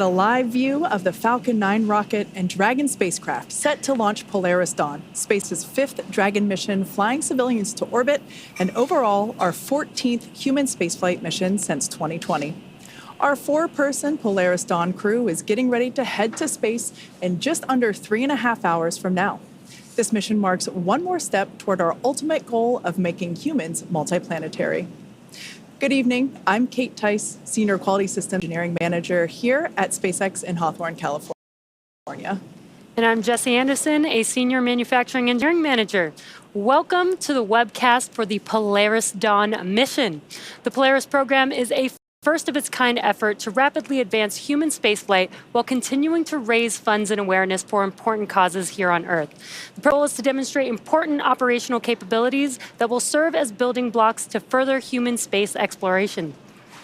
A live view of the Falcon 9 rocket and Dragon spacecraft set to launch Polaris Dawn, space's 5th Dragon mission flying civilians to orbit, and overall our 14th human spaceflight mission since 2020. Our 4-person Polaris Dawn crew is getting ready to head to space in just under 3.5 hours from now. This mission marks one more step toward our ultimate goal of making humans multiplanetary. Good evening. I'm Kate Tice, Senior Quality System Engineering Manager here at SpaceX in Hawthorne, California. And I'm Jessie Anderson, a Senior Manufacturing Engineering Manager. Welcome to the webcast for the Polaris Dawn mission. The Polaris program is a first-of-its-kind effort to rapidly advance human spaceflight while continuing to raise funds and awareness for important causes here on Earth. The goal is to demonstrate important operational capabilities that will serve as building blocks to further human space exploration.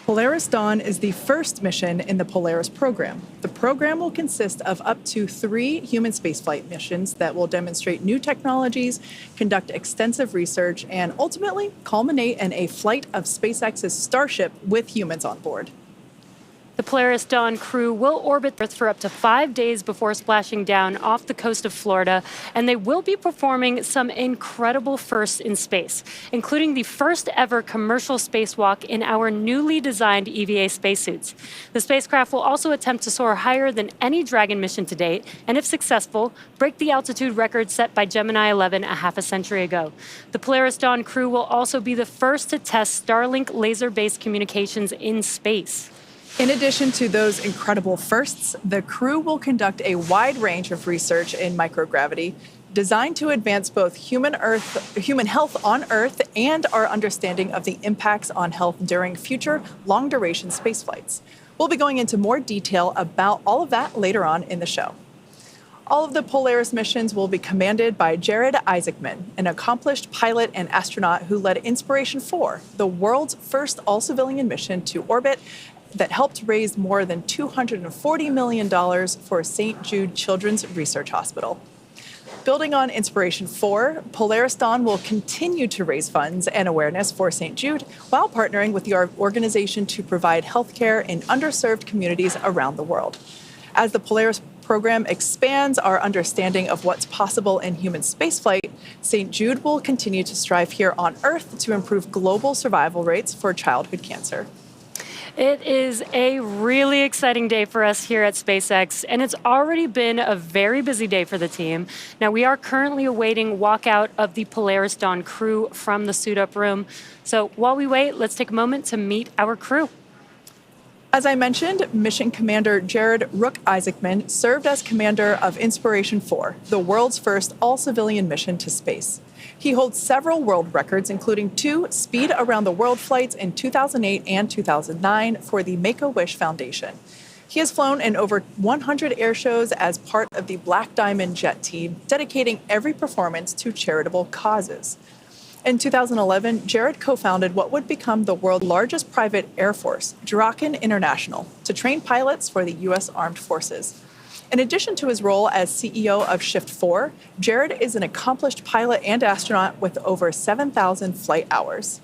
Polaris Dawn is the first mission in the Polaris program. The program will consist of up to 3 human spaceflight missions that will demonstrate new technologies, conduct extensive research, and ultimately culminate in a flight of SpaceX's Starship with humans on board. The Polaris Dawn crew will orbit Earth for up to 5 days before splashing down off the coast of Florida, and they will be performing some incredible firsts in space, including the first ever commercial spacewalk in our newly designed EVA spacesuits. The spacecraft will also attempt to soar higher than any Dragon mission to date, and if successful, break the altitude record set by Gemini 11 a half a century ago. The Polaris Dawn crew will also be the first to test Starlink laser-based communications in space. In addition to those incredible firsts, the crew will conduct a wide range of research in microgravity designed to advance both human health on Earth and our understanding of the impacts on health during future long-duration spaceflights. We'll be going into more detail about all of that later on in the show. All of the Polaris missions will be commanded by Jared Isaacman, an accomplished pilot and astronaut who led Inspiration 4, the world's first all-civilian mission to orbit that helped raise more than $240 million for St. Jude Children's Research Hospital. Building on Inspiration 4, Polaris Dawn will continue to raise funds and awareness for St. Jude while partnering with the organization to provide healthcare in underserved communities around the world. As the Polaris program expands our understanding of what's possible in human spaceflight, St. Jude will continue to strive here on Earth to improve global survival rates for childhood cancer. It is a really exciting day for us here at SpaceX, and it's already been a very busy day for the team. Now, we are currently awaiting walkout of the Polaris Dawn crew from the suit-up room. So while we wait, let's take a moment to meet our crew. As I mentioned, Mission Commander Jared Rook Isaacman served as commander of Inspiration 4, the world's first all-civilian mission to space. He holds several world records, including 2 speed around the world flights in 2008 and 2009 for the Make-A-Wish Foundation. He has flown in over 100 air shows as part of the Black Diamond Jet team, dedicating every performance to charitable causes. In 2011, Jared co-founded what would become the world's largest private air force, Draken International, to train pilots for the U.S. Armed Forces. In addition to his role as CEO of Shift 4, Jared is an accomplished pilot and astronaut with over 7,000 flight hours.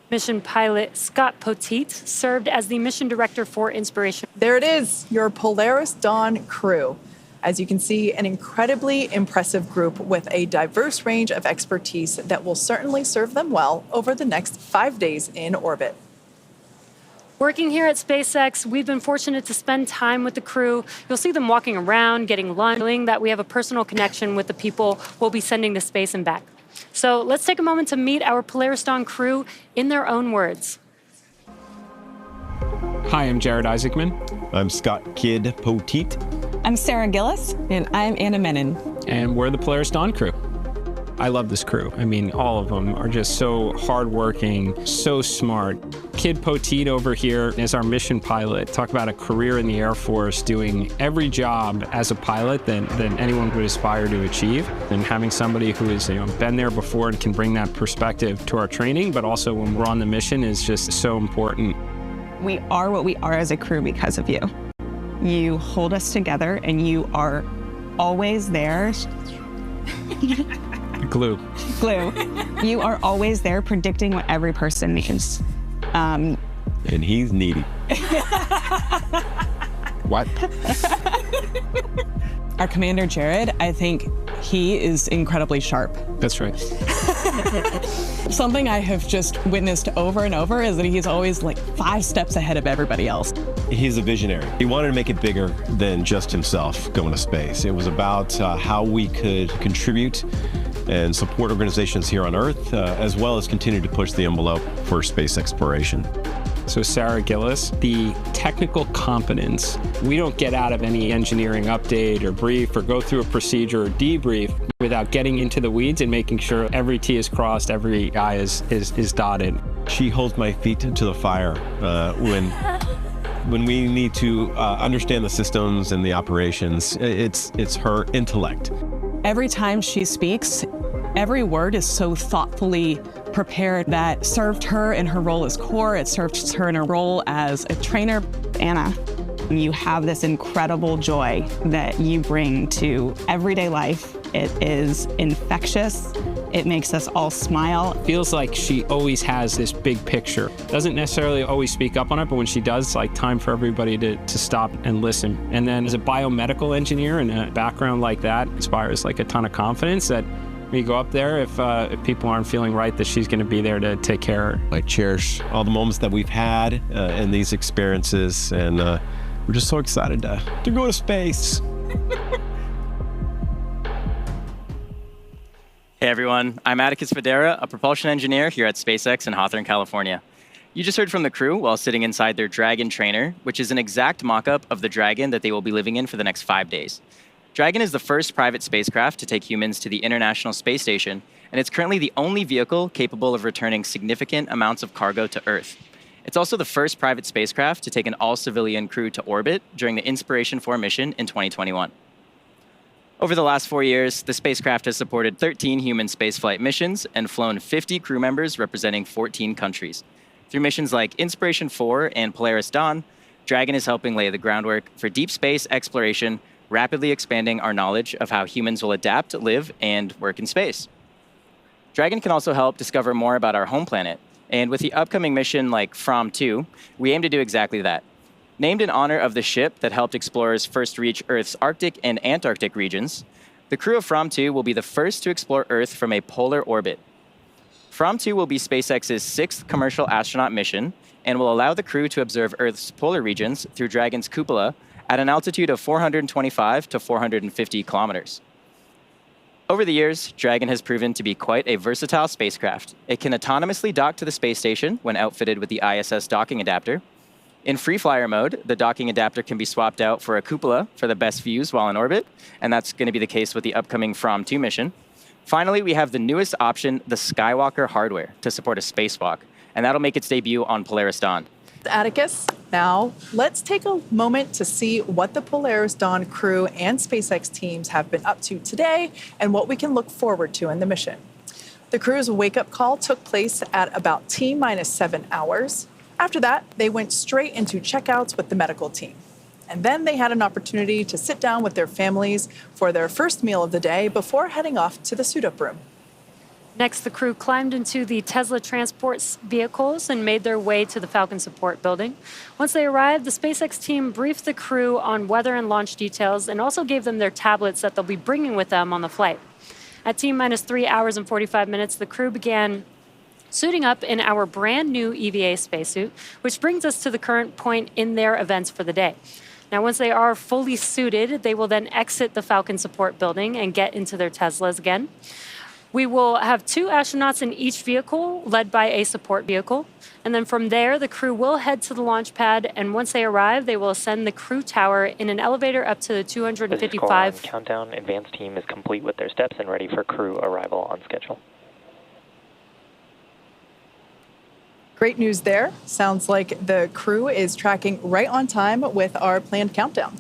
Mission pilot Scott Poteet served as the mission director for Inspiration. There it is, your Polaris Dawn crew. As you can see, an incredibly impressive group with a diverse range of expertise that will certainly serve them well over the next 5 days in orbit. Working here at SpaceX, we've been fortunate to spend time with the crew. You'll see them walking around, getting lunch, feeling that we have a personal connection with the people we'll be sending to space and back. So let's take a moment to meet our Polaris Dawn crew in their own words. Hi, I'm Jared Isaacman. I'm Scott Kid Poteet. I'm Sarah Gillis. And I'm Anna Menon. And we're the Polaris Dawn crew. I love this crew. I mean, all of them are just so hardworking, so smart. Kid Poteet over here is our mission pilot. Talk about a career in the Air Force, doing every job as a pilot that anyone would aspire to achieve. And having somebody who has been there before and can bring that perspective to our training, but also when we're on the mission is just so important. We are what we are as a crew because of you. You hold us together and you are always there. Glue. You are always there predicting what every person needs. and he's needy. What? Our commander, Jared, I think he is incredibly sharp. That's right. Something I have just witnessed over and over is that he's always like 5 steps ahead of everybody else. He's a visionary. He wanted to make it bigger than just himself going to space. It was about how we could contribute and support organizations here on Earth, as well as continue to push the envelope for space exploration. So Sarah Gillis, the technical competence, we don't get out of any engineering update or brief or go through a procedure or debrief without getting into the weeds and making sure every T is crossed, every I is dotted. She holds my feet to the fire when we need to understand the systems and the operations. It's her intellect. Every time she speaks, every word is so thoughtfully prepared that served her in her role as core. It served her in her role as a trainer. Anna, you have this incredible joy that you bring to everyday life. It is infectious. It makes us all smile. Feels like she always has this big picture. Doesn't necessarily always speak up on it, but when she does, it's like time for everybody to stop and listen. And then as a biomedical engineer and a background like that inspires like a ton of confidence that when you go up there, if people aren't feeling right, that she's going to be there to take care. I cherish all the moments that we've had in these experiences, and we're just so excited to go to space. Hey everyone, I'm Atticus Federa, a propulsion engineer here at SpaceX in Hawthorne, California. You just heard from the crew while sitting inside their Dragon trainer, which is an exact mock-up of the Dragon that they will be living in for the next 5 days. Dragon is the first private spacecraft to take humans to the International Space Station, and it's currently the only vehicle capable of returning significant amounts of cargo to Earth. It's also the first private spacecraft to take an all-civilian crew to orbit during the Inspiration 4 mission in 2021. Over the last 4 years, the spacecraft has supported 13 human spaceflight missions and flown 50 crew members representing 14 countries. Through missions like Inspiration 4 and Polaris Dawn, Dragon is helping lay the groundwork for deep space exploration, rapidly expanding our knowledge of how humans will adapt, live, and work in space. Dragon can also help discover more about our home planet, and with the upcoming mission like From 2, we aim to do exactly that. Named in honor of the ship that helped explorers first reach Earth's Arctic and Antarctic regions, the crew of From 2 will be the first to explore Earth from a polar orbit. From 2 will be SpaceX's 6th commercial astronaut mission and will allow the crew to observe Earth's polar regions through Dragon's cupola at an altitude of 425 to 450 kilometers. Over the years, Dragon has proven to be quite a versatile spacecraft. It can autonomously dock to the space station when outfitted with the ISS docking adapter. In free flyer mode, the docking adapter can be swapped out for a cupola for the best views while in orbit, and that's going to be the case with the upcoming From 2 mission. Finally, we have the newest option, the Skywalker hardware, to support a spacewalk, and that'll make its debut on Polaris Dawn. Atticus, now let's take a moment to see what the Polaris Dawn crew and SpaceX teams have been up to today and what we can look forward to in the mission. The crew's wake-up call took place at about T-7 hours. After that, they went straight into checkouts with the medical team. And then they had an opportunity to sit down with their families for their first meal of the day before heading off to the suit-up room. Next, the crew climbed into the Tesla transport vehicles and made their way to the Falcon support building. Once they arrived, the SpaceX team briefed the crew on weather and launch details and also gave them their tablets that they'll be bringing with them on the flight. At T-3 hours and 45 minutes, the crew began suiting up in our brand new EVA spacesuit, which brings us to the current point in their events for the day. Now, once they are fully suited, they will then exit the Falcon support building and get into their Teslas again. We will have 2 astronauts in each vehicle, led by a support vehicle. And then from there, the crew will head to the launch pad. And once they arrive, they will ascend the crew tower in an elevator up to the 255. Countdown. Advanced team is complete with their steps and ready for crew arrival on schedule. Great news there. Sounds like the crew is tracking right on time with our planned countdown.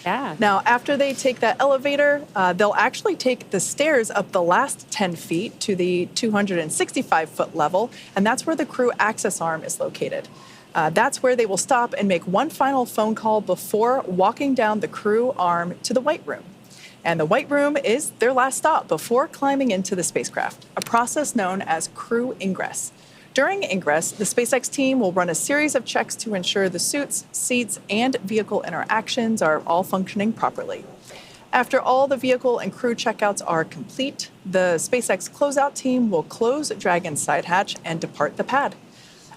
Yeah. Now, after they take that elevator, they'll actually take the stairs up the last 10 feet to the 265-foot level, and that's where the crew access arm is located. That's where they will stop and make one final phone call before walking down the crew arm to the white room. And the white room is their last stop before climbing into the spacecraft, a process known as crew ingress. During ingress, the SpaceX team will run a series of checks to ensure the suits, seats, and vehicle interactions are all functioning properly. After all the vehicle and crew checkouts are complete, the SpaceX closeout team will close Dragon's side hatch and depart the pad.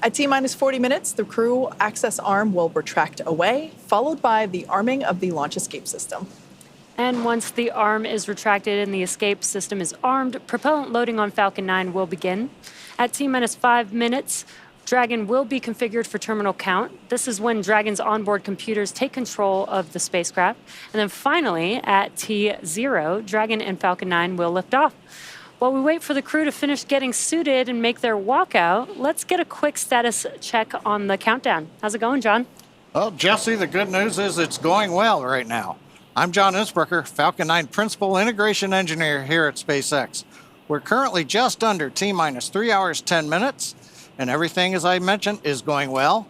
At T-minus 40 minutes, the crew access arm will retract away, followed by the arming of the launch escape system. And once the arm is retracted and the escape system is armed, propellant loading on Falcon 9 will begin. At T-minus 5 minutes, Dragon will be configured for terminal count. This is when Dragon's onboard computers take control of the spacecraft. And then finally, at T0, Dragon and Falcon 9 will lift off. While we wait for the crew to finish getting suited and make their walkout, let's get a quick status check on the countdown. How's it going, John? Well, Jesse, the good news is it's going well right now. I'm John Innsbrucker, Falcon 9 Principal Integration Engineer here at SpaceX. We're currently just under T-minus 3 hours, 10 minutes, and everything, as I mentioned, is going well.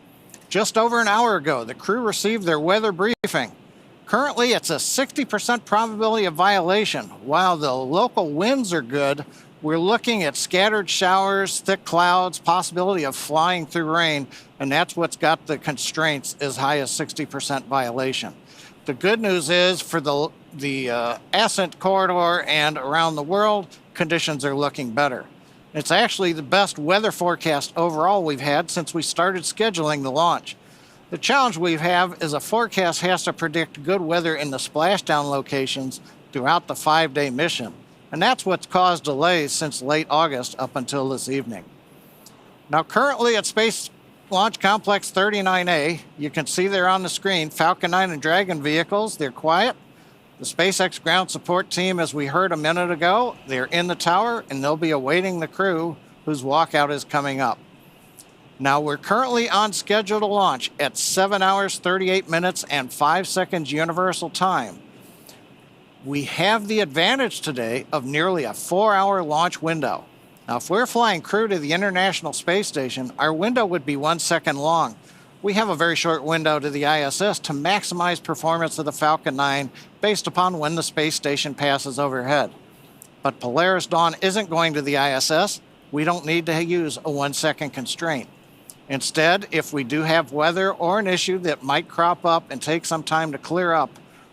Just over an hour ago, the crew received their weather briefing. Currently, it's a 60% probability of violation. While the local winds are good, we're looking at scattered showers, thick clouds, possibility of flying through rain, and that's what's got the constraints as high as 60% violation. The good news is for the ascent corridor and around the world, conditions are looking better. It's actually the best weather forecast overall we've had since we started scheduling the launch. The challenge we have is a forecast has to predict good weather in the splashdown locations throughout the 5-day mission. And that's what's caused delays since late August up until this evening. Now, currently at Space Launch Complex 39A, you can see there on the screen, Falcon 9 and Dragon vehicles, they're quiet. The SpaceX ground support team, as we heard a minute ago, they're in the tower and they'll be awaiting the crew whose walkout is coming up. Now, we're currently on schedule to launch at 7 hours, 38 minutes, and 5 seconds universal time. We have the advantage today of nearly a 4-hour launch window. Now, if we're flying crew to the International Space Station, our window would be 1 second long. We have a very short window to the ISS to maximize performance of the Falcon 9 based upon when the space station passes overhead. But Polaris Dawn isn't going to the ISS. We don't need to use a 1 second constraint. Instead, if we do have weather or an issue that might crop up and take some time to clear up,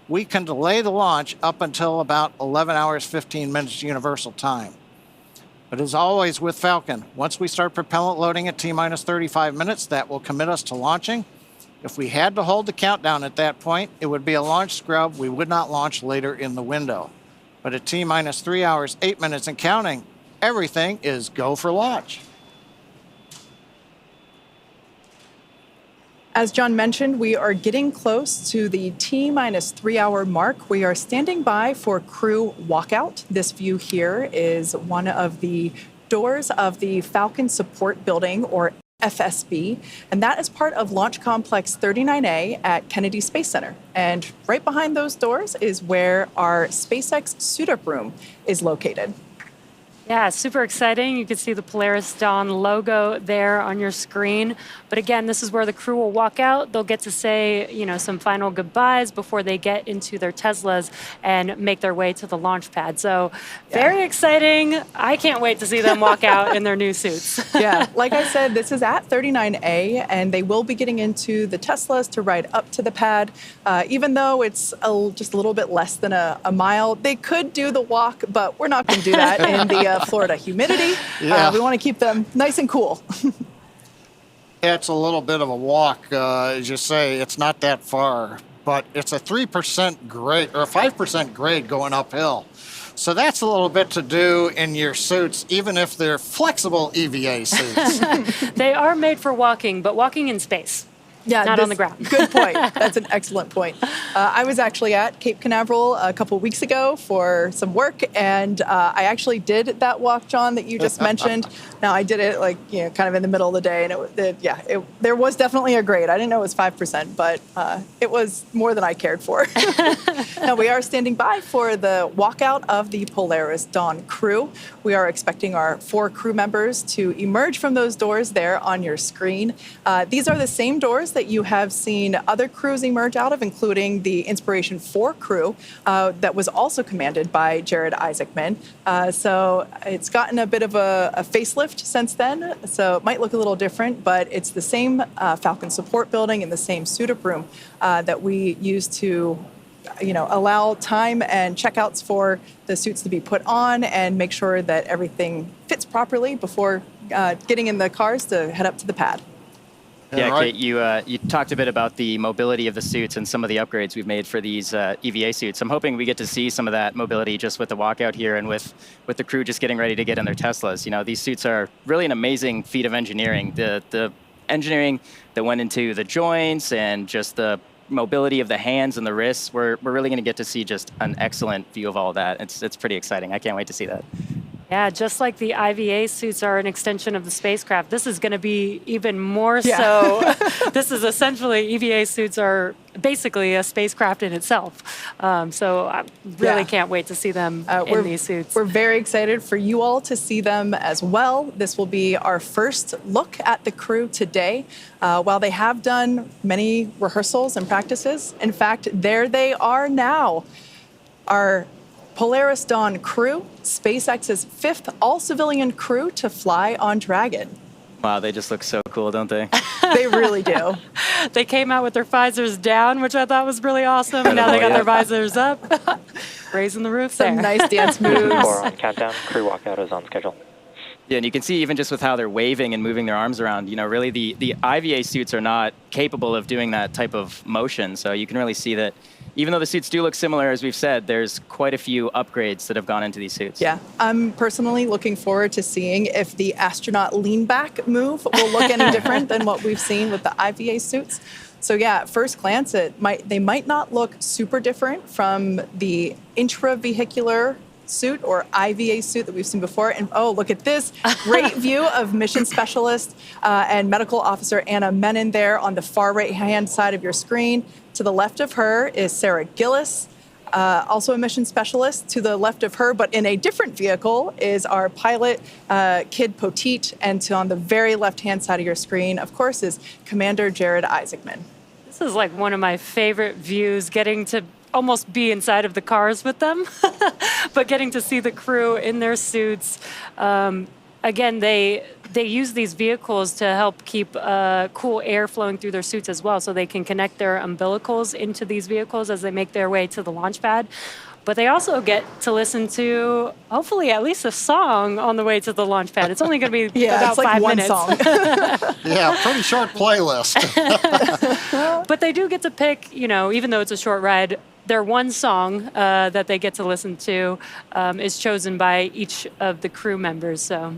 we can delay the launch up until about 11 hours, 15 minutes universal time. But as always with Falcon, once we start propellant loading at T-minus 35 minutes, that will commit us to launching. If we had to hold the countdown at that point, it would be a launch scrub. We would not launch later in the window. But at T-minus 3 hours, 8 minutes and counting, everything is go for launch. As John mentioned, we are getting close to the T-minus 3 hour mark. We are standing by for crew walkout. This view here is one of the doors of the Falcon Support Building, or FSB, and that is part of Launch Complex 39A at Kennedy Space Center. And right behind those doors is where our SpaceX suit-up room is located. Yeah, super exciting. You can see the Polaris Dawn logo there on your screen. But again, this is where the crew will walk out. They'll get to say, some final goodbyes before they get into their Teslas and make their way to the launch pad. So very exciting. I can't wait to see them walk out in their new suits. Yeah, like I said, this is at 39A, and they will be getting into the Teslas to ride up to the pad. Even though it's just a little bit less than a mile, they could do the walk, but we're not going to do that in the Florida humidity. Yeah. We want to keep them nice and cool. It's a little bit of a walk, as you say. It's not that far, but it's a 3% grade or a 5% grade going uphill. So that's a little bit to do in your suits, even if they're flexible EVA suits. They are made for walking, but walking in space. Yeah, not on the ground. Good point. That's an excellent point. I was actually at Cape Canaveral a couple weeks ago for some work, and I actually did that walk, John, that you just mentioned. Now, I did it kind of in the middle of the day, and there was definitely a grade. I didn't know it was 5%, but it was more than I cared for. Now, we are standing by for the walkout of the Polaris Dawn crew. We are expecting our 4 crew members to emerge from those doors there on your screen. These are the same doors cars that you have seen other crews emerge out of, including the Inspiration 4 crew that was also commanded by Jared Isaacman. So it's gotten a bit of a facelift since then, so it might look a little different, but it's the same Falcon support building and the same suit-up room that we use to allow time and checkouts for the suits to be put on and make sure that everything fits properly before getting in the cars to head up to the pad. Yeah, right. Kate, you talked a bit about the mobility of the suits and some of the upgrades we've made for these EVA suits. I'm hoping we get to see some of that mobility just with the walkout here and with the crew just getting ready to get in their Teslas. These suits are really an amazing feat of engineering. The engineering that went into the joints and just the mobility of the hands and the wrists, we're really going to get to see just an excellent view of all of that. It's pretty exciting. I can't wait to see that. Yeah, just like the IVA suits are an extension of the spacecraft, this is going to be even more so. This is essentially, EVA suits are basically a spacecraft in itself. So I really can't wait to see them in these suits. We're very excited for you all to see them as well. This will be our first look at the crew today. While they have done many rehearsals and practices, in fact, there they are now. Our Polaris Dawn crew, SpaceX's 5th all-civilian crew to fly on Dragon. Wow, they just look so cool, don't they? They really do. They came out with their visors down, which I thought was really awesome. And now they got their visors up, raising the roof Some there. nice dance This is moves. Core on countdown. Crew walkout is on schedule. Yeah, and you can see even just with how they're waving and moving their arms around, really the IVA suits are not capable of doing that type of motion. So you can really see that even though the suits do look similar, as we've said, there's quite a few upgrades that have gone into these suits. Yeah, I'm personally looking forward to seeing if the astronaut lean back move will look any different than what we've seen with the IVA suits. So yeah, at first glance, they might not look super different from the intravehicular suit or IVA suit that we've seen before. And oh, look at this great view of mission specialist and medical officer Anna Menon there on the far right-hand side of your screen. To the left of her is Sarah Gillis, also a mission specialist. To the left of her, but in a different vehicle, is our pilot, Kid Poteet. And on the very left-hand side of your screen, of course, is Commander Jared Isaacman. This is like one of my favorite views, getting to almost be inside of the cars with them, but getting to see the crew in their suits. Again, they use these vehicles to help keep cool air flowing through their suits as well, so they can connect their umbilicals into these vehicles as they make their way to the launch pad. But they also get to listen to, hopefully, at least a song on the way to the launch pad. It's only going to be about it's like 5 one minutes. song. Yeah, pretty short playlist. But they do get to pick, even though it's a short ride, their one song that they get to listen to is chosen by each of the crew members. So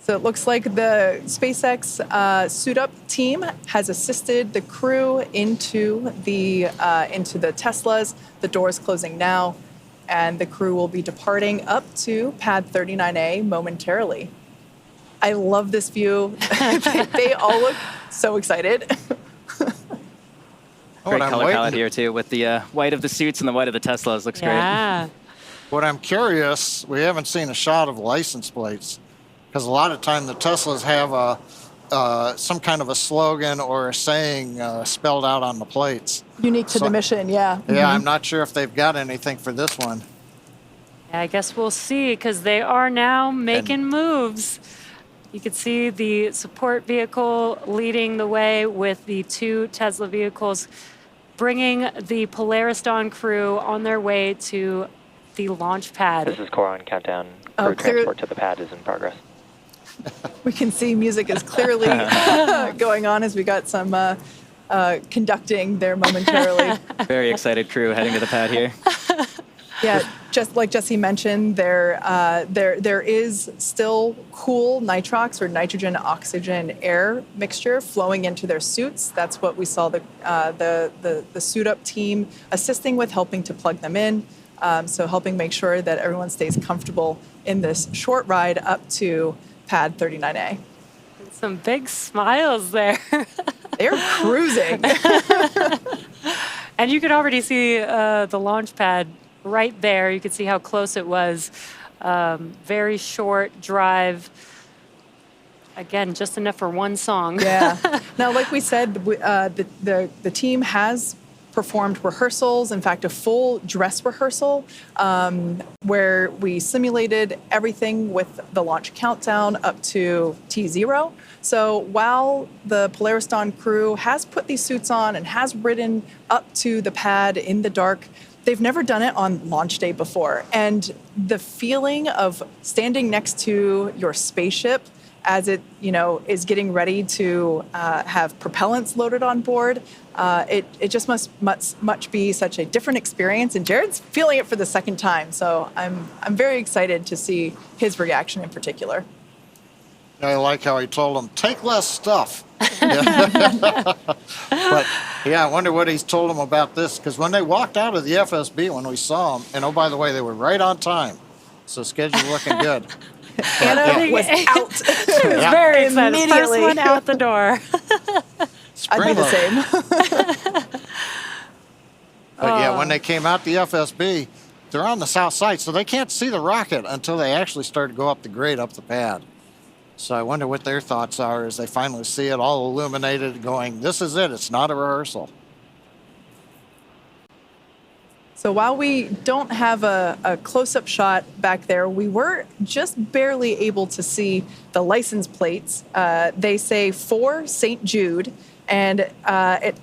it looks like the SpaceX suit-up team has assisted the crew into the Teslas. The door's closing now, and the crew will be departing up to Pad 39A momentarily. I love this view. They all look so excited. Great color palette here, too, with the white of the suits and the white of the Teslas. Looks great. What I'm curious, we haven't seen a shot of license plates, because a lot of time the Teslas have some kind of a slogan or a saying spelled out on the plates. Unique to the mission, yeah. Yeah, I'm not sure if they've got anything for this one. Yeah, I guess we'll see, because they are now making moves. You can see the support vehicle leading the way with the 2 Tesla vehicles, bringing the Polaris Dawn crew on their way to the launch pad. This is Core on countdown. Crew transport to the pad is in progress. We can see music is clearly going on as we got some conducting there momentarily. Very excited crew heading to the pad here. Yeah, just like Jesse mentioned, there is still cool nitrox or nitrogen oxygen air mixture flowing into their suits. That's what we saw the suit up team assisting with, helping to plug them in. So helping make sure that everyone stays comfortable in this short ride up to Pad 39A. Some big smiles there. They're cruising. And you could already see the launch pad right there. You could see how close it was. Very short drive. Again, just enough for one song. Yeah. Now, like we said, the team has performed rehearsals, in fact, a full dress rehearsal where we simulated everything with the launch countdown up to T0. So while the Polaris Dawn crew has put these suits on and has ridden up to the pad in the dark, they've never done it on launch day before. And the feeling of standing next to your spaceship as it, is getting ready to have propellants loaded on board, it just must much be such a different experience. And Jared's feeling it for the second time, so I'm very excited to see his reaction in particular. I like how he told them, take less stuff. But yeah, I wonder what he's told them about this, because when they walked out of the FSB, when we saw them, and oh, by the way, they were right on time, so schedule's looking good. Anna was out. She was very excited. First one out the door. I'd be the same. But yeah, when they came out the FSB, they're on the south side, so they can't see the rocket until they actually start to go up the grade, up the pad. So I wonder what their thoughts are as they finally see it all illuminated, going, this is it, it's not a rehearsal. So while we don't have a close-up shot back there, we were just barely able to see the license plates. They say for St. Jude, and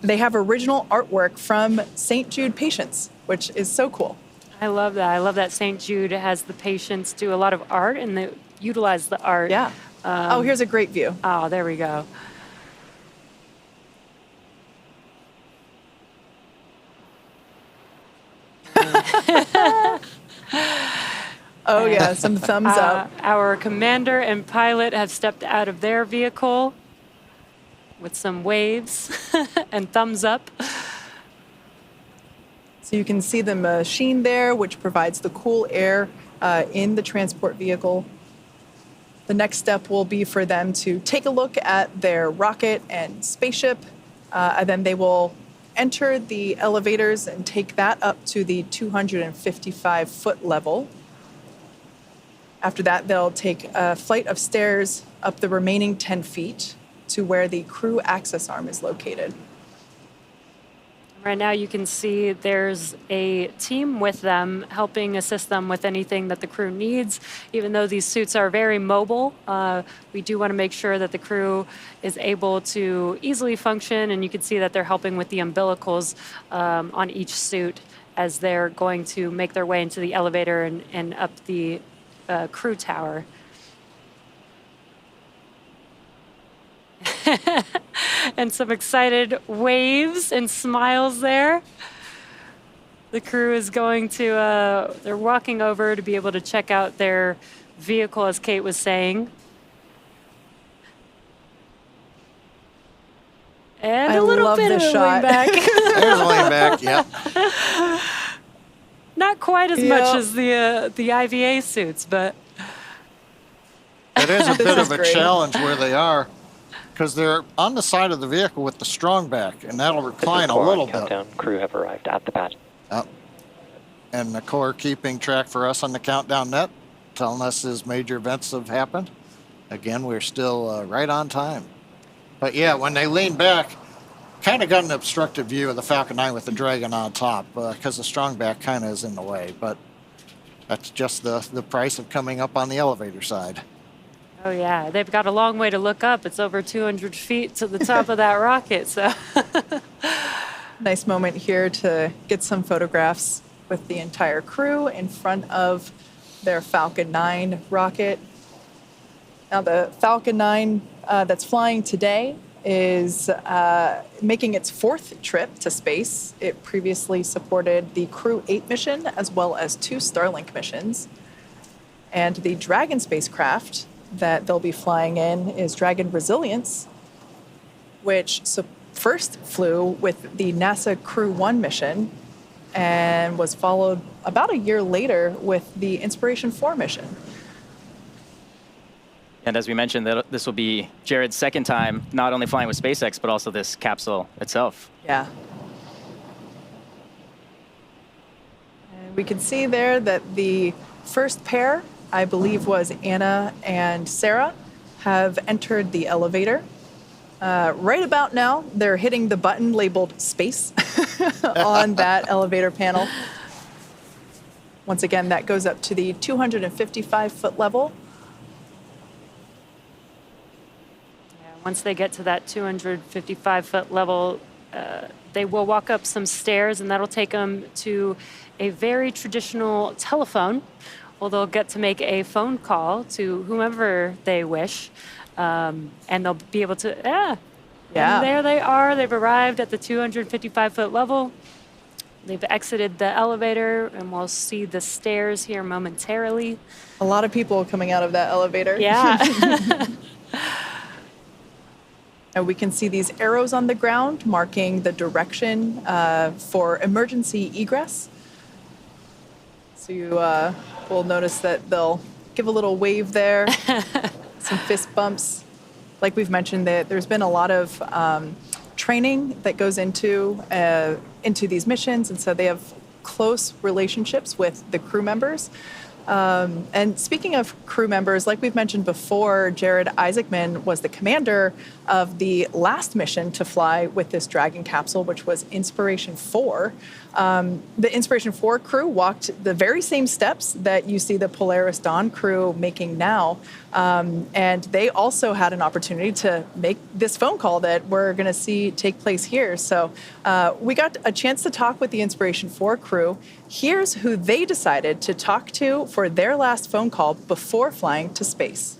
they have original artwork from St. Jude patients, which is so cool. I love that. I love that St. Jude has the patients do a lot of art and they utilize the art. Yeah. Oh, here's a great view. Oh, there we go. Oh, yeah, some thumbs up. Our commander and pilot have stepped out of their vehicle with some waves and thumbs up. So you can see the machine there, which provides the cool air in the transport vehicle. The next step will be for them to take a look at their rocket and spaceship, and then they will enter the elevators and take that up to the 255-foot level. After that, they'll take a flight of stairs up the remaining 10 feet to where the crew access arm is located. Right now you can see there's a team with them helping assist them with anything that the crew needs. Even though these suits are very mobile, we do want to make sure that the crew is able to easily function, and you can see that they're helping with the umbilicals on each suit as they're going to make their way into the elevator and up the crew tower. And some excited waves and smiles there. The crew is going to, they're walking over to be able to check out their vehicle, as Kate was saying. And a little bit of a lean back. There's a lean back, yeah. Not quite as much as the IVA suits, but it is a bit of a challenge where they are, because they're on the side of the vehicle with the strong back, and that'll recline a little bit. Countdown crew have arrived at the pad. Yep. And the core keeping track for us on the countdown net, telling us as major events have happened. Again, we're still right on time. But yeah, when they lean back, kind of got an obstructed view of the Falcon 9 with the Dragon on top, because the strong back kind of is in the way. But that's just the price of coming up on the elevator side. oh yeah, they've got a long way to look up. It's over 200 feet to the top of that rocket, so. Nice moment here to get some photographs with the entire crew in front of their Falcon 9 rocket. Now the Falcon 9 that's flying today is making its fourth trip to space. It previously supported the Crew 8 mission as well as 2 Starlink missions. And the Dragon spacecraft that they'll be flying in is Dragon Resilience, which first flew with the NASA Crew 1 mission and was followed about a year later with the Inspiration 4 mission. And as we mentioned, this will be Jared's second time not only flying with SpaceX, but also this capsule itself. Yeah. And we can see there that the first pair, I believe, was Anna and Sarah. have entered the elevator. Right about now, they're hitting the button labeled space on that elevator panel. Once again, that goes up to the 255-foot level. Once they get to that 255-foot level, they will walk up some stairs, and that'll take them to a very traditional telephone. Well, they'll get to make a phone call to whomever they wish, and they'll be able to, And there they are. They've arrived at the 255-foot level. They've exited the elevator, and we'll see the stairs here momentarily. A lot of people coming out of that elevator. Yeah. And we can see these arrows on the ground marking the direction for emergency egress. So you will notice that they'll give a little wave there, some fist bumps. Like we've mentioned, there's been a lot of training that goes into these missions, and so they have close relationships with the crew members. And speaking of crew members, like we've mentioned before, Jared Isaacman was the commander of the last mission to fly with this Dragon capsule, which was Inspiration 4. The Inspiration 4 crew walked the very same steps that you see the Polaris Dawn crew making now. And they also had an opportunity to make this phone call that we're going to see take place here. So we got a chance to talk with the Inspiration 4 crew. Here's who they decided to talk to for their last phone call before flying to space.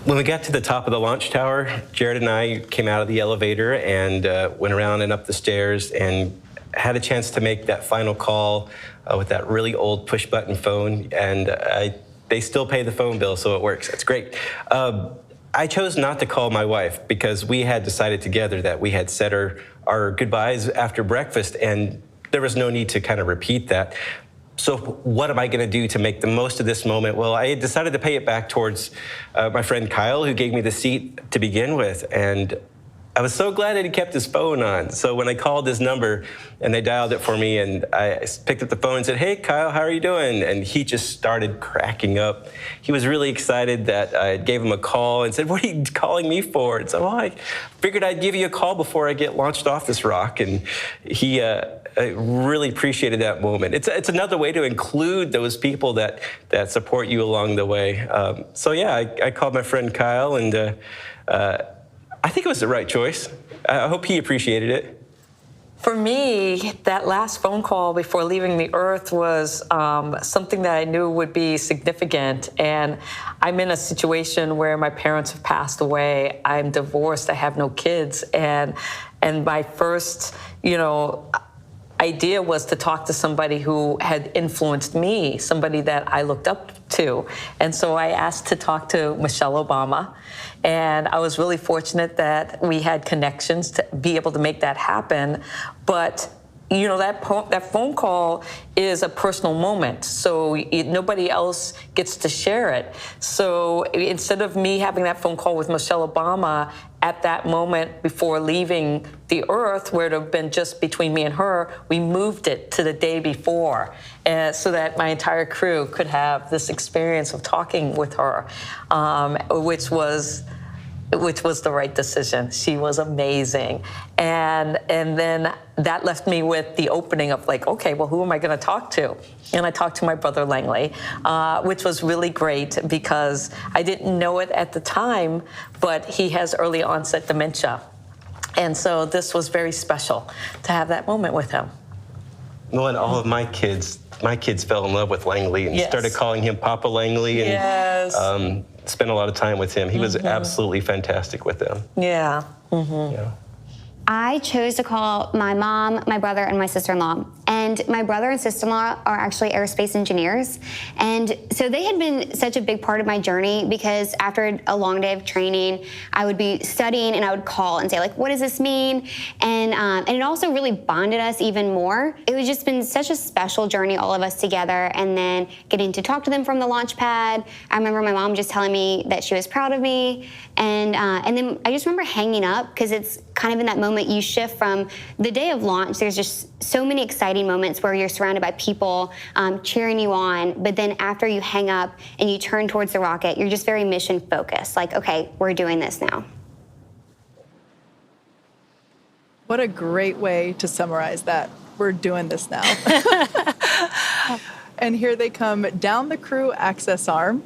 When we got to the top of the launch tower, Jared and I came out of the elevator and went around and up the stairs and had a chance to make that final call with that really old push-button phone. And they still pay the phone bill, so it works. It's great. I chose not to call my wife because we had decided together that we had said our goodbyes after breakfast, and there was no need to kind of repeat that. So what am I going to do to make the most of this moment? Well, I decided to pay it back towards my friend Kyle, who gave me the seat to begin with. And I was so glad that he kept his phone on. So when I called his number and they dialed it for me, and I picked up the phone and said, "Hey, Kyle, how are you doing?" And he just started cracking up. He was really excited that I gave him a call and said, "What are you calling me for?" And so, well, I figured I'd give you a call before I get launched off this rock. And he really appreciated that moment. It's another way to include those people that support you along the way. So yeah, I called my friend Kyle, and I think it was the right choice. I hope he appreciated it. For me, that last phone call before leaving the Earth was something that I knew would be significant. And I'm in a situation where my parents have passed away. I'm divorced. I have no kids. And my first, idea was to talk to somebody who had influenced me, somebody that I looked up to. And so I asked to talk to Michelle Obama. And I was really fortunate that we had connections to be able to make that happen. But that phone call is a personal moment, so nobody else gets to share it. So instead of me having that phone call with Michelle Obama at that moment before leaving the Earth, where it would have been just between me and her, we moved it to the day before, so that my entire crew could have this experience of talking with her, which was the right decision. She was amazing. And then that left me with the opening of okay, well, who am I going to talk to? And I talked to my brother Langley, which was really great because I didn't know it at the time, but he has early onset dementia. And so this was very special to have that moment with him. Well, and all of my kids fell in love with Langley and started calling him Papa Langley, and spent a lot of time with him. He was absolutely fantastic with them. Yeah. Yeah. I chose to call my mom, my brother, and my sister-in-law. And my brother and sister-in-law are actually aerospace engineers. And so they had been such a big part of my journey because after a long day of training, I would be studying and I would call and say, what does this mean? And it also really bonded us even more. It was just been such a special journey, all of us together. And then getting to talk to them from the launch pad. I remember my mom just telling me that she was proud of me. And then I just remember hanging up because it's kind of in that moment, you shift from the day of launch. There's just so many exciting moments where you're surrounded by people cheering you on. But then after you hang up and you turn towards the rocket, you're just very mission focused. Like, okay, we're doing this now. What a great way to summarize that. We're doing this now. And here they come down the crew access arm.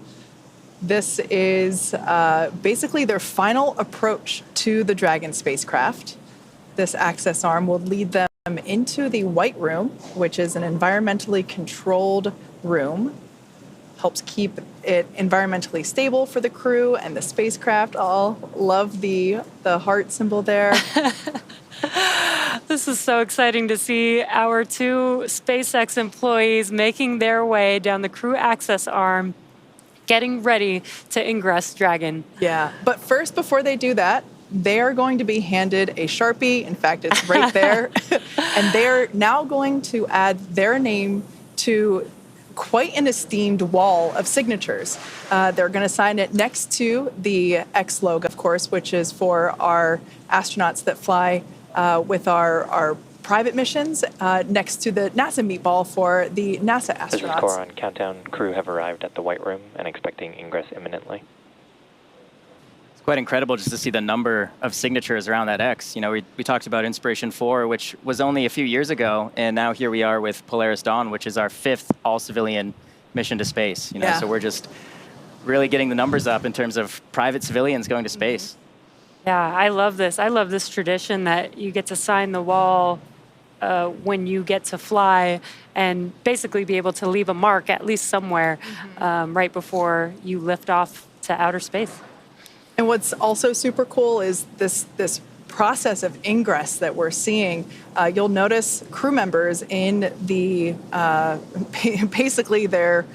This is basically their final approach to the Dragon spacecraft. This access arm will lead them into the White Room, which is an environmentally controlled room. Helps keep it environmentally stable for the crew and the spacecraft. Oh, love the heart symbol there. This is so exciting to see our 2 SpaceX employees making their way down the crew access arm, getting ready to ingress Dragon. Yeah, but first, before they do that, they are going to be handed a Sharpie. In fact, it's right there. And they're now going to add their name to quite an esteemed wall of signatures. They're going to sign it next to the X logo, of course, which is for our astronauts that fly with our private missions, next to the NASA meatball for the NASA astronauts. This is Core on countdown. Crew have arrived at the White Room and expecting ingress imminently. It's quite incredible just to see the number of signatures around that X. You know, we talked about Inspiration 4, which was only a few years ago, and now here we are with Polaris Dawn, which is our 5th all-civilian mission to space. You know, Yeah. so we're just really getting the numbers up in terms of private civilians going to space. Yeah, I love this. I love this tradition that you get to sign the wall when you get to fly and basically be able to leave a mark at least somewhere right before you lift off to outer space. And what's also super cool is this process of ingress that we're seeing. You'll notice crew members in the basically their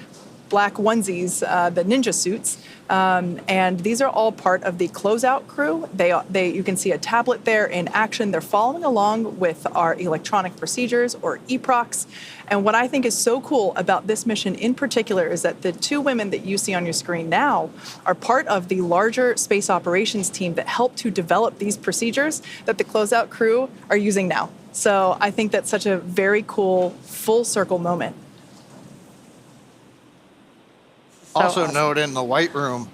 black onesies, the ninja suits, and these are all part of the closeout crew. You can see a tablet there in action. They're following along with our electronic procedures, or EPROCs. And what I think is so cool about this mission in particular is that the 2 women that you see on your screen now are part of the larger space operations team that helped to develop these procedures that the closeout crew are using now. So I think that's such a very cool full circle moment. Also awesome. note in the White Room,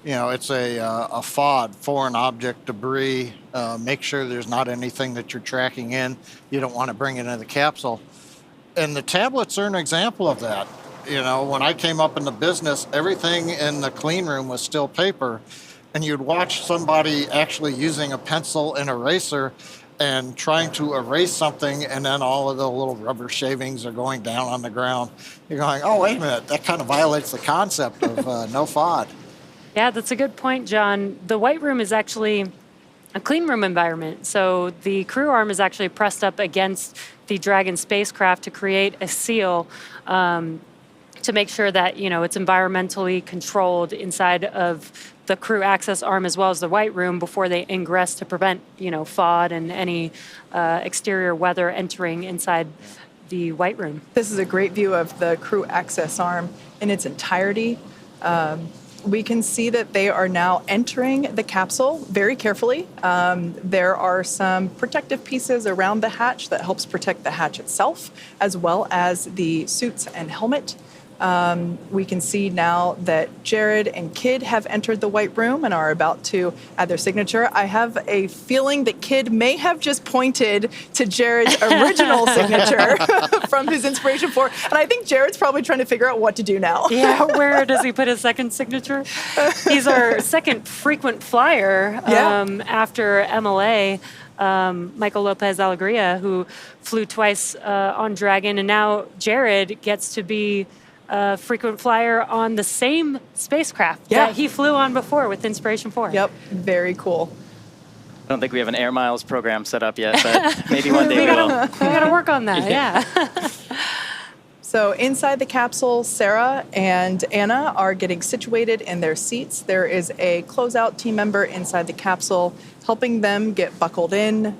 you know, it's a FOD, foreign object debris. Make sure there's not anything that you're tracking in. You don't want to bring it into the capsule. And the tablets are an example of that. You know, when I came up in the business, everything in the clean room was still paper. And you'd watch somebody actually using a pencil and eraser and trying to erase something, and then all of the little rubber shavings are going down on the ground. You're going, oh, wait a minute, that kind of violates the concept of no FOD. Yeah, that's a good point, John. The White Room is actually a clean room environment. So the crew arm is actually pressed up against the Dragon spacecraft to create a seal to make sure that, you know, it's environmentally controlled inside of the crew access arm as well as the White Room before they ingress to prevent, you know, FOD and any exterior weather entering inside the White Room. This is a great view of the crew access arm in its entirety. We can see that they are now entering the capsule very carefully. There are some protective pieces around the hatch that helps protect the hatch itself, as well as the suits and helmet. We can see now that Jared and Kid have entered the White Room and are about to add their signature. I have a feeling that Kid may have just pointed to Jared's original signature from his Inspiration 4. And I think Jared's probably trying to figure out what to do now. Yeah, where does he put his second signature? He's our second frequent flyer after MLA. Michael Lopez Alegria, who flew twice on Dragon, and now Jared gets to be a frequent flyer on the same spacecraft that he flew on before with Inspiration 4. Yep, very cool. I don't think we have an Air Miles program set up yet, but maybe one day we will. We got to work on that, yeah. So inside the capsule, Sarah and Anna are getting situated in their seats. There is a closeout team member inside the capsule helping them get buckled in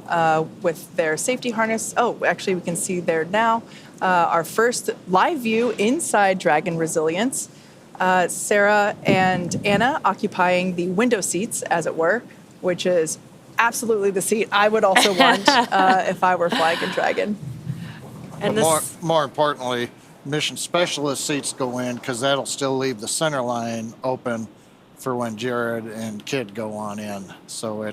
with their safety harness. Oh, actually, we can see there now our first live view inside Dragon Resilience. Sarah and Anna occupying the window seats, as it were, which is absolutely the seat I would also want if I were flying a Dragon. And But this, more importantly, mission specialist seats go in because that'll still leave the center line open for when Jared and Kid go on in. So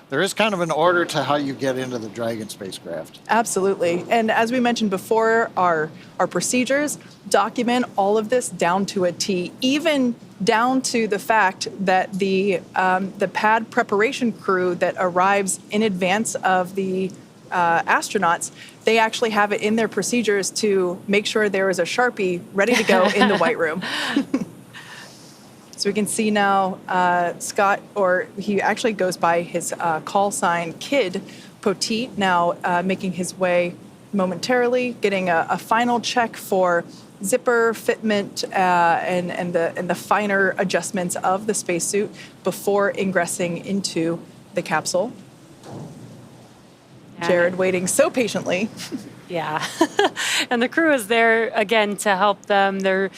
there is kind of an order to how you get into the Dragon spacecraft. Absolutely. And as we mentioned before, our procedures document all of this down to a T, even down to the fact that the pad preparation crew that arrives in advance of the astronauts, they actually have it in their procedures to make sure there is a Sharpie ready to go in the white room. So we can see now Scott, or he actually goes by his call sign Kid Poteet, now making his way momentarily, getting a final check for zipper fitment and the finer adjustments of the spacesuit before ingressing into the capsule. Jared waiting so patiently. yeah. And the crew is there again to help them. They're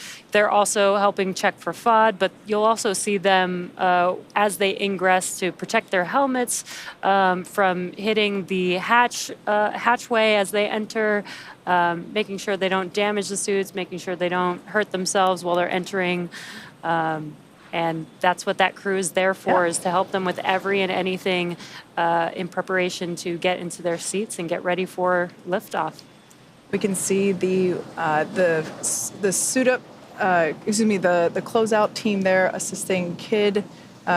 also helping check for FOD, but you'll also see them as they ingress to protect their helmets from hitting the hatchway as they enter, making sure they don't damage the suits, making sure they don't hurt themselves while they're entering. And that's what that crew is there for, is to help them with every and anything in preparation to get into their seats and get ready for liftoff. We can see the suit up, the closeout team there assisting Kid,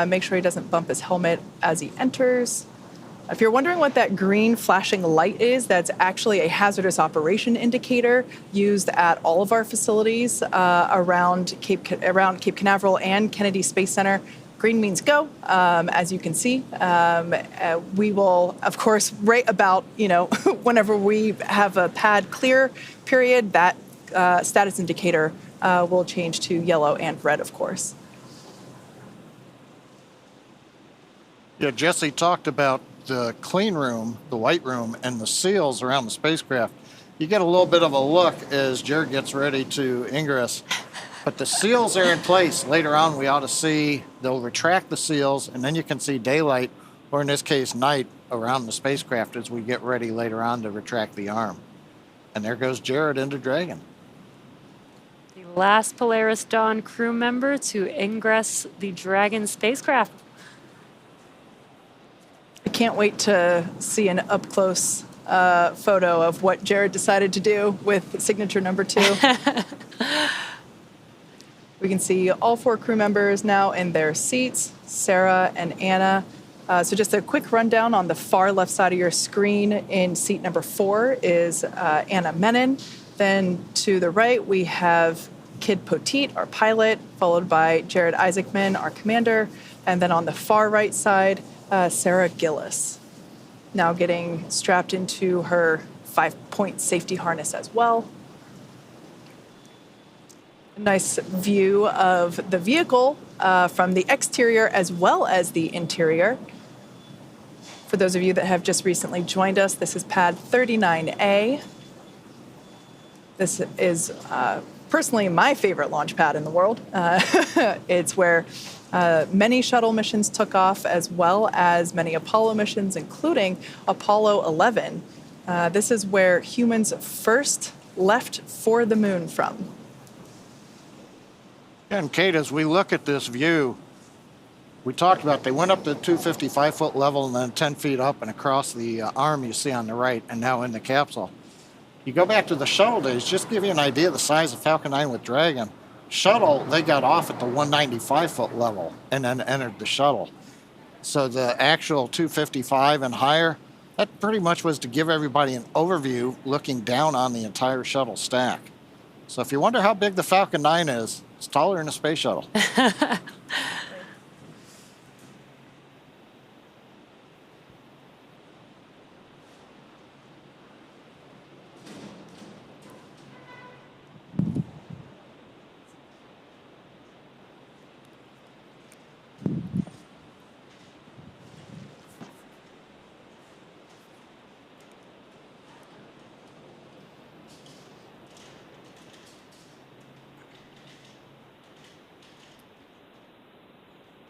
make sure he doesn't bump his helmet as he enters. If you're wondering what that green flashing light is, that's actually a hazardous operation indicator used at all of our facilities around Cape Canaveral and Kennedy Space Center. Green means go, as you can see. We will, of course, right about, whenever we have a pad clear period, that status indicator will change to yellow and red, of course. Yeah, Jesse talked about the clean room, the white room, and the seals around the spacecraft. You get a little bit of a look as Jared gets ready to ingress. But the seals are in place. Later on, we ought to see, they'll retract the seals, and then you can see daylight, or in this case, night, around the spacecraft as we get ready later on to retract the arm. And there goes Jared into Dragon. The last Polaris Dawn crew member to ingress the Dragon spacecraft. I can't wait to see an up-close photo of what Jared decided to do with signature number 2. We can see all 4 crew members now in their seats, Sarah and Anna. So just a quick rundown on the far left side of your screen. In seat number 4 is Anna Menon. Then to the right, we have Kid Poteet, our pilot, followed by Jared Isaacman, our commander. And then on the far right side, Sarah Gillis, now getting strapped into her 5-point safety harness as well. A nice view of the vehicle from the exterior as well as the interior. For those of you that have just recently joined us, this is pad 39A. This is personally my favorite launch pad in the world. It's where many shuttle missions took off, as well as many Apollo missions, including Apollo 11. This is where humans first left for the moon from. And Kate, as we look at this view, we talked about they went up to the 255-foot level and then 10 feet up and across the arm you see on the right, and now in the capsule. You go back to the shuttle days, just to give you an idea of the size of Falcon 9 with Dragon. Shuttle, they got off at the 195-foot level and then entered the shuttle. So the actual 255 and higher, that pretty much was to give everybody an overview looking down on the entire shuttle stack. So if you wonder how big the Falcon 9 is, it's taller than a space shuttle.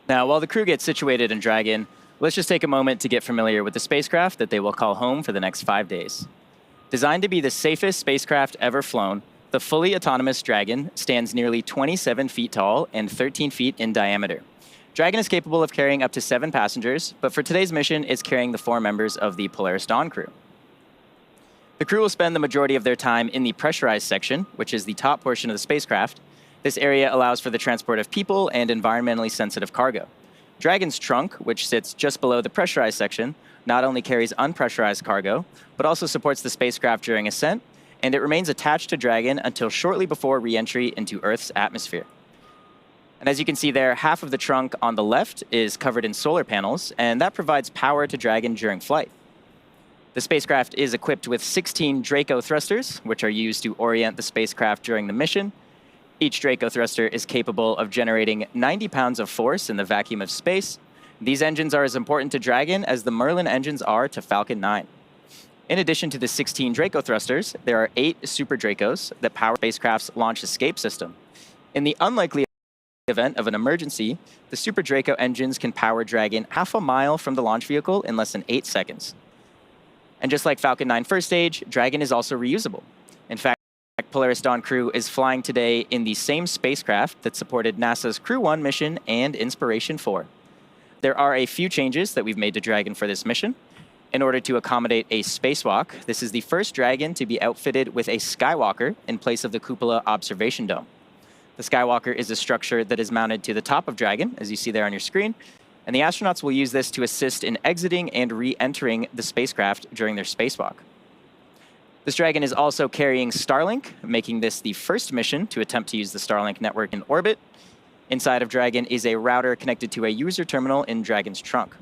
Now, while the crew gets situated in Dragon, Let's just take a moment to get familiar with the spacecraft that they will call home for the next 5 days. Designed to be the safest spacecraft ever flown, the fully autonomous Dragon stands nearly 27 feet tall and 13 feet in diameter. Dragon is capable of carrying up to 7 passengers, but for today's mission, it's carrying the 4 members of the Polaris Dawn crew. The crew will spend the majority of their time in the pressurized section, which is the top portion of the spacecraft. This area allows for the transport of people and environmentally sensitive cargo. Dragon's trunk, which sits just below the pressurized section, not only carries unpressurized cargo, but also supports the spacecraft during ascent, and it remains attached to Dragon until shortly before re-entry into Earth's atmosphere. And as you can see there, half of the trunk on the left is covered in solar panels, and that provides power to Dragon during flight. The spacecraft is equipped with 16 Draco thrusters, which are used to orient the spacecraft during the mission. Each Draco thruster is capable of generating 90 pounds of force in the vacuum of space. These engines are as important to Dragon as the Merlin engines are to Falcon 9. In addition to the 16 Draco thrusters, there are 8 Super Dracos that power spacecraft's launch escape system. In the unlikely event of an emergency, the Super Draco engines can power Dragon half a mile from the launch vehicle in less than 8 seconds. And just like Falcon 9 first stage, Dragon is also reusable. In fact, Polaris Dawn crew is flying today in the same spacecraft that supported NASA's Crew 1 mission and Inspiration 4. There are a few changes that we've made to Dragon for this mission. In order to accommodate a spacewalk, this is the first Dragon to be outfitted with a Skywalker in place of the cupola observation dome. The Skywalker is a structure that is mounted to the top of Dragon, as you see there on your screen, and the astronauts will use this to assist in exiting and re-entering the spacecraft during their spacewalk. This Dragon is also carrying Starlink, making this the first mission to attempt to use the Starlink network in orbit. Inside of Dragon is a router connected to a user terminal in Dragon's trunk.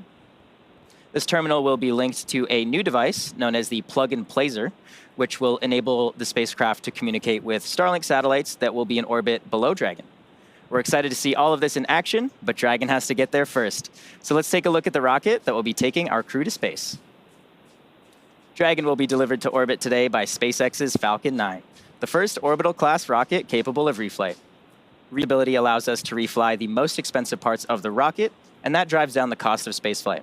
This terminal will be linked to a new device known as the Plug-and-Placer, which will enable the spacecraft to communicate with Starlink satellites that will be in orbit below Dragon. We're excited to see all of this in action, but Dragon has to get there first. So let's take a look at the rocket that will be taking our crew to space. Dragon will be delivered to orbit today by SpaceX's Falcon 9, the first orbital-class rocket capable of reflight. Reusability allows us to refly the most expensive parts of the rocket, and that drives down the cost of spaceflight.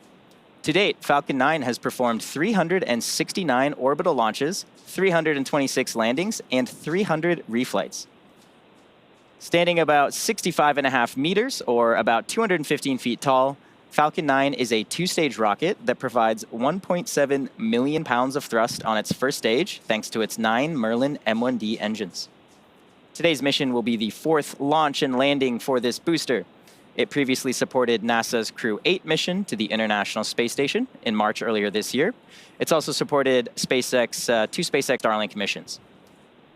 To date, Falcon 9 has performed 369 orbital launches, 326 landings, and 300 reflights. Standing about 65.5 meters, or about 215 feet tall, Falcon 9 is a 2-stage rocket that provides 1.7 million pounds of thrust on its first stage, thanks to its 9 Merlin M1D engines. Today's mission will be the 4th launch and landing for this booster. It previously supported NASA's Crew 8 mission to the International Space Station in March earlier this year. It's also supported two SpaceX Starlink missions.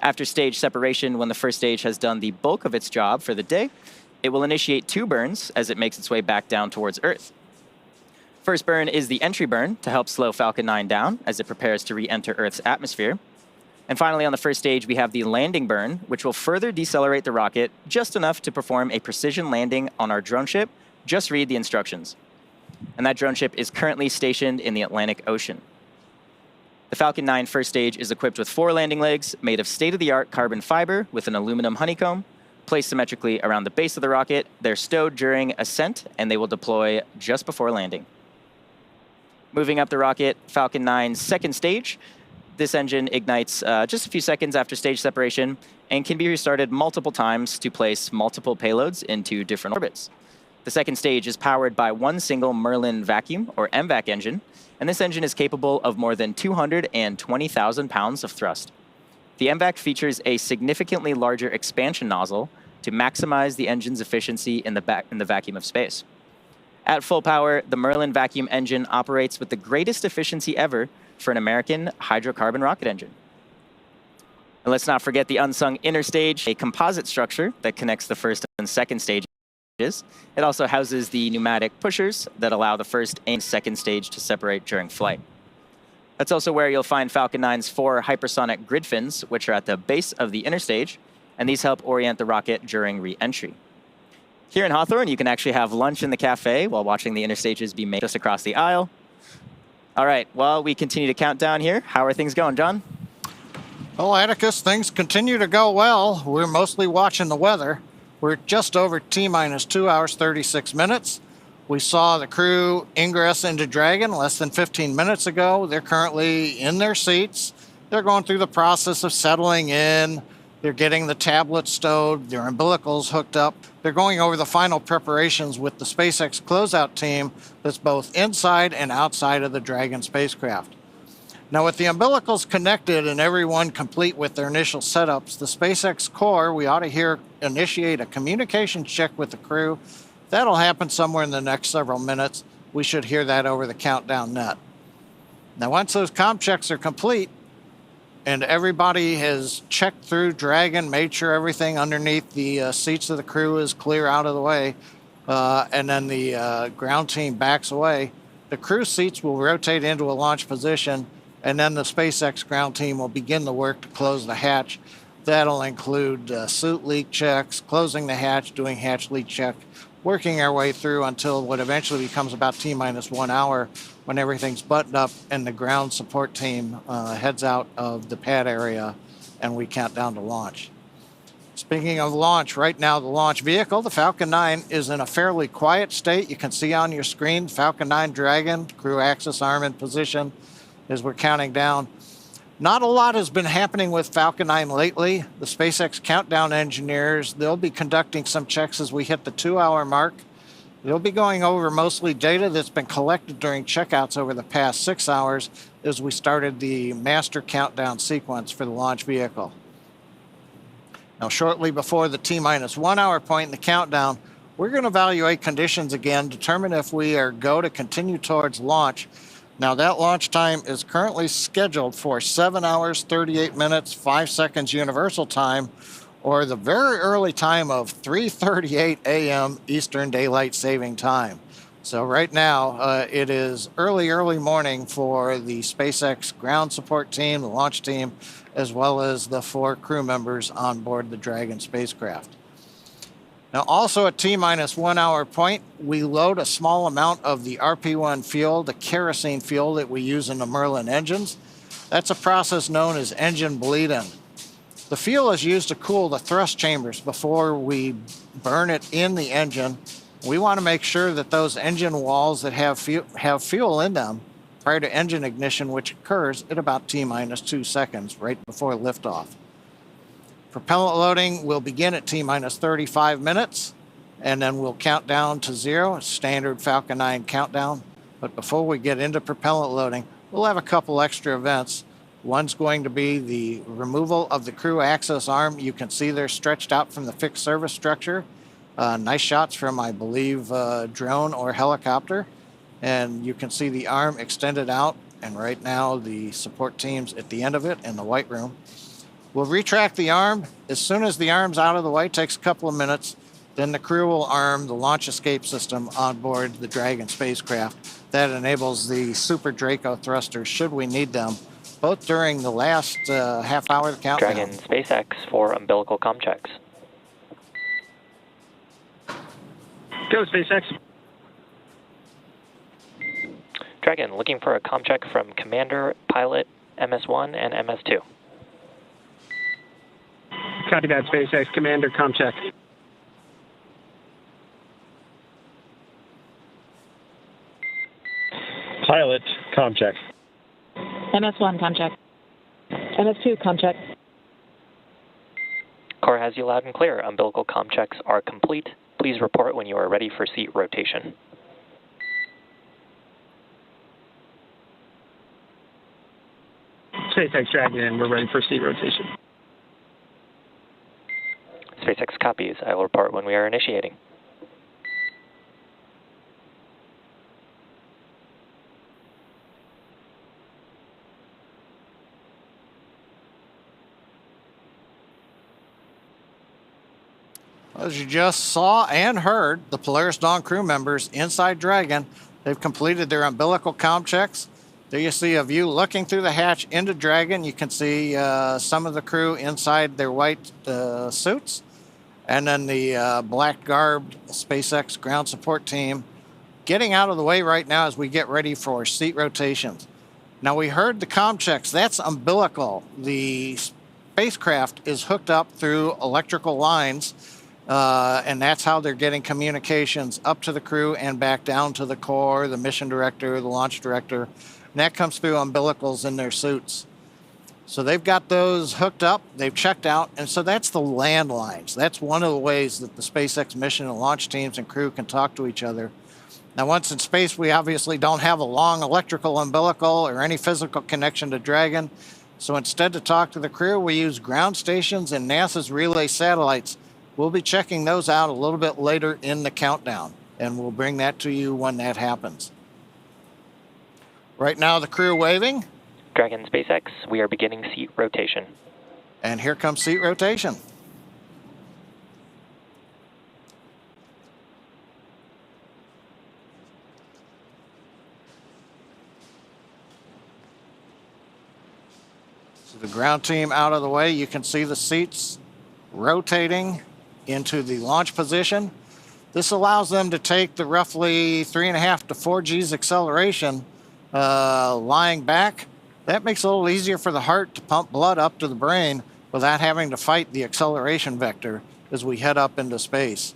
After stage separation, when the first stage has done the bulk of its job for the day, it will initiate 2 burns as it makes its way back down towards Earth. First burn is the entry burn to help slow Falcon 9 down as it prepares to re-enter Earth's atmosphere. And finally, on the first stage, we have the landing burn, which will further decelerate the rocket just enough to perform a precision landing on our drone ship. Just read the instructions. And that drone ship is currently stationed in the Atlantic Ocean. The Falcon 9 first stage is equipped with 4 landing legs made of state-of-the-art carbon fiber with an aluminum honeycomb. Placed symmetrically around the base of the rocket, they're stowed during ascent, and they will deploy just before landing. Moving up the rocket, Falcon 9's second stage. This engine ignites just a few seconds after stage separation and can be restarted multiple times to place multiple payloads into different orbits. The second stage is powered by one single Merlin vacuum, or MVAC engine, and this engine is capable of more than 220,000 pounds of thrust. The MVAC features a significantly larger expansion nozzle to maximize the engine's efficiency in the vacuum of space. At full power, the Merlin vacuum engine operates with the greatest efficiency ever for an American hydrocarbon rocket engine. And let's not forget the unsung inner stage, a composite structure that connects the first and second stages. It also houses the pneumatic pushers that allow the first and second stage to separate during flight. That's also where you'll find Falcon 9's 4 hypersonic grid fins, which are at the base of the inner stage, and these help orient the rocket during re-entry. Here in Hawthorne, you can actually have lunch in the cafe while watching the inner stages be made just across the aisle. All right, while we continue to count down here, how are things going, John? Well, Atticus, things continue to go well. We're mostly watching the weather. We're just over T-minus 2 hours, 36 minutes. We saw the crew ingress into Dragon less than 15 minutes ago. They're currently in their seats. They're going through the process of settling in. They're getting the tablets stowed, their umbilicals hooked up. They're going over the final preparations with the SpaceX closeout team that's both inside and outside of the Dragon spacecraft. Now, with the umbilicals connected and everyone complete with their initial setups, the SpaceX core, we ought to initiate a communications check with the crew. That'll happen somewhere in the next several minutes. We should hear that over the countdown net. Now, once those comm checks are complete and everybody has checked through Dragon, made sure everything underneath the seats of the crew is clear out of the way, and then the ground team backs away, the crew seats will rotate into a launch position, and then the SpaceX ground team will begin the work to close the hatch. That'll include suit leak checks, closing the hatch, doing hatch leak check, working our way through until what eventually becomes about T-minus 1 hour when everything's buttoned up and the ground support team heads out of the pad area and we count down to launch. Speaking of launch, right now the launch vehicle, the Falcon 9, is in a fairly quiet state. You can see on your screen Falcon 9 Dragon, crew access arm in position as we're counting down. Not a lot has been happening with Falcon 9 lately. The SpaceX countdown engineers, they'll be conducting some checks as we hit the 2-hour mark. They'll be going over mostly data that's been collected during checkouts over the past 6 hours as we started the master countdown sequence for the launch vehicle. Now, shortly before the T-minus 1 hour point in the countdown, we're going to evaluate conditions again, determine if we are go to continue towards launch. Now, that launch time is currently scheduled for 7 hours, 38 minutes, 5 seconds universal time, or the very early time of 3:38 a.m. Eastern Daylight Saving Time. So right now, it is early morning for the SpaceX ground support team, the launch team, as well as the 4 crew members on board the Dragon spacecraft. Now, also at T-minus 1 hour point, we load a small amount of the RP-1 fuel, the kerosene fuel that we use in the Merlin engines. That's a process known as engine bleed-in. The fuel is used to cool the thrust chambers before we burn it in the engine. We want to make sure that those engine walls that have fuel in them prior to engine ignition, which occurs at about T-minus 2 seconds right before liftoff. Propellant loading will begin at T-minus 35 minutes, and then we'll count down to 0, standard Falcon 9 countdown. But before we get into propellant loading, we'll have a couple extra events. One's going to be the removal of the crew access arm. You can see they're stretched out from the fixed service structure. Nice shots from, I believe, drone or helicopter. And you can see the arm extended out, and right now the support team's at the end of it in the white room. We'll retract the arm. As soon as the arm's out of the way, it takes a couple of minutes, then the crew will arm the launch escape system on board the Dragon spacecraft. That enables the Super Draco thrusters, should we need them, both during the last half hour of the countdown. Dragon SpaceX for umbilical comm checks. Go, SpaceX. Dragon, looking for a comm check from Commander, Pilot, MS-1, and MS-2. Copy that, SpaceX. Commander, comm check. Pilot, comm check. MS-1, comm check. MS-2, comm check. Core has you loud and clear. Umbilical comm checks are complete. Please report when you are ready for seat rotation. SpaceX Dragon, we're ready for seat rotation. SpaceX copies. I will report when we are initiating. As you just saw and heard, the Polaris Dawn crew members inside Dragon, they've completed their umbilical comm checks. There you see a view looking through the hatch into Dragon. You can see some of the crew inside their white suits, and then the black-garbed SpaceX ground support team getting out of the way right now as we get ready for seat rotations. Now, we heard the comm checks. That's umbilical. The spacecraft is hooked up through electrical lines, And that's how they're getting communications up to the crew and back down to the core, the mission director, the launch director. And that comes through umbilicals in their suits. So they've got those hooked up, they've checked out, and so that's the landlines. That's one of the ways that the SpaceX mission and launch teams and crew can talk to each other. Now, once in space, we obviously don't have a long electrical umbilical or any physical connection to Dragon. So instead, to talk to the crew, we use ground stations and NASA's relay satellites. We'll be checking those out a little bit later in the countdown, and we'll bring that to you when that happens. Right now, the crew waving. Dragon SpaceX, we are beginning seat rotation. And here comes seat rotation. So the ground team out of the way, you can see the seats rotating into the launch position. This allows them to take the roughly 3.5 to 4 G's acceleration lying back. That makes it a little easier for the heart to pump blood up to the brain without having to fight the acceleration vector as we head up into space.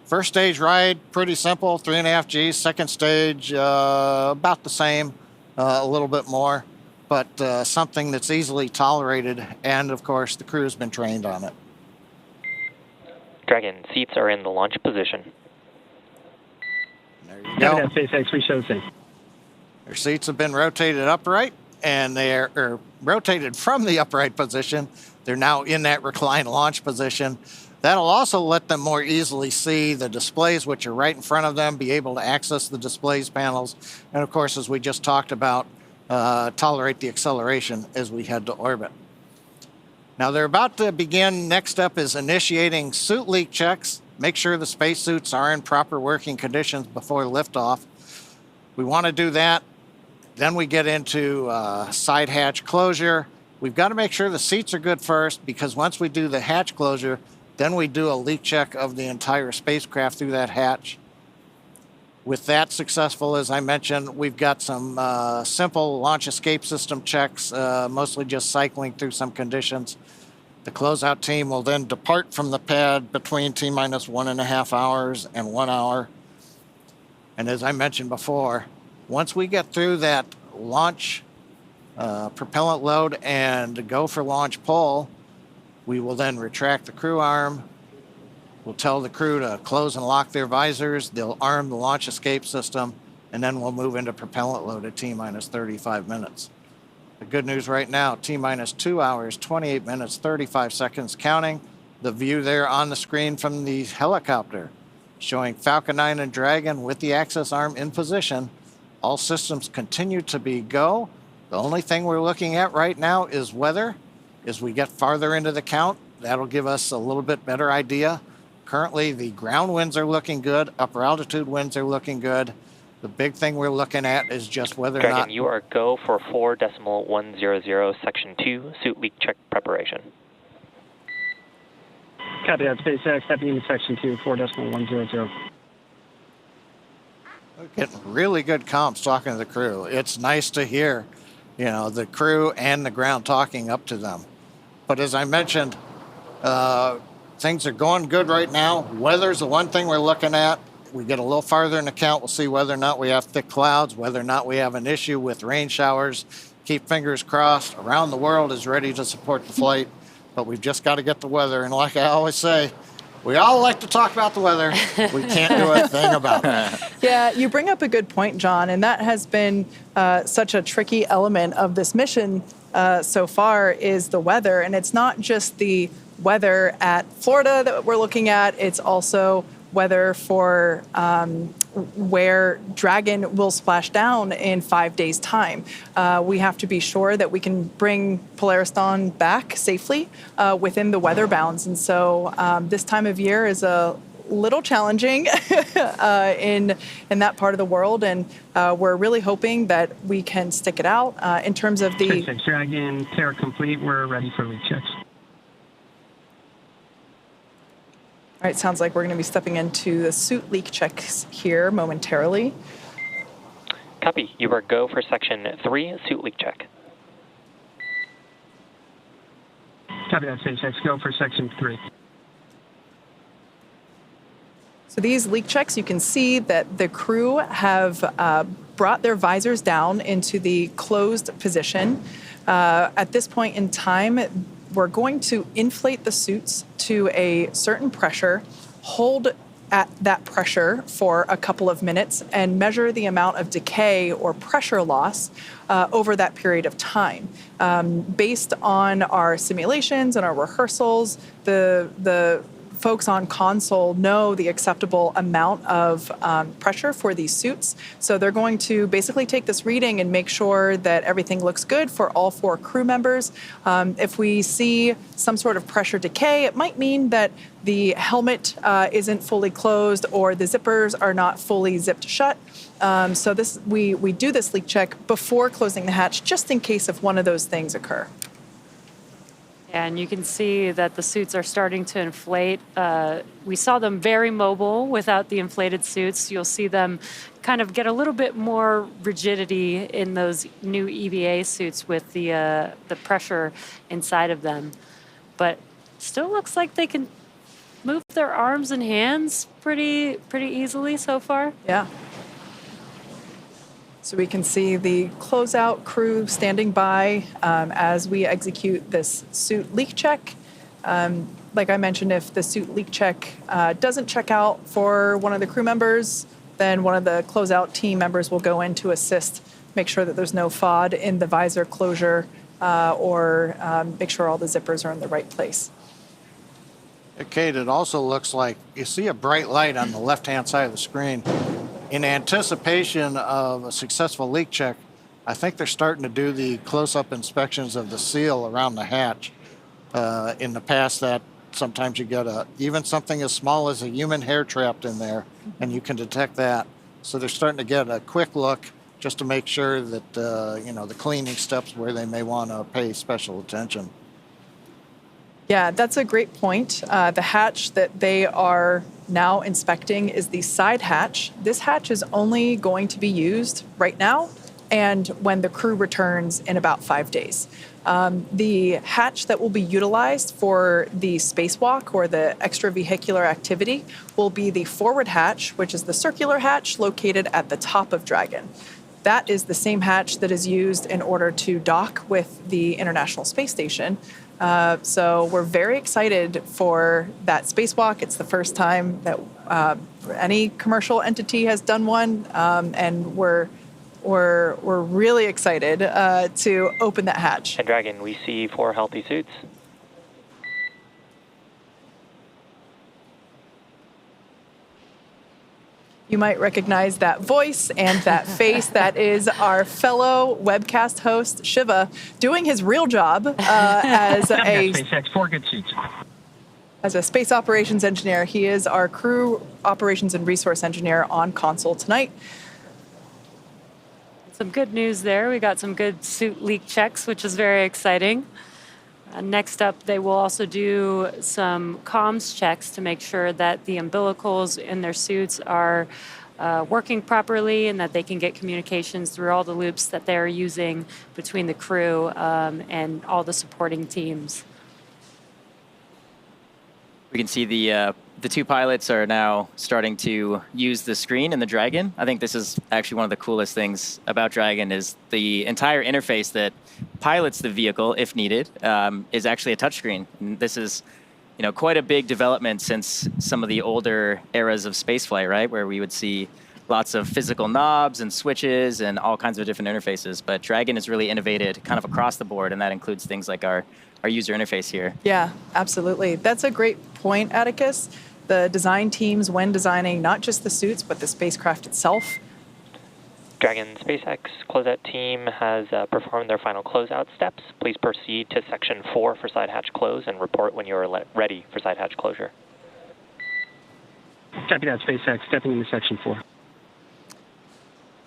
First stage ride, pretty simple, 3.5 G's. Second stage, about the same, a little bit more, but something that's easily tolerated. And of course, the crew has been trained on it. Dragon, seats are in the launch position. There you go. SpaceX, we show the same. Their seats have been rotated upright, and they are rotated from the upright position. They're now in that reclined launch position. That'll also let them more easily see the displays, which are right in front of them, be able to access the displays panels, and of course, as we just talked about, tolerate the acceleration as we head to orbit. Now they're about to begin. Next up is initiating suit leak checks. Make sure the spacesuits are in proper working conditions before liftoff. We want to do that. Then we get into side hatch closure. We've got to make sure the seats are good first, because once we do the hatch closure, then we do a leak check of the entire spacecraft through that hatch. With that successful, as I mentioned, we've got some simple launch escape system checks, mostly just cycling through some conditions. The closeout team will then depart from the pad between T-minus 1.5 hours and 1 hour. And as I mentioned before, once we get through that launch propellant load and go for launch pull, we will then retract the crew arm. We'll tell the crew to close and lock their visors. They'll arm the launch escape system, and then we'll move into propellant load at T-minus 35 minutes. The good news right now, T-minus 2 hours, 28 minutes, 35 seconds counting. The view there on the screen from the helicopter showing Falcon 9 and Dragon with the access arm in position. All systems continue to be go. The only thing we're looking at right now is weather. As we get farther into the count, that'll give us a little bit better idea. Currently, the ground winds are looking good. Upper altitude winds are looking good. The big thing we're looking at is just whether or Dragon, not... you are go for 4.100 Section 2 suit leak check preparation. Copy that, SpaceX, tapping into Section 2, 4.100. We're getting really good comms talking to the crew. It's nice to hear, you know, the crew and the ground talking up to them. But as I mentioned, things are going good right now. Weather's the one thing we're looking at. We get a little farther in the count, we'll see whether or not we have thick clouds, whether or not we have an issue with rain showers. Keep fingers crossed. Around the world is ready to support the flight, but we've just got to get the weather. And like I always say, we all like to talk about the weather. We can't do a thing about it. Yeah, you bring up a good point, John, and that has been such a tricky element of this mission so far is the weather. And it's not just the weather at Florida that we're looking at, it's also weather for where Dragon will splash down in 5 days' time. We have to be sure that we can bring Polaris Dawn back safely within the weather bounds. And so this time of year is a little challenging in that part of the world. And we're really hoping that we can stick it out in terms of the... SpaceX Dragon, Terra complete. We're ready for leak checks. All right, sounds like we're going to be stepping into the suit leak checks here momentarily. Copy. You are go for Section 3 suit leak check. Copy that, SpaceX. Go for Section 3. So these leak checks, you can see that the crew have brought their visors down into the closed position. At this point in time, we're going to inflate the suits to a certain pressure, hold at that pressure for a couple of minutes, and measure the amount of decay or pressure loss over that period of time. Based on our simulations and our rehearsals, the folks on console know the acceptable amount of pressure for these suits. So they're going to basically take this reading and make sure that everything looks good for all 4 crew members. If we see some sort of pressure decay, it might mean that the helmet isn't fully closed or the zippers are not fully zipped shut. So we do this leak check before closing the hatch, just in case if one of those things occur. And you can see that the suits are starting to inflate. We saw them very mobile without the inflated suits. You'll see them kind of get a little bit more rigidity in those new EVA suits with the pressure inside of them. But still looks like they can move their arms and hands pretty easily so far. Yeah. So we can see the closeout crew standing by as we execute this suit leak check. Like I mentioned, if the suit leak check doesn't check out for one of the crew members, then one of the closeout team members will go in to assist, make sure that there's no FOD in the visor closure or make sure all the zippers are in the right place. Kate, it also looks like you see a bright light on the left-hand side of the screen. In anticipation of a successful leak check, I think they're starting to do the close-up inspections of the seal around the hatch. In the past, that sometimes you get even something as small as a human hair trapped in there, and you can detect that. So they're starting to get a quick look just to make sure that the cleaning steps where they may want to pay special attention. Yeah, that's a great point. The hatch that they are now inspecting is the side hatch. This hatch is only going to be used right now and when the crew returns in about 5 days. The hatch that will be utilized for the spacewalk or the extravehicular activity will be the forward hatch, which is the circular hatch located at the top of Dragon. That is the same hatch that is used in order to dock with the International Space Station. So we're very excited for that spacewalk. It's the first time that any commercial entity has done one, and we're really excited to open that hatch. And Dragon, we see 4 healthy suits. You might recognize that voice and that face. That is our fellow webcast host, Shiva, doing his real job as SpaceX, 4 good suits. As a space operations engineer. He is our crew operations and resource engineer on console tonight. Some good news there. We got some good suit leak checks, which is very exciting. Next up, they will also do some comms checks to make sure that the umbilicals in their suits are working properly and that they can get communications through all the loops that they're using between the crew and all the supporting teams. We can see the 2 pilots are now starting to use the screen in the Dragon. I think this is actually one of the coolest things about Dragon is the entire interface that pilots the vehicle, if needed, is actually a touchscreen. And this is, quite a big development since some of the older eras of spaceflight, right, where we would see lots of physical knobs and switches and all kinds of different interfaces. But Dragon has really innovated kind of across the board, and that includes things like our user interface here. Yeah, absolutely. That's a great point, Atticus. The design teams, when designing not just the suits, but the spacecraft itself. Dragon SpaceX closeout team has performed their final closeout steps. Please proceed to section 4 for side hatch close and report when you are ready for side hatch closure. Copy that, SpaceX, stepping into section 4.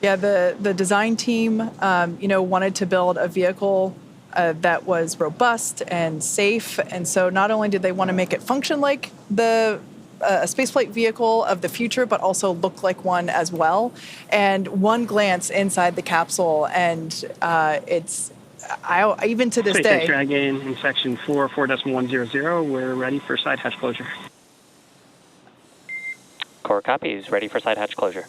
Yeah, the design team, wanted to build a vehicle that was robust and safe. And so not only did they want to make it function like a spaceflight vehicle of the future, but also look like one as well. And one glance inside the capsule, and even to this day. SpaceX Dragon in section 4.100, we're ready for side hatch closure. Core copies, ready for side hatch closure.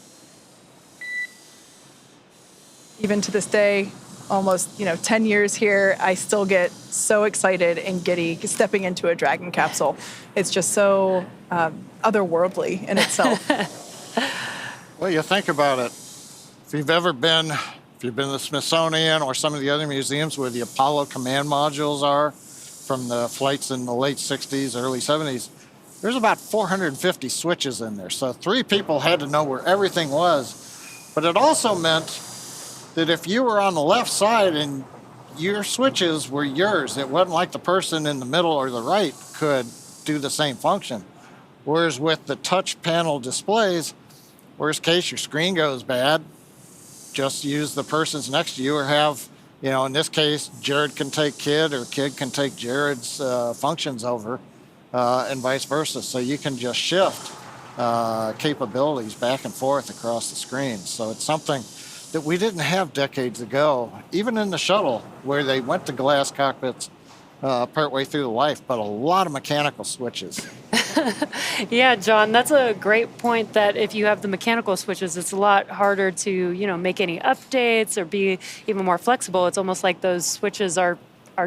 Even to this day, almost 10 years here, I still get so excited and giddy stepping into a Dragon capsule. It's just so otherworldly in itself. Well, you think about it. If you've been to the Smithsonian or some of the other museums where the Apollo command modules are from the flights in the late 60s, early 70s, there's about 450 switches in there. So 3 people had to know where everything was. But it also meant that if you were on the left side and your switches were yours, it wasn't like the person in the middle or the right could do the same function. Whereas with the touch panel displays, worst case, your screen goes bad, just use the persons next to you, or have, in this case, Jared can take Kid or Kid can take Jared's functions over, and vice versa. So you can just shift capabilities back and forth across the screen. So it's something that we didn't have decades ago, even in the shuttle, where they went to glass cockpits partway through the life, but a lot of mechanical switches. Yeah, John, that's a great point, that if you have the mechanical switches, it's a lot harder to, make any updates or be even more flexible. It's almost like those switches are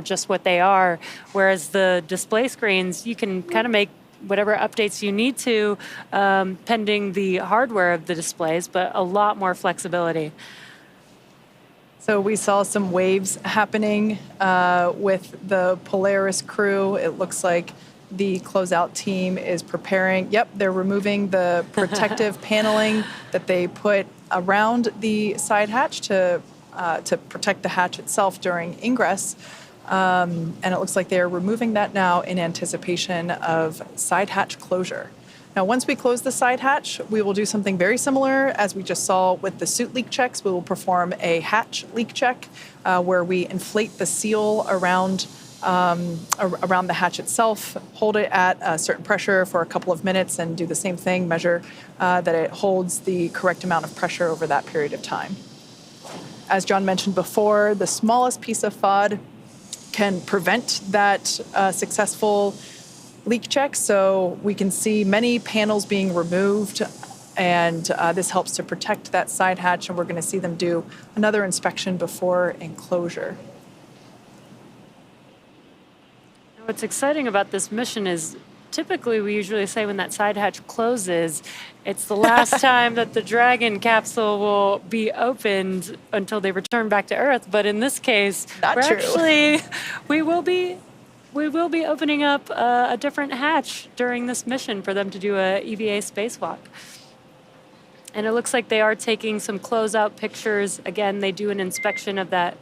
just what they are, whereas the display screens, you can kind of make whatever updates you need to, pending the hardware of the displays, but a lot more flexibility. So we saw some waves happening with the Polaris crew. It looks like the closeout team is preparing. Yep, they're removing the protective paneling that they put around the side hatch to protect the hatch itself during ingress. And it looks like they're removing that now in anticipation of side hatch closure. Now, once we close the side hatch, we will do something very similar as we just saw with the suit leak checks. We will perform a hatch leak check where we inflate the seal around the hatch itself, hold it at a certain pressure for a couple of minutes, and do the same thing, measure that it holds the correct amount of pressure over that period of time. As John mentioned before, the smallest piece of FOD can prevent that successful leak check. So we can see many panels being removed, and this helps to protect that side hatch, and we're going to see them do another inspection before enclosure. What's exciting about this mission is typically we usually say when that side hatch closes, it's the last time that the Dragon capsule will be opened until they return back to Earth. But in this case, we will be opening up a different hatch during this mission for them to do a EVA spacewalk. And it looks like they are taking some closeout pictures. Again, they do an inspection of that.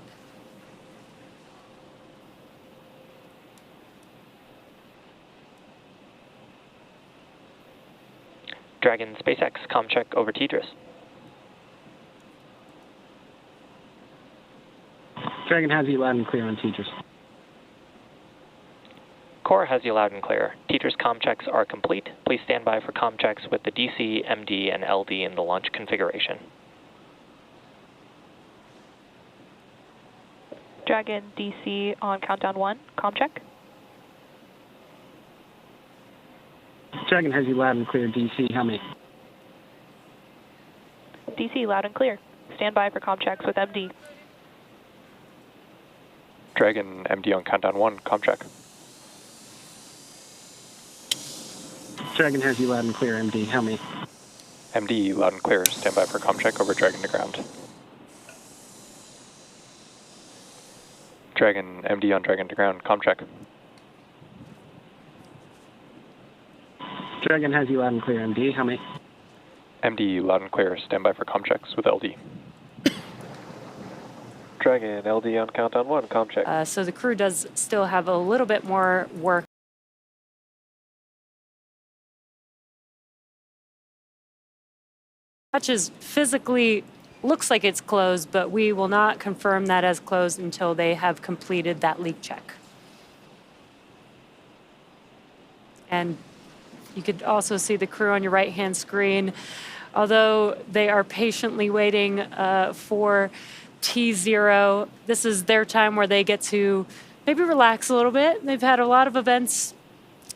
Dragon SpaceX, comm check over Tidris. Dragon has you loud and clear on Tidris. Core has you loud and clear. Tidris comm checks are complete. Please stand by for comm checks with the DC, MD, and LD in the launch configuration. Dragon DC on countdown 1, comm check. Dragon has you loud and clear, DC. How many? DC loud and clear. Stand by for comm checks with MD. Dragon MD on countdown 1, comm check. Dragon has you loud and clear, MD. How many? MD loud and clear. Stand by for comm check over Dragon to ground. Dragon MD on Dragon to ground, comm check. Dragon has you loud and clear, MD. How many? MD loud and clear. Stand by for comm checks with LD. Dragon LD on countdown 1, comm check. So the crew does still have a little bit more work. Hatch is physically looks like it's closed, but we will not confirm that as closed until they have completed that leak check. And you could also see the crew on your right-hand screen. Although they are patiently waiting for T0, this is their time where they get to maybe relax a little bit. They've had a lot of events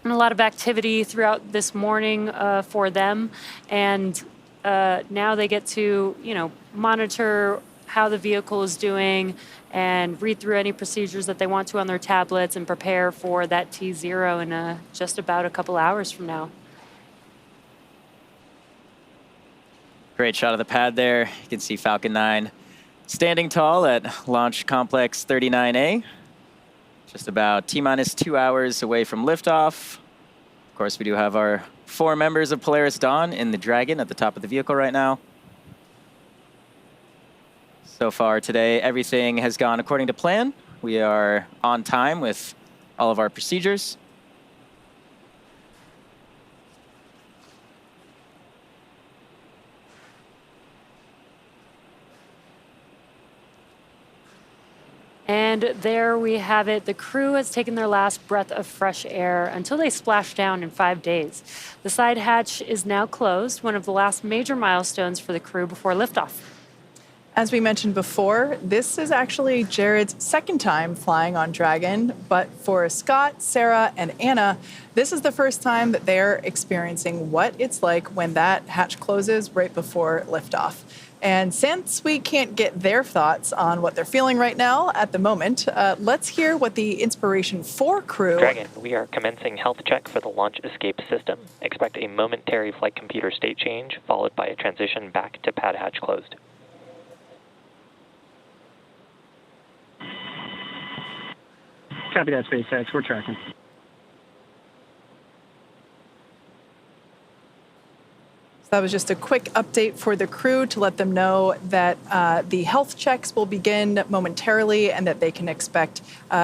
and a lot of activity throughout this morning for them. And now they get to, monitor how the vehicle is doing and read through any procedures that they want to on their tablets and prepare for that T0 in just about a couple hours from now. Great shot of the pad there. You can see Falcon 9 standing tall at Launch Complex 39A. Just about T-minus 2 hours away from liftoff. Of course, we do have our 4 members of Polaris Dawn in the Dragon at the top of the vehicle right now. So far today, everything has gone according to plan. We are on time with all of our procedures. And there we have it. The crew has taken their last breath of fresh air until they splash down in 5 days. The side hatch is now closed, one of the last major milestones for the crew before liftoff. As we mentioned before, this is actually Jared's second time flying on Dragon, but for Scott, Sarah, and Anna, this is the first time that they're experiencing what it's like when that hatch closes right before liftoff. And since we can't get their thoughts on what they're feeling right now at the moment, let's hear what the Inspiration 4 crew... Dragon, we are commencing health check for the launch escape system. Expect a momentary flight computer state change, followed by a transition back to pad hatch closed. Copy that, SpaceX. We're tracking. That was just a quick update for the crew to let them know that the health checks will begin momentarily and that they can expect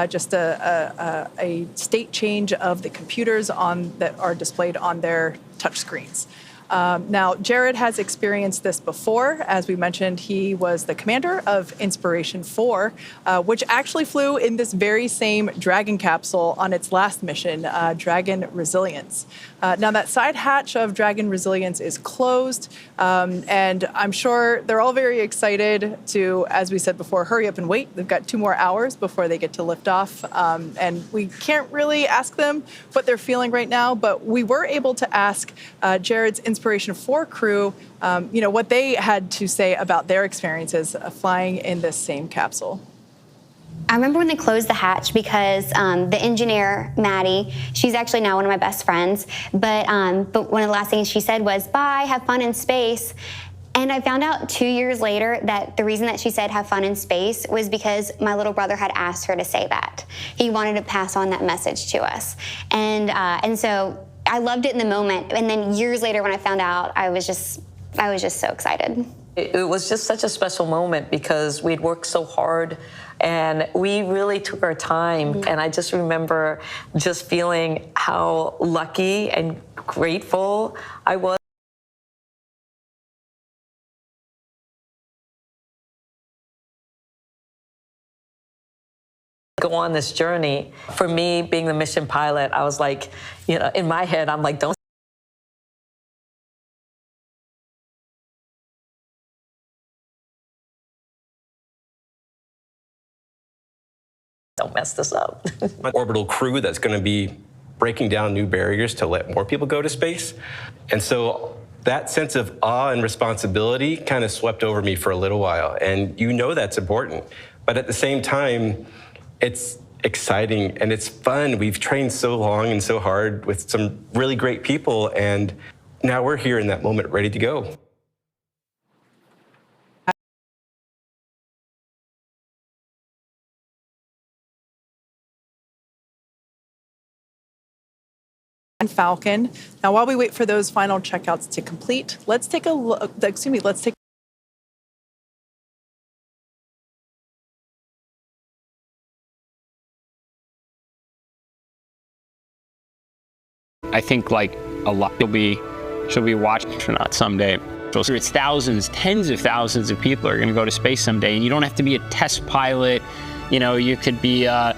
just a state change of the computers that are displayed on their touch screens. Now, Jared has experienced this before. As we mentioned, he was the commander of Inspiration 4, which actually flew in this very same Dragon capsule on its last mission, Dragon Resilience. Now, that side hatch of Dragon Resilience is closed, and I'm sure they're all very excited to, as we said before, hurry up and wait. They've got 2 more hours before they get to liftoff, and we can't really ask them what they're feeling right now, but we were able to ask Jared's Inspiration 4 crew, what they had to say about their experiences flying in this same capsule. I remember when they closed the hatch because the engineer, Maddie, she's actually now one of my best friends, but one of the last things she said was, bye, have fun in space. And I found out 2 years later that the reason that she said have fun in space was because my little brother had asked her to say that. He wanted to pass on that message to us. And so I loved it in the moment. And then years later when I found out, I was just so excited. It was just such a special moment because we'd worked so hard and we really took our time. Mm-hmm. And I just remember just feeling how lucky and grateful I was. Go on this journey. For me, being the mission pilot, I was like, in my head, I'm like, don't mess this up. An orbital crew that's going to be breaking down new barriers to let more people go to space. And so that sense of awe and responsibility kind of swept over me for a little while. And that's important. But at the same time, it's exciting and it's fun. We've trained so long and so hard with some really great people, and now we're here in that moment ready to go. And Falcon. Now, while we wait for those final checkouts to complete, let's take a look. I think like a lot she'll be watching astronauts someday. It's thousands, tens of thousands of people are going to go to space someday, and you don't have to be a test pilot. You could be a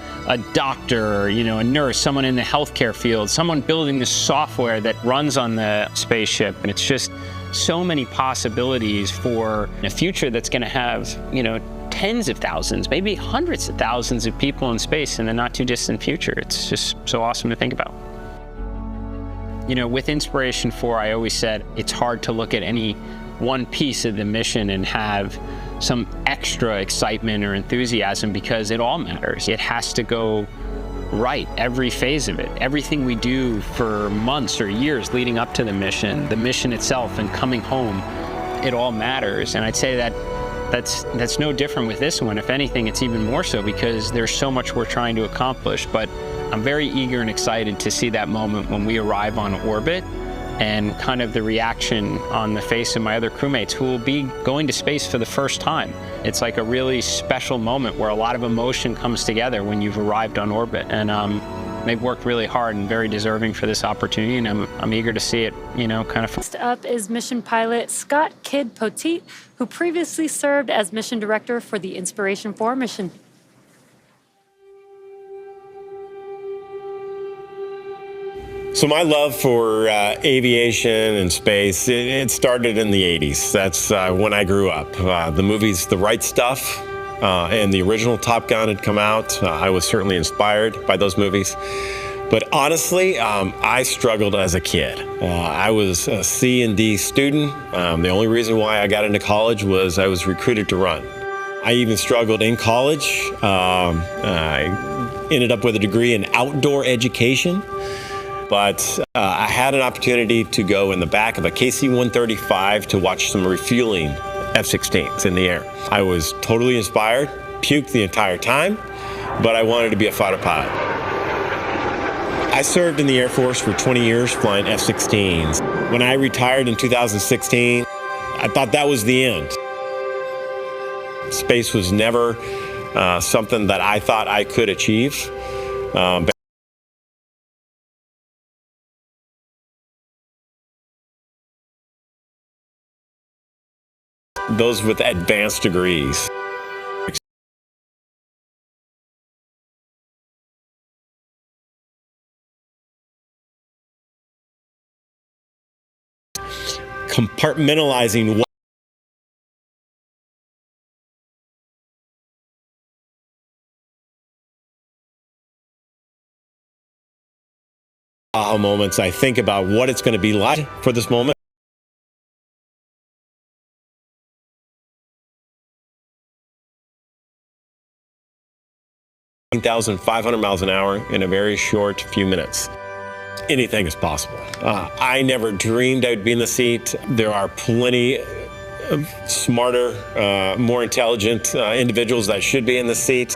doctor, a nurse, someone in the healthcare field, someone building the software that runs on the spaceship. And it's just so many possibilities for a future that's going to have, tens of thousands, maybe hundreds of thousands of people in space in the not too distant future. It's just so awesome to think about. You know, with Inspiration 4, I always said it's hard to look at any one piece of the mission and have some extra excitement or enthusiasm because it all matters. It has to go right, every phase of it. Everything we do for months or years leading up to the mission itself and coming home, it all matters. And I'd say that that's no different with this one. If anything, it's even more so because there's so much we're trying to accomplish. But I'm very eager and excited to see that moment when we arrive on orbit and kind of the reaction on the face of my other crewmates who will be going to space for the first time. It's like a really special moment where a lot of emotion comes together when you've arrived on orbit. And they've worked really hard and very deserving for this opportunity, and I'm eager to see it, you know, kind of. Next up is mission pilot Scott Kidd Poteet, who previously served as mission director for the Inspiration 4 mission. So my love for aviation and space, it started in the 80s. That's when I grew up. The movies The Right Stuff and the original Top Gun had come out. I was certainly inspired by those movies. But honestly, I struggled as a kid. I was a C and D student. The only reason why I got into college was I was recruited to run. I even struggled in college. I ended up with a degree in outdoor education. But I had an opportunity to go in the back of a KC-135 to watch some refueling F-16s in the air. I was totally inspired, puked the entire time, but I wanted to be a fighter pilot. I served in the Air Force for 20 years flying F-16s. When I retired in 2016, I thought that was the end. Space was never something that I thought I could achieve. Those with advanced degrees. Compartmentalizing aha moments. I think about what it's going to be like for this moment. 9,500 miles an hour in a very short few minutes. Anything is possible. I never dreamed I would be in the seat. There are plenty of smarter, more intelligent individuals that should be in the seat.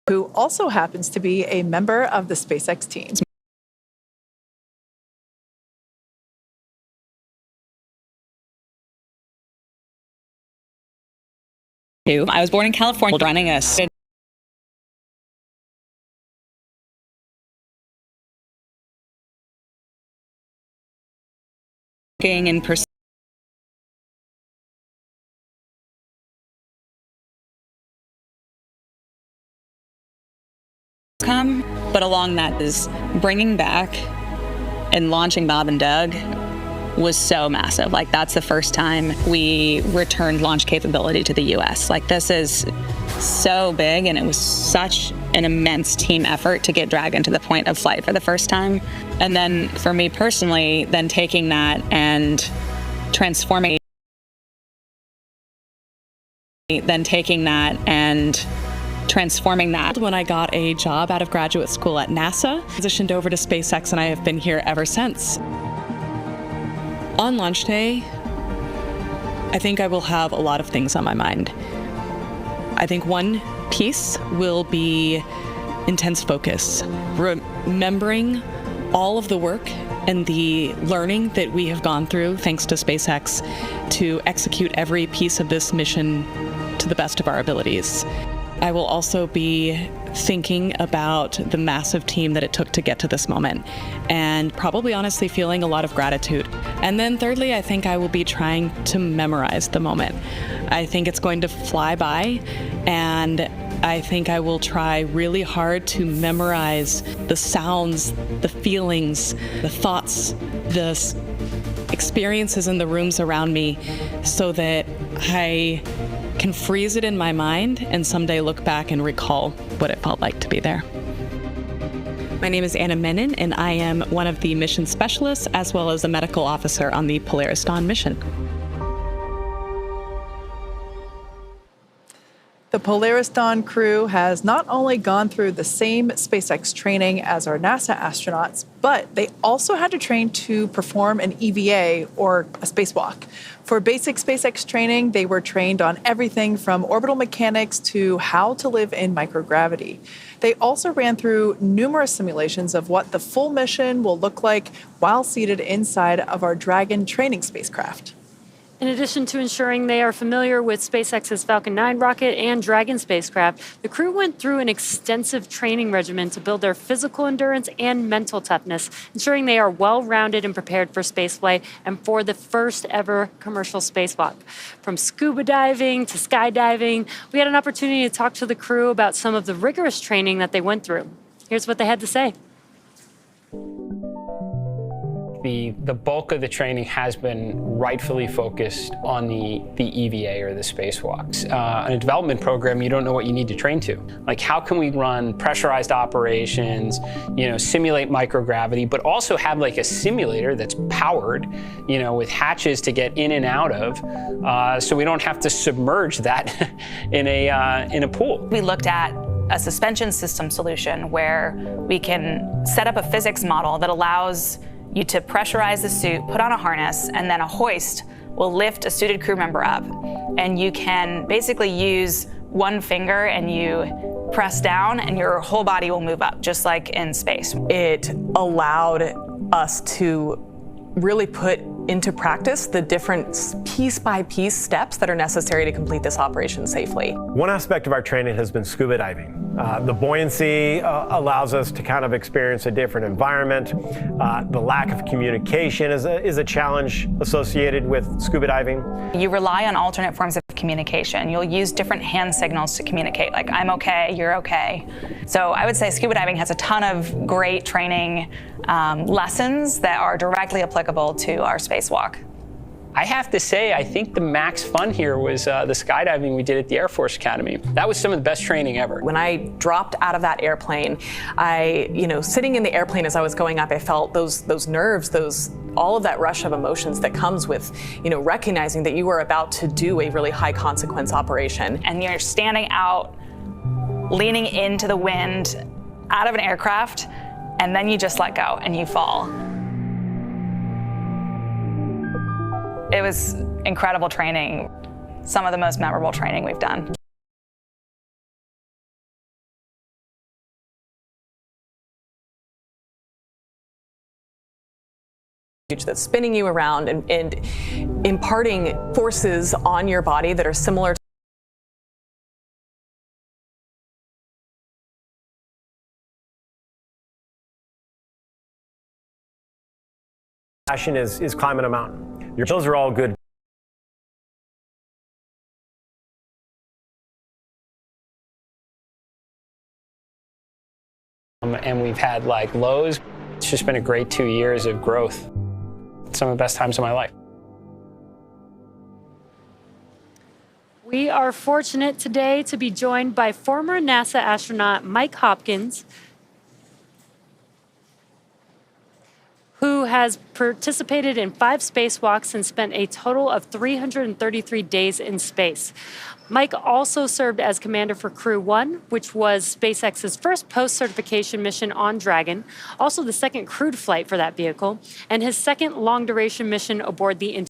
Who also happens to be a member of the SpaceX team. I was born in California, running a and but along that is bringing back and launching Bob and Doug was so massive. Like, that's the first time we returned launch capability to the US. Like, this is so big, and it was such an immense team effort to get Dragon to the point of flight for the first time. And then for me personally, then taking that and transforming that. When I got a job out of graduate school at NASA, transitioned over to SpaceX, and I have been here ever since. On launch day, I think I will have a lot of things on my mind. I think one piece will be intense focus, remembering all of the work and the learning that we have gone through, thanks to SpaceX, to execute every piece of this mission to the best of our abilities. I will also be thinking about the massive team that it took to get to this moment, and probably honestly feeling a lot of gratitude. And then thirdly, I think I will be trying to memorize the moment. I think it's going to fly by, and I think I will try really hard to memorize the sounds, the feelings, the thoughts, the experiences in the rooms around me so that I can freeze it in my mind and someday look back and recall what it felt like to be there. My name is Anna Menon, and I am one of the mission specialists as well as a medical officer on the Polaris Dawn mission. The Polaris Dawn crew has not only gone through the same SpaceX training as our NASA astronauts, but they also had to train to perform an EVA, or a spacewalk. For basic SpaceX training, they were trained on everything from orbital mechanics to how to live in microgravity. They also ran through numerous simulations of what the full mission will look like while seated inside of our Dragon training spacecraft. In addition to ensuring they are familiar with SpaceX's Falcon 9 rocket and Dragon spacecraft, the crew went through an extensive training regimen to build their physical endurance and mental toughness, ensuring they are well-rounded and prepared for spaceflight and for the first ever commercial spacewalk. From scuba diving to skydiving, we had an opportunity to talk to the crew about some of the rigorous training that they went through. Here's what they had to say. The bulk of the training has been rightfully focused on the EVA, or the spacewalks. In a development program, you don't know what you need to train to. Like, how can we run pressurized operations, simulate microgravity, but also have like a simulator that's powered, with hatches to get in and out of, so we don't have to submerge that in a pool. We looked at a suspension system solution where we can set up a physics model that allows you to pressurize the suit, put on a harness, and then a hoist will lift a suited crew member up. And you can basically use one finger and you press down and your whole body will move up, just like in space. It allowed us to really put into practice the different piece-by-piece steps that are necessary to complete this operation safely. One aspect of our training has been scuba diving. The buoyancy allows us to kind of experience a different environment. The lack of communication is a challenge associated with scuba diving. You rely on alternate forms of communication. You'll use different hand signals to communicate, like I'm okay, you're okay. So I would say scuba diving has a ton of great training lessons that are directly applicable to our spacewalk. I have to say, I think the max fun here was the skydiving we did at the Air Force Academy. That was some of the best training ever. When I dropped out of that airplane, sitting in the airplane as I was going up, I felt those nerves, all of that rush of emotions that comes with, recognizing that you are about to do a really high consequence operation. And you're standing out, leaning into the wind, out of an aircraft, and then you just let go and you fall. It was incredible training, some of the most memorable training we've done. That's spinning you around and imparting forces on your body that are similar to Passion is climbing a mountain. Those are all good. And we've had like lows. It's just been a great 2 years of growth. Some of the best times of my life. We are fortunate today to be joined by former NASA astronaut Mike Hopkins, who has participated in 5 spacewalks and spent a total of 333 days in space. Mike also served as commander for Crew 1, which was SpaceX's first post-certification mission on Dragon, also the second crewed flight for that vehicle, and his second long-duration mission aboard the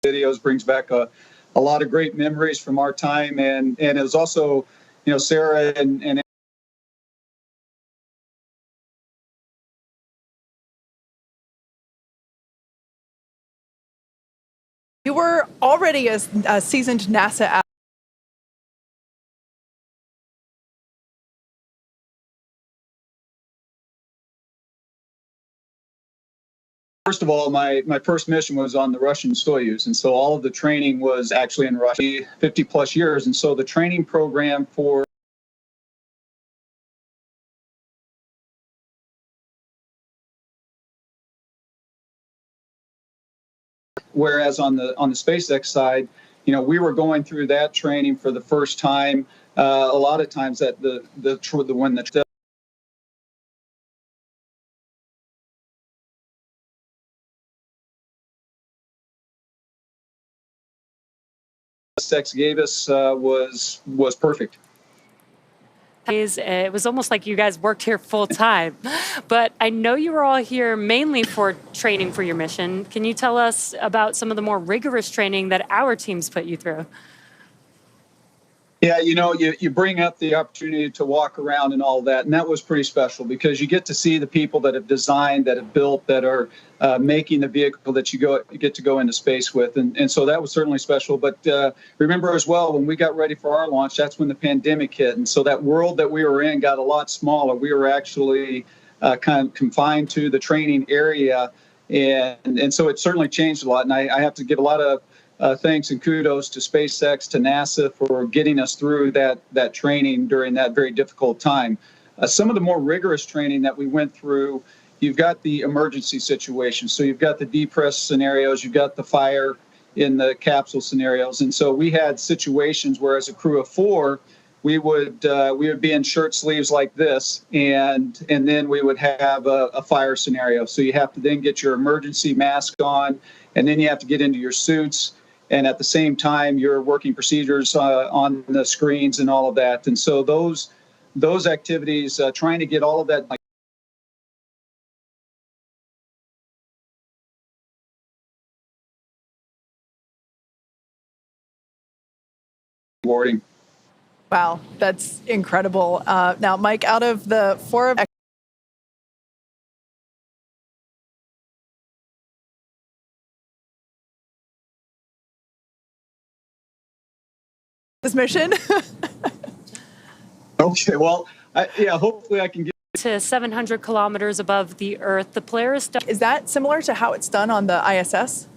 videos brings back a lot of great memories from our time, and it was also, Sarah and You were already a seasoned NASA First of all, my first mission was on the Russian Soyuz, and so all of the training was actually in Russia, 50 plus years, and so the training program for whereas on the SpaceX side, we were going through that training for the first time. A lot of times that when the SpaceX gave us was perfect. It was almost like you guys worked here full time. But I know you were all here mainly for training for your mission. Can you tell us about some of the more rigorous training that our teams put you through? Yeah, you bring up the opportunity to walk around and all that, and that was pretty special because you get to see the people that have designed, that have built, that are making the vehicle that you get to go into space with, and so that was certainly special. But remember as well, when we got ready for our launch, that's when the pandemic hit, and so that world that we were in got a lot smaller. We were actually kind of confined to the training area, and so it certainly changed a lot. And I have to give a lot of thanks and kudos to SpaceX, to NASA for getting us through that training during that very difficult time. Some of the more rigorous training that we went through, you've got the emergency situation. So you've got the depress scenarios, you've got the fire in the capsule scenarios. And so we had situations where as a crew of 4, we would be in shirt sleeves like this, and then we would have a fire scenario. So you have to then get your emergency mask on, and then you have to get into your suits. And at the same time, you're working procedures on the screens and all of that. And so those activities, trying to get all of that rewarding. Wow, that's incredible. Now, Mike, out of the 4 of this mission. Okay, well, hopefully I can get to 700 kilometers above the Earth. The Polaris. Is that similar to how it's done on the ISS?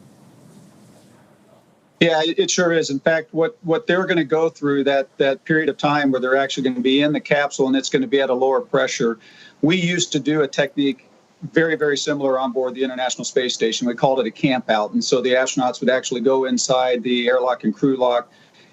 Yeah, it sure is. In fact, what they're going to go through that period of time where they're actually going to be in the capsule and it's going to be at a lower pressure. We used to do a technique very, very similar on board the International Space Station. We called it a camp out. And so the astronauts would actually go inside the airlock and crew lock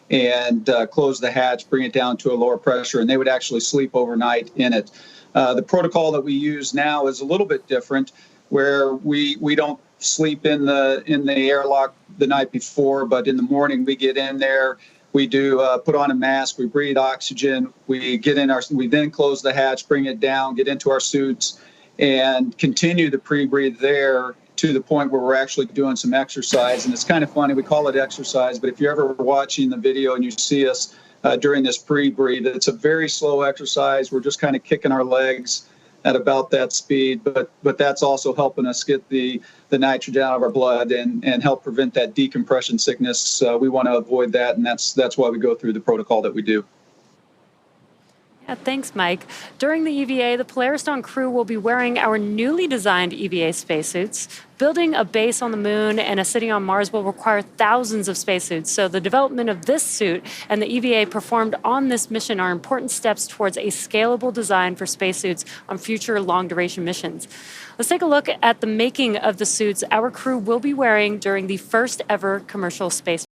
and close the hatch, bring it down to a lower pressure, and they would actually sleep overnight in it. The protocol that we use now is a little bit different, where we don't sleep in the airlock the night before, but in the morning we get in there, we do put on a mask, we breathe oxygen, we then close the hatch, bring it down, get into our suits, and continue the pre-breathe there to the point where we're actually doing some exercise. And it's kind of funny, we call it exercise, but if you're ever watching the video and you see us during this pre-breathe, it's a very slow exercise. We're just kind of kicking our legs at about that speed, but that's also helping us get the nitrogen out of our blood and help prevent that decompression sickness. We want to avoid that, and that's why we go through the protocol that we do. Yeah, thanks, Mike. During the EVA, the Polaris Dawn crew will be wearing our newly designed EVA spacesuits. Building a base on the moon and a city on Mars will require thousands of spacesuits, so the development of this suit and the EVA performed on this mission are important steps towards a scalable design for spacesuits on future long-duration missions. Let's take a look at the making of the suits our crew will be wearing during the first ever commercial space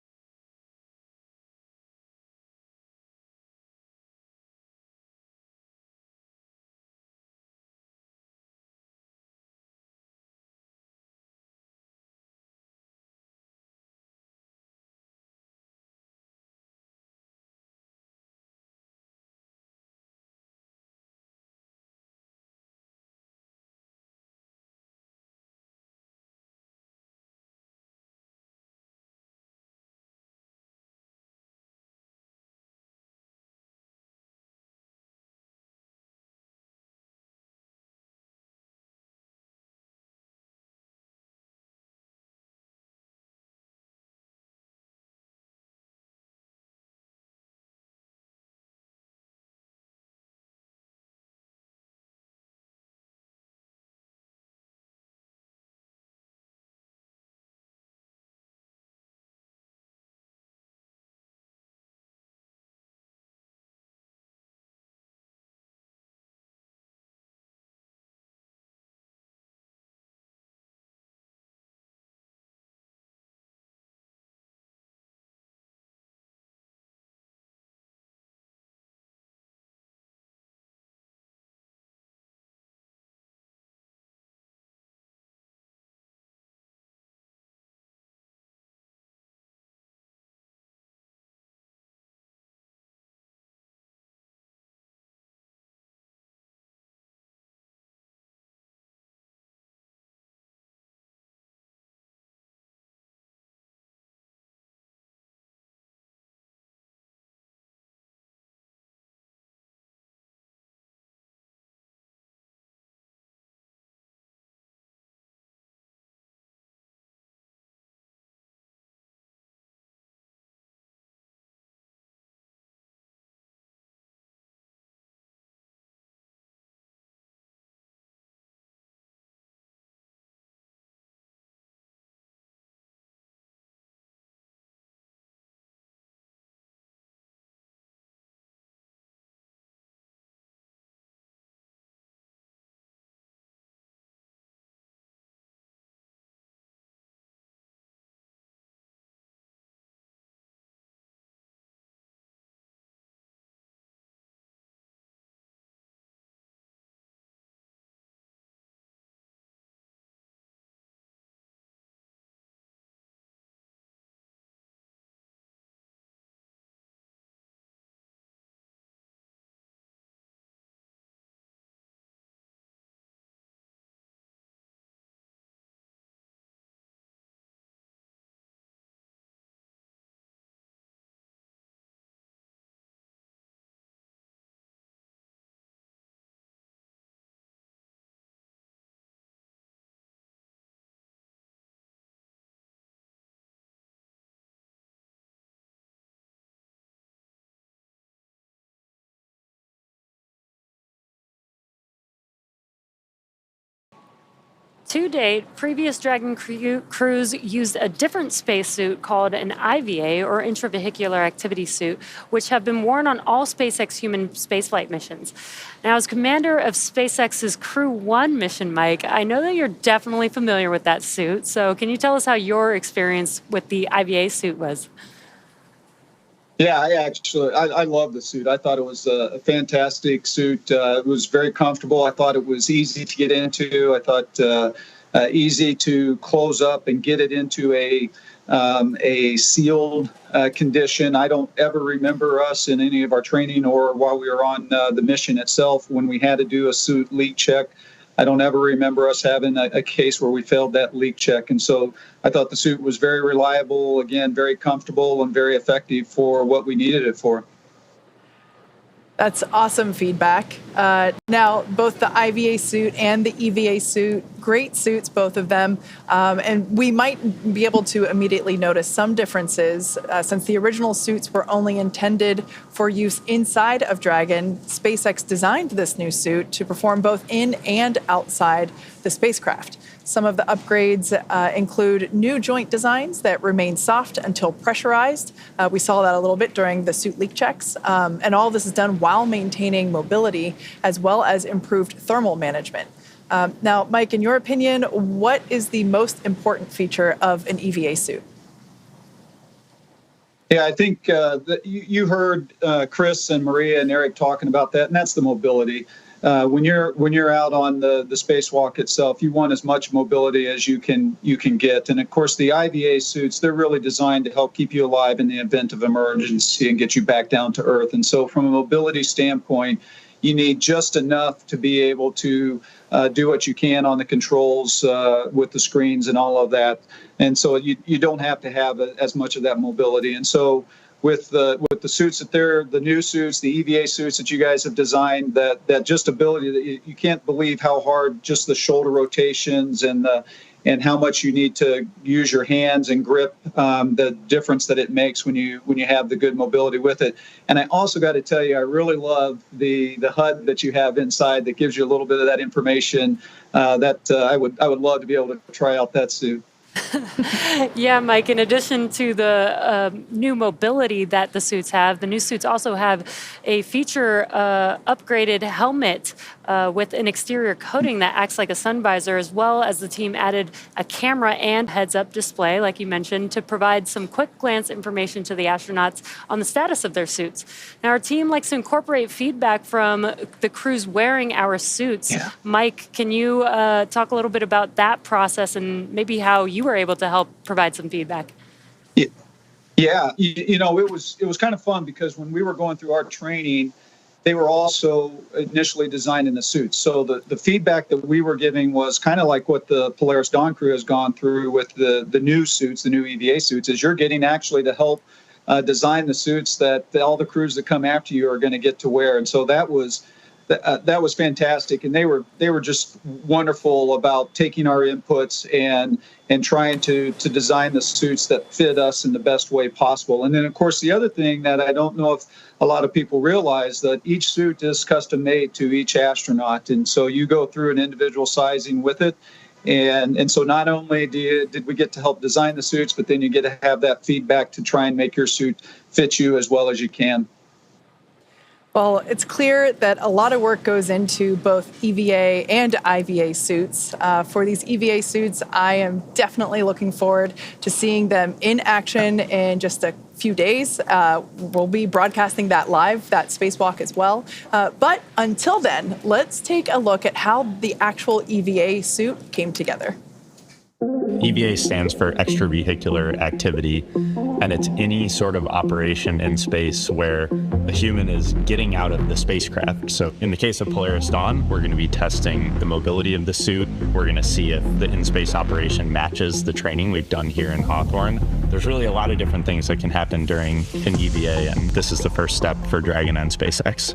To date, previous Dragon crews used a different spacesuit called an IVA, or intravehicular activity suit, which have been worn on all SpaceX human spaceflight missions. Now, as commander of SpaceX's Crew 1 mission, Mike, I know that you're definitely familiar with that suit. So can you tell us how your experience with the IVA suit was? Yeah, I love the suit. I thought it was a fantastic suit. It was very comfortable. I thought it was easy to get into. I thought easy to close up and get it into a sealed condition. I don't ever remember us in any of our training or while we were on the mission itself when we had to do a suit leak check. I don't ever remember us having a case where we failed that leak check. And so I thought the suit was very reliable, again, very comfortable and very effective for what we needed it for. That's awesome feedback. Now, both the IVA suit and the EVA suit, great suits, both of them. And we might be able to immediately notice some differences. Since the original suits were only intended for use inside of Dragon, SpaceX designed this new suit to perform both in and outside the spacecraft. Some of the upgrades include new joint designs that remain soft until pressurized. We saw that a little bit during the suit leak checks. And all this is done while maintaining mobility as well as improved thermal management. Now, Mike, in your opinion, what is the most important feature of an EVA suit? Yeah, I think that you heard Chris and Maria and Eric talking about that, and that's the mobility. When you're out on the spacewalk itself, you want as much mobility as you can get. And of course, the IVA suits, they're really designed to help keep you alive in the event of emergency and get you back down to Earth. And so from a mobility standpoint, you need just enough to be able to do what you can on the controls with the screens and all of that. And so you don't have to have as much of that mobility. And so with the suits the new suits, the EVA suits that you guys have designed, that just ability that you can't believe how hard just the shoulder rotations and how much you need to use your hands and grip, the difference that it makes when you have the good mobility with it. And I also got to tell you, I really love the HUD that you have inside that gives you a little bit of that information. That I would love to be able to try out that suit. Yeah, Mike, in addition to the new mobility that the suits have, the new suits also have a feature upgraded helmet with an exterior coating that acts like a sun visor, as well as the team added a camera and heads-up display, like you mentioned, to provide some quick glance information to the astronauts on the status of their suits. Now, our team likes to incorporate feedback from the crews wearing our suits. Yeah. Mike, can you talk a little bit about that process and maybe how you were able to help provide some feedback? Yeah, it was kind of fun because when we were going through our training, they were also initially designed in the suits. So the feedback that we were giving was kind of like what the Polaris Dawn crew has gone through with the new suits, the new EVA suits, is you're getting actually to help design the suits that all the crews that come after you are going to get to wear. And so that was fantastic, and they were just wonderful about taking our inputs and trying to design the suits that fit us in the best way possible. And then, of course, the other thing that I don't know if a lot of people realize, that each suit is custom made to each astronaut, and so you go through an individual sizing with it. And so not only did we get to help design the suits, but then you get to have that feedback to try and make your suit fit you as well as you can. Well, it's clear that a lot of work goes into both EVA and IVA suits. For these EVA suits, I am definitely looking forward to seeing them in action in just a few days. We'll be broadcasting that live, that spacewalk as well. But until then, let's take a look at how the actual EVA suit came together. EVA stands for extravehicular activity, and it's any sort of operation in space where a human is getting out of the spacecraft. So in the case of Polaris Dawn, we're going to be testing the mobility of the suit. We're going to see if the in-space operation matches the training we've done here in Hawthorne. There's really a lot of different things that can happen during an EVA, and this is the first step for Dragon and SpaceX.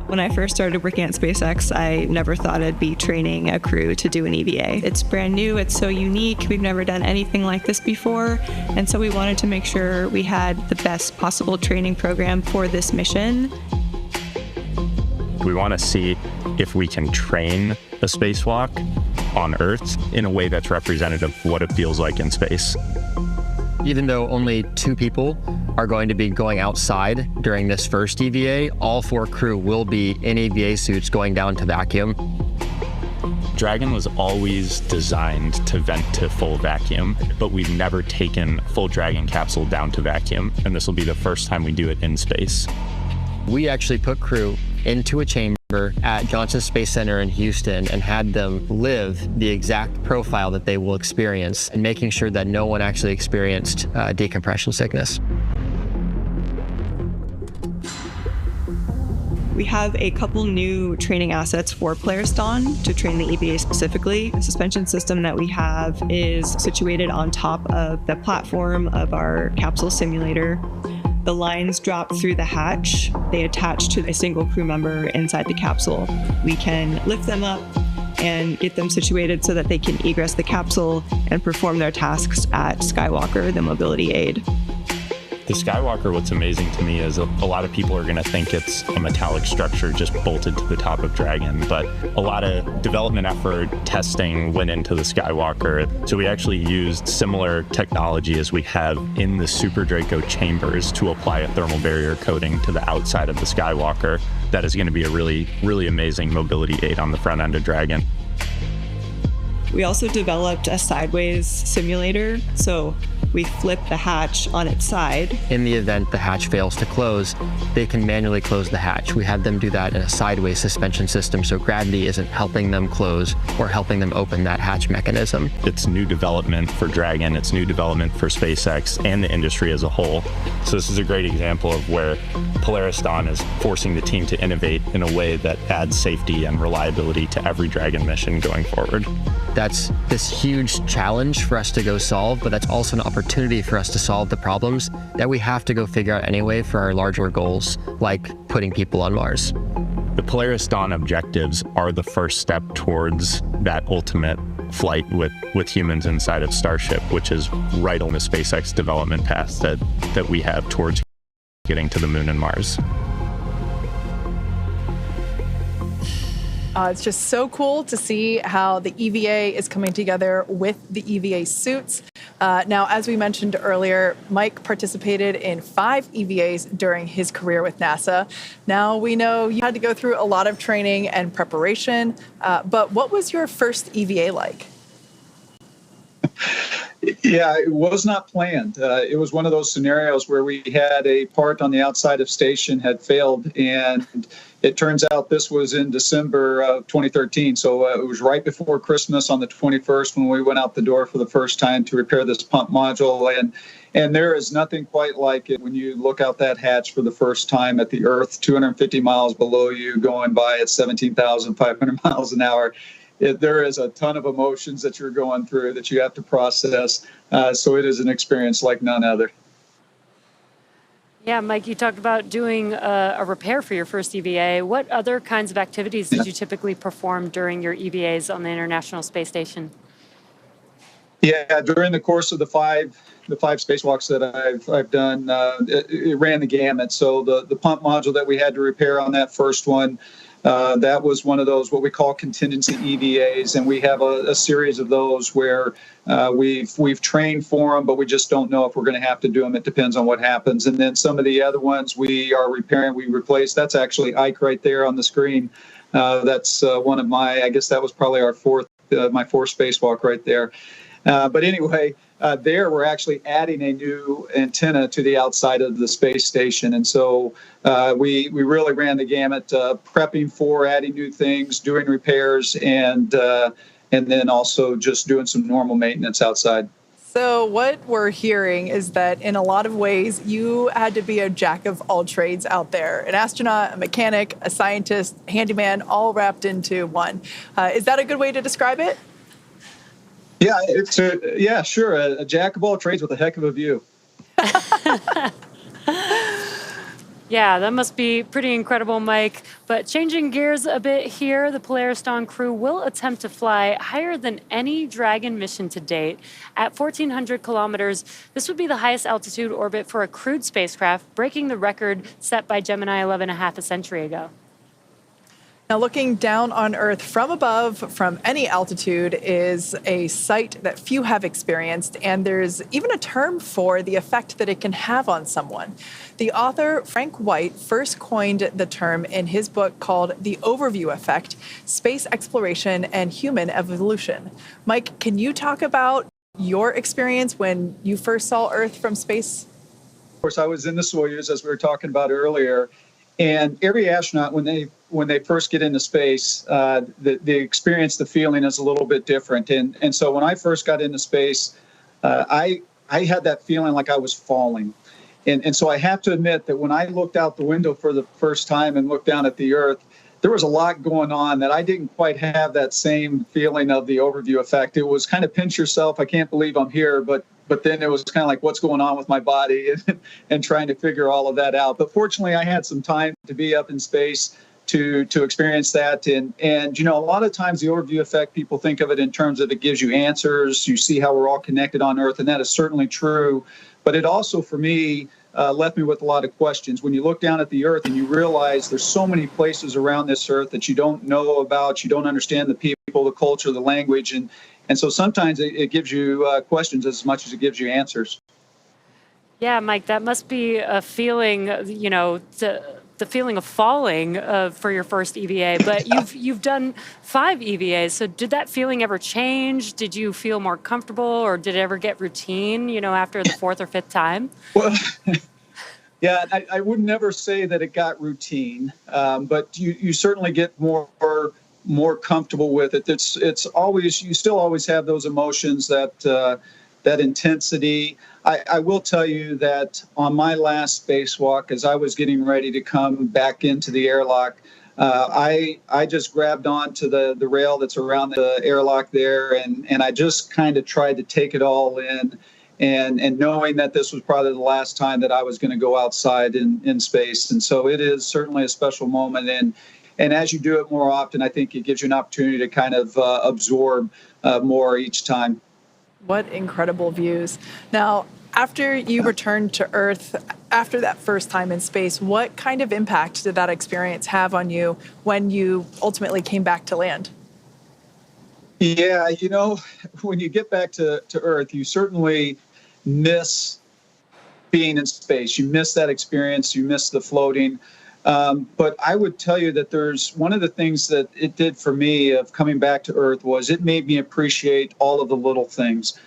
When I first started working at SpaceX, I never thought I'd be training a crew to do an EVA. It's brand new, it's so unique, we've never done anything like this before, and so we wanted to make sure we had the best possible training program for this mission. We want to see if we can train a spacewalk on Earth in a way that's representative of what it feels like in space. Even though only 2 people are going to be going outside during this first EVA, all 4 crew will be in EVA suits going down to vacuum. Dragon was always designed to vent to full vacuum, but we've never taken full Dragon capsule down to vacuum, and this will be the first time we do it in space. We actually put crew into a chamber at Johnson Space Center in Houston and had them live the exact profile that they will experience, and making sure that no one actually experienced decompression sickness. We have a couple new training assets for Polaris Dawn to train the EVA specifically. The suspension system that we have is situated on top of the platform of our capsule simulator. The lines drop through the hatch. They attach to a single crew member inside the capsule. We can lift them up and get them situated so that they can egress the capsule and perform their tasks at Skywalker, the mobility aid. The Skywalker, what's amazing to me is a lot of people are going to think it's a metallic structure just bolted to the top of Dragon, but a lot of development effort, testing went into the Skywalker. So we actually used similar technology as we have in the Super Draco chambers to apply a thermal barrier coating to the outside of the Skywalker. That is going to be a really, really amazing mobility aid on the front end of Dragon. We also developed a sideways simulator, so we flip the hatch on its side. In the event the hatch fails to close, they can manually close the hatch. We had them do that in a sideways suspension system, so gravity isn't helping them close or helping them open that hatch mechanism. It's new development for Dragon, it's new development for SpaceX and the industry as a whole. So this is a great example of where Polaris Dawn is forcing the team to innovate in a way that adds safety and reliability to every Dragon mission going forward. That's this huge challenge for us to go solve, but that's also an opportunity for us to solve the problems that we have to go figure out anyway for our larger goals, like putting people on Mars. The Polaris Dawn objectives are the first step towards that ultimate flight with humans inside of Starship, which is right on the SpaceX development path that we have towards getting to the moon and Mars. It's just so cool to see how the EVA is coming together with the EVA suits. Now, as we mentioned earlier, Mike participated in 5 EVAs during his career with NASA. Now, we know you had to go through a lot of training and preparation, but what was your first EVA like? Yeah, it was not planned. It was one of those scenarios where we had a part on the outside of station had failed, and it turns out this was in December of 2013. So it was right before Christmas on the 21st when we went out the door for the first time to repair this pump module. And there is nothing quite like it when you look out that hatch for the first time at the Earth, 250 miles below you, going by at 17,500 miles an hour. There is a ton of emotions that you're going through that you have to process. So it is an experience like none other. Yeah, Mike, you talked about doing a repair for your first EVA. What other kinds of activities did you typically perform during your EVAs on the International Space Station? Yeah, during the course of the five spacewalks that I've done, it ran the gamut. So the pump module that we had to repair on that first one, that was one of those what we call contingency EVAs, and we have a series of those where we've trained for them, but we just don't know if we're going to have to do them. It depends on what happens. And then some of the other ones we are repairing, we replace. That's actually Ike right there on the screen. That's one of I guess that was probably my fourth spacewalk right there. But anyway, there we're actually adding a new antenna to the outside of the space station. And so we really ran the gamut, prepping for adding new things, doing repairs, and then also just doing some normal maintenance outside. So what we're hearing is that in a lot of ways, you had to be a jack of all trades out there, an astronaut, a mechanic, a scientist, handyman, all wrapped into one. Is that a good way to describe it? Yeah, sure. A jack of all trades with a heck of a view. Yeah, that must be pretty incredible, Mike. But changing gears a bit here, the Polaris Dawn crew will attempt to fly higher than any Dragon mission to date. At 1,400 kilometers, this would be the highest altitude orbit for a crewed spacecraft, breaking the record set by Gemini 11.5 a century ago. Now, looking down on Earth from above, from any altitude, is a sight that few have experienced, and there's even a term for the effect that it can have on someone. The author, Frank White, first coined the term in his book called The Overview Effect, Space Exploration and Human Evolution. Mike, can you talk about your experience when you first saw Earth from space? Of course, I was in the Soyuz, as we were talking about earlier, and every astronaut, when they first get into space, they experience the feeling is a little bit different. And so when I first got into space, I had that feeling like I was falling. And so I have to admit that when I looked out the window for the first time and looked down at the Earth, there was a lot going on that I didn't quite have that same feeling of the overview effect. It was kind of pinch yourself. I can't believe I'm here, but then it was kind of like, what's going on with my body and trying to figure all of that out. But fortunately, I had some time to be up in space to experience that. And a lot of times the overview effect, people think of it in terms of it gives you answers. You see how we're all connected on Earth, and that is certainly true. But it also, for me, left me with a lot of questions. When you look down at the Earth and you realize there's so many places around this Earth that you don't know about, you don't understand the people, the culture, the language, and so sometimes it gives you questions as much as it gives you answers. Yeah, Mike, that must be a feeling, the feeling of falling for your first EVA, but you've done 5 EVAs. So did that feeling ever change? Did you feel more comfortable, or did it ever get routine, after the 4th or 5th time? Well, yeah, I would never say that it got routine, but you certainly get more comfortable with it. It's always, you still always have those emotions, that intensity. I will tell you that on my last spacewalk, as I was getting ready to come back into the airlock, I just grabbed onto the rail that's around the airlock there, and I just kind of tried to take it all in, and knowing that this was probably the last time that I was going to go outside in space. And so it is certainly a special moment. And as you do it more often, I think it gives you an opportunity to kind of absorb more each time. What incredible views. Now, after you returned to Earth, after that first time in space, what kind of impact did that experience have on you when you ultimately came back to land? Yeah, when you get back to Earth, you certainly miss being in space. You miss that experience. You miss the floating. But I would tell you that there's one of the things that it did for me of coming back to Earth was it made me appreciate all of the little things.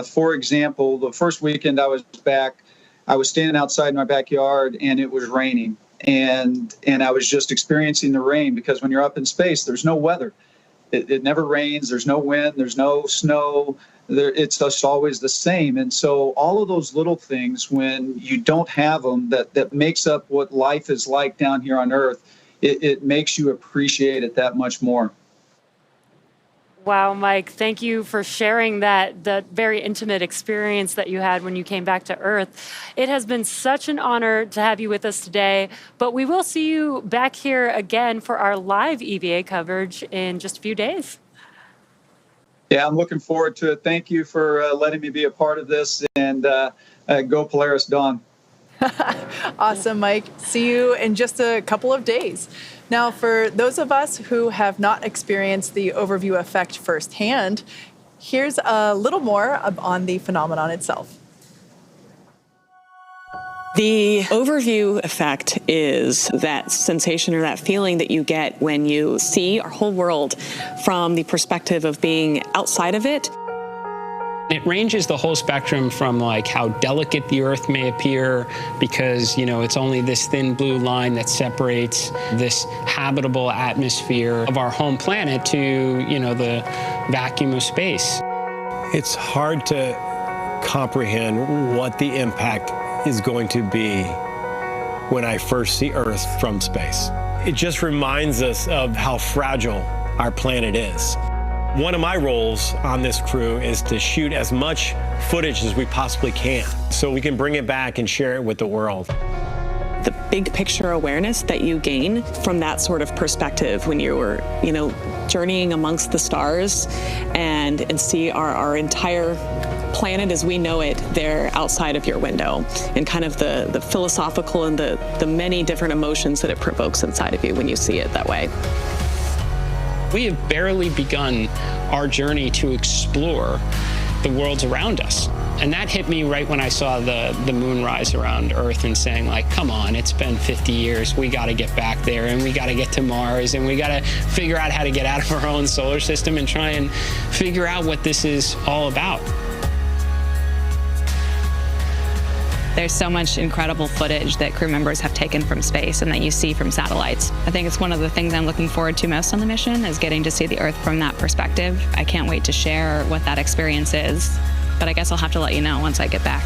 For example, the first weekend I was back, I was standing outside in my backyard and it was raining, and I was just experiencing the rain, because when you're up in space, there's no weather. It never rains. There's no wind. There's no snow. It's just always the same. And so all of those little things, when you don't have them, that makes up what life is like down here on Earth, it makes you appreciate it that much more. Wow, Mike, thank you for sharing that very intimate experience that you had when you came back to Earth. It has been such an honor to have you with us today, but we will see you back here again for our live EVA coverage in just a few days. Yeah, I'm looking forward to it. Thank you for letting me be a part of this, and go Polaris Dawn. Awesome, Mike. See you in just a couple of days. Now, for those of us who have not experienced the overview effect firsthand, here's a little more on the phenomenon itself. The overview effect is that sensation or that feeling that you get when you see our whole world from the perspective of being outside of it. It ranges the whole spectrum from like how delicate the Earth may appear because, it's only this thin blue line that separates this habitable atmosphere of our home planet to, the vacuum of space. It's hard to comprehend what the impact is going to be when I first see Earth from space. It just reminds us of how fragile our planet is. One of my roles on this crew is to shoot as much footage as we possibly can so we can bring it back and share it with the world. The big picture awareness that you gain from that sort of perspective when you were, journeying amongst the stars and see our entire planet as we know it there outside of your window, and kind of the philosophical and the many different emotions that it provokes inside of you when you see it that way. We have barely begun our journey to explore the worlds around us. And that hit me right when I saw the moon rise around Earth and saying, like, come on, it's been 50 years. We got to get back there, and we got to get to Mars, and we got to figure out how to get out of our own solar system and try and figure out what this is all about. There's so much incredible footage that crew members have taken from space and that you see from satellites. I think it's one of the things I'm looking forward to most on the mission is getting to see the Earth from that perspective. I can't wait to share what that experience is, but I guess I'll have to let you know once I get back.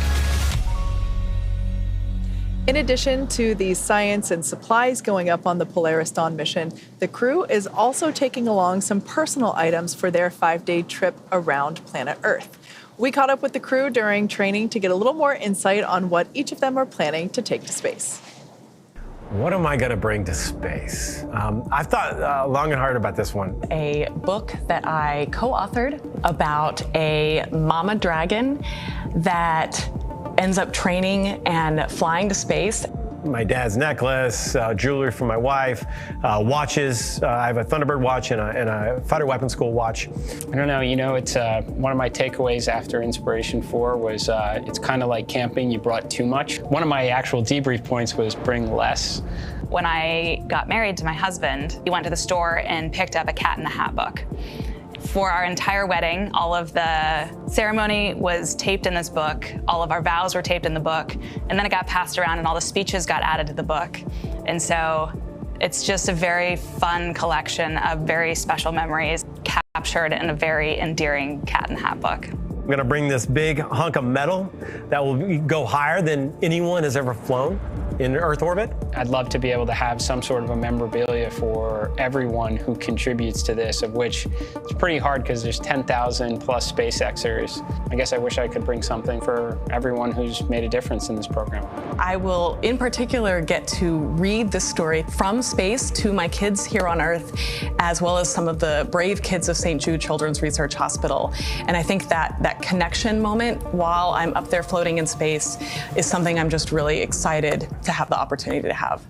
In addition to the science and supplies going up on the Polaris Dawn mission, the crew is also taking along some personal items for their 5-day trip around planet Earth. We caught up with the crew during training to get a little more insight on what each of them are planning to take to space. What am I going to bring to space? I've thought long and hard about this one. A book that I co-authored about a mama dragon that ends up training and flying to space. My dad's necklace, jewelry for my wife, watches. I have a Thunderbird watch and a fighter weapons school watch. I don't know, it's one of my takeaways after Inspiration 4 was it's kind of like camping, you brought too much. One of my actual debrief points was bring less. When I got married to my husband, we went to the store and picked up a Cat in the Hat book. For our entire wedding, all of the ceremony was taped in this book, all of our vows were taped in the book, and then it got passed around and all the speeches got added to the book. And so it's just a very fun collection of very special memories captured in a very endearing Cat in the Hat book. I'm going to bring this big hunk of metal that will go higher than anyone has ever flown in Earth orbit. I'd love to be able to have some sort of a memorabilia for everyone who contributes to this, of which it's pretty hard because there's 10,000 plus SpaceXers. I guess I wish I could bring something for everyone who's made a difference in this program. I will, in particular, get to read this story from space to my kids here on Earth, as well as some of the brave kids of St. Jude Children's Research Hospital. And I think that connection moment while I'm up there floating in space is something I'm just really excited to have the opportunity to have.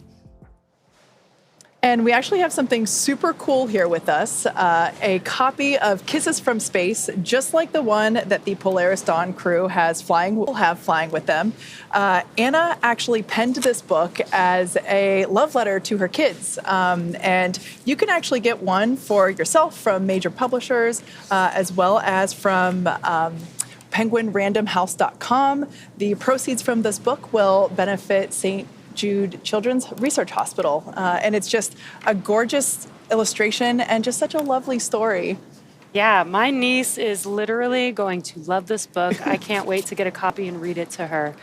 And we actually have something super cool here with us, a copy of Kisses from Space, just like the one that the Polaris Dawn crew will have flying with them. Anna actually penned this book as a love letter to her kids. And you can actually get one for yourself from major publishers, as well as from penguinrandomhouse.com. The proceeds from this book will benefit St. Jude Children's Research Hospital. And it's just a gorgeous illustration and just such a lovely story. Yeah, my niece is literally going to love this book. I can't wait to get a copy and read it to her.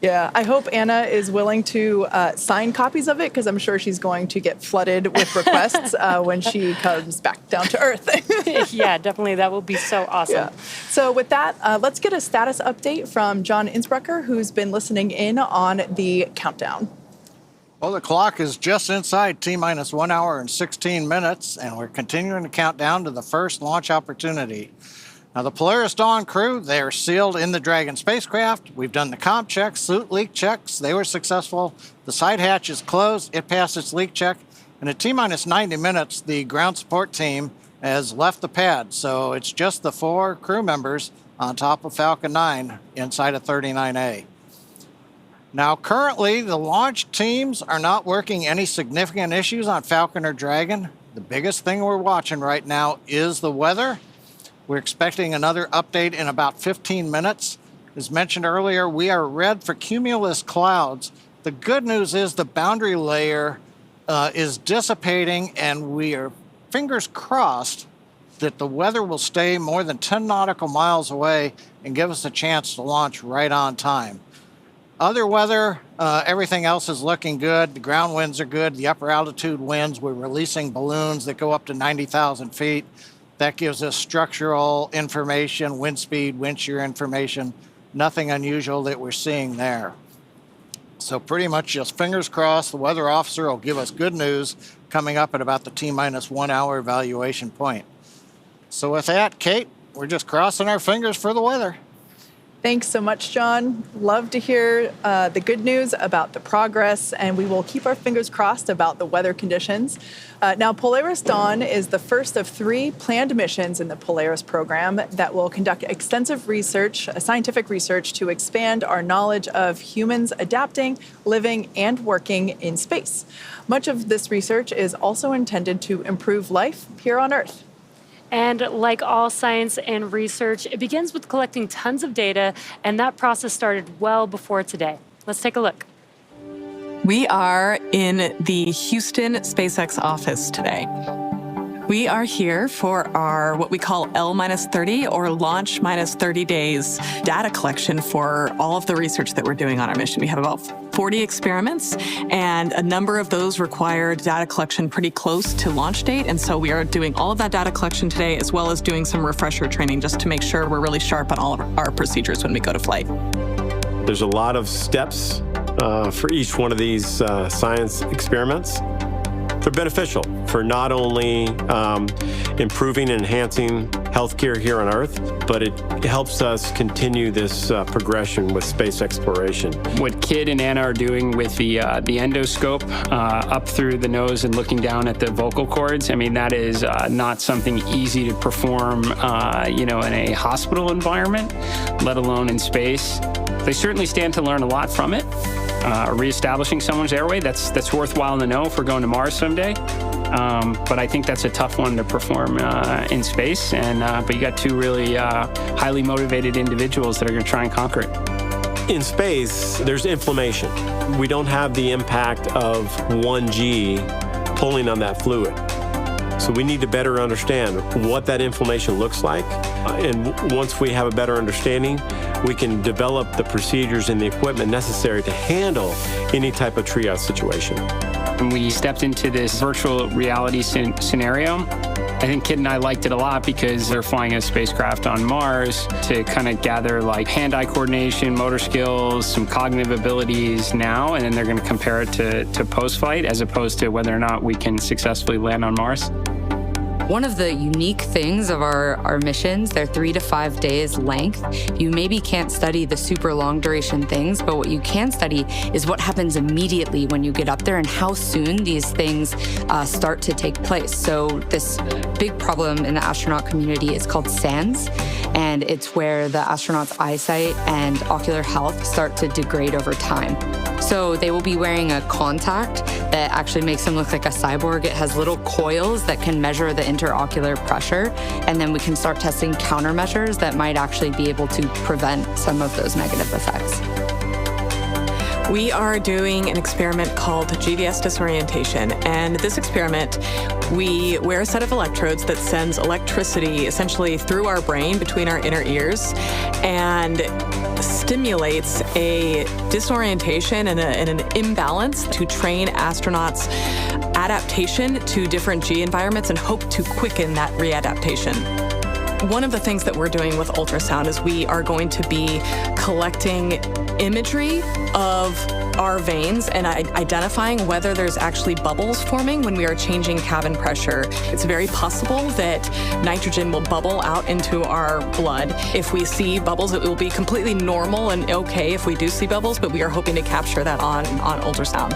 Yeah, I hope Anna is willing to sign copies of it because I'm sure she's going to get flooded with requests when she comes back down to Earth. Yeah, definitely. That will be so awesome. Yeah. So with that, let's get a status update from John Innsbrucker, who's been listening in on the countdown. Well, the clock is just inside T-minus 1 hour and 16 minutes, and we're continuing to count down to the first launch opportunity. Now, the Polaris Dawn crew, they're sealed in the Dragon spacecraft. We've done the comp checks, soot leak checks. They were successful. The side hatch is closed. It passed its leak check. And at T-minus 90 minutes, the ground support team has left the pad. So it's just the 4 crew members on top of Falcon 9 inside of 39A. Now, currently, the launch teams are not working any significant issues on Falcon or Dragon. The biggest thing we're watching right now is the weather. We're expecting another update in about 15 minutes. As mentioned earlier, we are red for cumulus clouds. The good news is the boundary layer is dissipating, and we are fingers crossed that the weather will stay more than 10 nautical miles away and give us a chance to launch right on time. Other weather, everything else is looking good. The ground winds are good. The upper altitude winds, we're releasing balloons that go up to 90,000 feet. That gives us structural information, wind speed, wind shear information, nothing unusual that we're seeing there. So pretty much just fingers crossed, the weather officer will give us good news coming up at about the T-minus 1 hour evaluation point. So with that, Kate, we're just crossing our fingers for the weather. Thanks so much, John. Love to hear the good news about the progress, and we will keep our fingers crossed about the weather conditions. Now, Polaris Dawn is the first of 3 planned missions in the Polaris program that will conduct extensive research, scientific research, to expand our knowledge of humans adapting, living, and working in space. Much of this research is also intended to improve life here on Earth. And like all science and research, it begins with collecting tons of data, and that process started well before today. Let's take a look. We are in the Houston SpaceX office today. We are here for our what we call L-30 or launch minus 30 days data collection for all of the research that we're doing on our mission. We have about 40 experiments, and a number of those require data collection pretty close to launch date. And so we are doing all of that data collection today, as well as doing some refresher training just to make sure we're really sharp on all of our procedures when we go to flight. There's a lot of steps for each one of these science experiments. They're beneficial for not only improving and enhancing healthcare here on Earth, but it helps us continue this progression with space exploration. What Kid and Anna are doing with the endoscope up through the nose and looking down at the vocal cords, I mean, that is not something easy to perform, in a hospital environment, let alone in space. They certainly stand to learn a lot from it. Reestablishing someone's airway, that's worthwhile to know if we're going to Mars someday. But I think that's a tough one to perform in space. But you got 2 really highly motivated individuals that are going to try and conquer it. In space, there's inflammation. We don't have the impact of 1G pulling on that fluid. So we need to better understand what that inflammation looks like. And once we have a better understanding, we can develop the procedures and the equipment necessary to handle any type of triage situation. When we stepped into this virtual reality scenario, I think Kid and I liked it a lot because they're flying a spacecraft on Mars to kind of gather like hand-eye coordination, motor skills, some cognitive abilities now, and then they're going to compare it to post-flight as opposed to whether or not we can successfully land on Mars. One of the unique things of our missions, they're 3 to 5 days length. You maybe can't study the super long duration things, but what you can study is what happens immediately when you get up there and how soon these things start to take place. So this big problem in the astronaut community is called SANS, and it's where the astronaut's eyesight and ocular health start to degrade over time. So they will be wearing a contact that actually makes them look like a cyborg. It has little coils that can measure the interocular pressure, and then we can start testing countermeasures that might actually be able to prevent some of those negative effects. We are doing an experiment called GVS disorientation, and this experiment, we wear a set of electrodes that sends electricity essentially through our brain between our inner ears and stimulates a disorientation and an imbalance to train astronauts' adaptation to different G environments and hope to quicken that readaptation. One of the things that we're doing with ultrasound is we are going to be collecting imagery of our veins and identifying whether there's actually bubbles forming when we are changing cabin pressure. It's very possible that nitrogen will bubble out into our blood. If we see bubbles, it will be completely normal and okay if we do see bubbles, but we are hoping to capture that on ultrasound.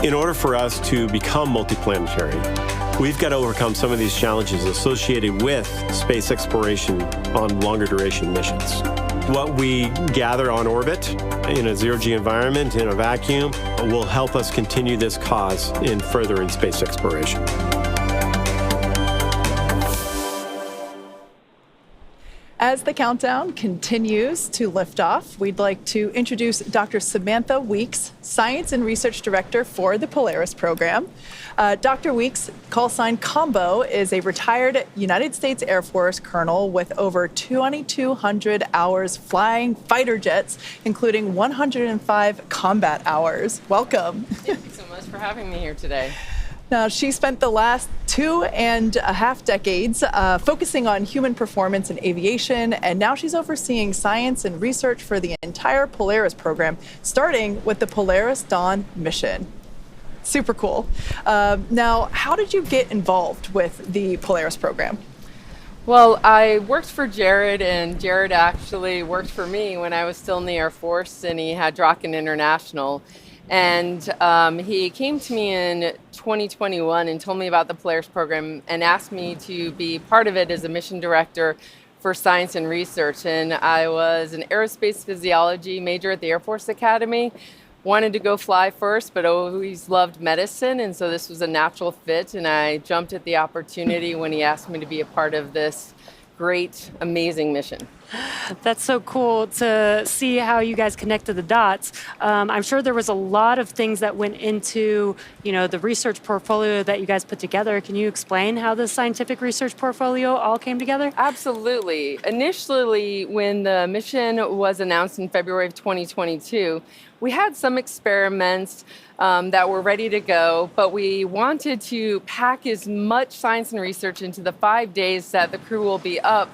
In order for us to become multiplanetary, we've got to overcome some of these challenges associated with space exploration on longer duration missions. What we gather on orbit in a zero-G environment, in a vacuum, will help us continue this cause in furthering space exploration. As the countdown continues to lift off, we'd like to introduce Dr. Samantha Weeks, Science and Research Director for the Polaris program. Dr. Weeks, call sign Combo, is a retired United States Air Force colonel with over 2,200 hours flying fighter jets, including 105 combat hours. Welcome. Thank you so much for having me here today. Now, she spent the last 2.5 decades focusing on human performance in aviation, and now she's overseeing science and research for the entire Polaris program, starting with the Polaris Dawn mission. Super cool. Now, how did you get involved with the Polaris program? Well, I worked for Jared, and Jared actually worked for me when I was still in the Air Force, and he had Draken International. And he came to me in 2021 and told me about the Polaris program and asked me to be part of it as a mission director for science and research. And I was an aerospace physiology major at the Air Force Academy. Wanted to go fly first, but always loved medicine, and so this was a natural fit, and I jumped at the opportunity when he asked me to be a part of this great, amazing mission. That's so cool to see how you guys connected the dots. I'm sure there was a lot of things that went into, the research portfolio that you guys put together. Can you explain how the scientific research portfolio all came together? Absolutely. Initially, when the mission was announced in February of 2022, we had some experiments that were ready to go, but we wanted to pack as much science and research into the 5 days that the crew will be up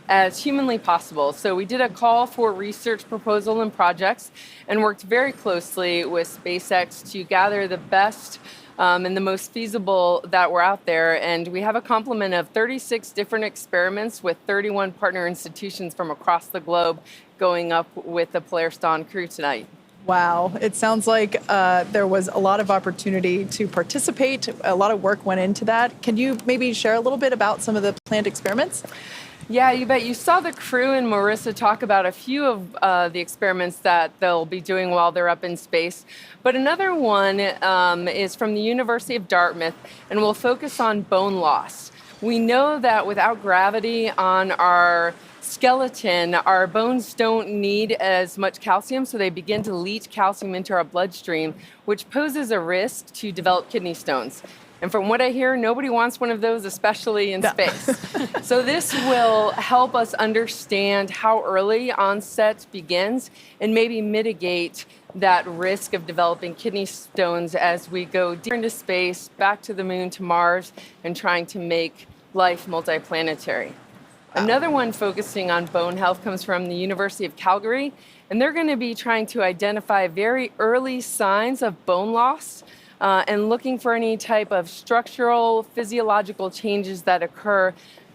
as humanly possible. So we did a call for research proposal and projects and worked very closely with SpaceX to gather the best and the most feasible that were out there. And we have a complement of 36 different experiments with 31 partner institutions from across the globe going up with the Polaris Dawn crew tonight. Wow. It sounds like there was a lot of opportunity to participate. A lot of work went into that. Can you maybe share a little bit about some of the planned experiments? Yeah, you bet. You saw the crew and Marissa talk about a few of the experiments that they'll be doing while they're up in space. But another one is from the University of Dartmouth, and will focus on bone loss. We know that without gravity on our skeleton, our bones don't need as much calcium, so they begin to leach calcium into our bloodstream, which poses a risk to develop kidney stones. And from what I hear, nobody wants one of those, especially in space. So this will help us understand how early onset begins and maybe mitigate that risk of developing kidney stones as we go deeper into space, back to the moon, to Mars, and trying to make life multiplanetary. Another one focusing on bone health comes from the University of Calgary, and they're going to be trying to identify very early signs of bone loss and looking for any type of structural, physiological changes that occur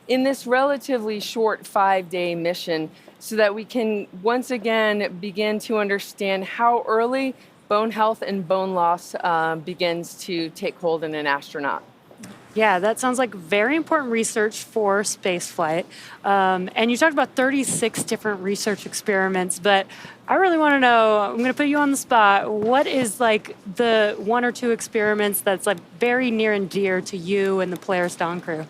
in this relatively short 5-day mission so that we can once again begin to understand how early bone health and bone loss begins to take hold in an astronaut. Yeah, that sounds like very important research for spaceflight. And you talked about 36 different research experiments, but I really want to know, I'm going to put you on the spot, what is like the one or two experiments that's like very near and dear to you and the Polaris Dawn crew?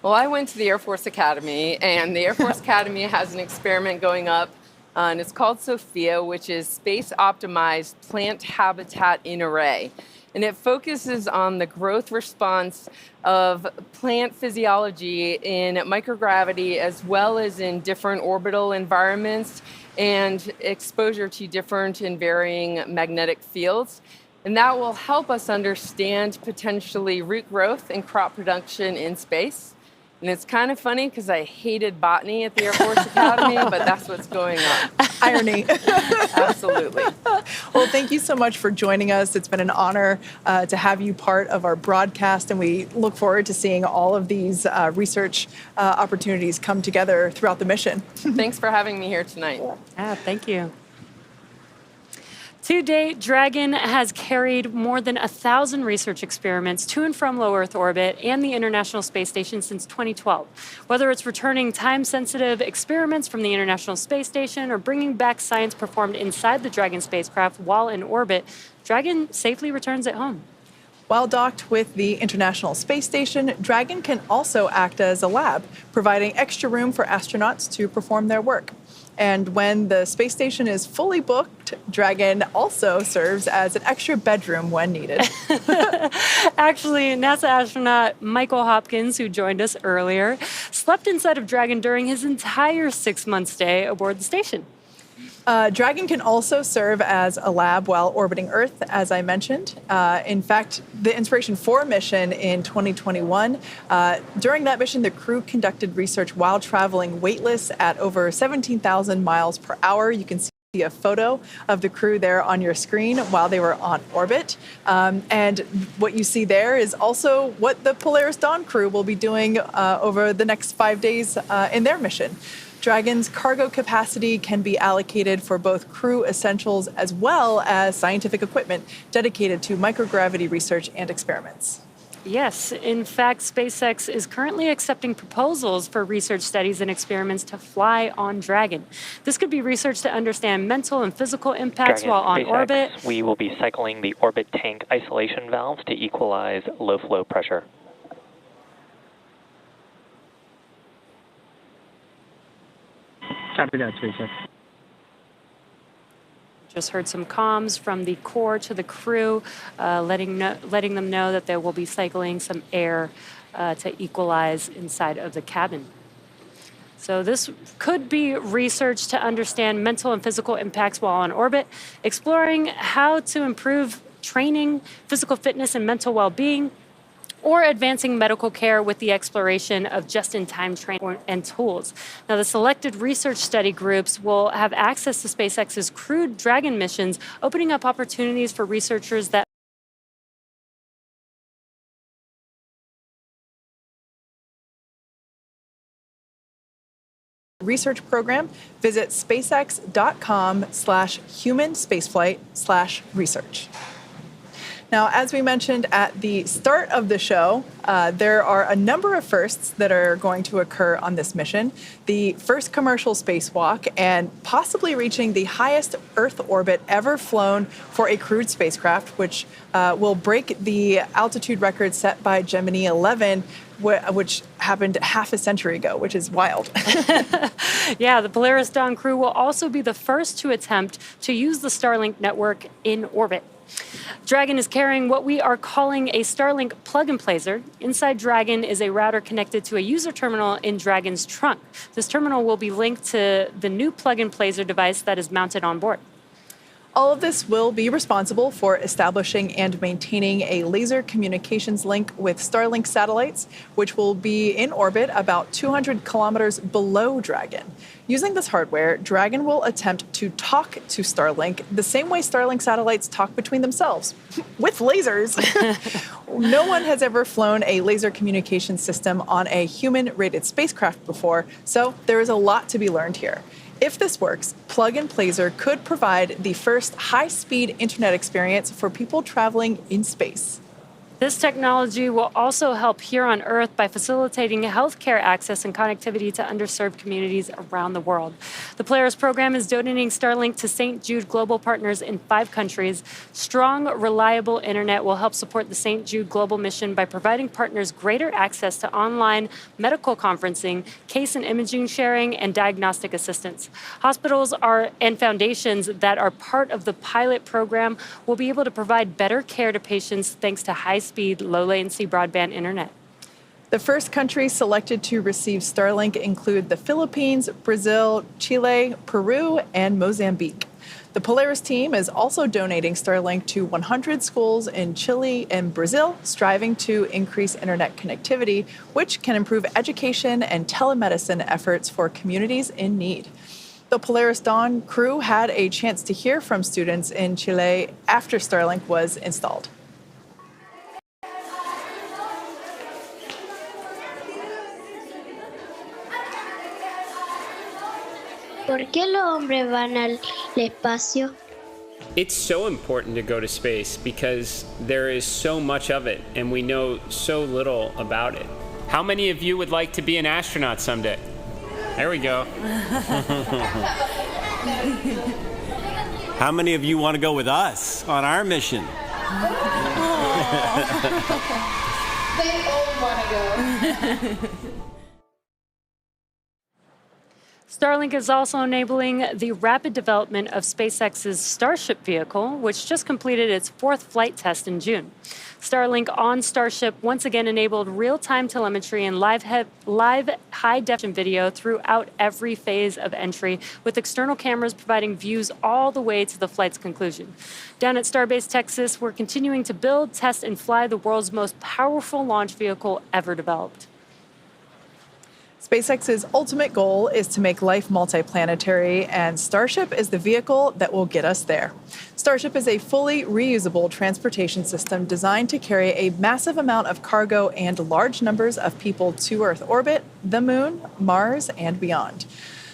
Well, I went to the Air Force Academy, and the Air Force Academy has an experiment going up, and it's called SOFIA, which is Space-Optimized Plant Habitat in Array. And it focuses on the growth response of plant physiology in microgravity as well as in different orbital environments and exposure to different and varying magnetic fields. And that will help us understand potentially root growth and crop production in space. And it's kind of funny because I hated botany at the Air Force Academy, but that's what's going on. Irony. Absolutely. Well, thank you so much for joining us. It's been an honor to have you part of our broadcast, and we look forward to seeing all of these research opportunities come together throughout the mission. Thanks for having me here tonight. Yeah, thank you. To date, Dragon has carried more than 1,000 research experiments to and from low Earth orbit and the International Space Station since 2012. Whether it's returning time-sensitive experiments from the International Space Station or bringing back science performed inside the Dragon spacecraft while in orbit, Dragon safely returns at home. While docked with the International Space Station, Dragon can also act as a lab, providing extra room for astronauts to perform their work. And when the space station is fully booked, Dragon also serves as an extra bedroom when needed. Actually, NASA astronaut Michael Hopkins, who joined us earlier, slept inside of Dragon during his entire 6-month stay aboard the station. Dragon can also serve as a lab while orbiting Earth, as I mentioned. In fact, the Inspiration 4 mission in 2021, during that mission, the crew conducted research while traveling weightless at over 17,000 miles per hour. You can see see a photo of the crew there on your screen while they were on orbit. And what you see there is also what the Polaris Dawn crew will be doing over the next 5 days in their mission. Dragon's cargo capacity can be allocated for both crew essentials as well as scientific equipment dedicated to microgravity research and experiments. Yes, in fact, SpaceX is currently accepting proposals for research studies and experiments to fly on Dragon. This could be research to understand mental and physical impacts Dragon, while on SpaceX, orbit. We will be cycling the orbit tank isolation valves to equalize low flow pressure. Copy that, SpaceX. Just heard some comms from the core to the crew, letting them know that they will be cycling some air to equalize inside of the cabin. So this could be research to understand mental and physical impacts while on orbit, exploring how to improve training, physical fitness, and mental well-being, or advancing medical care with the exploration of just-in-time training and tools. Now, the selected research study groups will have access to SpaceX's crewed Dragon missions, opening up opportunities for researchers that research program. Visit spacex.com/human spaceflight/research. Now, as we mentioned at the start of the show, there are a number of firsts that are going to occur on this mission. The first commercial spacewalk and possibly reaching the highest Earth orbit ever flown for a crewed spacecraft, which will break the altitude record set by Gemini 11, which happened half a century ago, which is wild. Yeah, the Polaris Dawn crew will also be the first to attempt to use the Starlink network in orbit. Dragon is carrying what we are calling a Starlink plug-and-placer. Inside Dragon is a router connected to a user terminal in Dragon's trunk. This terminal will be linked to the new plug-and-placer device that is mounted on board. All of this will be responsible for establishing and maintaining a laser communications link with Starlink satellites, which will be in orbit about 200 kilometers below Dragon. Using this hardware, Dragon will attempt to talk to Starlink the same way Starlink satellites talk between themselves, with lasers. No one has ever flown a laser communication system on a human-rated spacecraft before, so there is a lot to be learned here. If this works, plug-and-placer could provide the first high-speed internet experience for people traveling in space. This technology will also help here on Earth by facilitating healthcare access and connectivity to underserved communities around the world. The Polaris program is donating Starlink to St. Jude Global Partners in 5 countries. Strong, reliable internet will help support the St. Jude Global mission by providing partners greater access to online medical conferencing, case and imaging sharing, and diagnostic assistance. Hospitals and foundations that are part of the pilot program will be able to provide better care to patients thanks to high-speed, low-latency broadband internet. The first countries selected to receive Starlink include the Philippines, Brazil, Chile, Peru, and Mozambique. The Polaris team is also donating Starlink to 100 schools in Chile and Brazil, striving to increase internet connectivity, which can improve education and telemedicine efforts for communities in need. The Polaris Dawn crew had a chance to hear from students in Chile after Starlink was installed. ¿Por qué los hombres van al espacio? It's so important to go to space because there is so much of it and we know so little about it. How many of you would like to be an astronaut someday? There we go. How many of you want to go with us on our mission? They all want to go. Starlink is also enabling the rapid development of SpaceX's Starship vehicle, which just completed its 4th flight test in June. Starlink on Starship once again enabled real-time telemetry and live high-definition video throughout every phase of entry, with external cameras providing views all the way to the flight's conclusion. Down at Starbase, Texas, we're continuing to build, test, and fly the world's most powerful launch vehicle ever developed. SpaceX's ultimate goal is to make life multiplanetary, and Starship is the vehicle that will get us there. Starship is a fully reusable transportation system designed to carry a massive amount of cargo and large numbers of people to Earth orbit, the Moon, Mars, and beyond.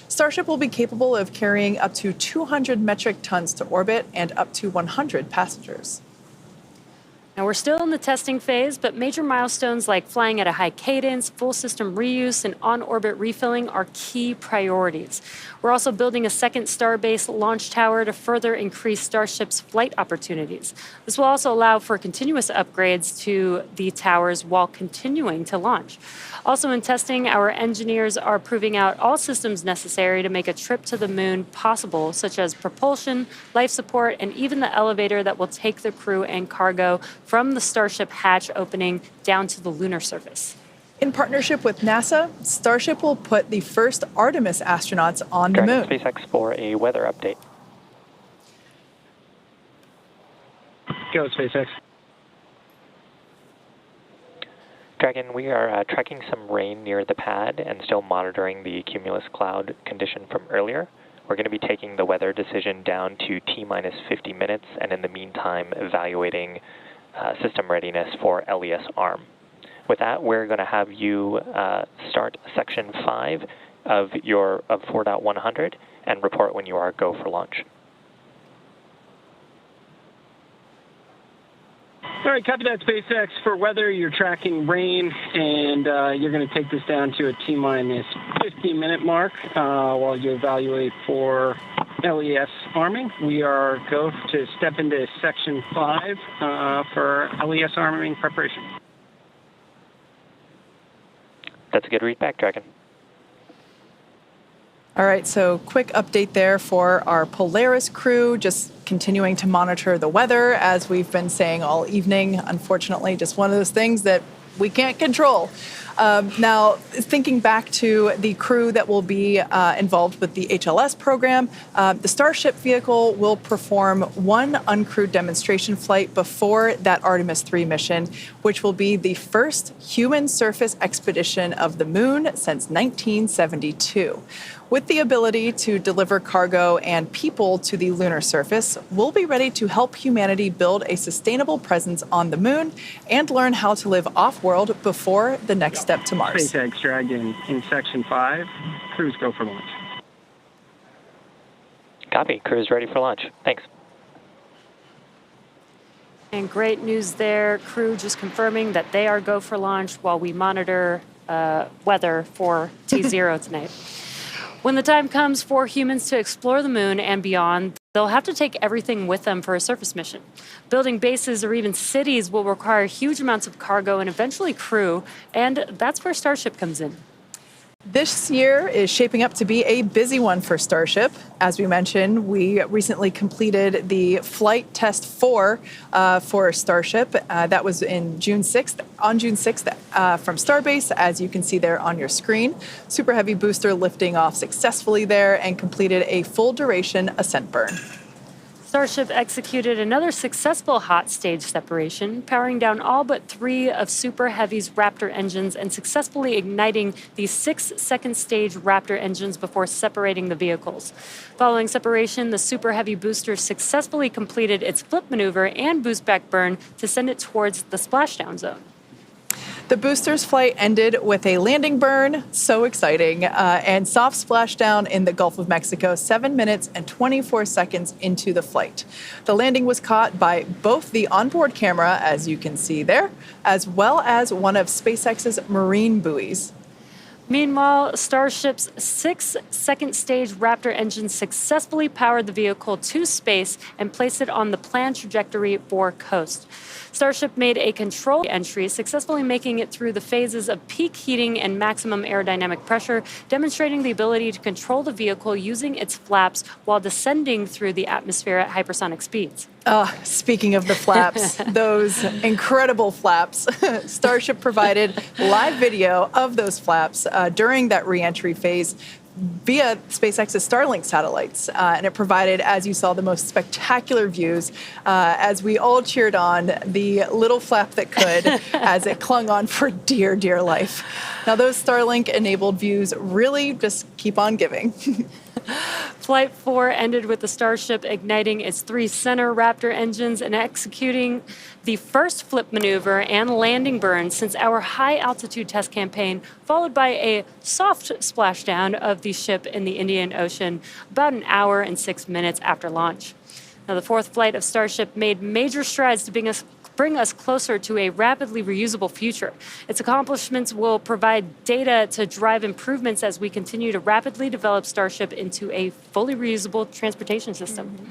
Starship will be capable of carrying up to 200 metric tons to orbit and up to 100 passengers. Now, we're still in the testing phase, but major milestones like flying at a high cadence, full system reuse, and on-orbit refilling are key priorities. We're also building a second Starbase launch tower to further increase Starship's flight opportunities. This will also allow for continuous upgrades to the towers while continuing to launch. Also in testing, our engineers are proving out all systems necessary to make a trip to the Moon possible, such as propulsion, life support, and even the elevator that will take the crew and cargo from the Starship hatch opening down to the lunar surface. In partnership with NASA, Starship will put the first Artemis astronauts on the Moon. SpaceX for a weather update. Go, SpaceX. Dragon, we are tracking some rain near the pad and still monitoring the cumulus cloud condition from earlier. We're going to be taking the weather decision down to T-minus 50 minutes, and in the meantime, evaluating system readiness for LES arm. With that, we're going to have you start section 5 of 4.100 and report when you are go for launch. All right, copy that, SpaceX. For weather, you're tracking rain, and you're going to take this down to a T-minus 50-minute mark while you evaluate for LES arming. We are go to step into section 5 for LES arming preparation. That's a good read back, Dragon. All right, so quick update there for our Polaris crew, just continuing to monitor the weather, as we've been saying all evening. Unfortunately, just one of those things that we can't control. Now, thinking back to the crew that will be involved with the HLS program, the Starship vehicle will perform one uncrewed demonstration flight before that Artemis 3 mission, which will be the first human surface expedition of the Moon since 1972. With the ability to deliver cargo and people to the lunar surface, we'll be ready to help humanity build a sustainable presence on the Moon and learn how to live off-world before the next step to Mars. SpaceX Dragon in section 5. Crews go for launch. Copy. Crew's ready for launch. Thanks. And great news there. Crew just confirming that they are go for launch while we monitor weather for T0 tonight. When the time comes for humans to explore the Moon and beyond, they'll have to take everything with them for a surface mission. Building bases or even cities will require huge amounts of cargo and eventually crew, and that's where Starship comes in. This year is shaping up to be a busy one for Starship. As we mentioned, we recently completed the flight test 4 for Starship. That was on June 6th from Starbase, as you can see there on your screen. Super Heavy booster lifting off successfully there and completed a full duration ascent burn. Starship executed another successful hot stage separation, powering down all but 3 of Super Heavy's Raptor engines and successfully igniting the 6 second stage Raptor engines before separating the vehicles. Following separation, the Super Heavy booster successfully completed its flip maneuver and boost back burn to send it towards the splashdown zone. The booster's flight ended with a landing burn, so exciting, and soft splashdown in the Gulf of Mexico 7 minutes and 24 seconds into the flight. The landing was caught by both the onboard camera, as you can see there, as well as one of SpaceX's marine buoys. Meanwhile, Starship's 6 second stage Raptor engines successfully powered the vehicle to space and placed it on the planned trajectory for coast. Starship made a control entry, successfully making it through the phases of peak heating and maximum aerodynamic pressure, demonstrating the ability to control the vehicle using its flaps while descending through the atmosphere at hypersonic speeds. Speaking of the flaps, those incredible flaps, Starship provided live video of those flaps during that re-entry phase, via SpaceX's Starlink satellites. And it provided, as you saw, the most spectacular views as we all cheered on the little flap that could as it clung on for dear, dear life. Now, those Starlink-enabled views really just keep on giving. Flight 4 ended with the Starship igniting its 3 center Raptor engines and executing the first flip maneuver and landing burn since our high-altitude test campaign, followed by a soft splashdown of the ship in the Indian Ocean about an hour and 6 minutes after launch. Now, the 4th flight of Starship made major strides to bring us closer to a rapidly reusable future. Its accomplishments will provide data to drive improvements as we continue to rapidly develop Starship into a fully reusable transportation system.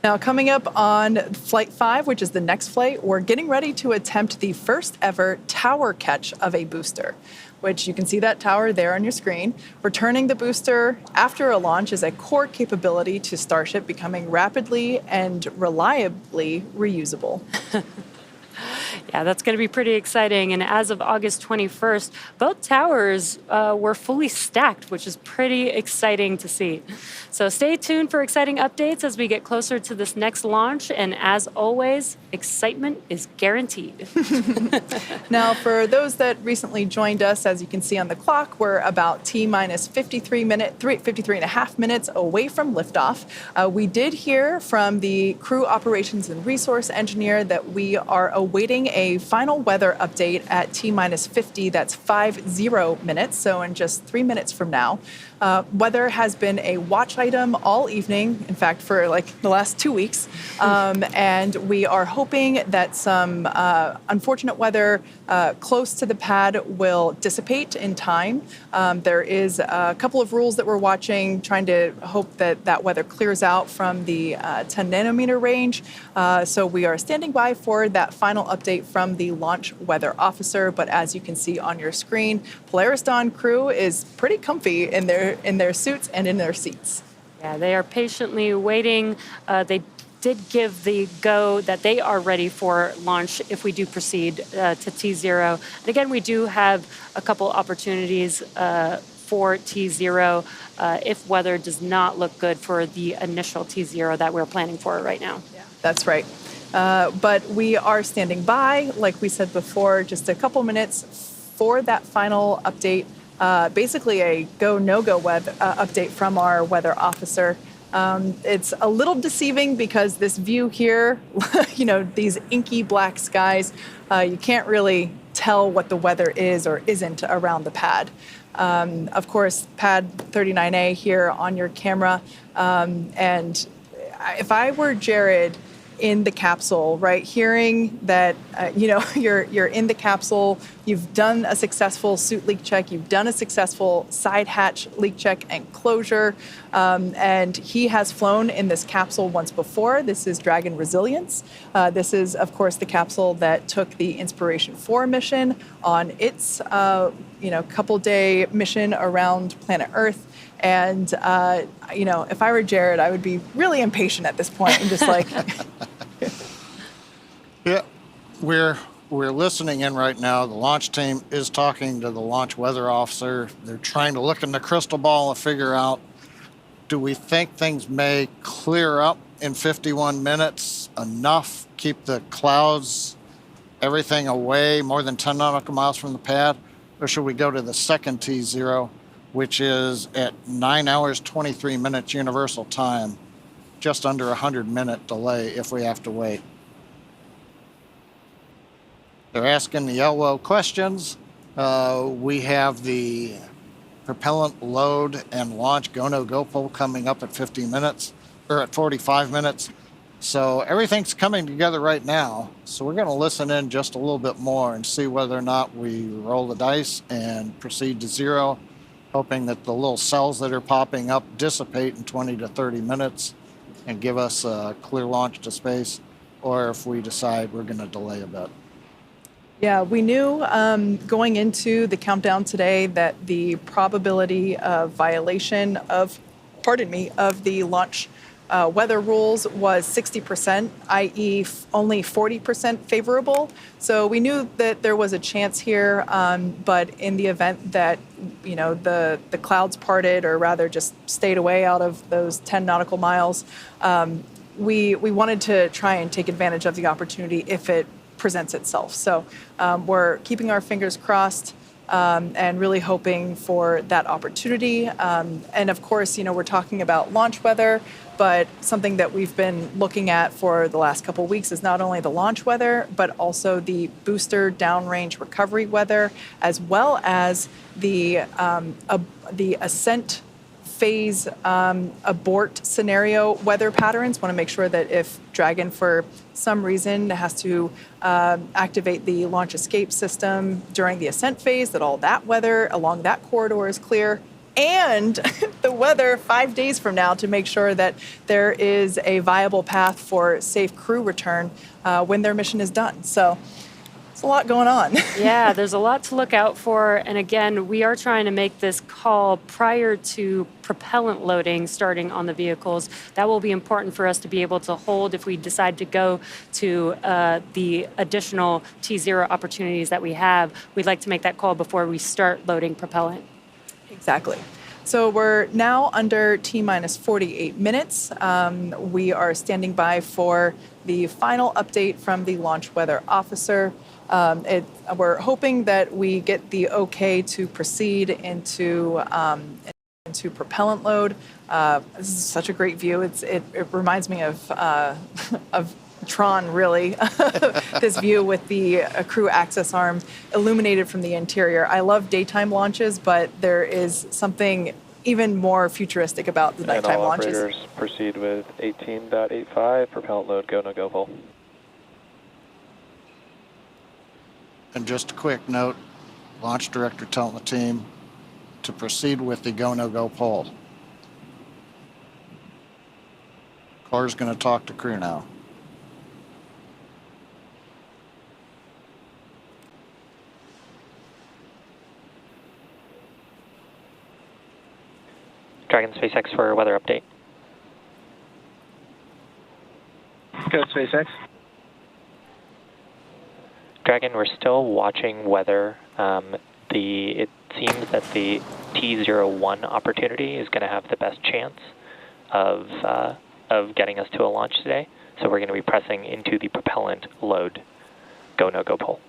Now, coming up on Flight 5, which is the next flight, we're getting ready to attempt the first ever tower catch of a booster, which you can see that tower there on your screen. Returning the booster after a launch is a core capability to Starship becoming rapidly and reliably reusable. Yeah, that's going to be pretty exciting. And as of August 21st, both towers were fully stacked, which is pretty exciting to see. So stay tuned for exciting updates as we get closer to this next launch. And as always, excitement is guaranteed. Now, for those that recently joined us, as you can see on the clock, we're about T-minus 53 and a half minutes away from liftoff. We did hear from the crew operations and resource engineer that we are awaiting a final weather update at T-minus 50. That's 50 minutes, so in just 3 minutes from now. Weather has been a watch item all evening, in fact, for like the last 2 weeks. And we are hoping that some unfortunate weather close to the pad will dissipate in time. There is a couple of rules that we're watching, trying to hope that that weather clears out from the 10 nanometer range. So we are standing by for that final update from the launch weather officer. But as you can see on your screen, Polaris Dawn crew is pretty comfy in their suits and in their seats. Yeah, they are patiently waiting. They did give the go that they are ready for launch if we do proceed to T0. And again, we do have a couple opportunities for T0 if weather does not look good for the initial T0 that we're planning for right now. Yeah, that's right. But we are standing by, like we said before, just a couple minutes for that final update. Basically a go, no-go update from our weather officer. It's a little deceiving because this view here, these inky black skies, you can't really tell what the weather is or isn't around the pad. Of course, pad 39A here on your camera. And if I were Jared in the capsule, right, hearing that, you're in the capsule, you've done a successful suit leak check, you've done a successful side hatch leak check and closure, and he has flown in this capsule once before. This is Dragon Resilience. This is, of course, the capsule that took the Inspiration 4 mission on its, couple-day mission around planet Earth. And, if I were Jared, I would be really impatient at this point and just like... Yeah, we're listening in right now. The launch team is talking to the launch weather officer. They're trying to look in the crystal ball and figure out, do we think things may clear up in 51 minutes enough, keep the clouds, everything away more than 10 nautical miles from the pad? Or should we go to the second T0, which is at 9 hours, 23 minutes universal time, just under a 100-minute delay if we have to wait? They're asking the LWO questions. We have the propellant load and launch go-no-go poll coming up at 50 minutes, or at 45 minutes. So everything's coming together right now. So we're going to listen in just a little bit more and see whether or not we roll the dice and proceed to 0, hoping that the little cells that are popping up dissipate in 20 to 30 minutes and give us a clear launch to space, or if we decide we're going to delay a bit. Yeah, we knew going into the countdown today that the probability of violation of the launch weather rules was 60%, i.e. only 40% favorable. So we knew that there was a chance here, but in the event that, the clouds parted, or rather just stayed away out of those 10 nautical miles, we wanted to try and take advantage of the opportunity if it presents itself. So we're keeping our fingers crossed. And really hoping for that opportunity. And of course, we're talking about launch weather, but something that we've been looking at for the last couple of weeks is not only the launch weather, but also the booster downrange recovery weather, as well as the ascent phase abort scenario weather patterns. Want to make sure that if Dragon, for some reason, has to activate the launch escape system during the ascent phase, that all that weather along that corridor is clear, and the weather 5 days from now to make sure that there is a viable path for safe crew return when their mission is done. So it's a lot going on. Yeah, there's a lot to look out for. And again, we are trying to make this call prior to propellant loading starting on the vehicles. That will be important for us to be able to hold if we decide to go to the additional T0 opportunities that we have. We'd like to make that call before we start loading propellant. Exactly. So we're now under T-minus 48 minutes. We are standing by for the final update from the launch weather officer. We're hoping that we get the okay to proceed into propellant load. This is such a great view. It reminds me of Tron, really. This view with the crew access arm illuminated from the interior. I love daytime launches, but there is something even more futuristic about the nighttime launches. Operators proceed with 18.85, propellant load, go, no go, pull. And just a quick note, launch director telling the team to proceed with the go, no go pull. Car's going to talk to crew now. Dragon SpaceX for weather update. Go SpaceX. Dragon, we're still watching weather. It seems that the T01 opportunity is going to have the best chance of getting us to a launch today. So we're going to be pressing into the propellant load. Go, no go, pull.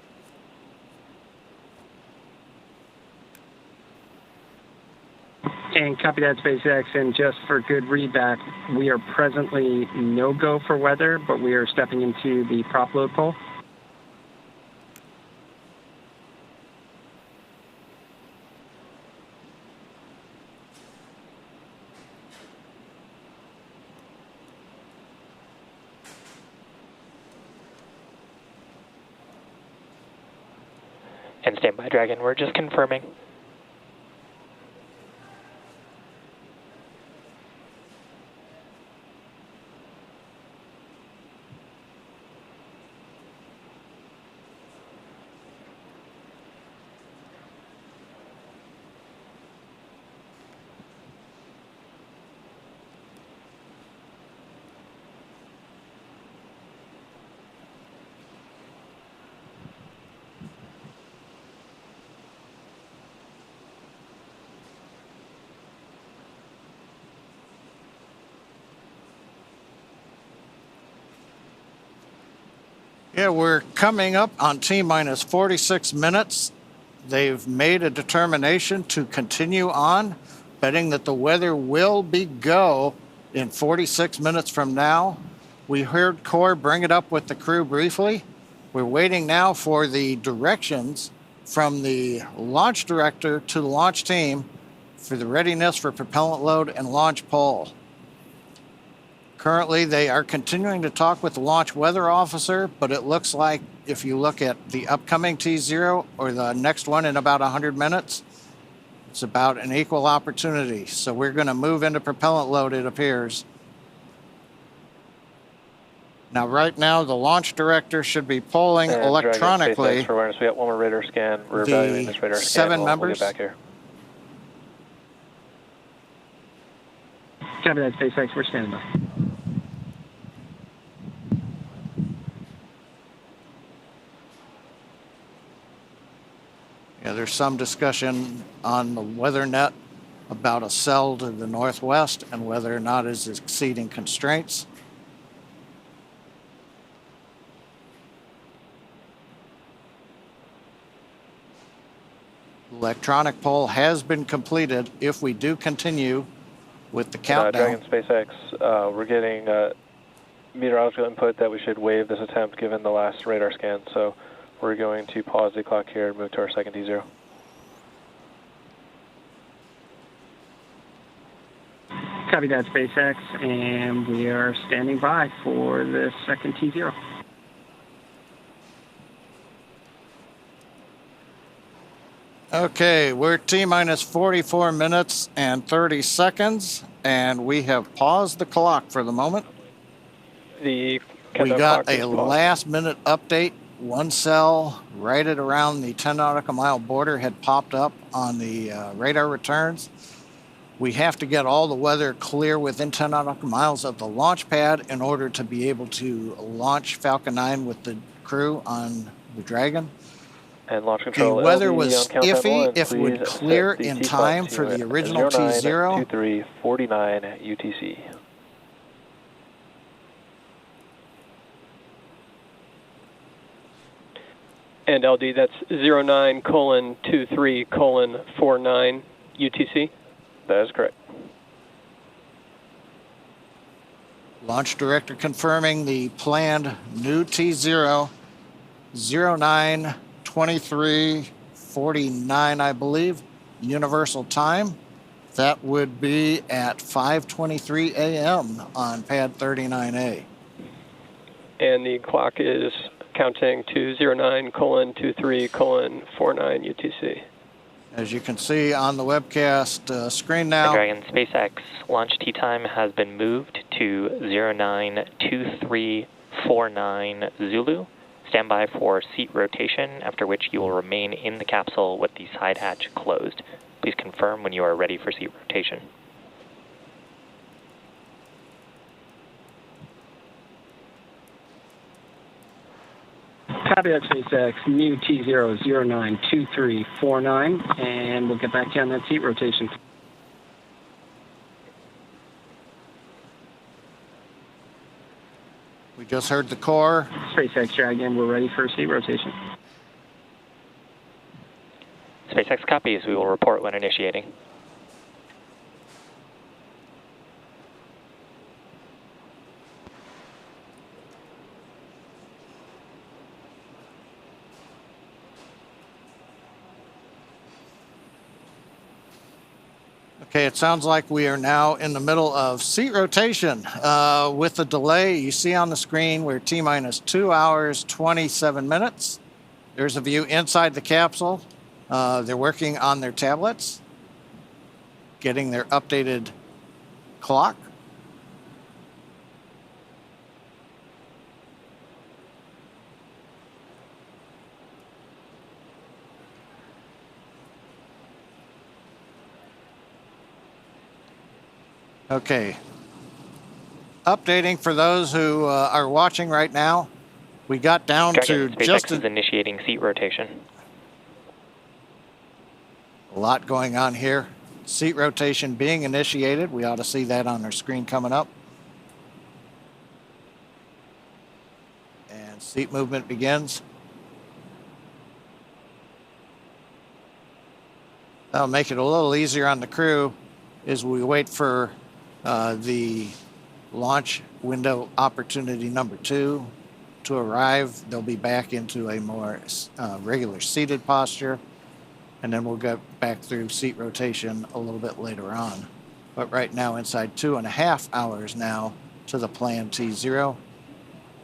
And copy that, SpaceX. And just for good readback, we are presently no-go for weather, but we are stepping into the prop load pull. And stand by, Dragon. We're just confirming. Yeah, we're coming up on T-minus 46 minutes. They've made a determination to continue on, betting that the weather will be go in 46 minutes from now. We heard Core bring it up with the crew briefly. We're waiting now for the directions from the launch director to the launch team for the readiness for propellant load and launch pull. Currently, they are continuing to talk with the launch weather officer, but it looks like if you look at the upcoming T0 or the next one in about 100 minutes, it's about an equal opportunity. So we're going to move into propellant load, it appears. Now, right now, the launch director should be polling electronically. For awareness, we got one more radar scan. We're evaluating this radar scan. 7 members. We'll get back here. Copy that, SpaceX. We're standing by. There's some discussion on the weather net about a cell to the northwest and whether or not it's exceeding constraints. Electronic poll has been completed. If we do continue with the countdown. Dragon SpaceX, we're getting meteorological input that we should waive this attempt given the last radar scan. So we're going to pause the clock here and move to our second T0. Copy that, SpaceX, and we are standing by for the second T0. Okay, we're T-minus 44 minutes and 30 seconds, and we have paused the clock for the moment. We got a last-minute update. One cell right at around the 10 nautical mile border had popped up on the radar returns. We have to get all the weather clear within 10 nautical miles of the launch pad in order to be able to launch Falcon 9 with the crew on the Dragon. And launch control. The weather LD was on countdown iffy. one, If it would clear in time for the original T0. 092349 UTC. And LD, that's 09:23:49 UTC. That is correct. Launch director confirming the planned new T0, 09:23:49, I believe, universal time. That would be at 5:23 a.m. on pad 39A. And the clock is counting to 09:23:49 UTC. As you can see on the webcast screen now. Dragon SpaceX launch T time has been moved to 09:23:49 Zulu. Stand by for seat rotation, after which you will remain in the capsule with the side hatch closed. Please confirm when you are ready for seat rotation. Copy that, SpaceX, new T0 092349, and we'll get back to you on that seat rotation. We just heard the core. SpaceX Dragon, we're ready for seat rotation. SpaceX copies. We will report when initiating. Okay, it sounds like we are now in the middle of seat rotation. With the delay, you see on the screen, we're T-minus 2 hours, 27 minutes. There's a view inside the capsule. They're working on their tablets, getting their updated clock. Okay. Updating for those who are watching right now. We got down Dragon, to SpaceX just is initiating seat rotation. a lot going on here. Seat rotation being initiated. We ought to see that on our screen coming up. And seat movement begins. That'll make it a little easier on the crew as we wait for the launch window opportunity number 2 to arrive. They'll be back into a more regular seated posture, and then we'll get back through seat rotation a little bit later on. But right now, inside 2.5 hours now to the planned T0.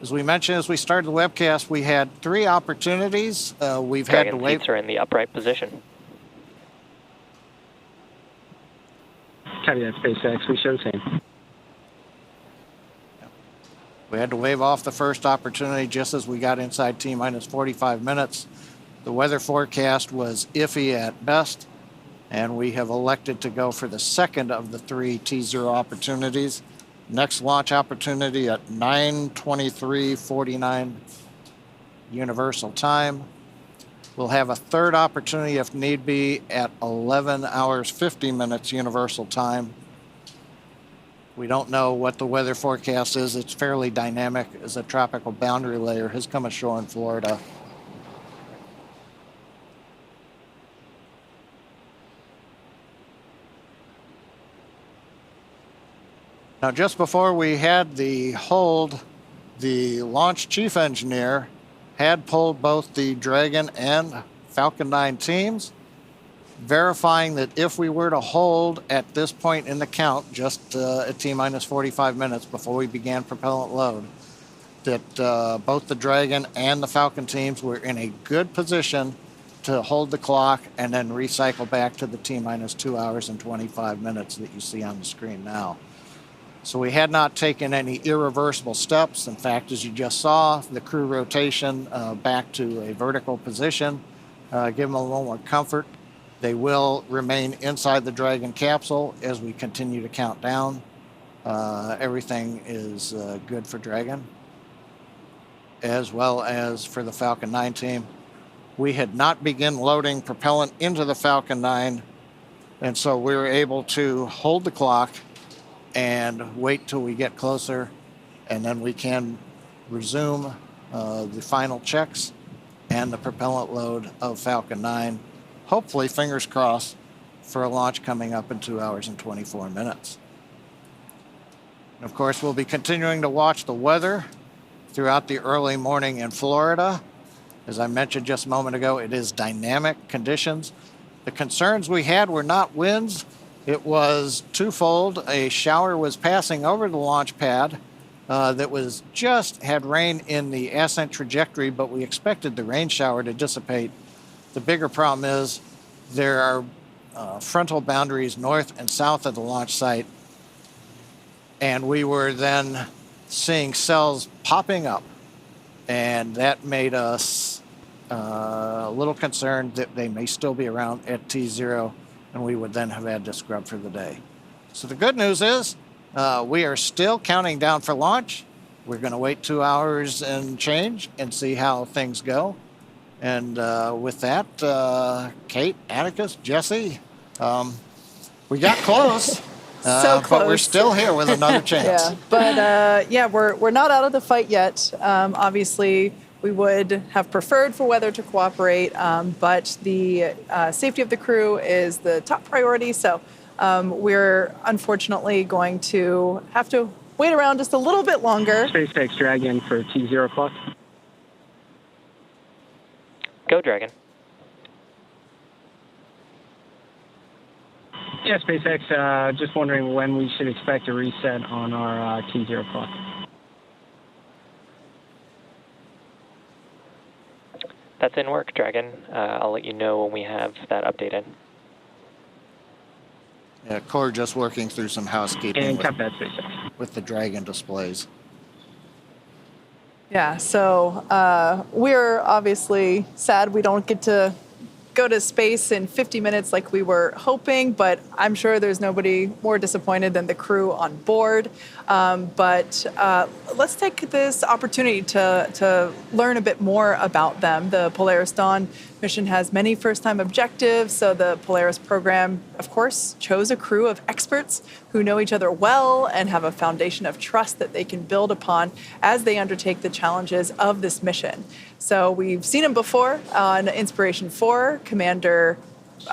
As we mentioned as we started the webcast, we had 3 opportunities. We've had to wait. Seats are in the upright position. Copy that, SpaceX. We show the same. We had to wave off the first opportunity just as we got inside T-minus 45 minutes. The weather forecast was iffy at best, and we have elected to go for the second of the 3 T0 opportunities. Next launch opportunity at 9:23:49 universal time. We'll have a third opportunity if need be at 11 hours 50 minutes Universal Time. We don't know what the weather forecast is. It's fairly dynamic as a tropical boundary layer has come ashore in Florida. Now, just before we had the hold, the launch chief engineer had pulled both the Dragon and Falcon 9 teams, verifying that if we were to hold at this point in the count, just at T-minus 45 minutes before we began propellant load, that both the Dragon and the Falcon teams were in a good position to hold the clock and then recycle back to the T-minus 2 hours and 25 minutes that you see on the screen now. So we had not taken any irreversible steps. In fact, as you just saw, the crew rotation back to a vertical position, give them a little more comfort. They will remain inside the Dragon capsule as we continue to count down. Everything is good for Dragon, as well as for the Falcon 9 team. We had not begun loading propellant into the Falcon 9, and so we were able to hold the clock and wait till we get closer, and then we can resume the final checks and the propellant load of Falcon 9. Hopefully, fingers crossed, for a launch coming up in 2 hours and 24 minutes. And of course, we'll be continuing to watch the weather throughout the early morning in Florida. As I mentioned just a moment ago, it is dynamic conditions. The concerns we had were not winds. It was twofold. A shower was passing over the launch pad that was just had rain in the ascent trajectory, but we expected the rain shower to dissipate. The bigger problem is there are frontal boundaries north and south of the launch site, and we were then seeing cells popping up, and that made us a little concerned that they may still be around at T0, and we would then have had to scrub for the day. So the good news is we are still counting down for launch. We're going to wait 2 hours and change and see how things go. And with that, Kate, Atticus, Jesse, we got close. So close. But we're still here with another chance. Yeah, but we're not out of the fight yet. Obviously, we would have preferred for weather to cooperate, but the safety of the crew is the top priority. So we're unfortunately going to have to wait around just a little bit longer. SpaceX Dragon for T0 clock. Go, Dragon. Yeah, SpaceX, just wondering when we should expect a reset on our T0 clock. That's in work, Dragon. I'll let you know when we have that updated. Yeah, Core just working through some housekeeping And cut that SpaceX. with the Dragon displays. Yeah, so we're obviously sad we don't get to go to space in 50 minutes like we were hoping, but I'm sure there's nobody more disappointed than the crew on board. But let's take this opportunity to learn a bit more about them. The Polaris Dawn mission has many first-time objectives, so the Polaris program, of course, chose a crew of experts who know each other well and have a foundation of trust that they can build upon as they undertake the challenges of this mission. So we've seen him before on Inspiration 4,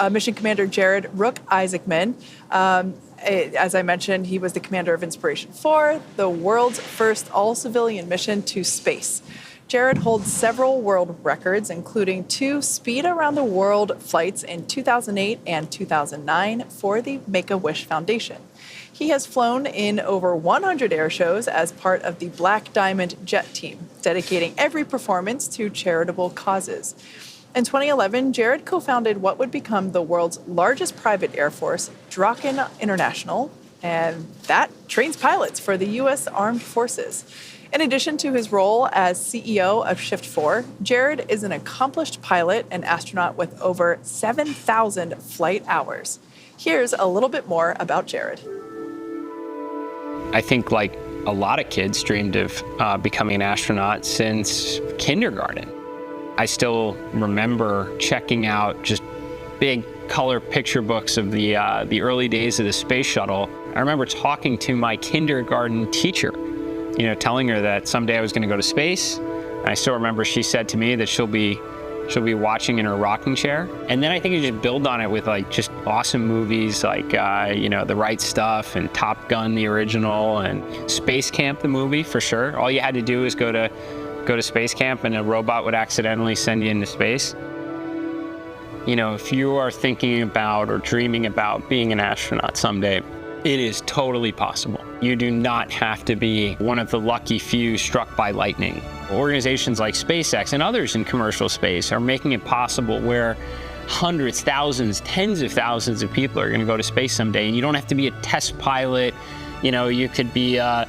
Mission Commander Jared Rook Isaacman. As I mentioned, he was the commander of Inspiration 4, the world's first all-civilian mission to space. Jared holds several world records, including 2 speed-around-the-world flights in 2008 and 2009 for the Make-A-Wish Foundation. He has flown in over 100 air shows as part of the Black Diamond Jet Team, dedicating every performance to charitable causes. In 2011, Jared co-founded what would become the world's largest private air force, Draken International, and that trains pilots for the U.S. Armed Forces. In addition to his role as CEO of Shift 4, Jared is an accomplished pilot and astronaut with over 7,000 flight hours. Here's a little bit more about Jared. I think like a lot of kids dreamed of becoming an astronaut since kindergarten. I still remember checking out just big color picture books of the early days of the space shuttle. I remember talking to my kindergarten teacher, telling her that someday I was going to go to space. And I still remember she said to me that she'll be watching in her rocking chair. And then I think you just build on it with like just awesome movies like, The Right Stuff and Top Gun, the original, and Space Camp, the movie, for sure. All you had to do was go to space camp and a robot would accidentally send you into space. If you are thinking about or dreaming about being an astronaut someday, it is totally possible. You do not have to be one of the lucky few struck by lightning. Organizations like SpaceX and others in commercial space are making it possible where hundreds, thousands, tens of thousands of people are going to go to space someday, and you don't have to be a test pilot. You could be a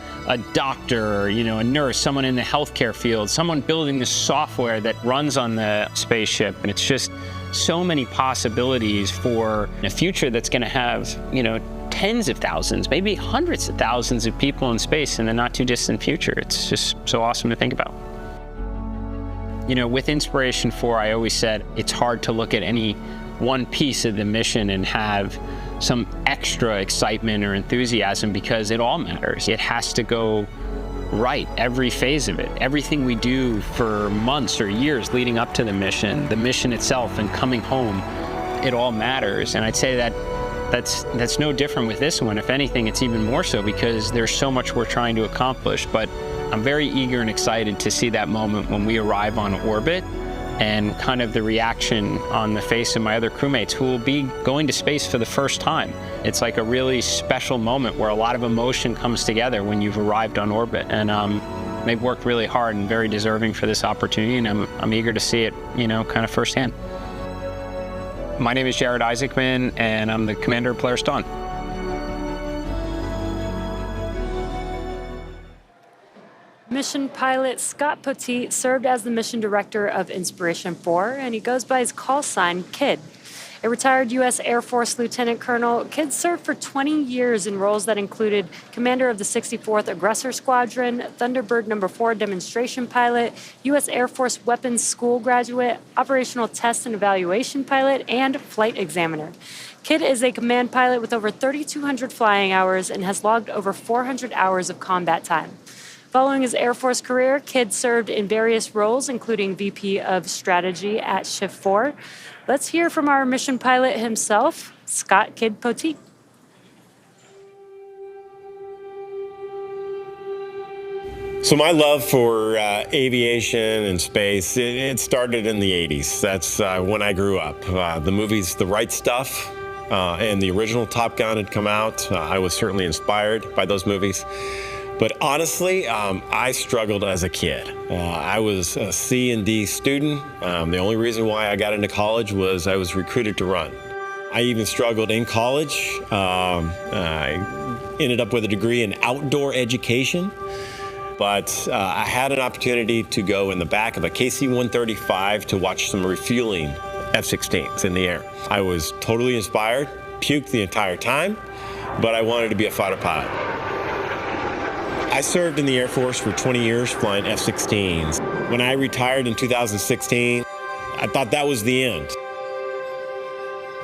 doctor, a nurse, someone in the healthcare field, someone building the software that runs on the spaceship. And it's just so many possibilities for a future that's going to have, tens of thousands, maybe hundreds of thousands of people in space in the not too distant future. It's just so awesome to think about. With Inspiration 4, I always said it's hard to look at any one piece of the mission and have some extra excitement or enthusiasm because it all matters. It has to go right, every phase of it. Everything we do for months or years leading up to the mission itself and coming home, it all matters. And I'd say that's no different with this one. If anything, it's even more so because there's so much we're trying to accomplish. But I'm very eager and excited to see that moment when we arrive on orbit and kind of the reaction on the face of my other crewmates who will be going to space for the first time. It's like a really special moment where a lot of emotion comes together when you've arrived on orbit. And they've worked really hard and very deserving for this opportunity, and I'm eager to see it, kind of firsthand. My name is Jared Isaacman, and I'm the commander of Polaris Dawn. Mission pilot Scott Poteet served as the mission director of Inspiration 4, and he goes by his call sign, Kid. A retired U.S. Air Force Lieutenant Colonel, Kid served for 20 years in roles that included commander of the 64th Aggressor Squadron, Thunderbird No. 4 demonstration pilot, U.S. Air Force Weapons School graduate, operational test and evaluation pilot, and flight examiner. Kid is a command pilot with over 3,200 flying hours and has logged over 400 hours of combat time. Following his Air Force career, Kid served in various roles, including VP of Strategy at Shift 4. Let's hear from our mission pilot himself, Scott Kid Poteet. So my love for aviation and space, it started in the 80s. That's when I grew up. The movies The Right Stuff and the original Top Gun had come out. I was certainly inspired by those movies. But honestly, I struggled as a kid. I was a C and D student. The only reason why I got into college was I was recruited to run. I even struggled in college. I ended up with a degree in outdoor education. But I had an opportunity to go in the back of a KC-135 to watch some refueling F-16s in the air. I was totally inspired, puked the entire time, but I wanted to be a fighter pilot. I served in the Air Force for 20 years flying F-16s. When I retired in 2016, I thought that was the end.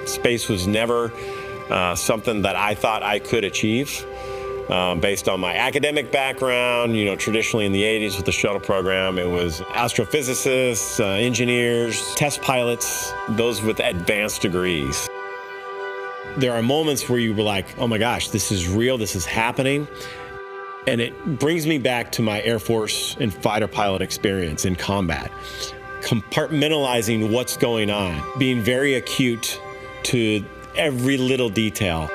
Space was never something that I thought I could achieve. Based on my academic background, traditionally in the 80s with the shuttle program, it was astrophysicists, engineers, test pilots, those with advanced degrees. There are moments where you were like, oh my gosh, this is real, this is happening. And it brings me back to my Air Force and fighter pilot experience in combat. Compartmentalizing what's going on, being very acute to every little detail.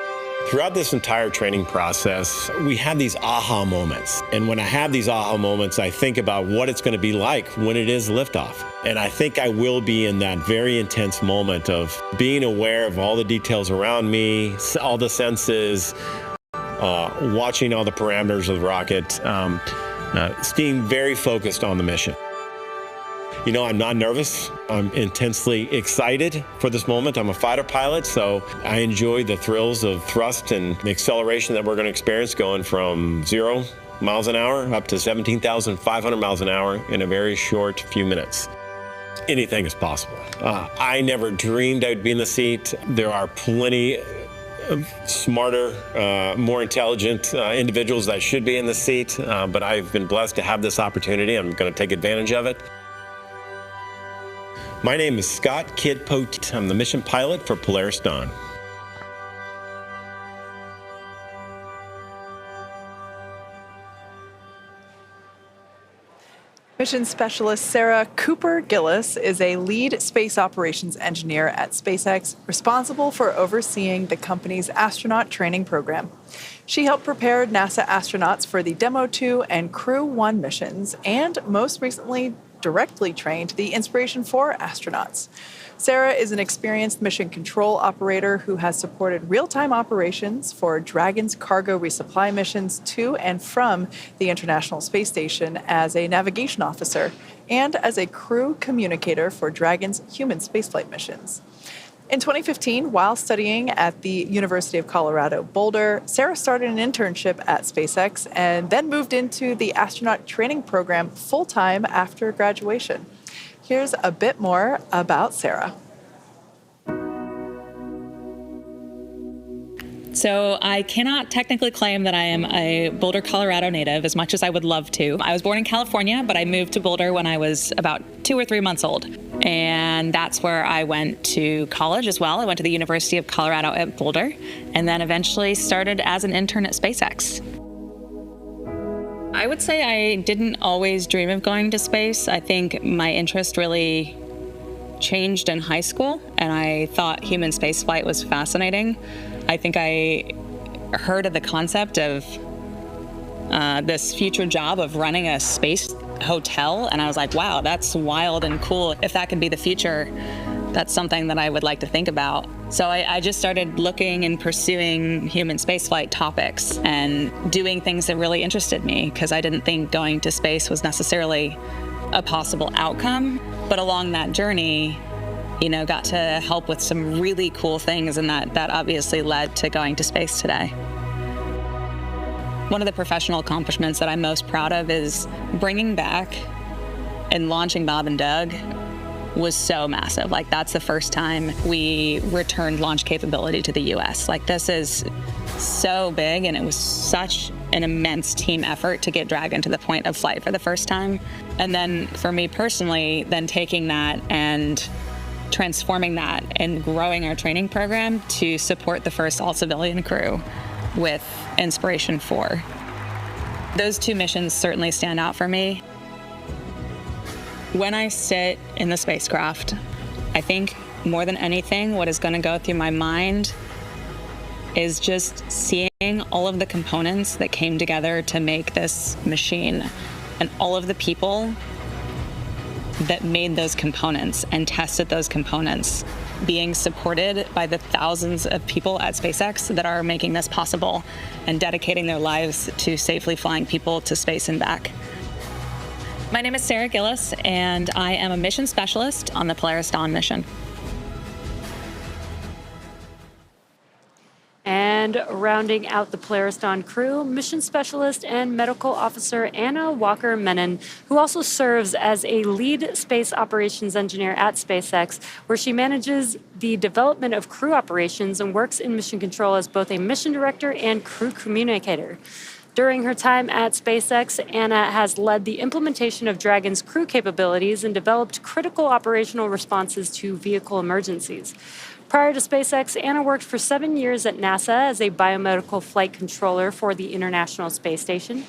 Throughout this entire training process, we have these aha moments. And when I have these aha moments, I think about what it's going to be like when it is liftoff. And I think I will be in that very intense moment of being aware of all the details around me, all the senses, watching all the parameters of the rocket, staying very focused on the mission. I'm not nervous. I'm intensely excited for this moment. I'm a fighter pilot, so I enjoy the thrills of thrust and the acceleration that we're going to experience going from 0 miles an hour up to 17,500 miles an hour in a very short few minutes. Anything is possible. I never dreamed I'd be in the seat. There are plenty of smarter, more intelligent individuals that should be in the seat, but I've been blessed to have this opportunity. I'm going to take advantage of it. My name is Scott Kid Poteet. I'm the mission pilot for Polaris Dawn. Mission Specialist Sarah Cooper Gillis is a lead space operations engineer at SpaceX, responsible for overseeing the company's astronaut training program. She helped prepare NASA astronauts for the Demo 2 and Crew 1 missions, and most recently directly trained the Inspiration 4 astronauts. Sarah is an experienced mission control operator who has supported real-time operations for Dragon's cargo resupply missions to and from the International Space Station as a navigation officer and as a crew communicator for Dragon's human spaceflight missions. In 2015, while studying at the University of Colorado Boulder, Sarah started an internship at SpaceX and then moved into the astronaut training program full-time after graduation. Here's a bit more about Sarah. So I cannot technically claim that I am a Boulder, Colorado native as much as I would love to. I was born in California, but I moved to Boulder when I was about 2 or 3 months old. And that's where I went to college as well. I went to the University of Colorado at Boulder, and then eventually started as an intern at SpaceX. I would say I didn't always dream of going to space. I think my interest really changed in high school, and I thought human spaceflight was fascinating. I think I heard of the concept of this future job of running a space hotel, and I was like, wow, that's wild and cool. If that could be the future, that's something that I would like to think about. So I just started looking and pursuing human spaceflight topics and doing things that really interested me, because I didn't think going to space was necessarily a possible outcome. But along that journey, got to help with some really cool things, and that obviously led to going to space today. One of the professional accomplishments that I'm most proud of is bringing back and launching Bob and Doug was so massive. Like, that's the first time we returned launch capability to the US. Like, this is so big, and it was such an immense team effort to get Dragon to the point of flight for the first time. And then for me personally, then taking that and transforming that and growing our training program to support the first all-civilian crew with Inspiration 4. Those 2 missions certainly stand out for me. When I sit in the spacecraft, I think more than anything, what is going to go through my mind is just seeing all of the components that came together to make this machine, and all of the people that made those components and tested those components, being supported by the thousands of people at SpaceX that are making this possible and dedicating their lives to safely flying people to space and back. My name is Sarah Gillis, and I am a mission specialist on the Polaris Dawn mission. And rounding out the Polaris Dawn crew, mission specialist and medical officer Anna Walker-Menon, who also serves as a lead space operations engineer at SpaceX, where she manages the development of crew operations and works in mission control as both a mission director and crew communicator. During her time at SpaceX, Anna has led the implementation of Dragon's crew capabilities and developed critical operational responses to vehicle emergencies. Prior to SpaceX, Anna worked for 7 years at NASA as a biomedical flight controller for the International Space Station.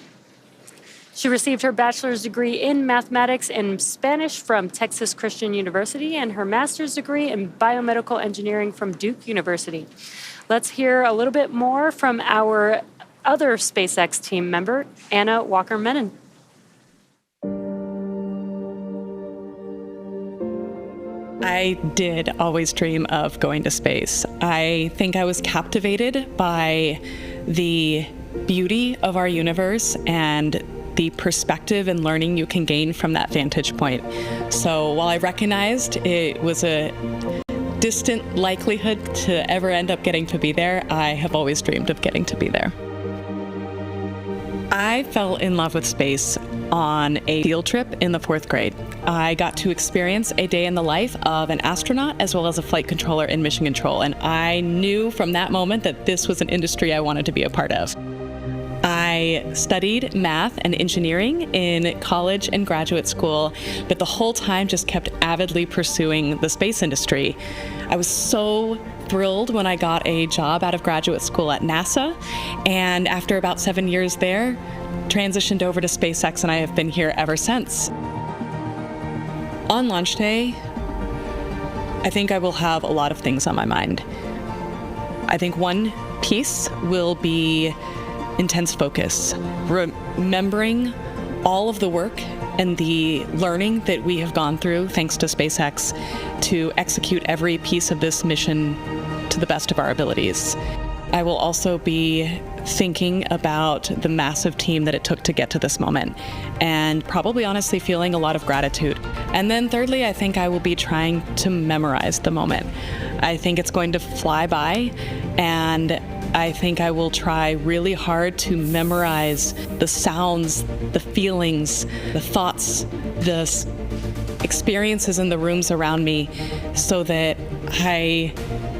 She received her bachelor's degree in mathematics and Spanish from Texas Christian University and her master's degree in biomedical engineering from Duke University. Let's hear a little bit more from our other SpaceX team member, Anna Walker-Menon. I did always dream of going to space. I think I was captivated by the beauty of our universe and the perspective and learning you can gain from that vantage point. So while I recognized it was a distant likelihood to ever end up getting to be there, I have always dreamed of getting to be there. I fell in love with space on a field trip in the 4th grade. I got to experience a day in the life of an astronaut as well as a flight controller in mission control, and I knew from that moment that this was an industry I wanted to be a part of. I studied math and engineering in college and graduate school, but the whole time just kept avidly pursuing the space industry. I was so thrilled when I got a job out of graduate school at NASA, and after about 7 years there, transitioned over to SpaceX, and I have been here ever since. On launch day, I think I will have a lot of things on my mind. I think one piece will be intense focus, remembering all of the work and the learning that we have gone through thanks to SpaceX to execute every piece of this mission to the best of our abilities. I will also be thinking about the massive team that it took to get to this moment, and probably honestly feeling a lot of gratitude. And then thirdly, I think I will be trying to memorize the moment. I think it's going to fly by, and I think I will try really hard to memorize the sounds, the feelings, the thoughts, the experiences in the rooms around me, so that I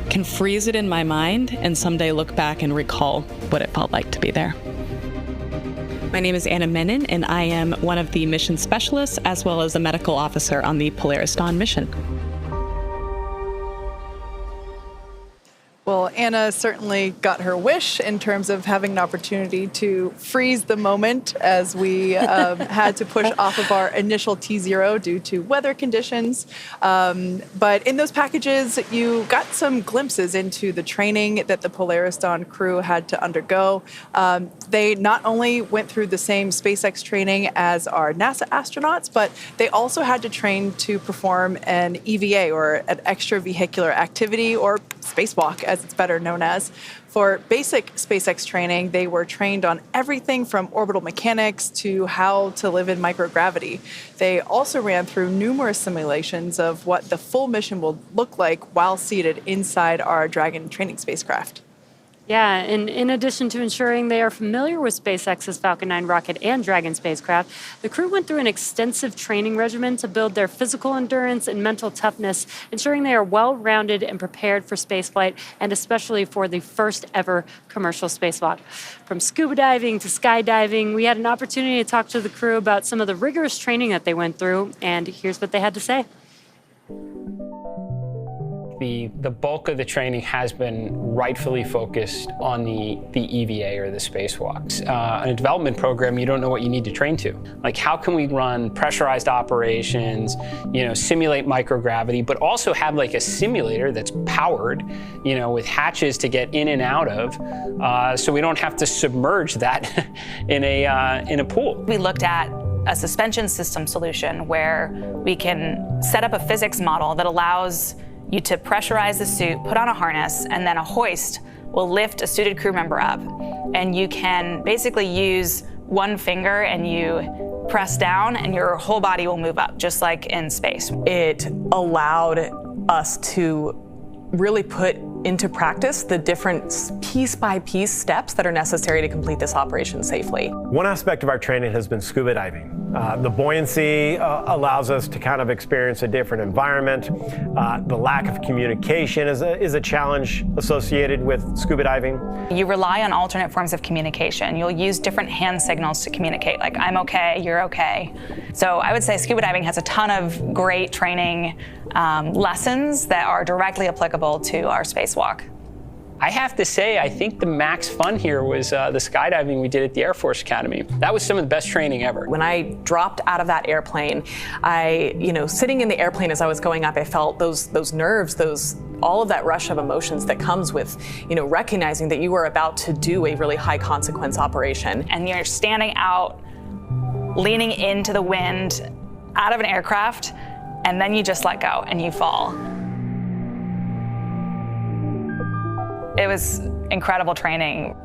can freeze it in my mind and someday look back and recall what it felt like to be there. My name is Anna Menon, and I am one of the mission specialists as well as a medical officer on the Polaris Dawn mission. Well, Anna certainly got her wish in terms of having an opportunity to freeze the moment as we had to push off of our initial T0 due to weather conditions. But in those packages, you got some glimpses into the training that the Polaris Dawn crew had to undergo. They not only went through the same SpaceX training as our NASA astronauts, but they also had to train to perform an EVA, or an extravehicular activity, or spacewalk, as it's better known as. For basic SpaceX training, they were trained on everything from orbital mechanics to how to live in microgravity. They also ran through numerous simulations of what the full mission will look like while seated inside our Dragon training spacecraft. Yeah, and in addition to ensuring they are familiar with SpaceX's Falcon 9 rocket and Dragon spacecraft, the crew went through an extensive training regimen to build their physical endurance and mental toughness, ensuring they are well-rounded and prepared for spaceflight, and especially for the first ever commercial spacewalk. From scuba diving to skydiving, we had an opportunity to talk to the crew about some of the rigorous training that they went through, and here's what they had to say. The bulk of the training has been rightfully focused on the EVA, or the spacewalks. In a development program, you don't know what you need to train to. Like, how can we run pressurized operations, simulate microgravity, but also have like a simulator that's powered, with hatches to get in and out of, so we don't have to submerge that in a pool. We looked at a suspension system solution where we can set up a physics model that allows you to pressurize the suit, put on a harness, and then a hoist will lift a suited crew member up. And you can basically use one finger and you press down and your whole body will move up, just like in space. It allowed us to really put into practice the different piece-by-piece steps that are necessary to complete this operation safely. One aspect of our training has been scuba diving. The buoyancy allows us to kind of experience a different environment. The lack of communication is a challenge associated with scuba diving. You rely on alternate forms of communication. You'll use different hand signals to communicate, like I'm okay, you're okay. So I would say scuba diving has a ton of great training lessons that are directly applicable to our spacewalk. I have to say, I think the max fun here was the skydiving we did at the Air Force Academy. That was some of the best training ever. When I dropped out of that airplane, sitting in the airplane as I was going up, I felt those nerves, all of that rush of emotions that comes with, recognizing that you are about to do a really high consequence operation. And you're standing out, leaning into the wind, out of an aircraft, and then you just let go and you fall. It was incredible training.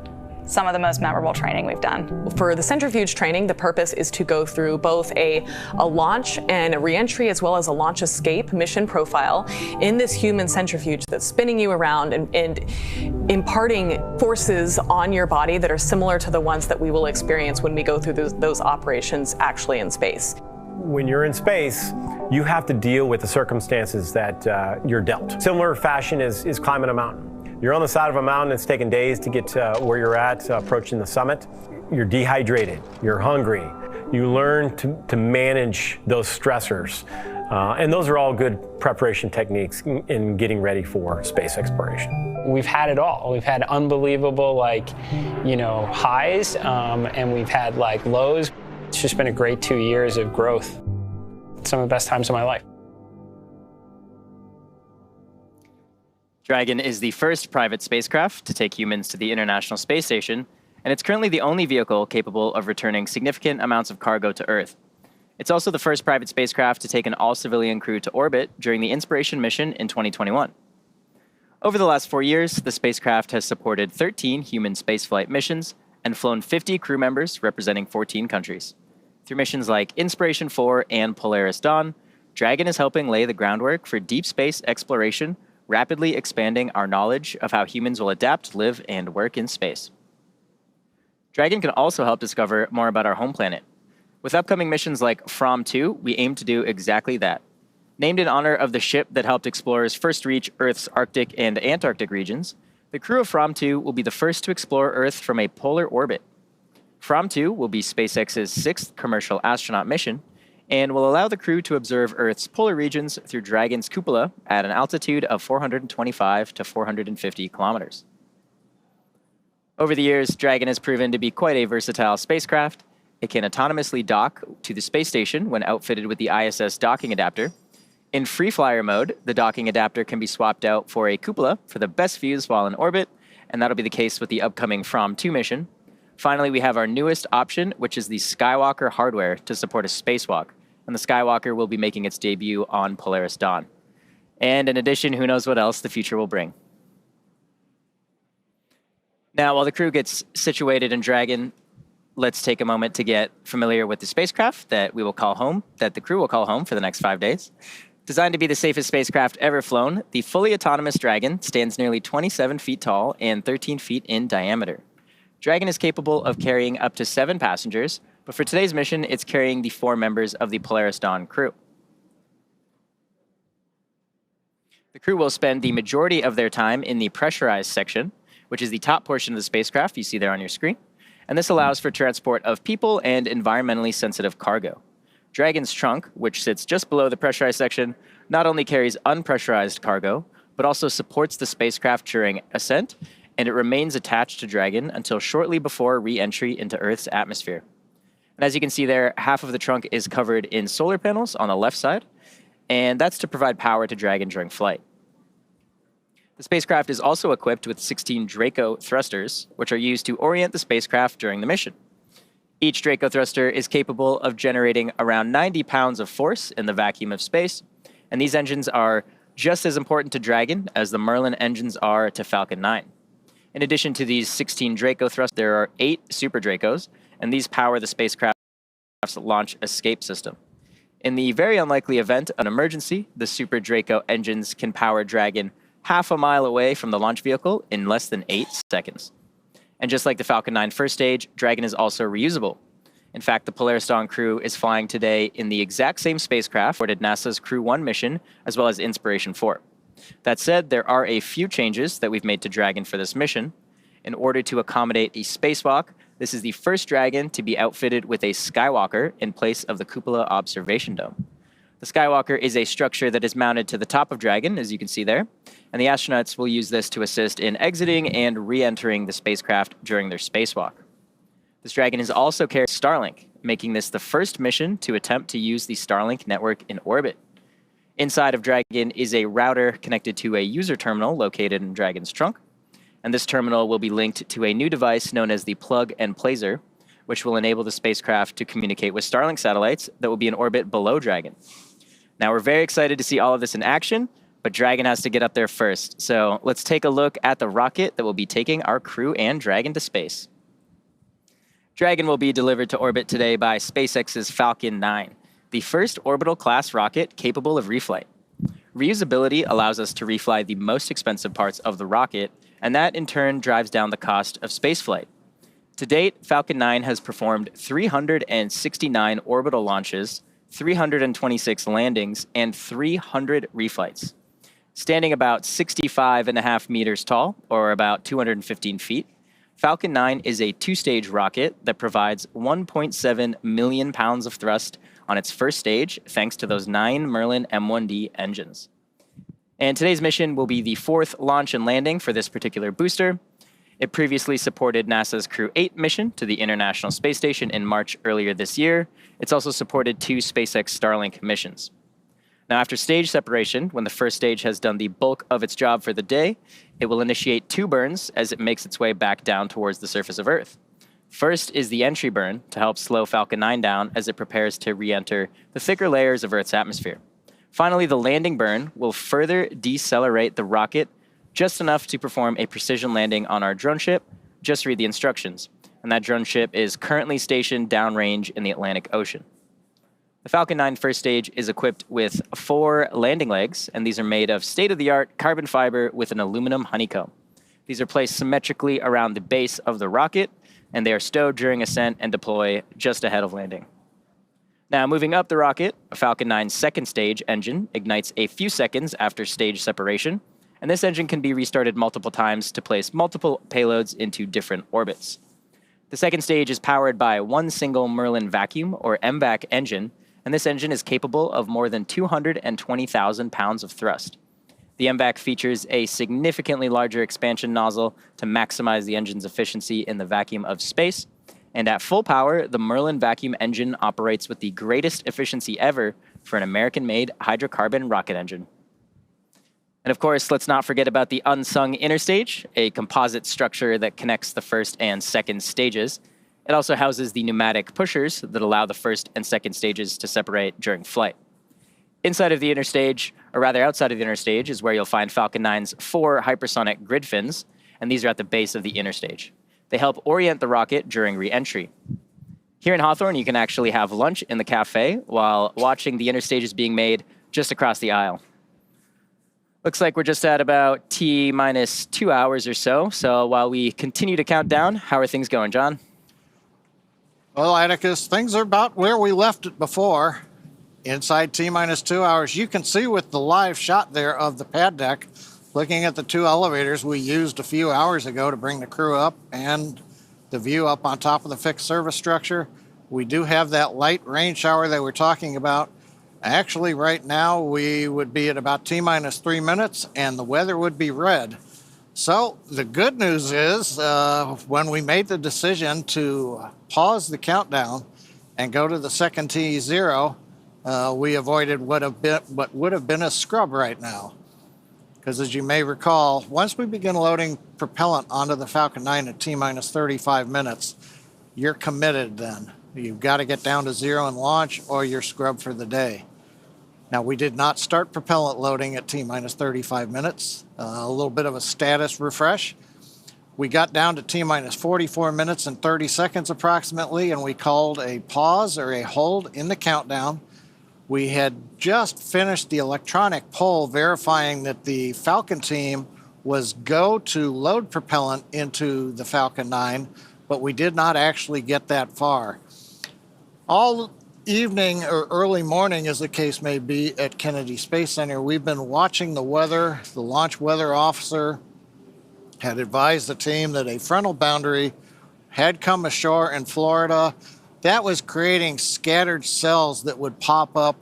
some of the most memorable training we've done. For the centrifuge training, the purpose is to go through both a launch and a reentry as well as a launch escape mission profile in this human centrifuge that's spinning you around and imparting forces on your body that are similar to the ones that we will experience when we go through those operations actually in space. When you're in space, you have to deal with the circumstances that you're dealt. Similar fashion is climbing a mountain. You're on the side of a mountain, it's taken days to get to where you're at, approaching the summit. You're dehydrated, you're hungry. You learn to manage those stressors. And those are all good preparation techniques in getting ready for space exploration. We've had it all. We've had unbelievable, highs, and we've had, lows. It's just been a great 2 years of growth. Some of the best times of my life. Dragon is the first private spacecraft to take humans to the International Space Station, and it's currently the only vehicle capable of returning significant amounts of cargo to Earth. It's also the first private spacecraft to take an all-civilian crew to orbit during the Inspiration mission in 2021. Over the last 4 years, the spacecraft has supported 13 human spaceflight missions and flown 50 crew members representing 14 countries. Through missions like Inspiration 4 and Polaris Dawn, Dragon is helping lay the groundwork for deep space exploration, rapidly expanding our knowledge of how humans will adapt, live, and work in space. Dragon can also help discover more about our home planet. With upcoming missions like From 2, we aim to do exactly that. Named in honor of the ship that helped explorers first reach Earth's Arctic and Antarctic regions, the crew of From 2 will be the first to explore Earth from a polar orbit. From 2 will be SpaceX's 6th commercial astronaut mission, and will allow the crew to observe Earth's polar regions through Dragon's cupola at an altitude of 425 to 450 kilometers. Over the years, Dragon has proven to be quite a versatile spacecraft. It can autonomously dock to the space station when outfitted with the ISS docking adapter. In free flyer mode, the docking adapter can be swapped out for a cupola for the best views while in orbit, and that'll be the case with the upcoming From 2 mission. Finally, we have our newest option, which is the Skywalker hardware to support a spacewalk, and the Skywalker will be making its debut on Polaris Dawn. And in addition, who knows what else the future will bring. Now, while the crew gets situated in Dragon, let's take a moment to get familiar with the spacecraft that we will call home, that the crew will call home for the next 5 days. Designed to be the safest spacecraft ever flown, the fully autonomous Dragon stands nearly 27 feet tall and 13 feet in diameter. Dragon is capable of carrying up to 7 passengers, but for today's mission, it's carrying the 4 members of the Polaris Dawn crew. The crew will spend the majority of their time in the pressurized section, which is the top portion of the spacecraft you see there on your screen, and this allows for transport of people and environmentally sensitive cargo. Dragon's trunk, which sits just below the pressurized section, not only carries unpressurized cargo, but also supports the spacecraft during ascent, and it remains attached to Dragon until shortly before re-entry into Earth's atmosphere. And as you can see there, half of the trunk is covered in solar panels on the left side, and that's to provide power to Dragon during flight. The spacecraft is also equipped with 16 Draco thrusters, which are used to orient the spacecraft during the mission. Each Draco thruster is capable of generating around 90 pounds of force in the vacuum of space, and these engines are just as important to Dragon as the Merlin engines are to Falcon 9. In addition to these 16 Draco thrusters, there are 8 Super Dracos, and these power the spacecraft's launch escape system. In the very unlikely event of an emergency, the Super Draco engines can power Dragon half a mile away from the launch vehicle in less than 8 seconds. And just like the Falcon 9 first stage, Dragon is also reusable. In fact, the Polaris Dawn crew is flying today in the exact same spacecraft for NASA's Crew 1 mission, as well as Inspiration 4. That said, there are a few changes that we've made to Dragon for this mission. In order to accommodate a spacewalk, this is the first Dragon to be outfitted with a Skywalker in place of the cupola observation dome. The Skywalker is a structure that is mounted to the top of Dragon, as you can see there, and the astronauts will use this to assist in exiting and re-entering the spacecraft during their spacewalk. This Dragon is also carrying Starlink, making this the first mission to attempt to use the Starlink network in orbit. Inside of Dragon is a router connected to a user terminal located in Dragon's trunk, and this terminal will be linked to a new device known as the Plug and Placer, which will enable the spacecraft to communicate with Starlink satellites that will be in orbit below Dragon. Now, we're very excited to see all of this in action, but Dragon has to get up there first. So let's take a look at the rocket that will be taking our crew and Dragon to space. Dragon will be delivered to orbit today by SpaceX's Falcon 9, the first orbital-class rocket capable of reflight. Reusability allows us to refly the most expensive parts of the rocket, and that in turn drives down the cost of spaceflight. To date, Falcon 9 has performed 369 orbital launches, 326 landings, and 300 reflights. Standing about 65.5 meters tall, or about 215 feet, Falcon 9 is a two-stage rocket that provides 1.7 million pounds of thrust on its first stage, thanks to those 9 Merlin M1D engines. And today's mission will be the 4th launch and landing for this particular booster. It previously supported NASA's Crew 8 mission to the International Space Station in March earlier this year. It's also supported 2 SpaceX Starlink missions. Now, after stage separation, when the first stage has done the bulk of its job for the day, it will initiate 2 burns as it makes its way back down towards the surface of Earth. First is the entry burn to help slow Falcon 9 down as it prepares to re-enter the thicker layers of Earth's atmosphere. Finally, the landing burn will further decelerate the rocket just enough to perform a precision landing on our drone ship. Just read the instructions. And that drone ship is currently stationed downrange in the Atlantic Ocean. The Falcon 9 first stage is equipped with 4 landing legs, and these are made of state-of-the-art carbon fiber with an aluminum honeycomb. These are placed symmetrically around the base of the rocket, and they are stowed during ascent and deploy just ahead of landing. Now, moving up the rocket, Falcon 9's second stage engine ignites a few seconds after stage separation, and this engine can be restarted multiple times to place multiple payloads into different orbits. The second stage is powered by one single Merlin vacuum, or MVAC engine, and this engine is capable of more than 220,000 pounds of thrust. The MVAC features a significantly larger expansion nozzle to maximize the engine's efficiency in the vacuum of space. And at full power, the Merlin vacuum engine operates with the greatest efficiency ever for an American-made hydrocarbon rocket engine. And of course, let's not forget about the unsung inner stage, a composite structure that connects the first and second stages. It also houses the pneumatic pushers that allow the first and second stages to separate during flight. Inside of the inner stage, or rather outside of the inner stage, is where you'll find Falcon 9's 4 hypersonic grid fins, and these are at the base of the inner stage. They help orient the rocket during re-entry. Here in Hawthorne, you can actually have lunch in the cafe while watching the inner stages being made just across the aisle. Looks like we're just at about T-minus 2 hours or so. So while we continue to count down, how are things going, John? Well, Atticus, things are about where we left it before. Inside T-minus 2 hours, you can see with the live shot there of the pad deck, looking at the 2 elevators we used a few hours ago to bring the crew up and the view up on top of the fixed service structure. We do have that light rain shower that we're talking about. Actually, right now, we would be at about T-minus 3 minutes, and the weather would be red. So the good news is when we made the decision to pause the countdown and go to the second T0, we avoided what would have been a scrub right now. Because as you may recall, once we begin loading propellant onto the Falcon 9 at T-minus 35 minutes, you're committed then. You've got to get down to 0 and launch, or you're scrubbed for the day. Now, we did not start propellant loading at T-minus 35 minutes. A little bit of a status refresh. We got down to T-minus 44 minutes and 30 seconds approximately, and we called a pause or a hold in the countdown. We had just finished the electronic poll verifying that the Falcon team was go to load propellant into the Falcon 9, but we did not actually get that far. All evening or early morning, as the case may be, at Kennedy Space Center, we've been watching the weather. The launch weather officer had advised the team that a frontal boundary had come ashore in Florida. That was creating scattered cells that would pop up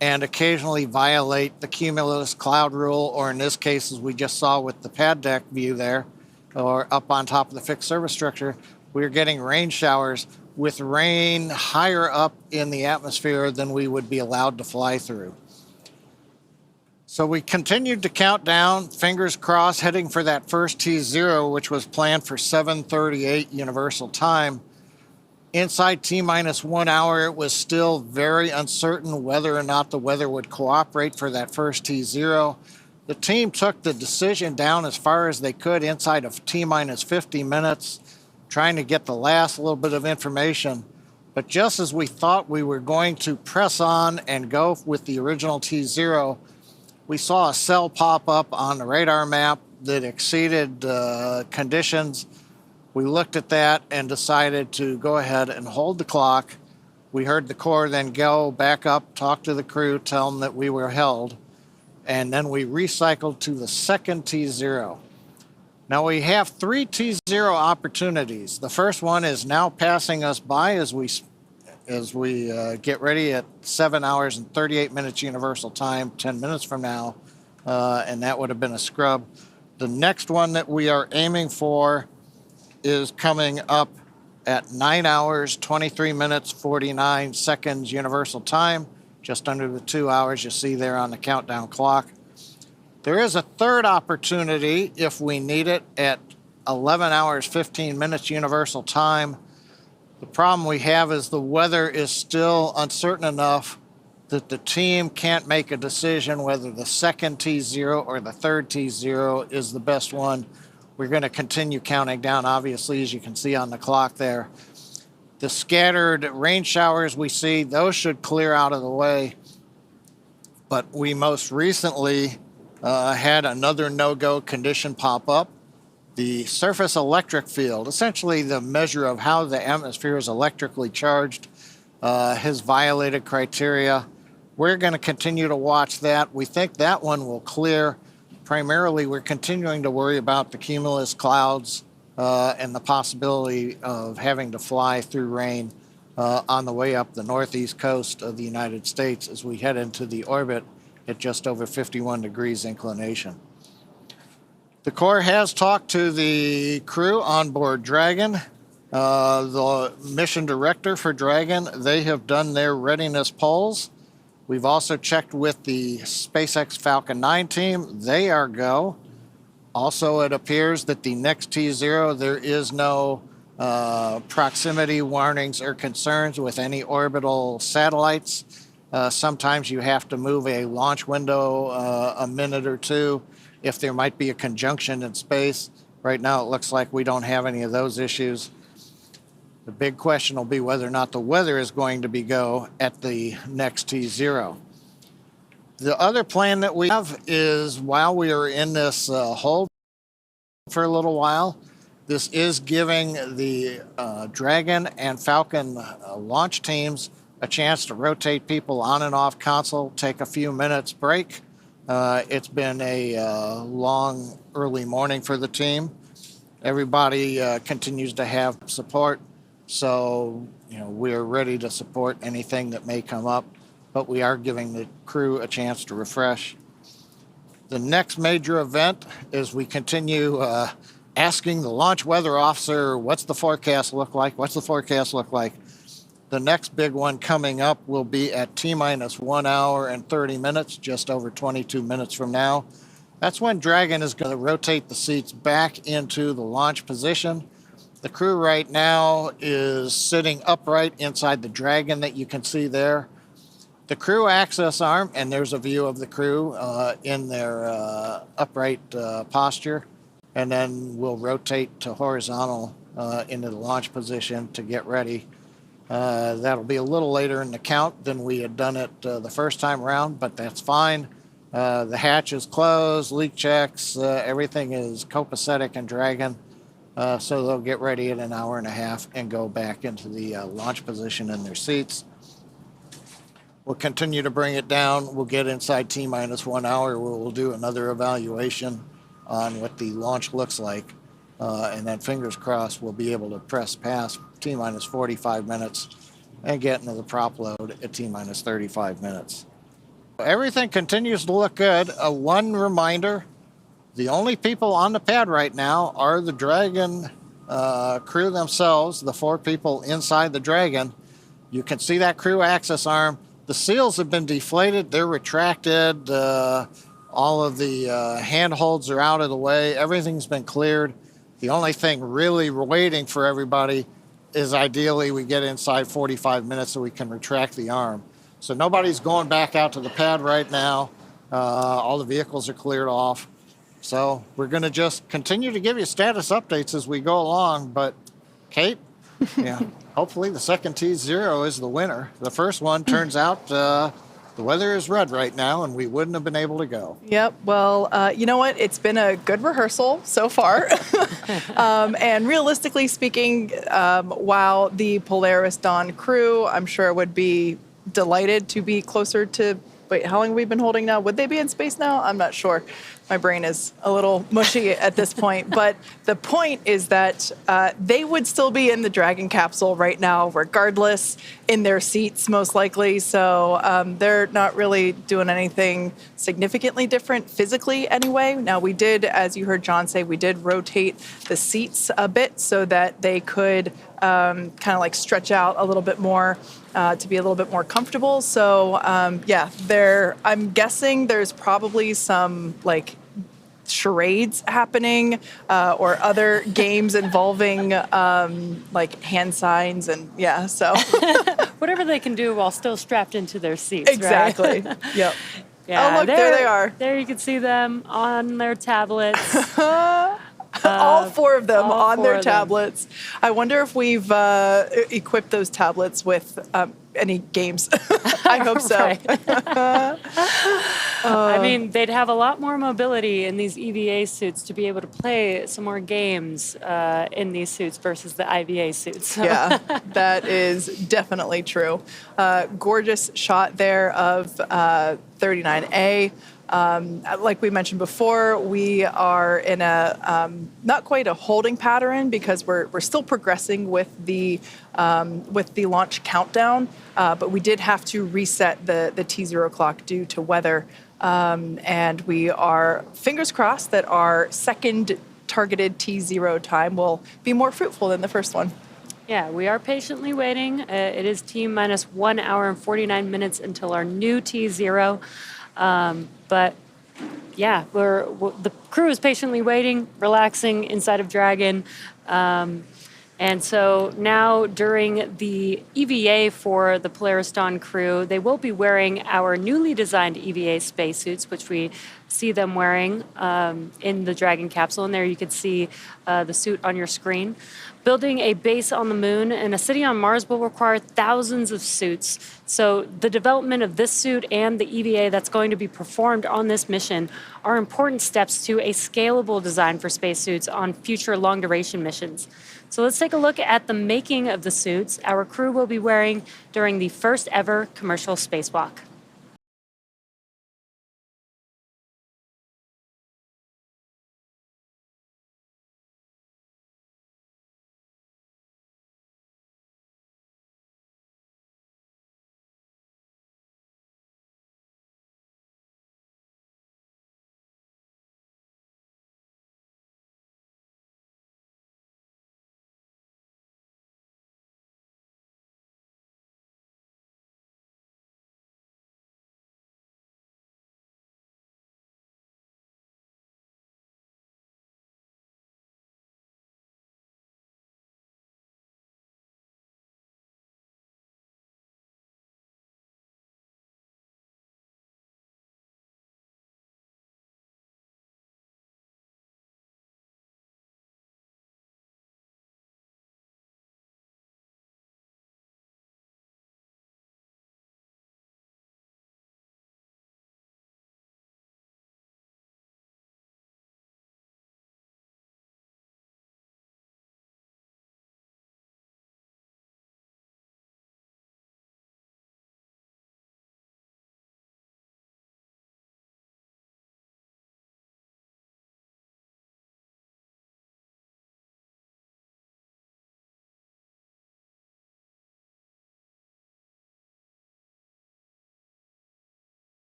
and occasionally violate the cumulus cloud rule, or in this case, as we just saw with the pad deck view there, or up on top of the fixed service structure, we were getting rain showers with rain higher up in the atmosphere than we would be allowed to fly through. So we continued to count down, fingers crossed, heading for that first T0, which was planned for 7:38 Universal Time. Inside T-minus 1 hour, it was still very uncertain whether or not the weather would cooperate for that first T0. The team took the decision down as far as they could inside of T-minus 50 minutes. trying to get the last little bit of information. But just as we thought we were going to press on and go with the original T0, we saw a cell pop up on the radar map that exceeded conditions. We looked at that and decided to go ahead and hold the clock. We heard the Corps then go back up, talk to the crew, tell them that we were held, and then we recycled to the second T0. Now we have 3 T0 opportunities. The first one is now passing us by as we get ready at 7 hours and 38 minutes universal time, 10 minutes from now, and that would have been a scrub. The next one that we are aiming for is coming up at 9 hours, 23 minutes, 49 seconds universal time, just under the 2 hours you see there on the countdown clock. There is a third opportunity if we need it at 11 hours, 15 minutes universal time. The problem we have is the weather is still uncertain enough that the team can't make a decision whether the second T0 or the third T0 is the best one. We're going to continue counting down, obviously, as you can see on the clock there. The scattered rain showers we see, those should clear out of the way. But we most recently had another no-go condition pop up. The surface electric field, essentially the measure of how the atmosphere is electrically charged, has violated criteria. We're going to continue to watch that. We think that one will clear. Primarily, we're continuing to worry about the cumulus clouds and the possibility of having to fly through rain on the way up the northeast coast of the United States as we head into the orbit at just over 51 degrees inclination. The Corps has talked to the crew on board Dragon. The mission director for Dragon, they have done their readiness polls. We've also checked with the SpaceX Falcon 9 team. They are go. Also, it appears that the next T0, there is no proximity warnings or concerns with any orbital satellites. Sometimes you have to move a launch window a minute or two if there might be a conjunction in space. Right now, it looks like we don't have any of those issues. The big question will be whether or not the weather is going to be go at the next T0. The other plan that we have is while we are in this hold for a little while, this is giving the Dragon and Falcon launch teams a chance to rotate people on and off console, take a few minutes break. It's been a long early morning for the team. Everybody continues to have support. So, we're ready to support anything that may come up, but we are giving the crew a chance to refresh. The next major event is we continue asking the launch weather officer, what's the forecast look like? What's the forecast look like? The next big one coming up will be at T-minus 1 hour and 30 minutes, just over 22 minutes from now. That's when Dragon is going to rotate the seats back into the launch position. The crew right now is sitting upright inside the Dragon that you can see there. The crew access arm, and there's a view of the crew in their upright posture, and then we'll rotate to horizontal into the launch position to get ready. That'll be a little later in the count than we had done it the first time around, but that's fine. The hatch is closed, leak checks, everything is copacetic in Dragon. So they'll get ready in an hour and a half and go back into the launch position in their seats. We'll continue to bring it down. We'll get inside T-minus 1 hour where we'll do another evaluation on what the launch looks like. And then fingers crossed, we'll be able to press past T-minus 45 minutes and get into the prop load at T-minus 35 minutes. Everything continues to look good. One reminder, the only people on the pad right now are the Dragon crew themselves, the 4 people inside the Dragon. You can see that crew access arm. The seals have been deflated. They're retracted. All of the handholds are out of the way. Everything's been cleared. The only thing really waiting for everybody is ideally we get inside 45 minutes so we can retract the arm. So nobody's going back out to the pad right now. All the vehicles are cleared off. So we're going to just continue to give you status updates as we go along, but Kate? Yeah. Hopefully the second T0 is the winner. The first one turns out the weather is red right now, and we wouldn't have been able to go. Yep. Well, you know what? It's been a good rehearsal so far. And realistically speaking, while the Polaris Dawn crew, I'm sure, would be delighted to be closer to. Wait, how long have we been holding now? Would they be in space now? I'm not sure. My brain is a little mushy at this point. But the point is that they would still be in the Dragon capsule right now, regardless, in their seats, most likely. So they're not really doing anything significantly different physically anyway. Now, we did, as you heard John say, we did rotate the seats a bit so that they could kind of like stretch out a little bit more to be a little bit more comfortable. So yeah, I'm guessing there's probably some like charades happening or other games involving like hand signs and yeah, so whatever they can do while still strapped into their seats. Exactly. Right? Yep. Yeah, oh, look, there they are. There you can see them on their tablets. All four of them on their them. tablets. I wonder if we've equipped those tablets with any games. I hope so. I mean, they'd have a lot more mobility in these EVA suits to be able to play some more games in these suits versus the IVA suits. So. Yeah, that is definitely true. Gorgeous shot there of 39A. Like we mentioned before, we are in a not quite a holding pattern because we're still progressing with the launch countdown, but we did have to reset the T0 clock due to weather, and we are fingers crossed that our second targeted T0 time will be more fruitful than the first one. Yeah, we are patiently waiting. It is T minus 1 hour and 49 minutes until our new T0. But yeah, the crew is patiently waiting, relaxing inside of Dragon. And so now during the EVA for the Polaris Dawn crew, they will be wearing our newly designed EVA spacesuits, which we see them wearing in the Dragon capsule. And there you can see the suit on your screen. Building a base on the moon and a city on Mars will require thousands of suits. So the development of this suit and the EVA that's going to be performed on this mission are important steps to a scalable design for spacesuits on future long-duration missions. So let's take a look at the making of the suits our crew will be wearing during the first ever commercial spacewalk.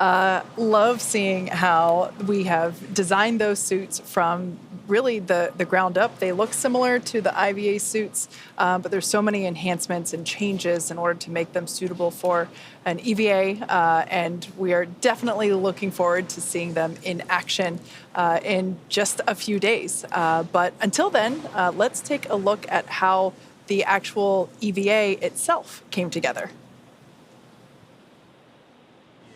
Love seeing how we have designed those suits from really the ground up. They look similar to the IVA suits, but there's so many enhancements and changes in order to make them suitable for an EVA, and we are definitely looking forward to seeing them in action in just a few days. But until then, let's take a look at how the actual EVA itself came together.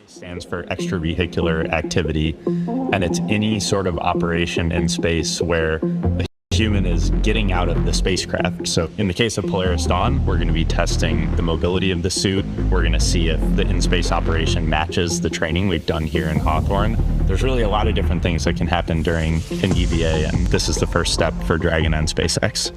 Stands for extravehicular activity, and it's any sort of operation in space where a human is getting out of the spacecraft. So in the case of Polaris Dawn, we're going to be testing the mobility of the suit. We're going to see if the in-space operation matches the training we've done here in Hawthorne. There's really a lot of different things that can happen during an EVA, and this is the first step for Dragon and SpaceX.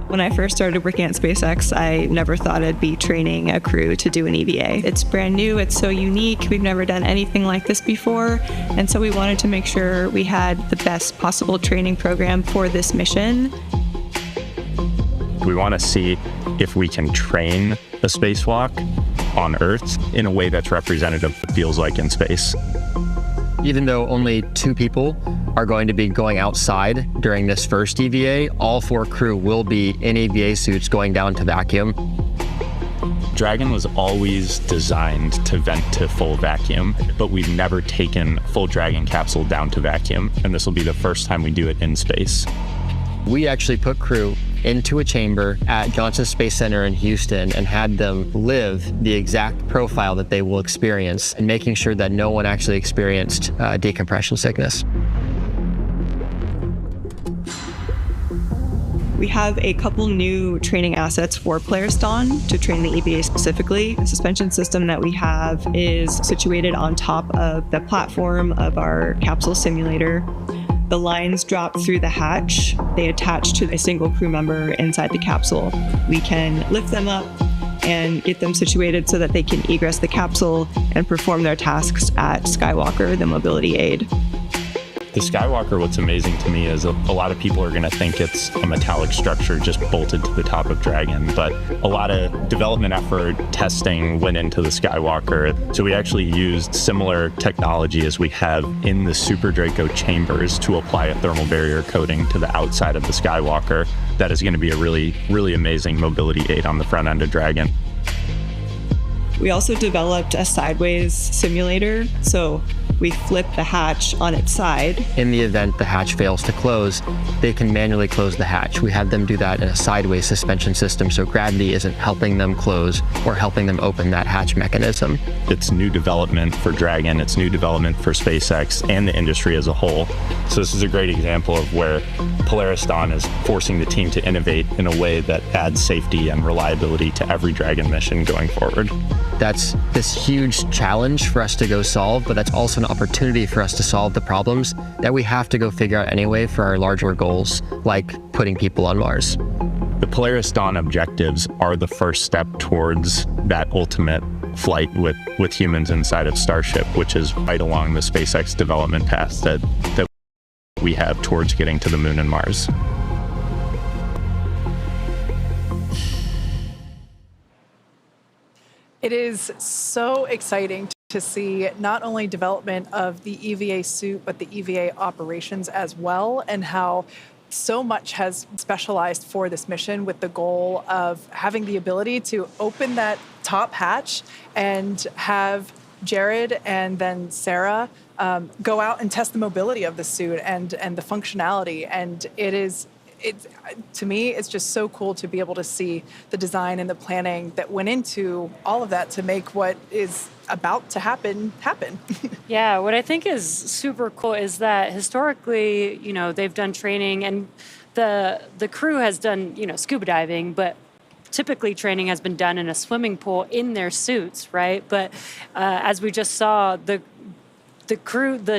When I first started working at SpaceX, I never thought I'd be training a crew to do an EVA. It's brand new, it's so unique, we've never done anything like this before, and so we wanted to make sure we had the best possible training program for this mission. We want to see if we can train a spacewalk on Earth in a way that's representative of what it feels like in space. Even though only 2 people are going to be going outside during this first EVA, all 4 crew will be in EVA suits going down to vacuum. Dragon was always designed to vent to full vacuum, but we've never taken a full Dragon capsule down to vacuum, and this will be the first time we do it in space. We actually put crew into a chamber at Johnson Space Center in Houston and had them live the exact profile that they will experience, and making sure that no one actually experienced decompression sickness. We have a couple new training assets for Polaris Dawn to train the EVA specifically. The suspension system that we have is situated on top of the platform of our capsule simulator. The lines drop through the hatch. They attach to a single crew member inside the capsule. We can lift them up and get them situated so that they can egress the capsule and perform their tasks at Skywalker, the mobility aid. The Skywalker, what's amazing to me is a lot of people are going to think it's a metallic structure just bolted to the top of Dragon, but a lot of development effort, testing went into the Skywalker. So we actually used similar technology as we have in the Super Draco chambers to apply a thermal barrier coating to the outside of the Skywalker. That is going to be a really, really amazing mobility aid on the front end of Dragon. We also developed a sideways simulator, so we flip the hatch on its side. In the event the hatch fails to close, they can manually close the hatch. We have them do that in a sideways suspension system, so gravity isn't helping them close or helping them open that hatch mechanism. It's new development for Dragon, it's new development for SpaceX and the industry as a whole. So this is a great example of where Polaris Dawn is forcing the team to innovate in a way that adds safety and reliability to every Dragon mission going forward. That's this huge challenge for us to go solve, but that's also an opportunity for us to solve the problems that we have to go figure out anyway for our larger goals, like putting people on Mars. The Polaris Dawn objectives are the first step towards that ultimate flight with humans inside of Starship, which is right along the SpaceX development path that we have towards getting to the Moon and Mars. It is so exciting to see not only development of the EVA suit, but the EVA operations as well, and how so much has specialized for this mission with the goal of having the ability to open that top hatch and have Jared and then Sarah go out and test the mobility of the suit and the functionality. And to me, it's just so cool to be able to see the design and the planning that went into all of that to make what is about to happen. Yeah, what I think is super cool is that historically, they've done training and the crew has done, scuba diving, but typically training has been done in a swimming pool in their suits, right? But as we just saw, the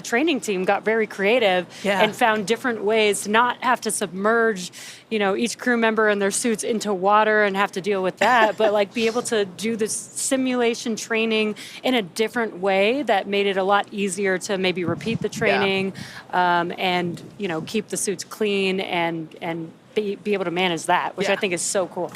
training team got very creative and found different ways to not have to submerge, each crew member in their suits into water and have to deal with that, but be able to do this simulation training in a different way that made it a lot easier to maybe repeat the training and, keep the suits clean and be able to manage that, which I think is so cool.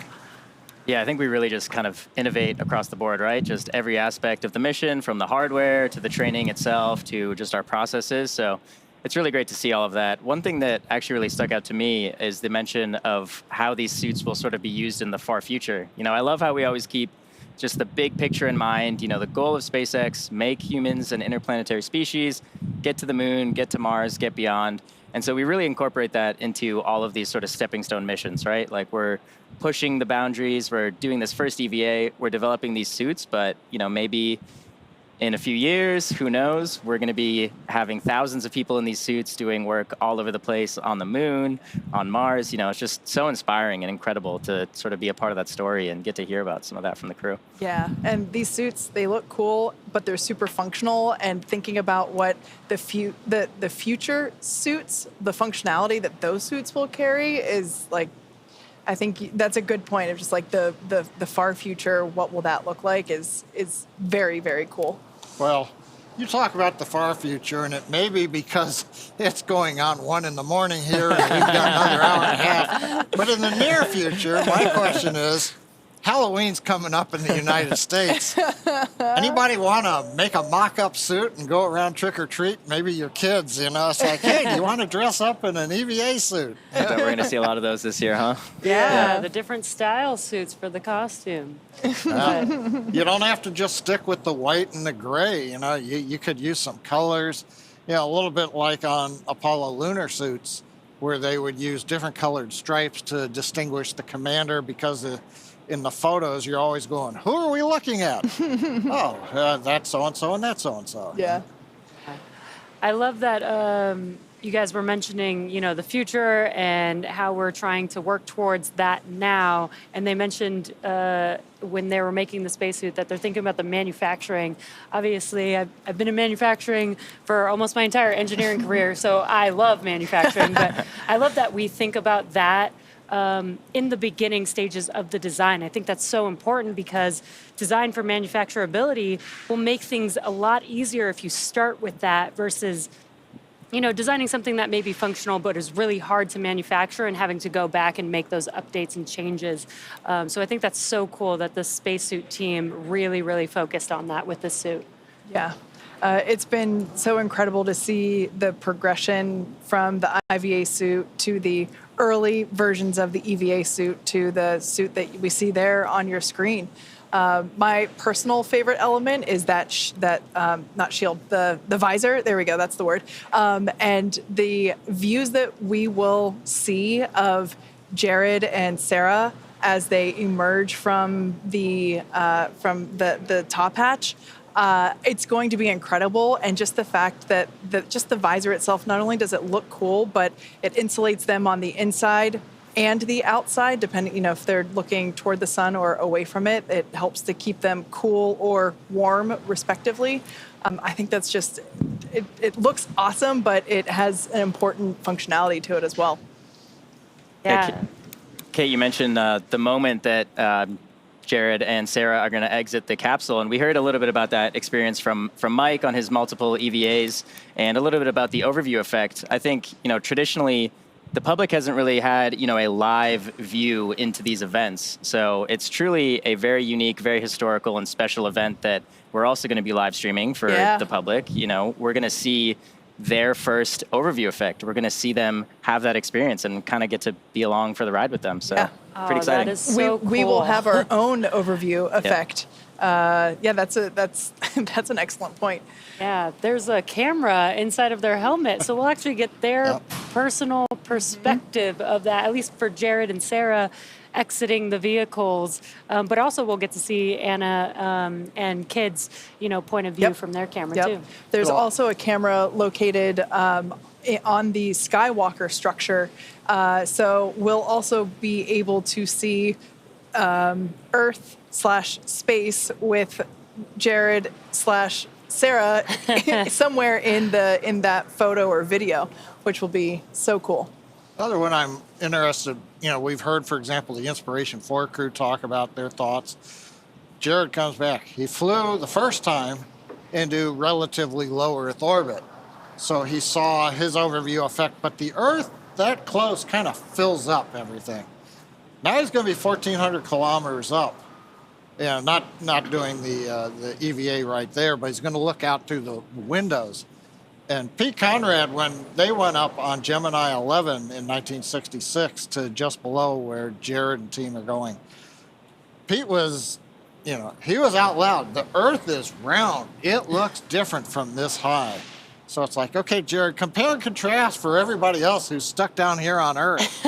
Yeah, I think we really just kind of innovate across the board, right? Just every aspect of the mission, from the hardware to the training itself to just our processes. So it's really great to see all of that. One thing that actually really stuck out to me is the mention of how these suits will sort of be used in the far future. I love how we always keep just the big picture in mind. The goal of SpaceX, make humans an interplanetary species, get to the moon, get to Mars, get beyond. And so we really incorporate that into all of these sort of stepping stone missions, right? Like we're pushing the boundaries, we're doing this first EVA, we're developing these suits, but maybe in a few years, who knows, we're going to be having thousands of people in these suits doing work all over the place on the moon, on Mars. It's just so inspiring and incredible to sort of be a part of that story and get to hear about some of that from the crew. Yeah, and these suits, they look cool, but they're super functional. And thinking about what the future suits, the functionality that those suits will carry is like, I think that's a good point of just like the far future, what will that look like is very, very cool. Well, you talk about the far future, and it may be because it's going on 1 a.m. here, and we've got another hour and a half. But in the near future, my question is, Halloween's coming up in the United States. Anybody want to make a mock-up suit and go around trick-or-treat? Maybe your kids, It's like, hey, do you want to dress up in an EVA suit? I bet we're going to see a lot of those this year, huh? Yeah, the different style suits for the costume. You don't have to just stick with the white and the gray. You could use some colors. A little bit like on Apollo lunar suits, where they would use different colored stripes to distinguish the commander, because in the photos, you're always going, who are we looking at? That's so-and-so and that's so-and-so. Yeah. I love that you guys were mentioning, the future and how we're trying to work towards that now. And they mentioned when they were making the spacesuit that they're thinking about the manufacturing. Obviously, I've been in manufacturing for almost my entire engineering career, so I love manufacturing. But I love that we think about that in the beginning stages of the design. I think that's so important because design for manufacturability will make things a lot easier if you start with that versus, designing something that may be functional but is really hard to manufacture and having to go back and make those updates and changes. So I think that's so cool that the spacesuit team really, really focused on that with the suit. Yeah. It's been so incredible to see the progression from the IVA suit to the early versions of the EVA suit to the suit that we see there on your screen. My personal favorite element is not shield, the visor. There we go. That's the word. And the views that we will see of Jared and Sarah as they emerge from the top hatch. It's going to be incredible, and just the fact that just the visor itself, not only does it look cool, but it insulates them on the inside and the outside, depending, if they're looking toward the sun or away from it. It helps to keep them cool or warm, respectively. I think that's just, it looks awesome, but it has an important functionality to it as well. Yeah. Kate, you mentioned the moment that Jared and Sarah are going to exit the capsule, and we heard a little bit about that experience from Mike on his multiple EVAs, and a little bit about the overview effect. I think traditionally the public hasn't really had a live view into these events, so it's truly a very unique, very historical and special event that we're also going to be live streaming for the public. We're going to see their first overview effect. We're going to see them have that experience and kind of get to be along for the ride with them. So pretty exciting. That is so cool. We will have our own overview effect. That's an excellent point. Yeah, there's a camera inside of their helmet, so we'll actually get their personal perspective of that, at least for Jared and Sarah exiting the vehicles, but also we'll get to see Anna and kids, point of view from their camera too. There's also a camera located on the Skywalker structure, so we'll also be able to see Earth/space with Jared/Sarah somewhere in that photo or video, which will be so cool. Another one I'm interested, we've heard, for example, the Inspiration 4 crew talk about their thoughts. Jared comes back. He flew the first time into relatively low Earth orbit. So he saw his overview effect, but the Earth that close kind of fills up everything. Now he's going to be 1,400 kilometers up. Yeah, not doing the EVA right there, but he's going to look out through the windows. And Pete Conrad, when they went up on Gemini 11 in 1966 to just below where Jared and team are going, Pete was, he was out loud. The Earth is round. It looks different from this high. So it's like, okay, Jared, compare and contrast for everybody else who's stuck down here on Earth.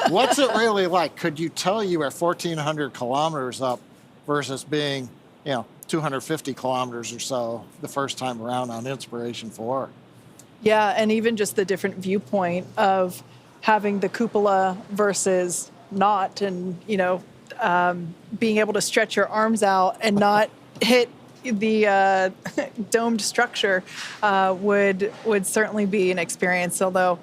What's it really like? Could you tell you are 1,400 kilometers up versus being, 250 kilometers or so the first time around on Inspiration 4? Yeah, and even just the different viewpoint of having the cupola versus not, and, being able to stretch your arms out and not hit the domed structure would certainly be an experience. Although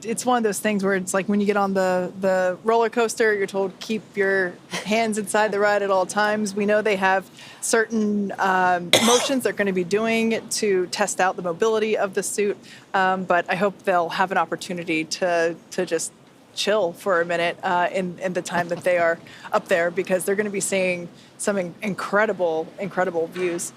it's one of those things where it's like when you get on the roller coaster, you're told keep your hands inside the ride at all times. We know they have certain motions they're going to be doing to test out the mobility of the suit, but I hope they'll have an opportunity to just chill for a minute in the time that they are up there, because they're going to be seeing some incredible views.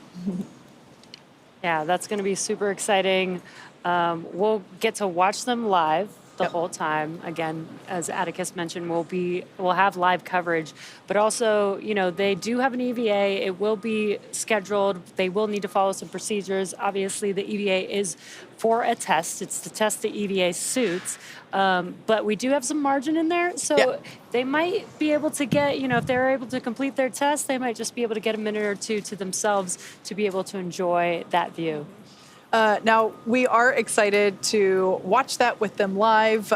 Yeah, that's going to be super exciting. We'll get to watch them live the whole time. Again, as Atticus mentioned, we'll have live coverage, but also, they do have an EVA. It will be scheduled. They will need to follow some procedures. Obviously, the EVA is for a test. It's to test the EVA suits, but we do have some margin in there. So they might be able to get, if they're able to complete their test, they might just be able to get a minute or two to themselves to be able to enjoy that view. Now, we are excited to watch that with them live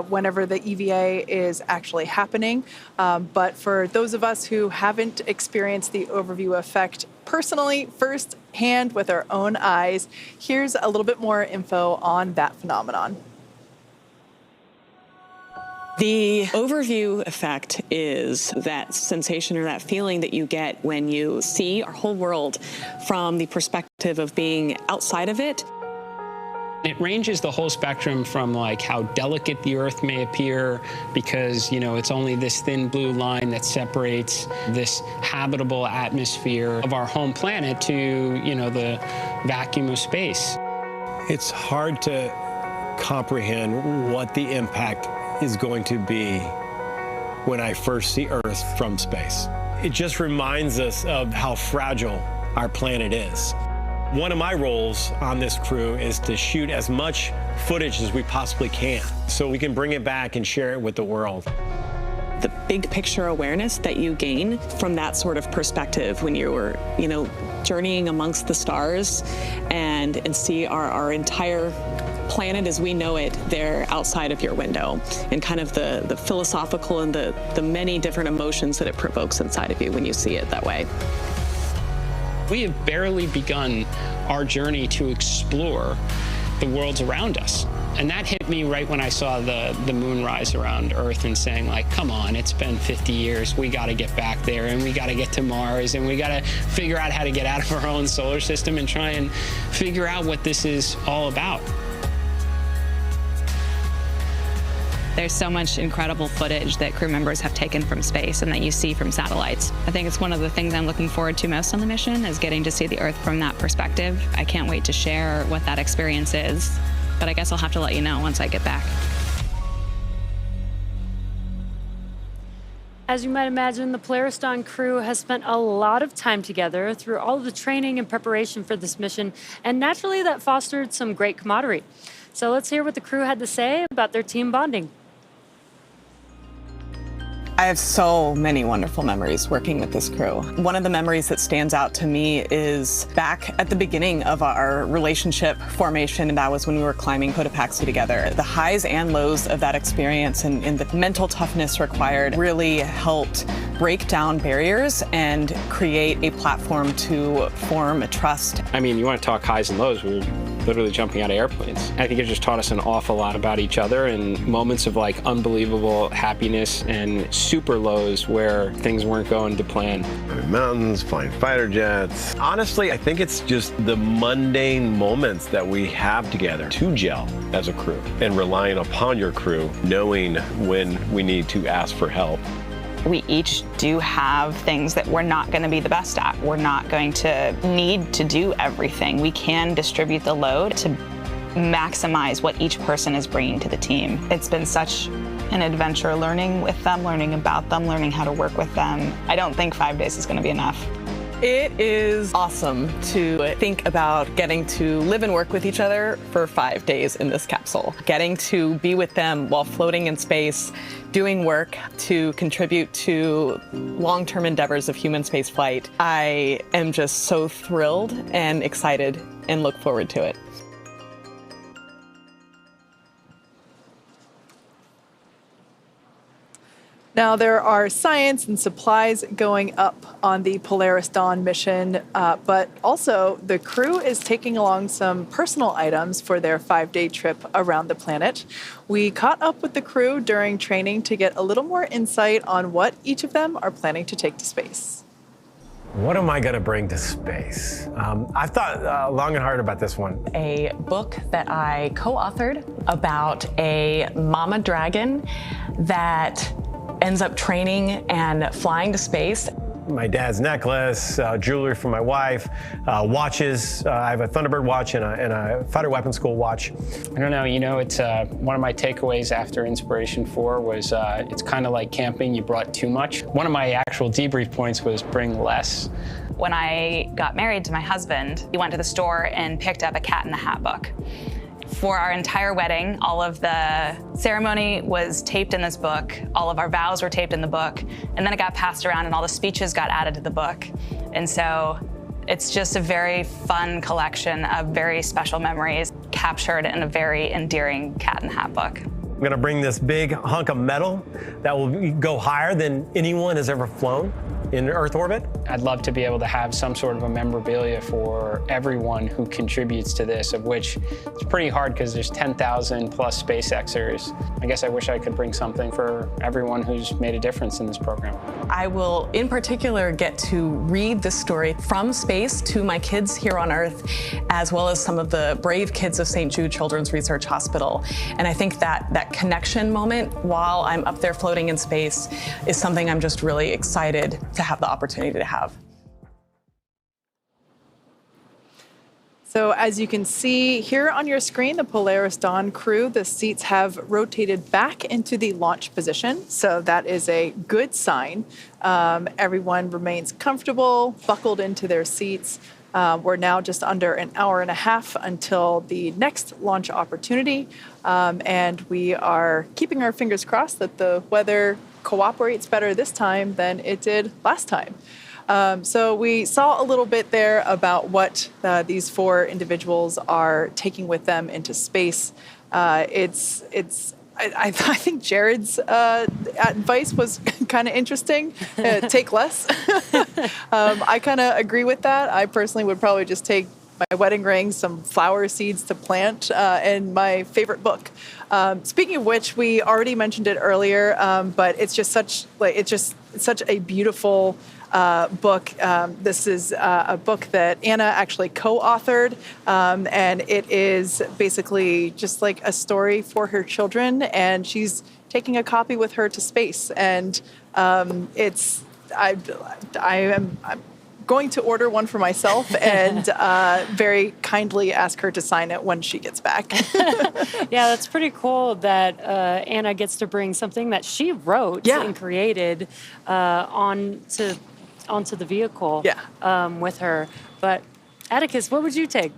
whenever the EVA is actually happening. But for those of us who haven't experienced the overview effect personally, firsthand with our own eyes, here's a little bit more info on that phenomenon. The overview effect is that sensation or that feeling that you get when you see our whole world from the perspective of being outside of it. It ranges the whole spectrum from like how delicate the Earth may appear because, it's only this thin blue line that separates this habitable atmosphere of our home planet to, the vacuum of space. It's hard to comprehend what the impact is going to be when I first see Earth from space. It just reminds us of how fragile our planet is. One of my roles on this crew is to shoot as much footage as we possibly can so we can bring it back and share it with the world. The big picture awareness that you gain from that sort of perspective when you're, journeying amongst the stars and see our entire planet as we know it there outside of your window, and kind of the philosophical and the many different emotions that it provokes inside of you when you see it that way. We have barely begun our journey to explore the worlds around us. And that hit me right when I saw the moon rise around Earth and saying, like, come on, it's been 50 years. We got to get back there, and we got to get to Mars, and we got to figure out how to get out of our own solar system and try and figure out what this is all about. There's so much incredible footage that crew members have taken from space and that you see from satellites. I think it's one of the things I'm looking forward to most on the mission is getting to see the Earth from that perspective. I can't wait to share what that experience is, but I guess I'll have to let you know once I get back. As you might imagine, the Polaris Dawn crew has spent a lot of time together through all of the training and preparation for this mission, and naturally that fostered some great camaraderie. So let's hear what the crew had to say about their team bonding. I have so many wonderful memories working with this crew. One of the memories that stands out to me is back at the beginning of our relationship formation, and that was when we were climbing Cotopaxi together. The highs and lows of that experience and the mental toughness required really helped break down barriers and create a platform to form a trust. I mean, you want to talk highs and lows. literally jumping out of airplanes. I think it just taught us an awful lot about each other, and moments of like unbelievable happiness and super lows where things weren't going to plan. Mountains, flying fighter jets. Honestly, I think it's just the mundane moments that we have together to gel as a crew, and relying upon your crew, knowing when we need to ask for help. We each do have things that we're not going to be the best at. We're not going to need to do everything. We can distribute the load to maximize what each person is bringing to the team. It's been such an adventure learning with them, learning about them, learning how to work with them. I don't think 5 days is going to be enough. It is awesome to think about getting to live and work with each other for 5 days in this capsule. Getting to be with them while floating in space, doing work to contribute to long-term endeavors of human spaceflight. I am just so thrilled and excited and look forward to it. Now, there are science and supplies going up on the Polaris Dawn mission, but also the crew is taking along some personal items for their 5-day trip around the planet. We caught up with the crew during training to get a little more insight on what each of them are planning to take to space. What am I going to bring to space? I've thought long and hard about this one. A book that I co-authored about a mama dragon that ends up training and flying to space. My dad's necklace, jewelry for my wife, watches. I have a Thunderbird watch and a fighter weapons school watch. I don't know, it's one of my takeaways after Inspiration 4 was it's kind of like camping, you brought too much. One of my actual debrief points was bring less. When I got married to my husband, we went to the store and picked up a Cat in the Hat book. For our entire wedding, all of the ceremony was taped in this book, all of our vows were taped in the book, and then it got passed around and all the speeches got added to the book. And so it's just a very fun collection of very special memories captured in a very endearing Cat in the Hat book. I'm going to bring this big hunk of metal that will go higher than anyone has ever flown in Earth orbit. I'd love to be able to have some sort of a memorabilia for everyone who contributes to this, of which it's pretty hard because there's 10,000 plus SpaceXers. I guess I wish I could bring something for everyone who's made a difference in this program. I will, in particular, get to read this story from space to my kids here on Earth, as well as some of the brave kids of St. Jude Children's Research Hospital. And I think that connection moment while I'm up there floating in space is something I'm just really excited to have the opportunity to have. So as you can see here on your screen, the Polaris Dawn crew, the seats have rotated back into the launch position. So that is a good sign. Everyone remains comfortable, buckled into their seats. We're now just under an hour and a half until the next launch opportunity. And we are keeping our fingers crossed that the weather cooperates better this time than it did last time. So we saw a little bit there about what these 4 individuals are taking with them into space. I think Jared's advice was kind of interesting. Take less. I kind of agree with that. I personally would probably just take my wedding ring, some flower seeds to plant, and my favorite book. Speaking of which, we already mentioned it earlier, but it's just such a beautiful book. This is a book that Anna actually co-authored, and it is basically just like a story for her children, and she's taking a copy with her to space. And I'm going to order one for myself and very kindly ask her to sign it when she gets back. Yeah, that's pretty cool that Anna gets to bring something that she wrote and created onto the vehicle with her. But Atticus, what would you take?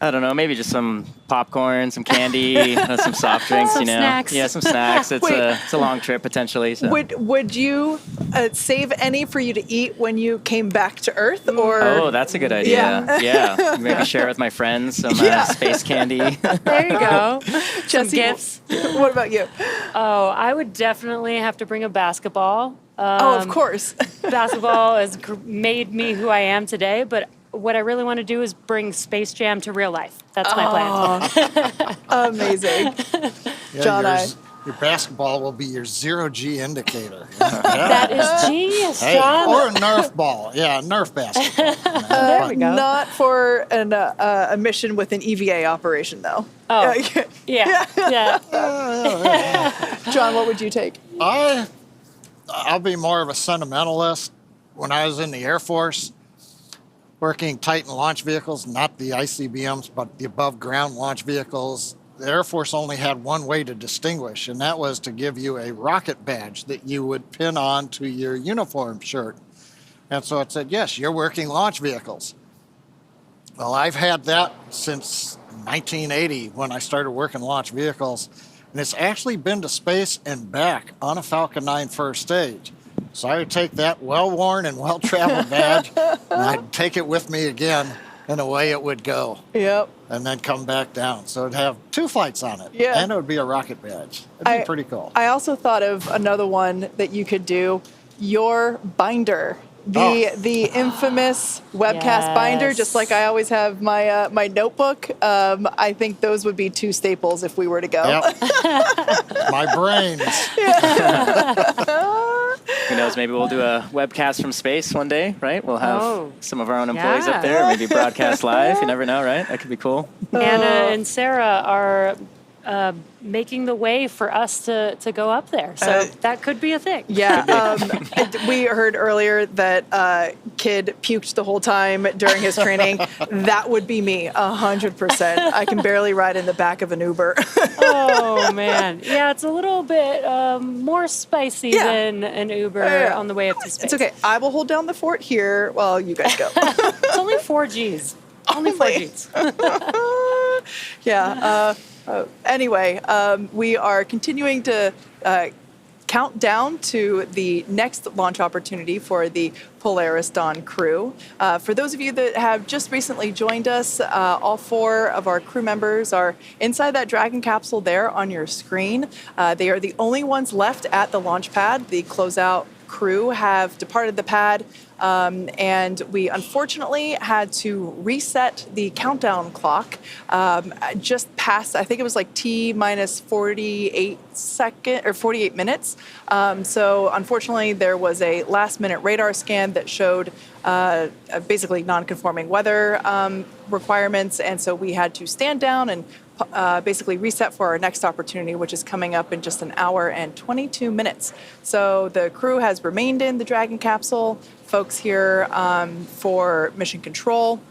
I don't know, maybe just some popcorn, some candy, some soft drinks, some snacks. Yeah, some snacks. It's a long trip potentially. So. Would you save any for you to eat when you came back to Earth? Or Oh, that's a good idea. Yeah. Maybe share with my friends some space candy. There you go. Some Jesse, gifts. What about you? Oh, I would definitely have to bring a basketball. Of course. Basketball has made me who I am today, but what I really want to do is bring Space Jam to real life. That's my plan. Amazing. Yeah, John, your basketball will be your zero-G indicator. That is genius, Hey, John. or a Nerf ball. Yeah, Nerf basketball. There we go. Not for a mission with an EVA operation, though. Oh, yeah. John, what would you take? I'll be more of a sentimentalist. When I was in the Air Force, working Titan launch vehicles, not the ICBMs, but the above-ground launch vehicles, the Air Force only had one way to distinguish, and that was to give you a rocket badge that you would pin on to your uniform shirt. And so it said, yes, you're working launch vehicles. Well, I've had that since 1980 when I started working launch vehicles, and it's actually been to space and back on a Falcon 9 first stage. So I would take that well-worn and well-traveled badge, and I'd take it with me again, and away it would go. Yep. And then come back down. So it'd have 2 flights on it. Yeah. And it would be a rocket badge. It'd be pretty cool. I also thought of another one that you could do, your binder. The infamous webcast binder, just like I always have my my notebook. I think those would be 2 staples if we were to go. Yep. My brains. Who knows, maybe we'll do a webcast from space one day, right? We'll have some of our own employees up there, maybe broadcast live. You never know, right? That could be cool. Anna and Sarah are making the way for us to go up there. So that could be a thing. Yeah. We heard earlier that kid puked the whole time during his training. That would be me, 100%. I can barely ride in the back of an Uber. Oh, man. Yeah, it's a little bit more spicy than an Uber on the way up to space. It's okay. I will hold down the fort here while you guys go. It's only 4 Gs. Only 4 Gs. Yeah. Anyway, we are continuing to count down to the next launch opportunity for the Polaris Dawn crew. For those of you that have just recently joined us, all 4 of our crew members are inside that Dragon capsule there on your screen. They are the only ones left at the launch pad. The closeout crew have departed the pad, and we unfortunately had to reset the countdown clock just past, I think it was like T minus 48 minutes. So unfortunately, there was a last minute radar scan that showed basically non-conforming weather requirements, and so we had to stand down and basically reset for our next opportunity, which is coming up in just an hour and 22 minutes. So the crew has remained in the Dragon capsule. Folks here for mission control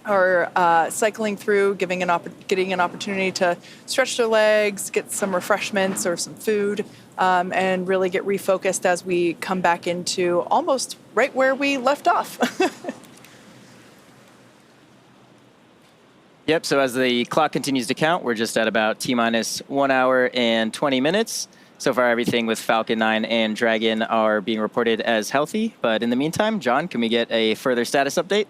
are cycling through, getting an opportunity to stretch their legs, get some refreshments or some food, and really get refocused as we come back into almost right where we left off. Yep, so as the clock continues to count, we're just at about T-minus 1 hour and 20 minutes. So far, everything with Falcon 9 and Dragon are being reported as healthy. But in the meantime, John, can we get a further status update?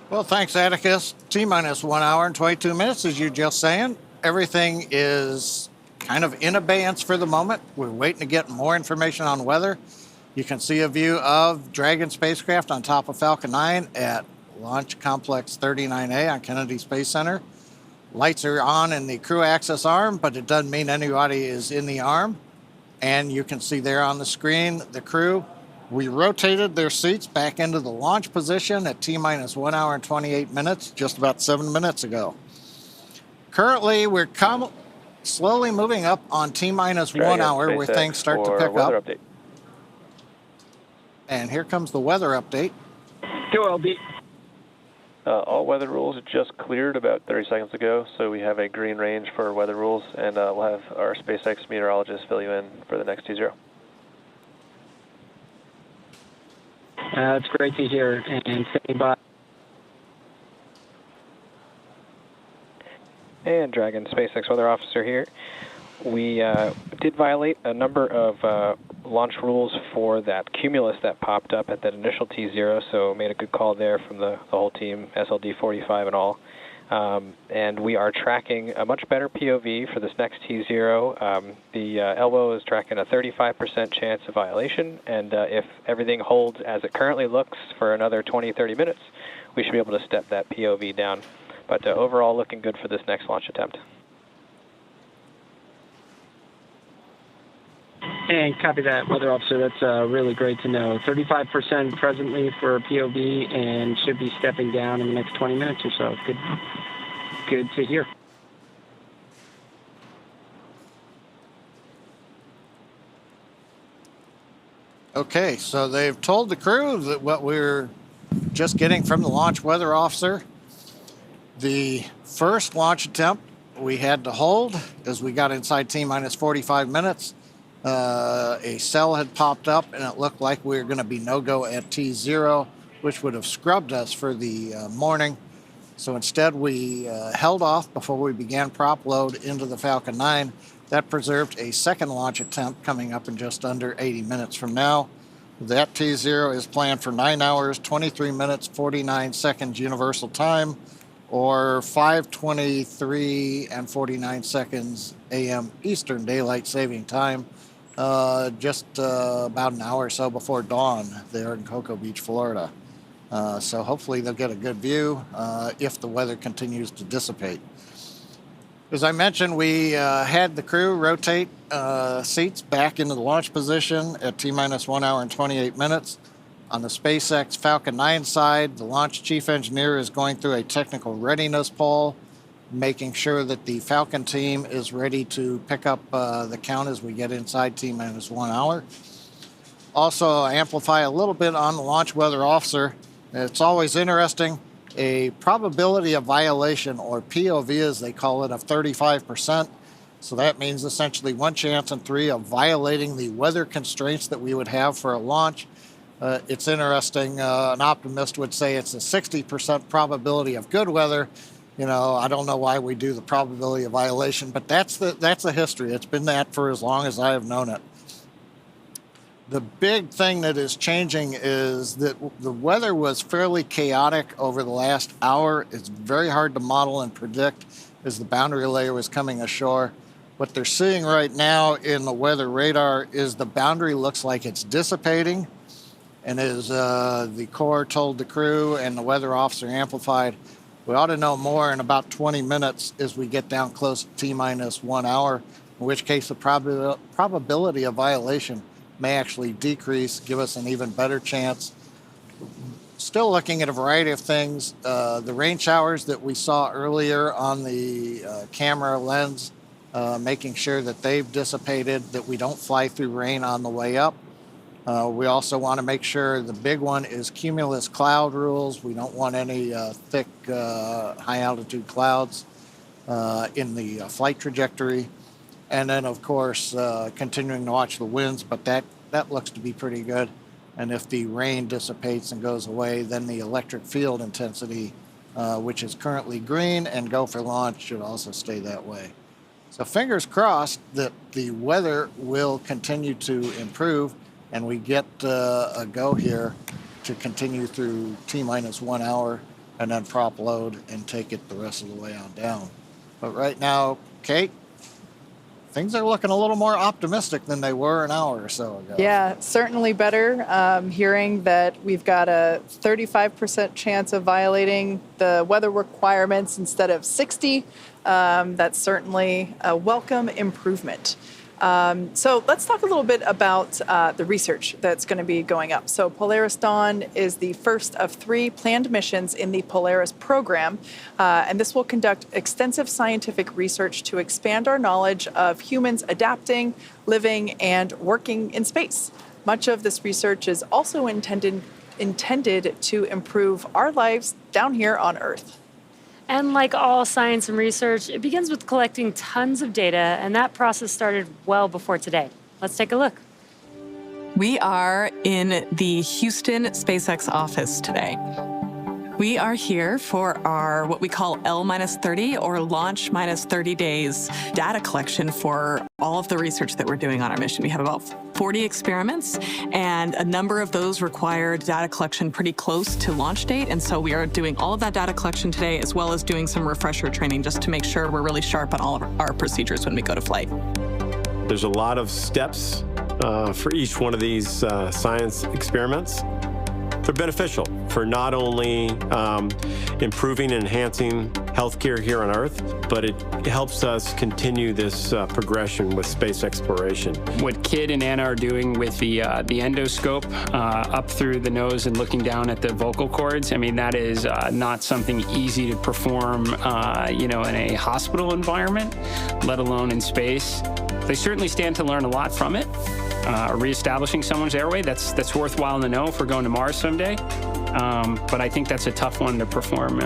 Well, thanks, Atticus. T-minus 1 hour and 22 minutes, as you just saying. Everything is kind of in abeyance for the moment. We're waiting to get more information on weather. You can see a view of Dragon spacecraft on top of Falcon 9 at Launch Complex 39A on Kennedy Space Center. Lights are on in the crew access arm, but it doesn't mean anybody is in the arm. And you can see there on the screen the crew. We rotated their seats back into the launch position at T-minus 1 hour and 28 minutes, just about 7 minutes ago. Currently, we're slowly moving up on T-minus 1 hour where things start to pick up. Update. And here comes the weather update. Go, LB. All weather rules just cleared about 30 seconds ago, so we have a green range for weather rules, and we'll have our SpaceX meteorologist fill you in for the next T0. That's great to hear, and standing by. And Dragon SpaceX weather officer here. We did violate a number of launch rules for that cumulus that popped up at that initial T0, so made a good call there from the whole team, SLD 45 and all. And we are tracking a much better POV for this next T0. The elbow is tracking a 35% chance of violation, and if everything holds as it currently looks for another 20-30 minutes, we should be able to step that POV down. But overall, looking good for this next launch attempt. And copy that, Weather Officer. That's really great to know. 35% presently for POV and should be stepping down in the next 20 minutes or so. Good to hear. Okay, so they've told the crew that what we're just getting from the launch weather officer. The first launch attempt we had to hold as we got inside T-minus 45 minutes. A cell had popped up and it looked like we were going to be no-go at T0, which would have scrubbed us for the morning. So instead we held off before we began prop load into the Falcon 9. That preserved a second launch attempt coming up in just under 80 minutes from now. That T0 is planned for 9 hours, 23 minutes, 49 seconds universal time, or 5:23 and 49 seconds a.m. Eastern Daylight Saving Time, just about an hour or so before dawn there in Cocoa Beach, Florida. So hopefully they'll get a good view if the weather continues to dissipate. As I mentioned, we had the crew rotate seats back into the launch position at T-minus 1 hour and 28 minutes. On the SpaceX Falcon 9 side, the launch chief engineer is going through a technical readiness poll, making sure that the Falcon team is ready to pick up the count as we get inside T-minus 1 hour. Also, amplify a little bit on the launch weather officer. It's always interesting. A probability of violation, or POV as they call it, of 35%. So that means essentially 1 chance in 3 of violating the weather constraints that we would have for a launch. It's interesting. An optimist would say it's a 60% probability of good weather. You know, I don't know why we do the probability of violation, but that's the history. It's been that for as long as I have known it. The big thing that is changing is that the weather was fairly chaotic over the last hour. It's very hard to model and predict as the boundary layer was coming ashore. What they're seeing right now in the weather radar is the boundary looks like it's dissipating. And as the Corps told the crew and the weather officer amplified, we ought to know more in about 20 minutes as we get down close to T-minus 1 hour, in which case the probability of violation may actually decrease, give us an even better chance. Still looking at a variety of things. The rain showers that we saw earlier on the camera lens, making sure that they've dissipated, that we don't fly through rain on the way up. We also want to make sure the big one is cumulus cloud rules. We don't want any thick, high-altitude clouds in the flight trajectory. And then, of course, continuing to watch the winds, but that looks to be pretty good. And if the rain dissipates and goes away, then the electric field intensity, which is currently green and go for launch, should also stay that way. So fingers crossed that the weather will continue to improve and we get a go here to continue through T-minus 1 hour and then prop load and take it the rest of the way on down. But right now, Kate, things are looking a little more optimistic than they were an hour or so ago. Yeah, certainly better. Hearing that we've got a 35% chance of violating the weather requirements instead of 60, that's certainly a welcome improvement. So let's talk a little bit about the research that's going to be going up. So Polaris Dawn is the first of 3 planned missions in the Polaris program, and this will conduct extensive scientific research to expand our knowledge of humans adapting, living, and working in space. Much of this research is also intended to improve our lives down here on Earth. And like all science and research, it begins with collecting tons of data, and that process started well before today. Let's take a look. We are in the Houston SpaceX office today. We are here for our what we call L-30 or launch minus 30 days data collection for all of the research that we're doing on our mission. We have about 40 experiments, and a number of those required data collection pretty close to launch date. And so we are doing all of that data collection today, as well as doing some refresher training just to make sure we're really sharp on all of our procedures when we go to flight. There's a lot of steps for each one of these science experiments. They're beneficial for not only improving and enhancing healthcare here on Earth, but it helps us continue this progression with space exploration. What Kid and Anna are doing with the endoscope up through the nose and looking down at the vocal cords, I mean, that is not something easy to perform, in a hospital environment, let alone in space. They certainly stand to learn a lot from it. Reestablishing someone's airway, that's worthwhile to know if we're going to Mars someday. But I think that's a tough one to perform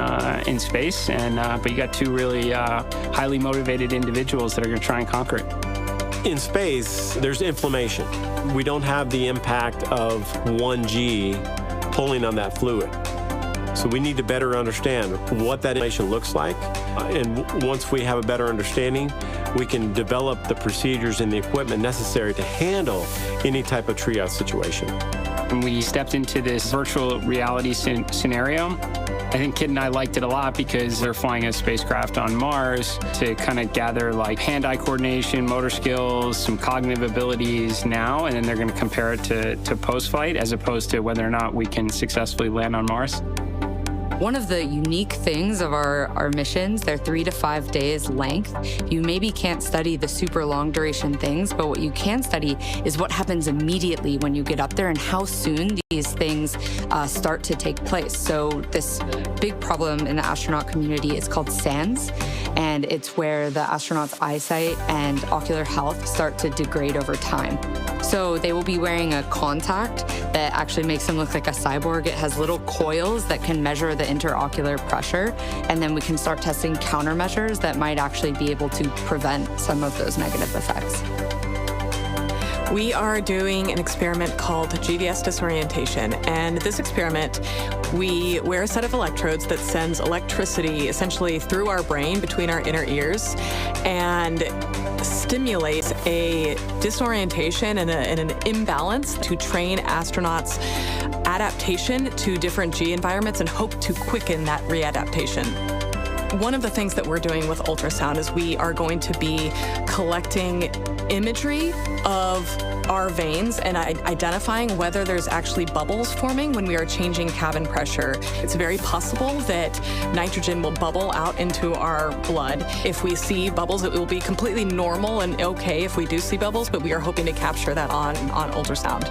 in space. But you got two really highly motivated individuals that are going to try and conquer it. In space, there's inflammation. We don't have the impact of 1G pulling on that fluid. So we need to better understand what that inflammation looks like. And once we have a better understanding, we can develop the procedures and the equipment necessary to handle any type of triage situation. When we stepped into this virtual reality scenario, I think Kid and I liked it a lot because they're flying a spacecraft on Mars to kind of gather like hand-eye coordination, motor skills, some cognitive abilities now, and then they're going to compare it to post-flight as opposed to whether or not we can successfully land on Mars. One of the unique things of our missions, they're 3 to 5 days length. You maybe can't study the super long duration things, but what you can study is what happens immediately when you get up there and how soon these things start to take place. So this big problem in the astronaut community is called SANS, and it's where the astronaut's eyesight and ocular health start to degrade over time. So they will be wearing a contact that actually makes them look like a cyborg. It has little coils that can measure the interocular pressure, and then we can start testing countermeasures that might actually be able to prevent some of those negative effects. We are doing an experiment called GVS disorientation, and this experiment, we wear a set of electrodes that sends electricity essentially through our brain between our inner ears and stimulates a disorientation and an imbalance to train astronauts' adaptation to different G environments and hope to quicken that readaptation. One of the things that we're doing with ultrasound is we are going to be collecting imagery of our veins and identifying whether there's actually bubbles forming when we are changing cabin pressure. It's very possible that nitrogen will bubble out into our blood. If we see bubbles, it will be completely normal and okay if we do see bubbles, but we are hoping to capture that on ultrasound.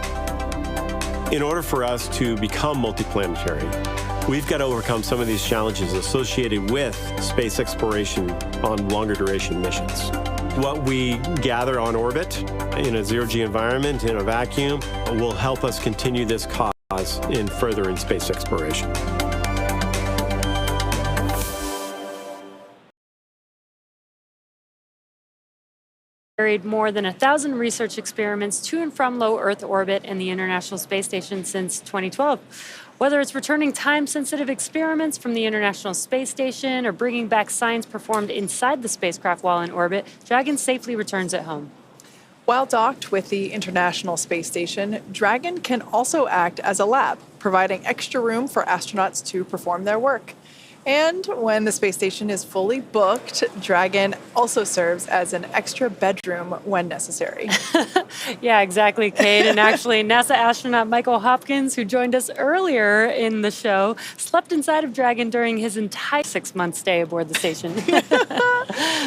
In order for us to become multiplanetary, we've got to overcome some of these challenges associated with space exploration on longer duration missions. What we gather on orbit in a zero-G environment, in a vacuum, will help us continue this cause in furthering space exploration. Carried more than 1,000 research experiments to and from low Earth orbit and the International Space Station since 2012. Whether it's returning time-sensitive experiments from the International Space Station or bringing back science performed inside the spacecraft while in orbit, Dragon safely returns at home. While docked with the International Space Station, Dragon can also act as a lab, providing extra room for astronauts to perform their work. And when the space station is fully booked, Dragon also serves as an extra bedroom when necessary. Yeah, exactly, Kate. And actually, NASA astronaut Michael Hopkins, who joined us earlier in the show, slept inside of Dragon during his entire 6-month stay aboard the station.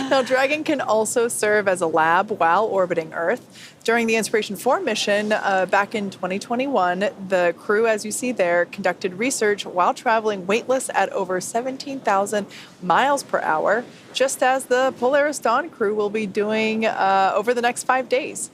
Now, Dragon can also serve as a lab while orbiting Earth. During the Inspiration 4 mission back in 2021, the crew, as you see there, conducted research while traveling weightless at over 17,000 miles per hour, just as the Polaris Dawn crew will be doing over the next 5 days.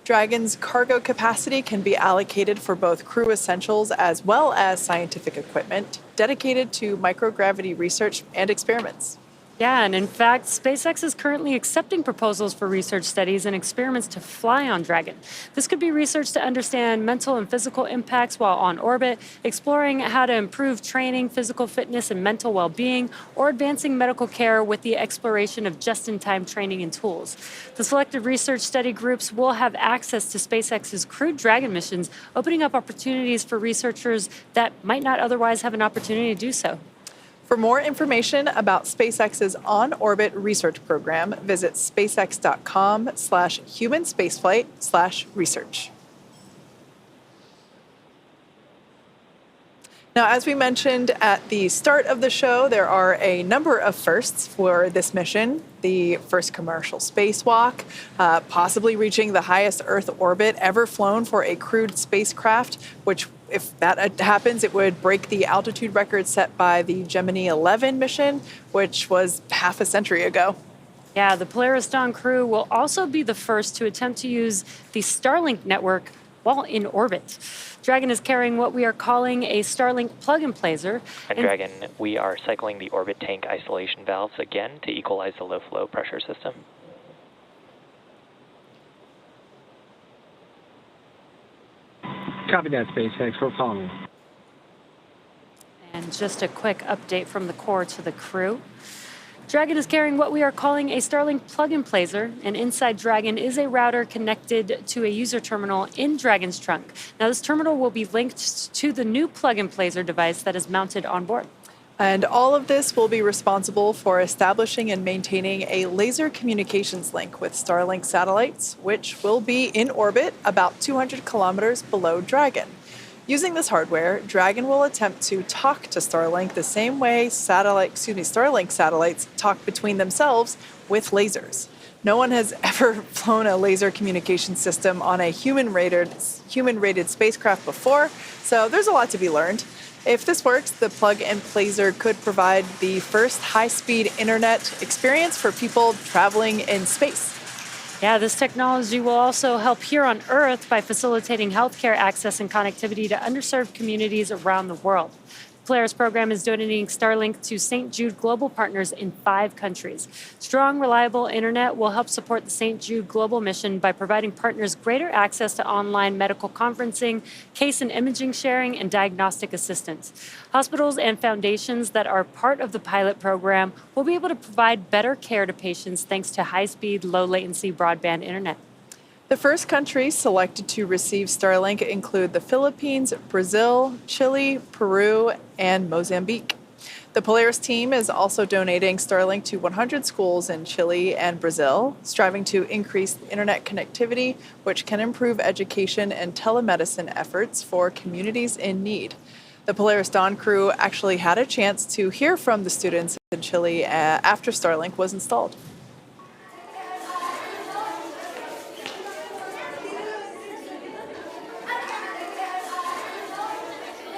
Dragon's cargo capacity can be allocated for both crew essentials as well as scientific equipment dedicated to microgravity research and experiments. Yeah, and in fact, SpaceX is currently accepting proposals for research studies and experiments to fly on Dragon. This could be research to understand mental and physical impacts while on orbit, exploring how to improve training, physical fitness, and mental well-being, or advancing medical care with the exploration of just-in-time training and tools. The selected research study groups will have access to SpaceX's crewed Dragon missions, opening up opportunities for researchers that might not otherwise have an opportunity to do so. For more information about SpaceX's on-orbit research program, visit spacex.com/humanspaceflight/research. Now, as we mentioned at the start of the show, there are a number of firsts for this mission. The first commercial spacewalk, possibly reaching the highest Earth orbit ever flown for a crewed spacecraft, which, if that happens, it would break the altitude record set by the Gemini 11 mission, which was half a century ago. Yeah, the Polaris Dawn crew will also be the first to attempt to use the Starlink network while in orbit. Dragon is carrying what we are calling a Starlink plug-and-placer. And Dragon, we are cycling the orbit tank isolation valves again to equalize the low flow pressure system. Copy that, SpaceX. We're following. And just a quick update from the core to the crew. Dragon is carrying what we are calling a Starlink plug-and-placer, and inside Dragon is a router connected to a user terminal in Dragon's trunk. Now, this terminal will be linked to the new plug-and-placer device that is mounted on board. And all of this will be responsible for establishing and maintaining a laser communications link with Starlink satellites, which will be in orbit about 200 kilometers below Dragon. Using this hardware, Dragon will attempt to talk to Starlink the same way Starlink satellites talk between themselves with lasers. No one has ever flown a laser communication system on a human-rated spacecraft before, so there's a lot to be learned. If this works, the plug-and-placer could provide the first high-speed internet experience for people traveling in space. Yeah, this technology will also help here on Earth by facilitating healthcare access and connectivity to underserved communities around the world. The Polaris program is donating Starlink to St. Jude Global partners in 5 countries. Strong, reliable internet will help support the St. Jude Global mission by providing partners greater access to online medical conferencing, case and imaging sharing, and diagnostic assistance. Hospitals and foundations that are part of the pilot program will be able to provide better care to patients thanks to high-speed, low-latency broadband internet. The first countries selected to receive Starlink include the Philippines, Brazil, Chile, Peru, and Mozambique. The Polaris team is also donating Starlink to 100 schools in Chile and Brazil, striving to increase internet connectivity, which can improve education and telemedicine efforts for communities in need. The Polaris Dawn crew actually had a chance to hear from the students in Chile after Starlink was installed.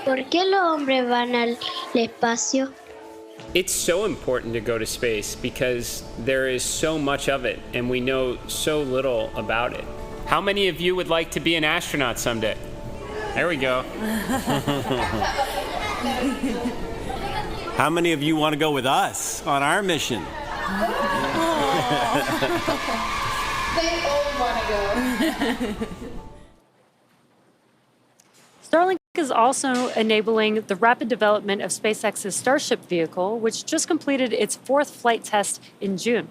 ¿Por qué los hombres van al espacio? It's so important to go to space because there is so much of it and we know so little about it. How many of you would like to be an astronaut someday? There we go. How many of you want to go with us on our mission? They all want to go. Starlink is also enabling the rapid development of SpaceX's Starship vehicle, which just completed its 4th flight test in June.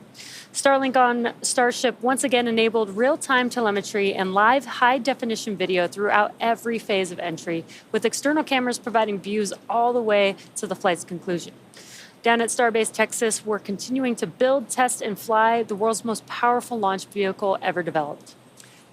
Starlink on Starship once again enabled real-time telemetry and live high-definition video throughout every phase of entry, with external cameras providing views all the way to the flight's conclusion. Down at Starbase Texas, we're continuing to build, test, and fly the world's most powerful launch vehicle ever developed.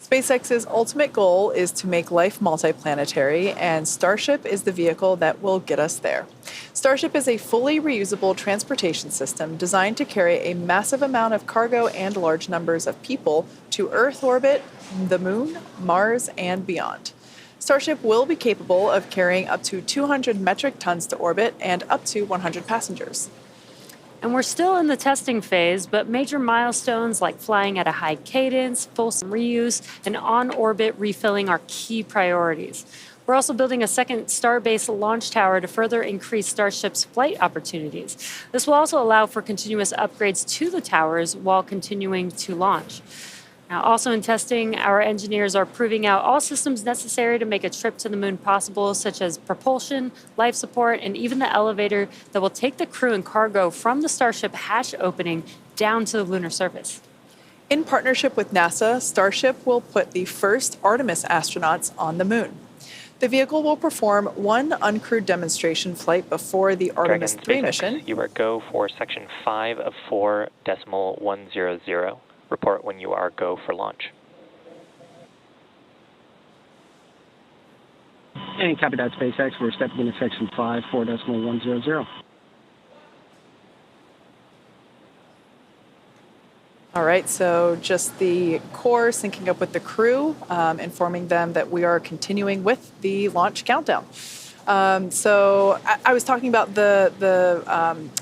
SpaceX's ultimate goal is to make life multiplanetary, and Starship is the vehicle that will get us there. Starship is a fully reusable transportation system designed to carry a massive amount of cargo and large numbers of people to Earth orbit, the Moon, Mars, and beyond. Starship will be capable of carrying up to 200 metric tons to orbit and up to 100 passengers. And we're still in the testing phase, but major milestones like flying at a high cadence, full reuse, and on-orbit refilling are key priorities. We're also building a second Starbase launch tower to further increase Starship's flight opportunities. This will also allow for continuous upgrades to the towers while continuing to launch. Now, also in testing, our engineers are proving out all systems necessary to make a trip to the moon possible, such as propulsion, life support, and even the elevator that will take the crew and cargo from the Starship hatch opening down to the lunar surface. In partnership with NASA, Starship will put the first Artemis astronauts on the moon. The vehicle will perform one uncrewed demonstration flight before the Artemis 3 mission. You are go for section 5 of 4.100. Report when you are go for launch. And copy that, SpaceX. We're stepping into section 5, 4.100. All right, so just the core syncing up with the crew, informing them that we are continuing with the launch countdown. So I was talking about the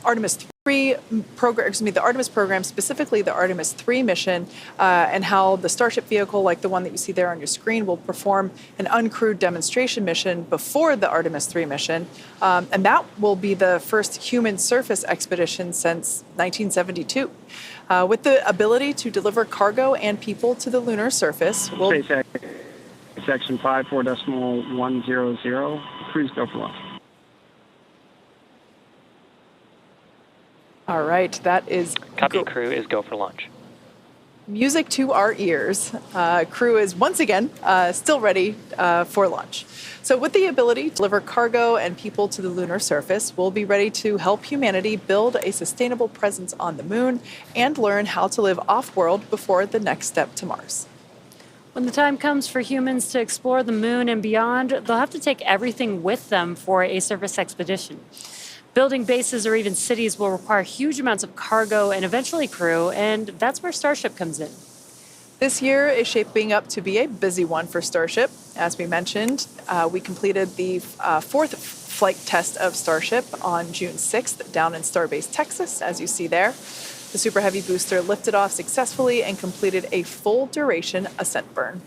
Artemis 3 program, the Artemis program, specifically the Artemis 3 mission, and how the Starship vehicle, like the one that you see there on your screen, will perform an uncrewed demonstration mission before the Artemis 3 mission. And that will be the first human surface expedition since 1972. With the ability to deliver cargo and people to the lunar surface. SpaceX, section 5, 4.100. Crews go for launch. All right, that is... Copy, crew is go for launch. Music to our ears. Crew is once again still ready for launch. So with the ability to deliver cargo and people to the lunar surface, we'll be ready to help humanity build a sustainable presence on the moon and learn how to live off-world before the next step to Mars. When the time comes for humans to explore the moon and beyond, they'll have to take everything with them for a surface expedition. Building bases or even cities will require huge amounts of cargo and eventually crew, and that's where Starship comes in. This year is shaping up to be a busy one for Starship. As we mentioned, we completed the fourth flight test of Starship on June 6th down in Starbase, Texas, as you see there. The Super Heavy booster lifted off successfully and completed a full duration ascent burn.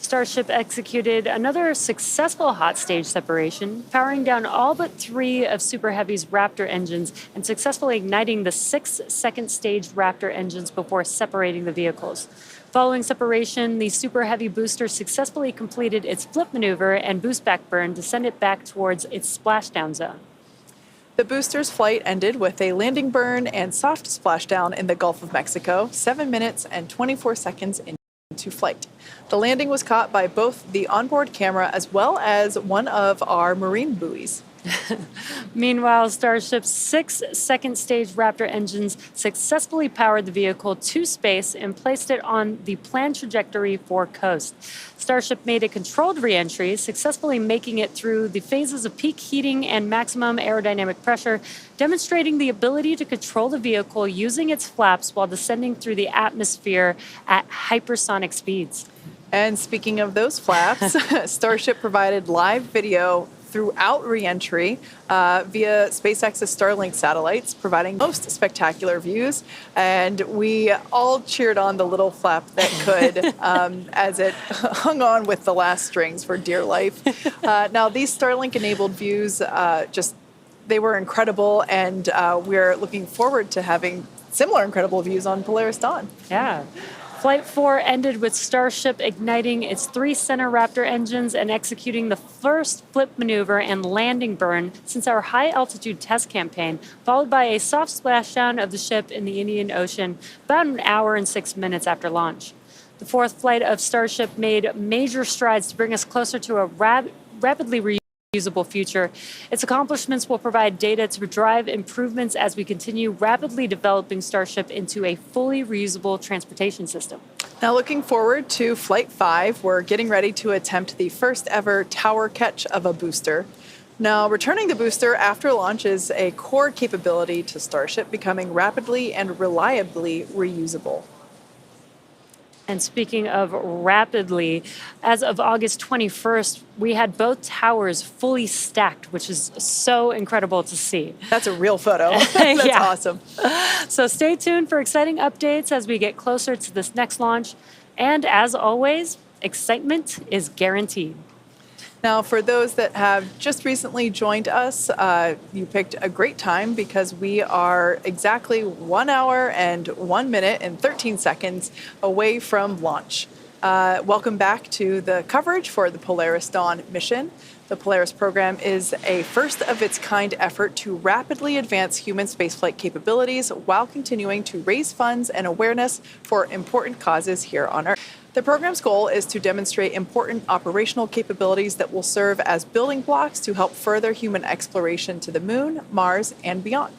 Starship executed another successful hot stage separation, powering down all but 3 of Super Heavy's Raptor engines and successfully igniting the 6 second stage Raptor engines before separating the vehicles. Following separation, the Super Heavy booster successfully completed its flip maneuver and boost back burn to send it back towards its splashdown zone. The booster's flight ended with a landing burn and soft splashdown in the Gulf of Mexico, 7 minutes and 24 seconds into flight. The landing was caught by both the onboard camera as well as one of our marine buoys. Meanwhile, Starship's 6 second stage Raptor engines successfully powered the vehicle to space and placed it on the planned trajectory for coast. Starship made a controlled re-entry, successfully making it through the phases of peak heating and maximum aerodynamic pressure, demonstrating the ability to control the vehicle using its flaps while descending through the atmosphere at hypersonic speeds. And speaking of those flaps, Starship provided live video throughout re-entry via SpaceX's Starlink satellites, providing most spectacular views. And we all cheered on the little flap that could as it hung on with the last strings for dear life. Now, these Starlink-enabled views, they were incredible, and we're looking forward to having similar incredible views on Polaris Dawn. Yeah. Flight 4 ended with Starship igniting its 3 center Raptor engines and executing the first flip maneuver and landing burn since our high-altitude test campaign, followed by a soft splashdown of the ship in the Indian Ocean about an hour and 6 minutes after launch. The 4th flight of Starship made major strides to bring us closer to a rapidly reusable future. Its accomplishments will provide data to drive improvements as we continue rapidly developing Starship into a fully reusable transportation system. Now, looking forward to Flight 5, we're getting ready to attempt the first ever tower catch of a booster. Now, returning the booster after launch is a core capability to Starship, becoming rapidly and reliably reusable. And speaking of rapidly, as of August 21st, we had both towers fully stacked, which is so incredible to see. That's a real photo. That's yeah. Awesome. So stay tuned for exciting updates as we get closer to this next launch. And as always, excitement is guaranteed. Now, for those that have just recently joined us, you picked a great time because we are exactly 1 hour and 1 minute and 13 seconds away from launch. Welcome back to the coverage for the Polaris Dawn mission. The Polaris program is a first-of-its-kind effort to rapidly advance human spaceflight capabilities while continuing to raise funds and awareness for important causes here on Earth. The program's goal is to demonstrate important operational capabilities that will serve as building blocks to help further human exploration to the Moon, Mars, and beyond.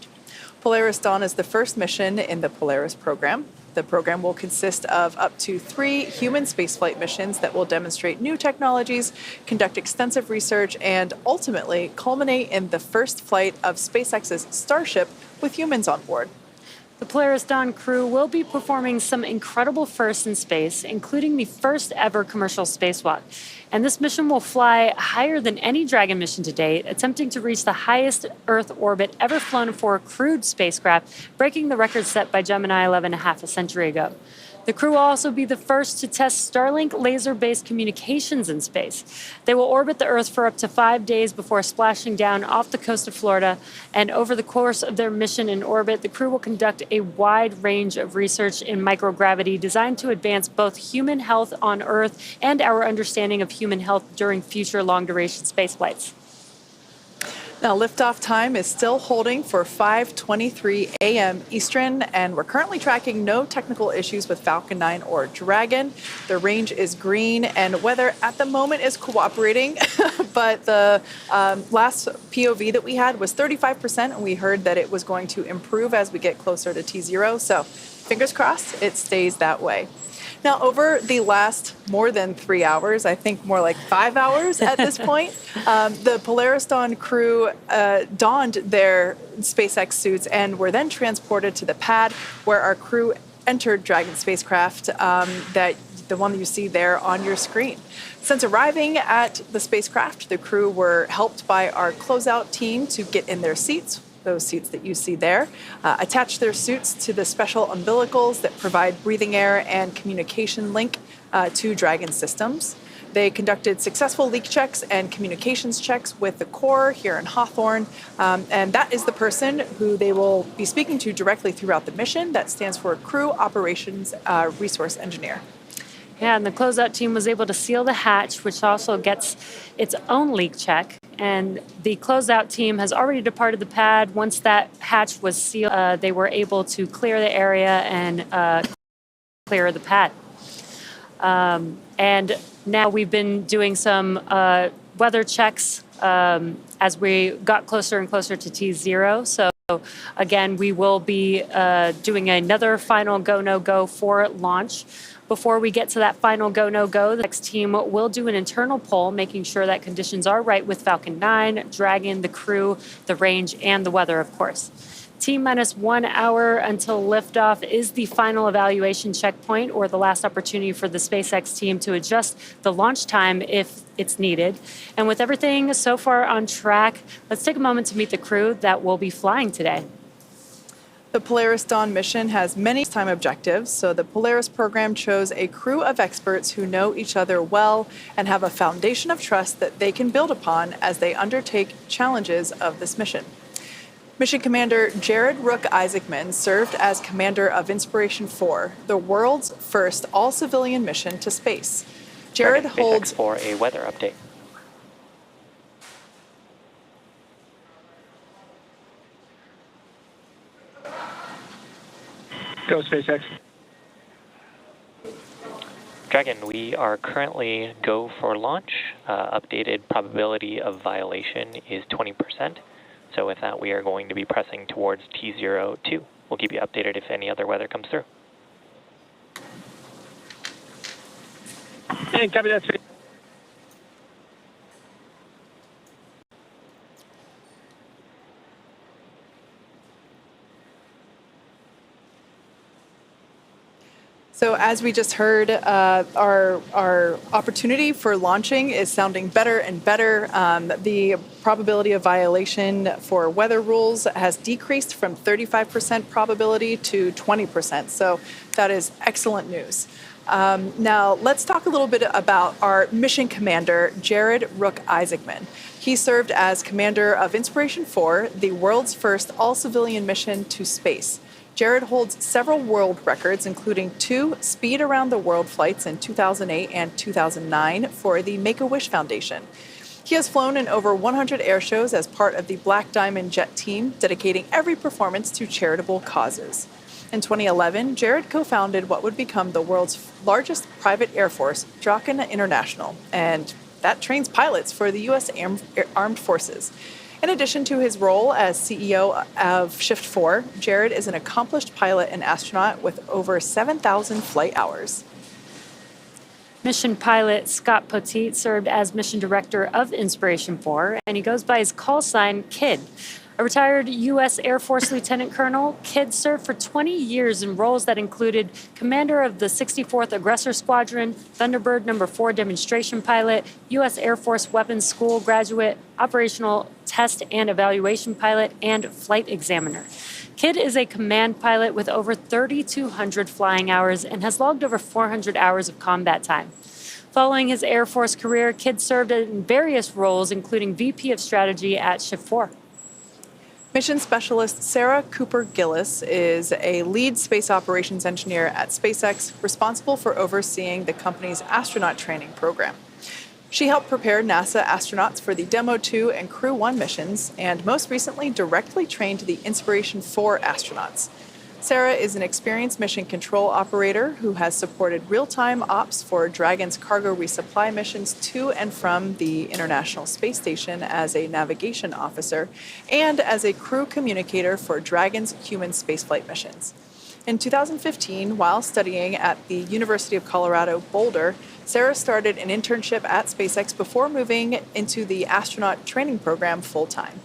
Polaris Dawn is the first mission in the Polaris program. The program will consist of up to 3 human spaceflight missions that will demonstrate new technologies, conduct extensive research, and ultimately culminate in the first flight of SpaceX's Starship with humans on board. The Polaris Dawn crew will be performing some incredible firsts in space, including the first ever commercial spacewalk. And this mission will fly higher than any Dragon mission to date, attempting to reach the highest Earth orbit ever flown for a crewed spacecraft, breaking the record set by Gemini 11 half a century ago. The crew will also be the first to test Starlink laser-based communications in space. They will orbit the Earth for up to 5 days before splashing down off the coast of Florida. And over the course of their mission in orbit, the crew will conduct a wide range of research in microgravity designed to advance both human health on Earth and our understanding of human health during future long-duration spaceflights. Now, liftoff time is still holding for 5:23 a.m. Eastern, and we're currently tracking no technical issues with Falcon 9 or Dragon. The range is green, and weather at the moment is cooperating, but the last POV that we had was 35%, and we heard that it was going to improve as we get closer to T0, so fingers crossed it stays that way. Now, over the last more than 3 hours, I think more like 5 hours at this point, the Polaris Dawn crew donned their SpaceX suits and were then transported to the pad where our crew entered Dragon spacecraft, the one that you see there on your screen. Since arriving at the spacecraft, the crew were helped by our closeout team to get in their seats, those seats that you see there, attach their suits to the special umbilicals that provide breathing air and communication link to Dragon systems. They conducted successful leak checks and communications checks with the core here in Hawthorne, and that is the person who they will be speaking to directly throughout the mission. That stands for Crew Operations Resource Engineer. Yeah, and the closeout team was able to seal the hatch, which also gets its own leak check. And the closeout team has already departed the pad. Once that hatch was sealed, they were able to clear the area and clear the pad. And now we've been doing some weather checks as we got closer and closer to T0. So again, we will be doing another final go, no go for launch. Before we get to that final go, no go, the next team will do an internal poll, making sure that conditions are right with Falcon 9, Dragon, the crew, the range, and the weather, of course. T-minus 1 hour until liftoff is the final evaluation checkpoint, or the last opportunity for the SpaceX team to adjust the launch time if it's needed. And with everything so far on track, let's take a moment to meet the crew that will be flying today. The Polaris Dawn mission has many time objectives, so the Polaris program chose a crew of experts who know each other well and have a foundation of trust that they can build upon as they undertake challenges of this mission. Mission Commander Jared Rook Isaacman served as commander of Inspiration 4, the world's first all-civilian mission to space. Jared holds for a weather update. Go, SpaceX. Dragon, we are currently go for launch. Updated probability of violation is 20%. So with that, we are going to be pressing towards T02. We'll keep you updated if any other weather comes through. Hey, copy that, SpaceX. So as we just heard, our opportunity for launching is sounding better and better. The probability of violation for weather rules has decreased from 35% probability to 20%. So that is excellent news. Now, let's talk a little bit about our mission commander, Jared Rook Isaacman. He served as commander of Inspiration 4, the world's first all-civilian mission to space. Jared holds several world records, including 2 speed around the world flights in 2008 and 2009 for the Make-A-Wish Foundation. He has flown in over 100 air shows as part of the Black Diamond Jet team, dedicating every performance to charitable causes. In 2011, Jared co-founded what would become the world's largest private air force, Draken International, and that trains pilots for the U.S. Armed Forces. In addition to his role as CEO of Shift 4, Jared is an accomplished pilot and astronaut with over 7,000 flight hours. Mission pilot Scott Poteet served as mission director of Inspiration 4, and he goes by his call sign, Kid. A retired U.S. Air Force Lieutenant Colonel, Kidd served for 20 years in roles that included commander of the 64th Aggressor Squadron, Thunderbird No. 4 demonstration pilot, U.S. Air Force Weapons School graduate, operational test and evaluation pilot, and flight examiner. Kidd is a command pilot with over 3,200 flying hours and has logged over 400 hours of combat time. Following his Air Force career, Kidd served in various roles, including VP of Strategy at Shift 4. Mission Specialist Sarah Cooper Gillis is a lead space operations engineer at SpaceX, responsible for overseeing the company's astronaut training program. She helped prepare NASA astronauts for the Demo 2 and Crew 1 missions, and most recently directly trained the Inspiration 4 astronauts. Sarah is an experienced mission control operator who has supported real-time ops for Dragon's cargo resupply missions to and from the International Space Station as a navigation officer and as a crew communicator for Dragon's human spaceflight missions. In 2015, while studying at the University of Colorado Boulder, Sarah started an internship at SpaceX before moving into the astronaut training program full-time.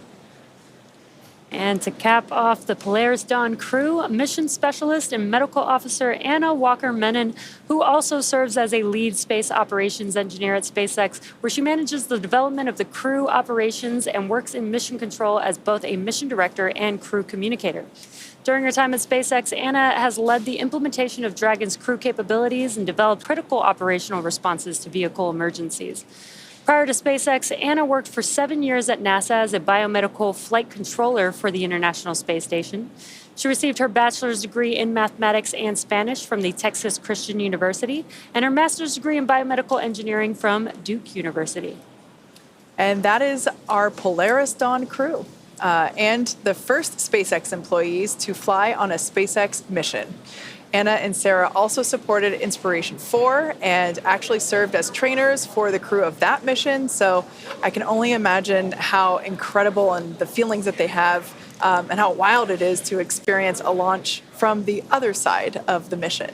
And to cap off the Polaris Dawn crew, mission specialist and medical officer Anna Walker-Menon, who also serves as a lead space operations engineer at SpaceX, where she manages the development of the crew operations and works in mission control as both a mission director and crew communicator. During her time at SpaceX, Anna has led the implementation of Dragon's crew capabilities and developed critical operational responses to vehicle emergencies. Prior to SpaceX, Anna worked for 7 years at NASA as a biomedical flight controller for the International Space Station. She received her bachelor's degree in mathematics and Spanish from the Texas Christian University and her master's degree in biomedical engineering from Duke University. And that is our Polaris Dawn crew and the first SpaceX employees to fly on a SpaceX mission. Anna and Sarah also supported Inspiration 4 and actually served as trainers for the crew of that mission. So I can only imagine how incredible and the feelings that they have and how wild it is to experience a launch from the other side of the mission.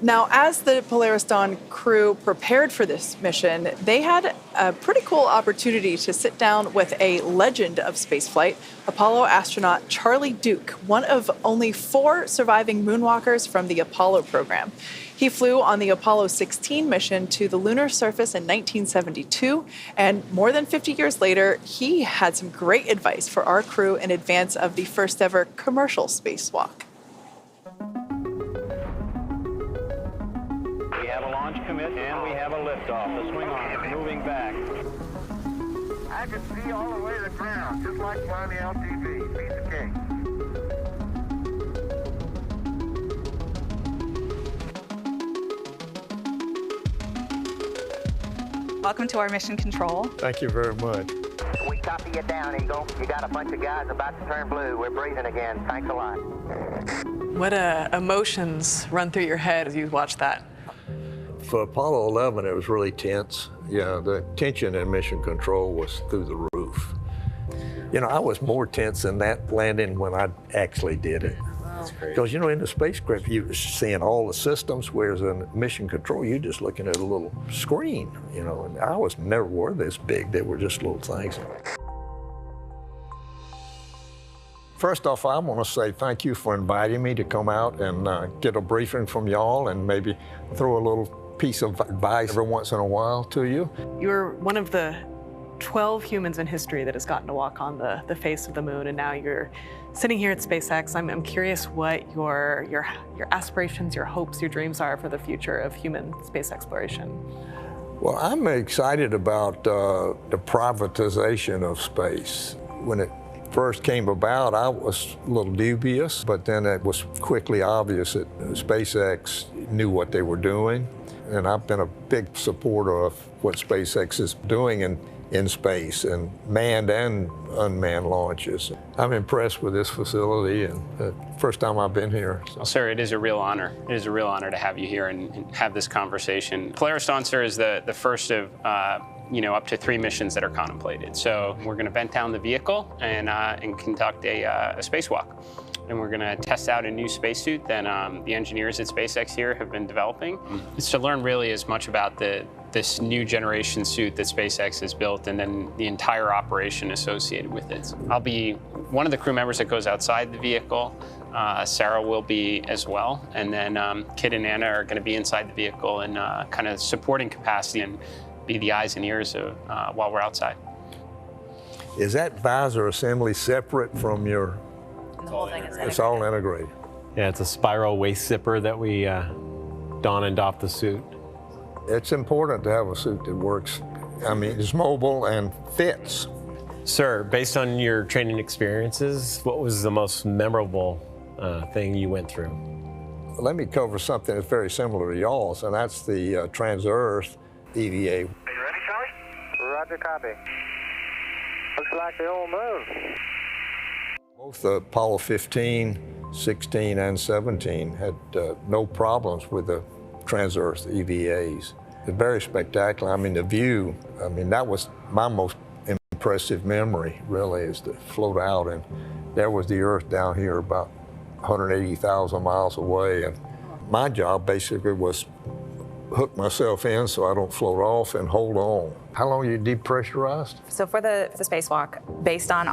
Now, as the Polaris Dawn crew prepared for this mission, they had a pretty cool opportunity to sit down with a legend of spaceflight, Apollo astronaut Charlie Duke, one of only 4 surviving moonwalkers from the Apollo program. He flew on the Apollo 16 mission to the lunar surface in 1972, and more than 50 years later, he had some great advice for our crew in advance of the first ever commercial spacewalk. We have a launch commit and we have a liftoff. The swing arm is moving back. I can see all the way to the ground, just like flying the LTV. Piece of cake. Welcome to our mission control. Thank you very much. We copy you down, Eagle. You got a bunch of guys about to turn blue. We're breathing again. Thanks a lot. What emotions run through your head as you watch that? For Apollo 11, it was really tense. Yeah, the tension in mission control was through the roof. You know, I was more tense in that landing when I actually did it. Because, you know, in the spacecraft, you're seeing all the systems, whereas in mission control, you're just looking at a little screen, you know, and ours never were this big. They were just little things. First off, I want to say thank you for inviting me to come out and get a briefing from y'all and maybe throw a little piece of advice every once in a while to you. You're one of the 12 humans in history that has gotten to walk on the face of the moon, and now you're sitting here at SpaceX. I'm curious what your aspirations, your hopes, your dreams are for the future of human space exploration. Well, I'm excited about the privatization of space. When it first came about, I was a little dubious, but then it was quickly obvious that SpaceX knew what they were doing. And I've been a big supporter of what SpaceX is doing in space, and manned and unmanned launches. I'm impressed with this facility, and the first time I've been here. Well, sir, it is a real honor. It is a real honor to have you here and have this conversation. Polaris Dawn, sir, is the first of up to 3 missions that are contemplated. So we're going to vent down the vehicle and conduct a spacewalk. And we're going to test out a new spacesuit that the engineers at SpaceX here have been developing. It's to learn really as much about this new generation suit that SpaceX has built, and then the entire operation associated with it. I'll be one of the crew members that goes outside the vehicle. Sarah will be as well. And then Kit and Anna are going to be inside the vehicle in kind of supporting capacity and be the eyes and ears of, while we're outside. Is that visor assembly separate from your... The whole thing is integrated. It's all integrated. Yeah, it's a spiral waist zipper that we don and doff the suit. It's important to have a suit that works. I mean, it's mobile and fits. Sir, based on your training experiences, what was the most memorable thing you went through? Let me cover something that's very similar to y'all's, and that's the Trans-Earth EVA. Are you ready, Charlie? Roger, copy. Looks like the old move. Both Apollo 15, 16, and 17 had no problems with the Trans-Earth EVAs. It's very spectacular. I mean, the view, that was my most impressive memory, really, is to float out, and there was the Earth down here about 180,000 miles away. And my job basically was hook myself in so I don't float off and hold on. How long are you depressurized? So for the spacewalk, based on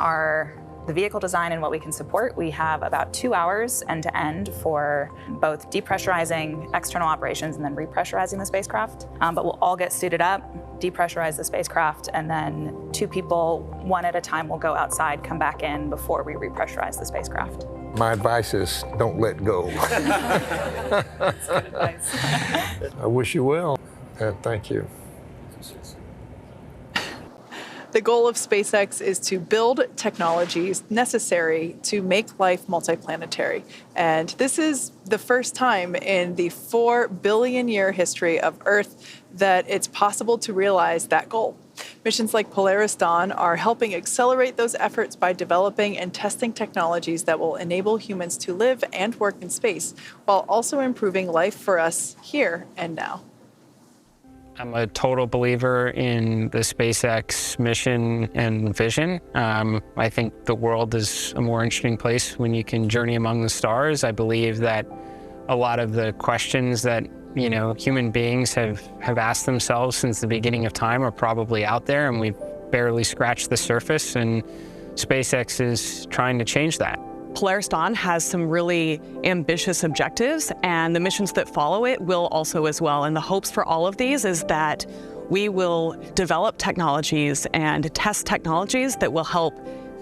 the vehicle design and what we can support, we have about 2 hours end-to-end for both depressurizing external operations and then repressurizing the spacecraft. But we'll all get suited up, depressurize the spacecraft, and then 2 people, one at a time, will go outside, come back in before we repressurize the spacecraft. My advice is don't let go. That's good advice. I wish you well, and thank you. The goal of SpaceX is to build technologies necessary to make life multiplanetary. And this is the first time in the 4 billion year history of Earth that it's possible to realize that goal. Missions like Polaris Dawn are helping accelerate those efforts by developing and testing technologies that will enable humans to live and work in space, while also improving life for us here and now. I'm a total believer in the SpaceX mission and vision. I think the world is a more interesting place when you can journey among the stars. I believe that a lot of the questions that human beings have asked themselves since the beginning of time are probably out there, and we've barely scratched the surface, and SpaceX is trying to change that. Polaris Dawn has some really ambitious objectives, and the missions that follow it will also as well. And the hopes for all of these is that we will develop technologies and test technologies that will help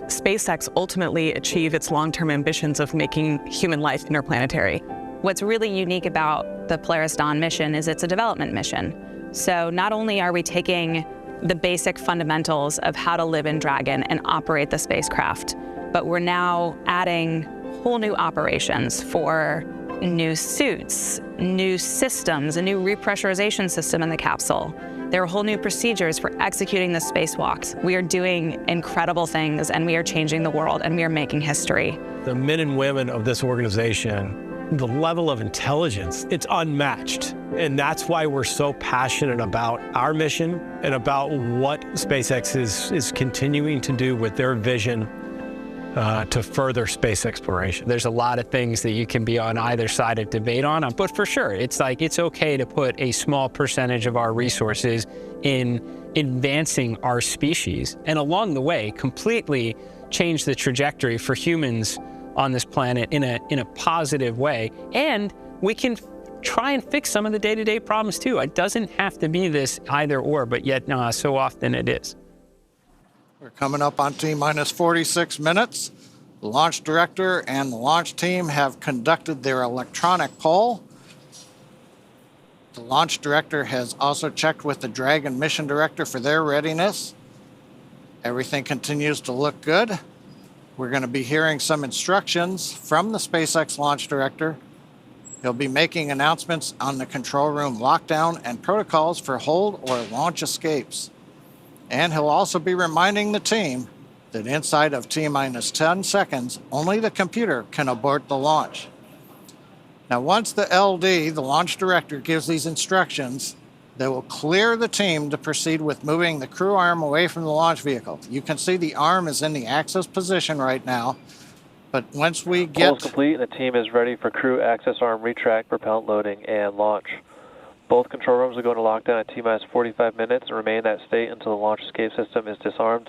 SpaceX ultimately achieve its long-term ambitions of making human life interplanetary. What's really unique about the Polaris Dawn mission is it's a development mission. So not only are we taking the basic fundamentals of how to live in Dragon and operate the spacecraft, but we're now adding whole new operations for new suits, new systems, a new repressurization system in the capsule. There are whole new procedures for executing the spacewalks. We are doing incredible things, and we are changing the world, and we are making history. The men and women of this organization, the level of intelligence, it's unmatched. And that's why we're so passionate about our mission and about what SpaceX is continuing to do with their vision to further space exploration. There's a lot of things that you can be on either side of debate on, but for sure, it's okay to put a small percentage of our resources in advancing our species, and along the way, completely change the trajectory for humans on this planet in a positive way. And we can try and fix some of the day-to-day problems too. It doesn't have to be this either or, but yet so often it is. We're coming up on T-minus 46 minutes. The launch director and the launch team have conducted their electronic poll. The launch director has also checked with the Dragon mission director for their readiness. Everything continues to look good. We're going to be hearing some instructions from the SpaceX launch director. He'll be making announcements on the control room lockdown and protocols for hold or launch escapes. And he'll also be reminding the team that inside of T-minus 10 seconds, only the computer can abort the launch. Now, once the LD, the launch director, gives these instructions, they will clear the team to proceed with moving the crew arm away from the launch vehicle. You can see the arm is in the access position right now, but once we get... Poll is complete and the team is ready for crew access arm retract, propellant loading, and launch. Both control rooms will go into lockdown at T-minus 45 minutes and remain in that state until the launch escape system is disarmed.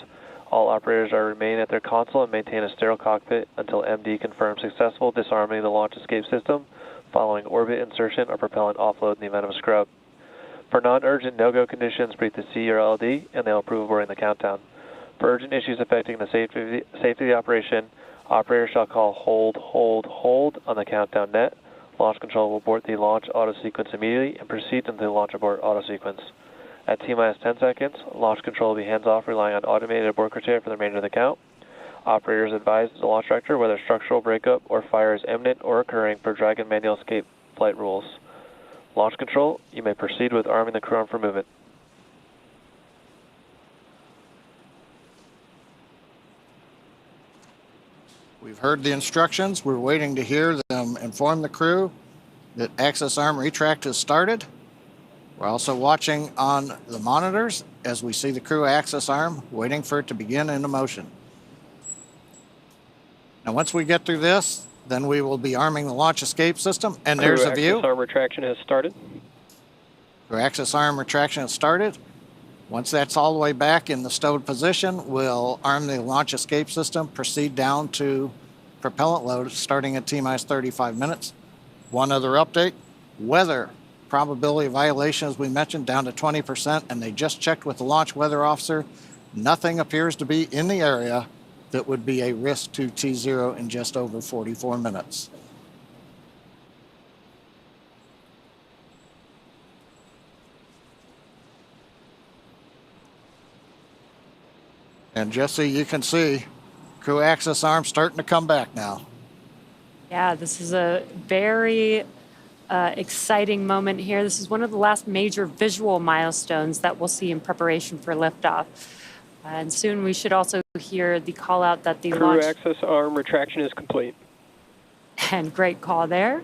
All operators are remain at their console and maintain a sterile cockpit until MD confirms successful disarming the launch escape system following orbit insertion or propellant offload in the event of a scrub. For non-urgent no-go conditions, brief the C or LD and they'll approve aboarding the countdown. For urgent issues affecting the safety of the operation, operators shall call hold on the countdown net. Launch control will abort the launch auto sequence immediately and proceed into the launch abort auto sequence. At T-minus 10 seconds, launch control will be hands-off, relying on automated abort criteria for the remainder of the count. Operators advise the launch director whether structural breakup or fire is imminent or occurring per Dragon manual escape flight rules. Launch control, you may proceed with arming the crew arm for movement. We've heard the instructions. We're waiting to hear them inform the crew that access arm retract has started. We're also watching on the monitors as we see the crew access arm, waiting for it to begin into motion. Now, once we get through this, then we will be arming the launch escape system, and there's a view. Access arm retraction has started. Crew access arm retraction has started. Once that's all the way back in the stowed position, we'll arm the launch escape system, proceed down to propellant load, starting at T-minus 35 minutes. One other update, weather. Probability of violation, as we mentioned, down to 20%, and they just checked with the launch weather officer. Nothing appears to be in the area that would be a risk to T0 in just over 44 minutes. And Jesse, you can see crew access arm starting to come back now. Yeah, this is a very exciting moment here. This is one of the last major visual milestones that we'll see in preparation for liftoff. And soon we should also hear the call out that the Crew access arm retraction is complete. And great call there.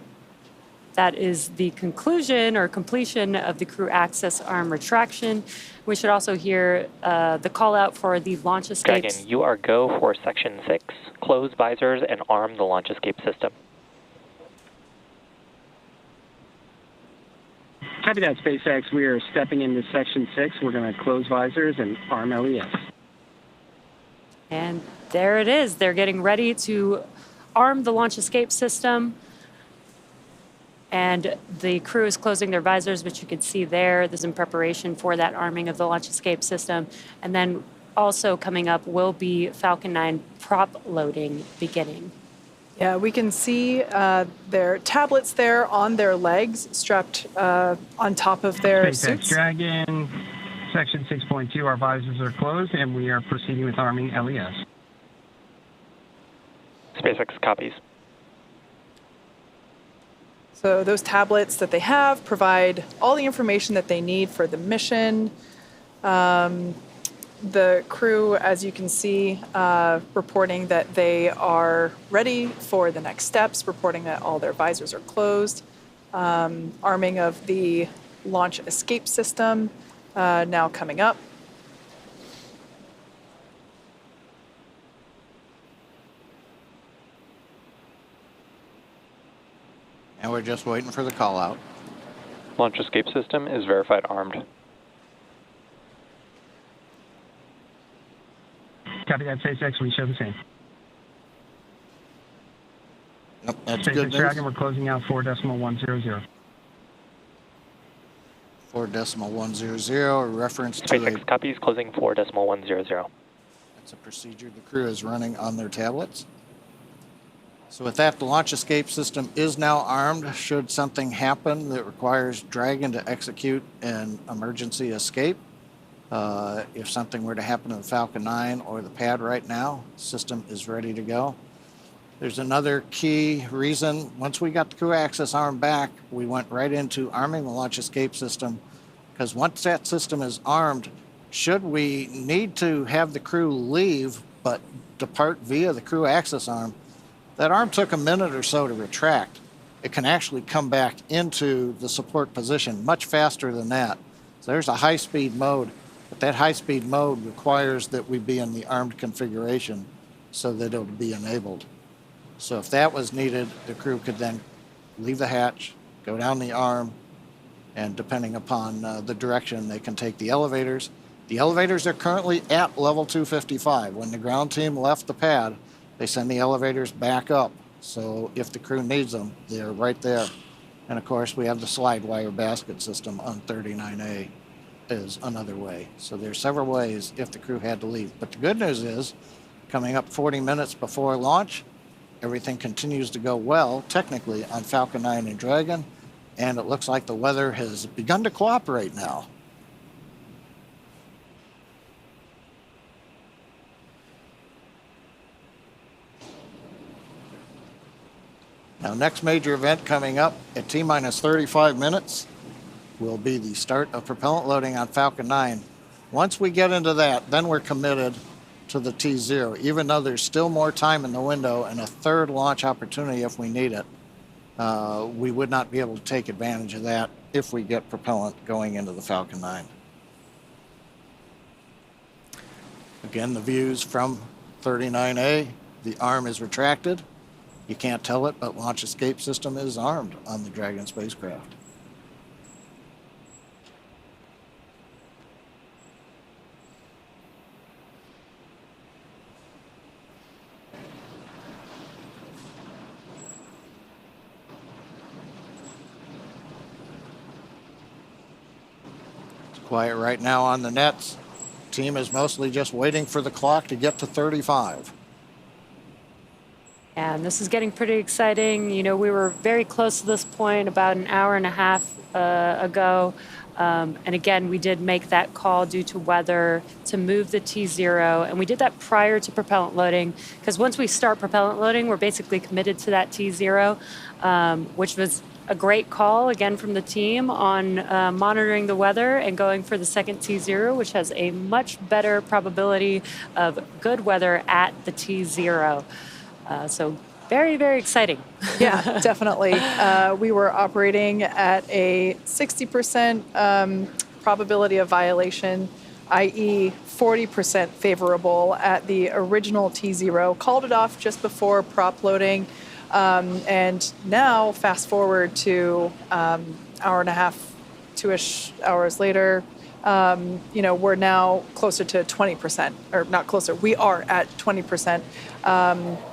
That is the conclusion or completion of the crew access arm retraction. We should also hear the call out for the launch escapes. Dragon, you are go for section 6. Close visors and arm the launch escape system. Copy that, SpaceX. We are stepping into section 6. We're going to close visors and arm LES. And there it is. They're getting ready to arm the launch escape system. And the crew is closing their visors, which you can see there. This is in preparation for that arming of the launch escape system. And then also coming up will be Falcon 9 prop loading beginning. Yeah, we can see their tablets there on their legs, strapped on top of their SpaceX suits. Dragon, section 6.2, our visors are closed, and we are proceeding with arming LES. SpaceX copies. So those tablets that they have provide all the information that they need for the mission. The crew, as you can see, reporting that they are ready for the next steps, reporting that all their visors are closed. Arming of the launch escape system now coming up. And we're just waiting for the call out. Launch escape system is verified armed. Copy that, SpaceX. We show the same. Yep, that's SpaceX good news. Dragon, we're closing out 4.100. 4.100, a reference to SpaceX copies closing 4.100. It's a procedure the crew is running on their tablets. So with that, the launch escape system is now armed. Should something happen that requires Dragon to execute an emergency escape, if something were to happen to the Falcon 9 or the pad right now, the system is ready to go. There's another key reason. Once we got the crew access arm back, we went right into arming the launch escape system, because once that system is armed, should we need to have the crew leave but depart via the crew access arm, that arm took a minute or so to retract. It can actually come back into the support position much faster than that. So there's a high-speed mode, but that high-speed mode requires that we be in the armed configuration so that it'll be enabled. So if that was needed, the crew could then leave the hatch, go down the arm, and depending upon the direction, they can take the elevators. The elevators are currently at level 255. When the ground team left the pad, they send the elevators back up. So if the crew needs them, they're right there. And of course, we have the slide wire basket system on 39A is another way. So there's several ways if the crew had to leave. But the good news is, coming up 40 minutes before launch, everything continues to go well, technically, on Falcon 9 and Dragon, and it looks like the weather has begun to cooperate now. Now, next major event coming up at T-minus 35 minutes will be the start of propellant loading on Falcon 9. Once we get into that, then we're committed to the T0, even though there's still more time in the window and a third launch opportunity if we need it. We would not be able to take advantage of that if we get propellant going into the Falcon 9. Again, the views from 39A, the arm is retracted. You can't tell it, but launch escape system is armed on the Dragon spacecraft. It's quiet right now on the nets. Team is mostly just waiting for the clock to get to 35. And this is getting pretty exciting. You know, we were very close to this point about an hour and a half ago. And again, we did make that call due to weather to move the T0. And we did that prior to propellant loading, because once we start propellant loading, we're basically committed to that T0, which was a great call, again, from the team on monitoring the weather and going for the second T0, which has a much better probability of good weather at the T0. So very, very exciting. Yeah, definitely. We were operating at a 60% probability of violation, i.e. 40% favorable at the original T0. Called it off just before prop loading. And now, fast forward to hour and a half, 2-ish hours later, you know, we're now closer to 20%, or not closer, we are at 20%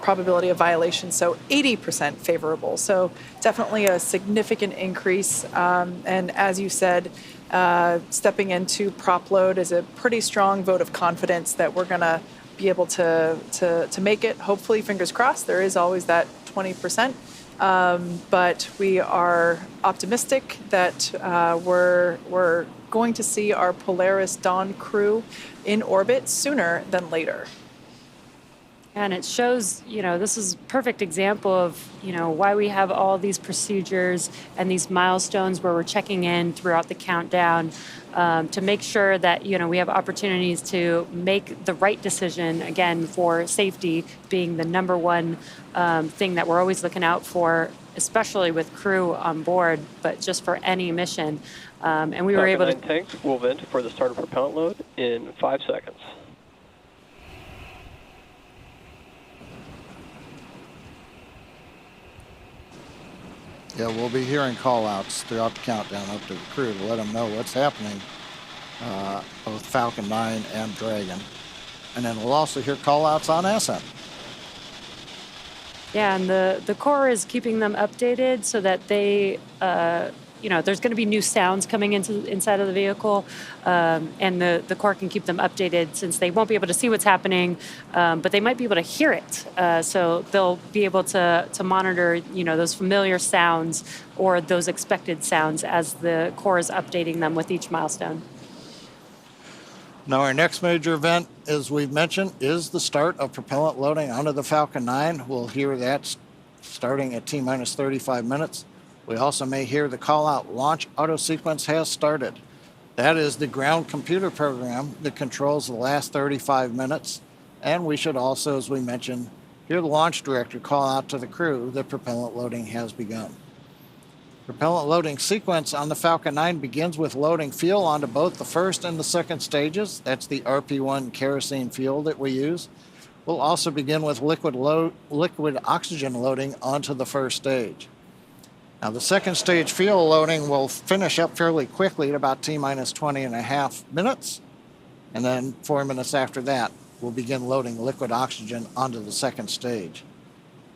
probability of violation, so 80% favorable. So definitely a significant increase. And as you said, stepping into prop load is a pretty strong vote of confidence that we're going to be able to make it. Hopefully, fingers crossed, there is always that 20%. But we are optimistic that we're going to see our Polaris Dawn crew in orbit sooner than later. And it shows, you know, this is a perfect example of, you know, why we have all these procedures and these milestones where we're checking in throughout the countdown to make sure that, you know, we have opportunities to make the right decision, again, for safety being the number one thing that we're always looking out for, especially with crew on board, but just for any mission. And we were able to... Falcon 9 tanks will vent for the start of propellant load in 5 seconds. Yeah, we'll be hearing call-outs throughout the countdown up to the crew to let them know what's happening, both Falcon 9 and Dragon. And then we'll also hear call-outs on SM. Yeah, and the Corps is keeping them updated so that they there's going to be new sounds coming inside of the vehicle, and the core can keep them updated since they won't be able to see what's happening, but they might be able to hear it. So they'll be able to monitor, those familiar sounds or those expected sounds as the core is updating them with each milestone. Now, our next major event, as we've mentioned, is the start of propellant loading onto the Falcon 9. We'll hear that starting at T-minus 35 minutes. We also may hear the call-out launch auto sequence has started. That is the ground computer program that controls the last 35 minutes. And we should also, as we mentioned, hear the launch director call out to the crew that propellant loading has begun. Propellant loading sequence on the Falcon 9 begins with loading fuel onto both the first and the second stages. That's the RP1 kerosene fuel that we use. We'll also begin with liquid oxygen loading onto the first stage. Now, the second stage fuel loading will finish up fairly quickly at about T-minus 20 and a half minutes. And then 4 minutes after that, we'll begin loading liquid oxygen onto the second stage.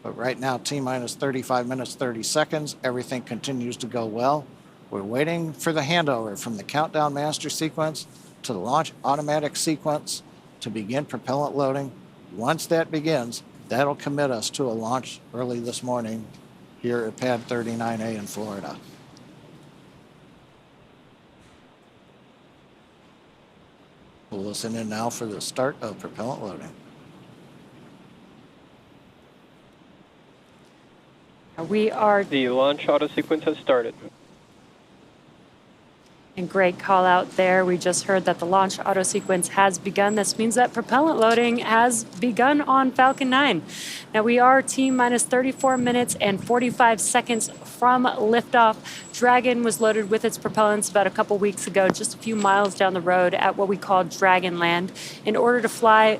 But right now, T-minus 35 minutes, 30 seconds, everything continues to go well. We're waiting for the handover from the countdown master sequence to the launch automatic sequence to begin propellant loading. Once that begins, that'll commit us to a launch early this morning here at Pad 39A in Florida. We'll listen in now for the start of propellant loading. The launch auto sequence has started. And great call out there. We just heard that the launch auto sequence has begun. This means that propellant loading has begun on Falcon 9. Now we are T-minus 34 minutes and 45 seconds from liftoff. Dragon was loaded with its propellants about a couple weeks ago, just a few miles down the road at what we call Dragon Land. In order to fly,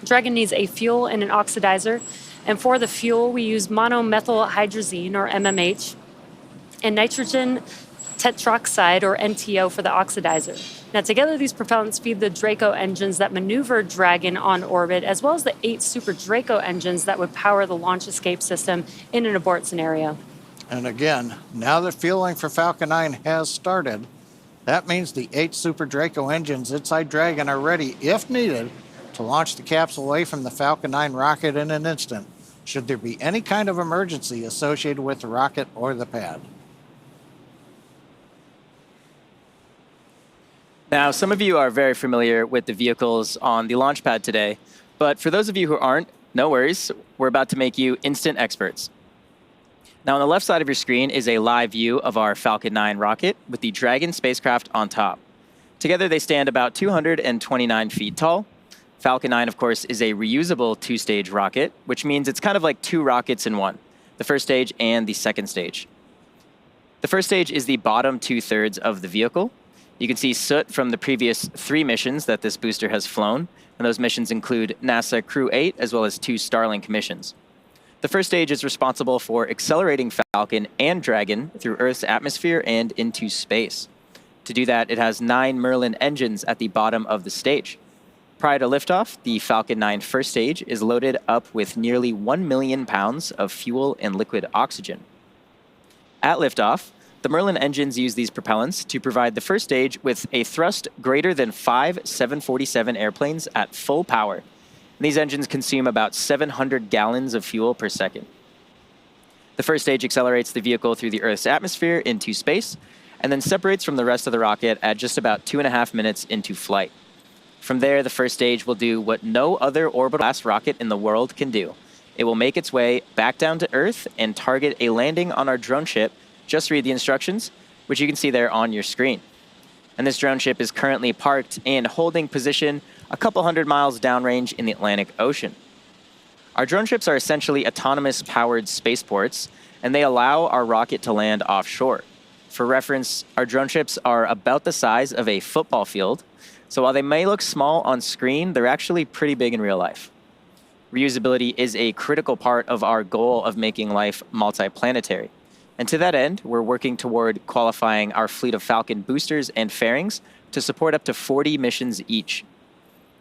Dragon needs a fuel and an oxidizer. And for the fuel, we use monomethylhydrazine, or MMH, and nitrogen tetroxide, or NTO, for the oxidizer. Now, together, these propellants feed the Draco engines that maneuver Dragon on orbit, as well as the 8 Super Draco engines that would power the launch escape system in an abort scenario. And again, now that fueling for Falcon 9 has started, that means the 8 Super Draco engines inside Dragon are ready, if needed, to launch the capsule away from the Falcon 9 rocket in an instant, should there be any kind of emergency associated with the rocket or the pad. Now, some of you are very familiar with the vehicles on the launch pad today, but for those of you who aren't, no worries. We're about to make you instant experts. Now, on the left side of your screen is a live view of our Falcon 9 rocket with the Dragon spacecraft on top. Together, they stand about 229 feet tall. Falcon 9, of course, is a reusable 2-stage rocket, which means it's kind of like 2 rockets in one, the first stage and the second stage. The first stage is the bottom 2/3 of the vehicle. You can see soot from the previous 3 missions that this booster has flown, and those missions include NASA Crew 8 as well as 2 Starlink missions. The first stage is responsible for accelerating Falcon and Dragon through Earth's atmosphere and into space. To do that, it has 9 Merlin engines at the bottom of the stage. Prior to liftoff, the Falcon 9 first stage is loaded up with nearly 1 million pounds of fuel and liquid oxygen. At liftoff, the Merlin engines use these propellants to provide the first stage with a thrust greater than 5 747 airplanes at full power. And these engines consume about 700 gallons of fuel per second. The first stage accelerates the vehicle through the Earth's atmosphere into space, and then separates from the rest of the rocket at just about 2.5 minutes into flight. From there, the first stage will do what no other orbital-class rocket in the world can do. It will make its way back down to Earth and target a landing on our drone ship. Just read the instructions, which you can see there on your screen. And this drone ship is currently parked in holding position a couple hundred miles downrange in the Atlantic Ocean. Our drone ships are essentially autonomous-powered spaceports, and they allow our rocket to land offshore. For reference, our drone ships are about the size of a football field, so while they may look small on screen, they're actually pretty big in real life. Reusability is a critical part of our goal of making life multiplanetary. And to that end, we're working toward qualifying our fleet of Falcon boosters and fairings to support up to 40 missions each.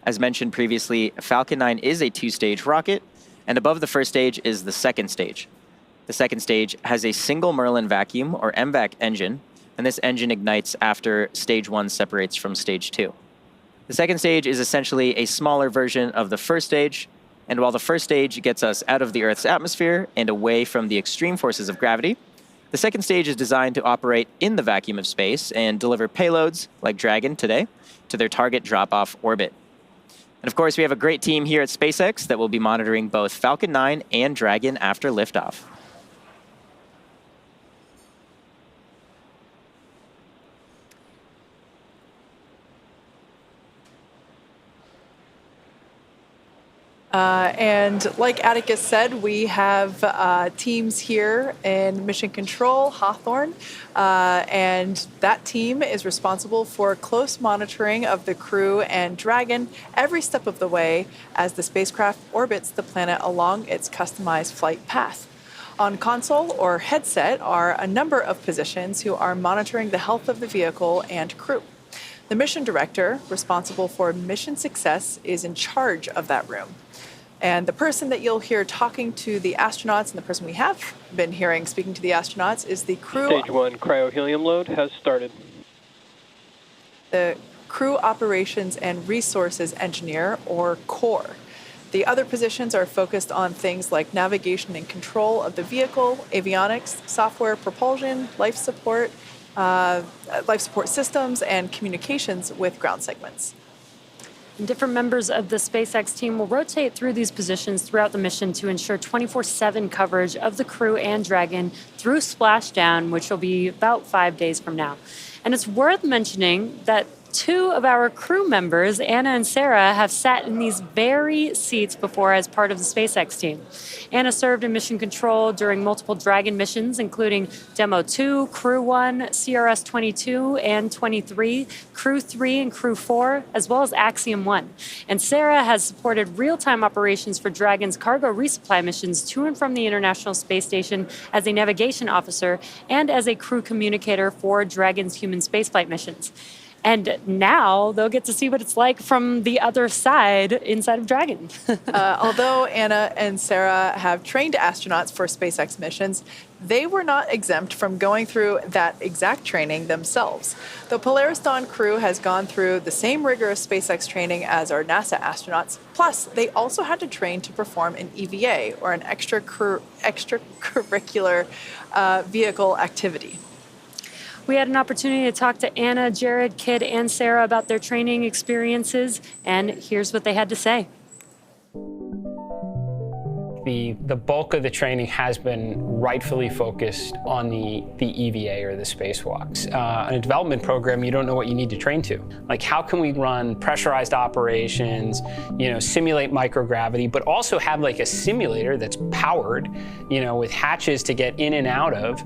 As mentioned previously, Falcon 9 is a 2-stage rocket, and above the first stage is the second stage. The second stage has a single Merlin vacuum, or MVAC engine, and this engine ignites after stage 1 separates from stage 2. The second stage is essentially a smaller version of the first stage, and while the first stage gets us out of the Earth's atmosphere and away from the extreme forces of gravity, the second stage is designed to operate in the vacuum of space and deliver payloads, like Dragon today, to their target drop-off orbit. And of course, we have a great team here at SpaceX that will be monitoring both Falcon 9 and Dragon after liftoff. And like Atticus said, we have teams here in Mission Control, Hawthorne, and that team is responsible for close monitoring of the crew and Dragon every step of the way as the spacecraft orbits the planet along its customized flight path. On console or headset are a number of positions who are monitoring the health of the vehicle and crew. The mission director, responsible for mission success, is in charge of that room. And the person that you'll hear talking to the astronauts, and the person we have been hearing speaking to the astronauts, is the crew. Stage 1 cryo-helium load has started. The Crew Operations and Resources Engineer, or CORE. The other positions are focused on things like navigation and control of the vehicle, avionics, software, propulsion, life support systems, and communications with ground segments. And different members of the SpaceX team will rotate through these positions throughout the mission to ensure 24/7 coverage of the crew and Dragon through splashdown, which will be about 5 days from now. And it's worth mentioning that 2 of our crew members, Anna and Sarah, have sat in these very seats before as part of the SpaceX team. Anna served in mission control during multiple Dragon missions, including Demo 2, Crew 1, CRS 22 and 23, Crew 3 and Crew 4, as well as Axiom 1. And Sarah has supported real-time operations for Dragon's cargo resupply missions to and from the International Space Station as a navigation officer and as a crew communicator for Dragon's human spaceflight missions. And now they'll get to see what it's like from the other side inside of Dragon. Although Anna and Sarah have trained astronauts for SpaceX missions, they were not exempt from going through that exact training themselves. The Polaris Dawn crew has gone through the same rigorous SpaceX training as our NASA astronauts. Plus, they also had to train to perform an EVA, or an extracurricular vehicle activity. We had an opportunity to talk to Anna, Jared, Kid, and Sarah about their training experiences, and here's what they had to say. The bulk of the training has been rightfully focused on the EVA, or the spacewalks. In a development program, you don't know what you need to train to. Like, how can we run pressurized operations, simulate microgravity, but also have like a simulator that's powered, with hatches to get in and out of,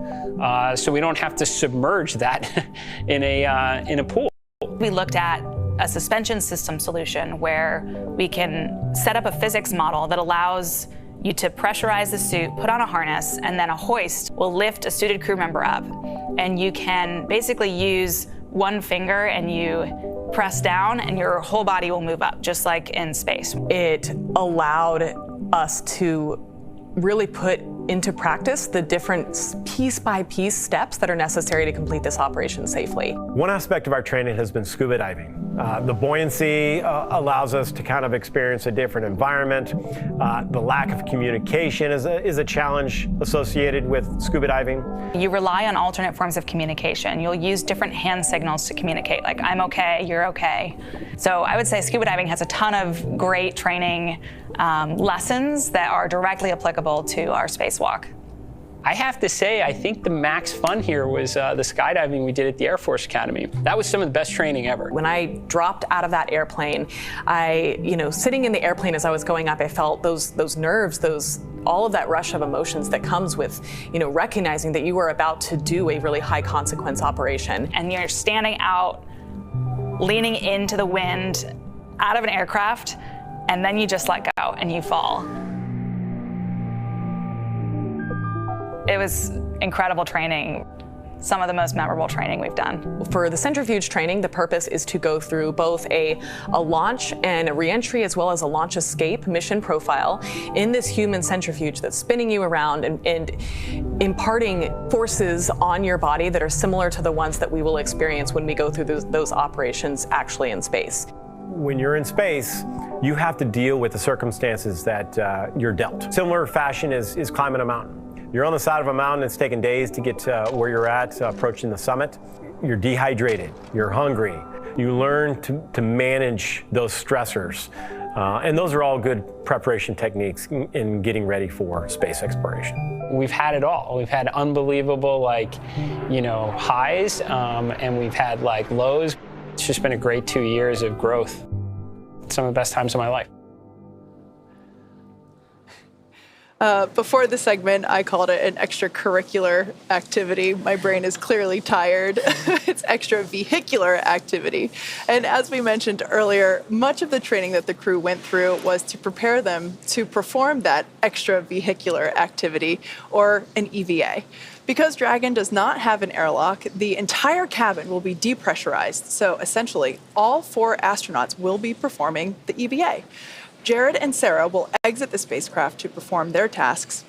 so we don't have to submerge that in a pool. We looked at a suspension system solution where we can set up a physics model that allows you to pressurize the suit, put on a harness, and then a hoist will lift a suited crew member up. And you can basically use one finger and you press down and your whole body will move up, just like in space. It allowed us to really put into practice the different piece-by-piece steps that are necessary to complete this operation safely. One aspect of our training has been scuba diving. The buoyancy allows us to kind of experience a different environment. The lack of communication is a challenge associated with scuba diving. You rely on alternate forms of communication. You'll use different hand signals to communicate, like I'm okay, you're okay. So I would say scuba diving has a ton of great training lessons that are directly applicable to our spacewalk. I have to say, I think the max fun here was the skydiving we did at the Air Force Academy. That was some of the best training ever. When I dropped out of that airplane, sitting in the airplane as I was going up, I felt those nerves, all of that rush of emotions that comes with, recognizing that you are about to do a really high consequence operation. And you're standing out, leaning into the wind, out of an aircraft, and then you just let go and you fall. It was incredible training. some of the most memorable training we've done. For the centrifuge training, the purpose is to go through both a launch and a reentry as well as a launch escape mission profile in this human centrifuge that's spinning you around and imparting forces on your body that are similar to the ones that we will experience when we go through those operations actually in space. When you're in space, you have to deal with the circumstances that you're dealt. Similar fashion is climbing a mountain. You're on the side of a mountain, it's taken days to get to where you're at, approaching the summit. You're dehydrated, you're hungry. You learn to manage those stressors. And those are all good preparation techniques in getting ready for space exploration. We've had it all. We've had unbelievable, highs, and we've had, lows. It's just been a great 2 years of growth. Some of the best times of my life. Before the segment, I called it an extracurricular activity. My brain is clearly tired. It's extravehicular activity. And as we mentioned earlier, much of the training that the crew went through was to prepare them to perform that extravehicular activity, or an EVA. Because Dragon does not have an airlock, the entire cabin will be depressurized. So essentially, all 4 astronauts will be performing the EVA. Jared and Sarah will exit the spacecraft to perform their tasks,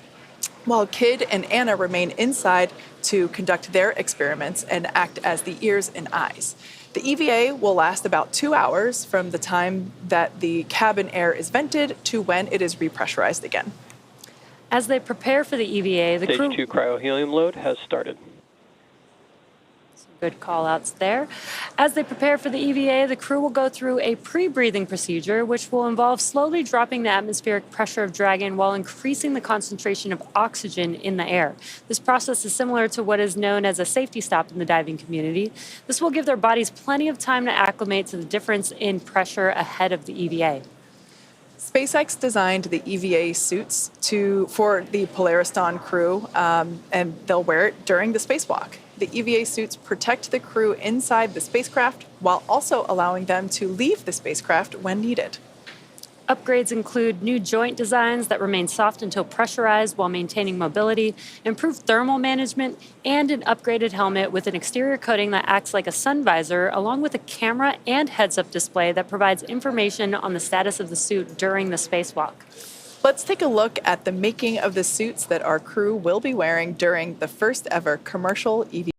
while Kid and Anna remain inside to conduct their experiments and act as the ears and eyes. The EVA will last about 2 hours from the time that the cabin air is vented to when it is repressurized again. As they prepare for the EVA, the crew... Stage 2 cryohelium load has started. Good call-outs there. As they prepare for the EVA, the crew will go through a pre-breathing procedure, which will involve slowly dropping the atmospheric pressure of Dragon while increasing the concentration of oxygen in the air. This process is similar to what is known as a safety stop in the diving community. This will give their bodies plenty of time to acclimate to the difference in pressure ahead of the EVA. SpaceX designed the EVA suits for the Polaris Dawn crew, and they'll wear it during the spacewalk. The EVA suits protect the crew inside the spacecraft while also allowing them to leave the spacecraft when needed. Upgrades include new joint designs that remain soft until pressurized while maintaining mobility, improved thermal management, and an upgraded helmet with an exterior coating that acts like a sun visor, along with a camera and heads-up display that provides information on the status of the suit during the spacewalk. Let's take a look at the making of the suits that our crew will be wearing during the first ever commercial EVA.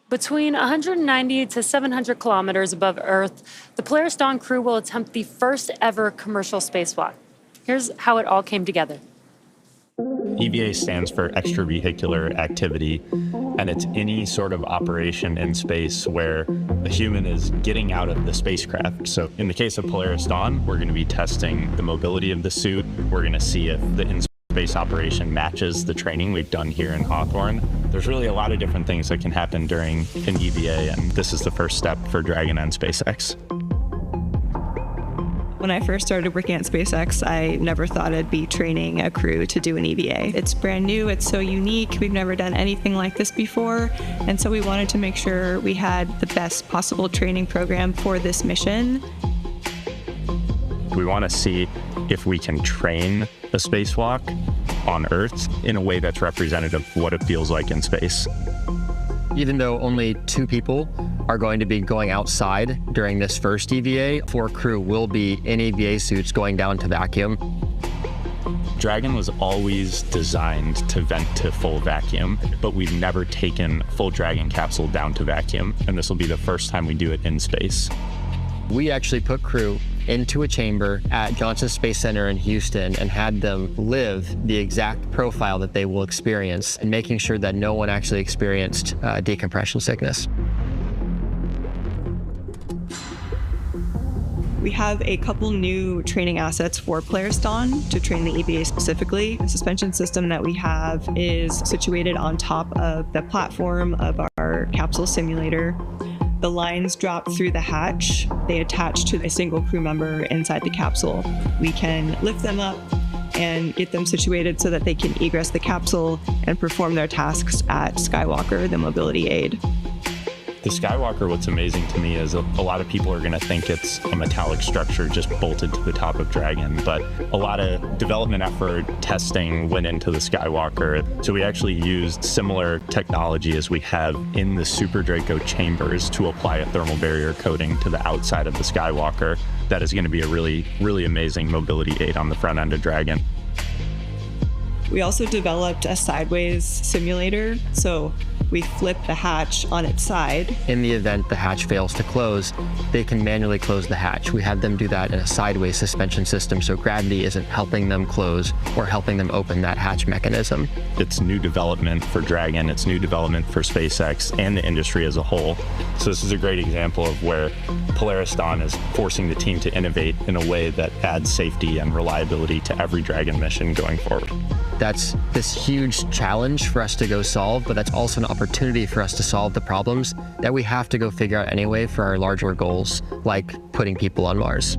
Between 190 to 700 kilometers above Earth, the Polaris Dawn crew will attempt the first ever commercial spacewalk. Here's how it all came together. EVA stands for extravehicular activity, and it's any sort of operation in space where a human is getting out of the spacecraft. So in the case of Polaris Dawn, we're going to be testing the mobility of the suit. We're going to see if the in-space operation matches the training we've done here in Hawthorne. There's really a lot of different things that can happen during an EVA, and this is the first step for Dragon and SpaceX. When I first started working at SpaceX, I never thought I'd be training a crew to do an EVA. It's brand new, it's so unique, we've never done anything like this before, and so we wanted to make sure we had the best possible training program for this mission. We want to see if we can train a spacewalk on Earth in a way that's representative of what it feels like in space. Even though only 2 people are going to be going outside during this first EVA, 4 crew will be in EVA suits going down to vacuum. Dragon was always designed to vent to full vacuum, but we've never taken a full Dragon capsule down to vacuum, and this will be the first time we do it in space. We actually put crew into a chamber at Johnson Space Center in Houston and had them live the exact profile that they will experience, and making sure that no one actually experienced decompression sickness. We have a couple new training assets for Polaris Dawn to train the EVA specifically. The suspension system that we have is situated on top of the platform of our capsule simulator. The lines drop through the hatch. They attach to a single crew member inside the capsule. We can lift them up and get them situated so that they can egress the capsule and perform their tasks at Skywalker, the mobility aid. The Skywalker, what's amazing to me is a lot of people are going to think it's a metallic structure just bolted to the top of Dragon, but a lot of development effort, testing went into the Skywalker. So we actually used similar technology as we have in the Super Draco chambers to apply a thermal barrier coating to the outside of the Skywalker. That is going to be a really, really amazing mobility aid on the front end of Dragon. We also developed a sideways simulator, so we flip the hatch on its side. In the event the hatch fails to close, they can manually close the hatch. We have them do that in a sideways suspension system, so gravity isn't helping them close or helping them open that hatch mechanism. It's new development for Dragon, it's new development for SpaceX and the industry as a whole. So this is a great example of where Polaris Dawn is forcing the team to innovate in a way that adds safety and reliability to every Dragon mission going forward. That's this huge challenge for us to go solve, but that's also an opportunity for us to solve the problems that we have to go figure out anyway for our larger goals, like putting people on Mars.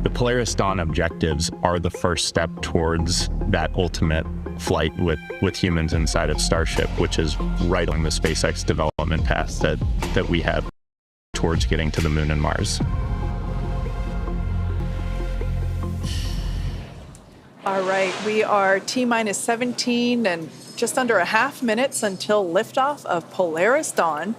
The Polaris Dawn objectives are the first step towards that ultimate flight with humans inside of Starship, which is right on the SpaceX development path that we have towards getting to the Moon and Mars. All right, we are T-minus 17 and just under a half minutes until liftoff of Polaris Dawn.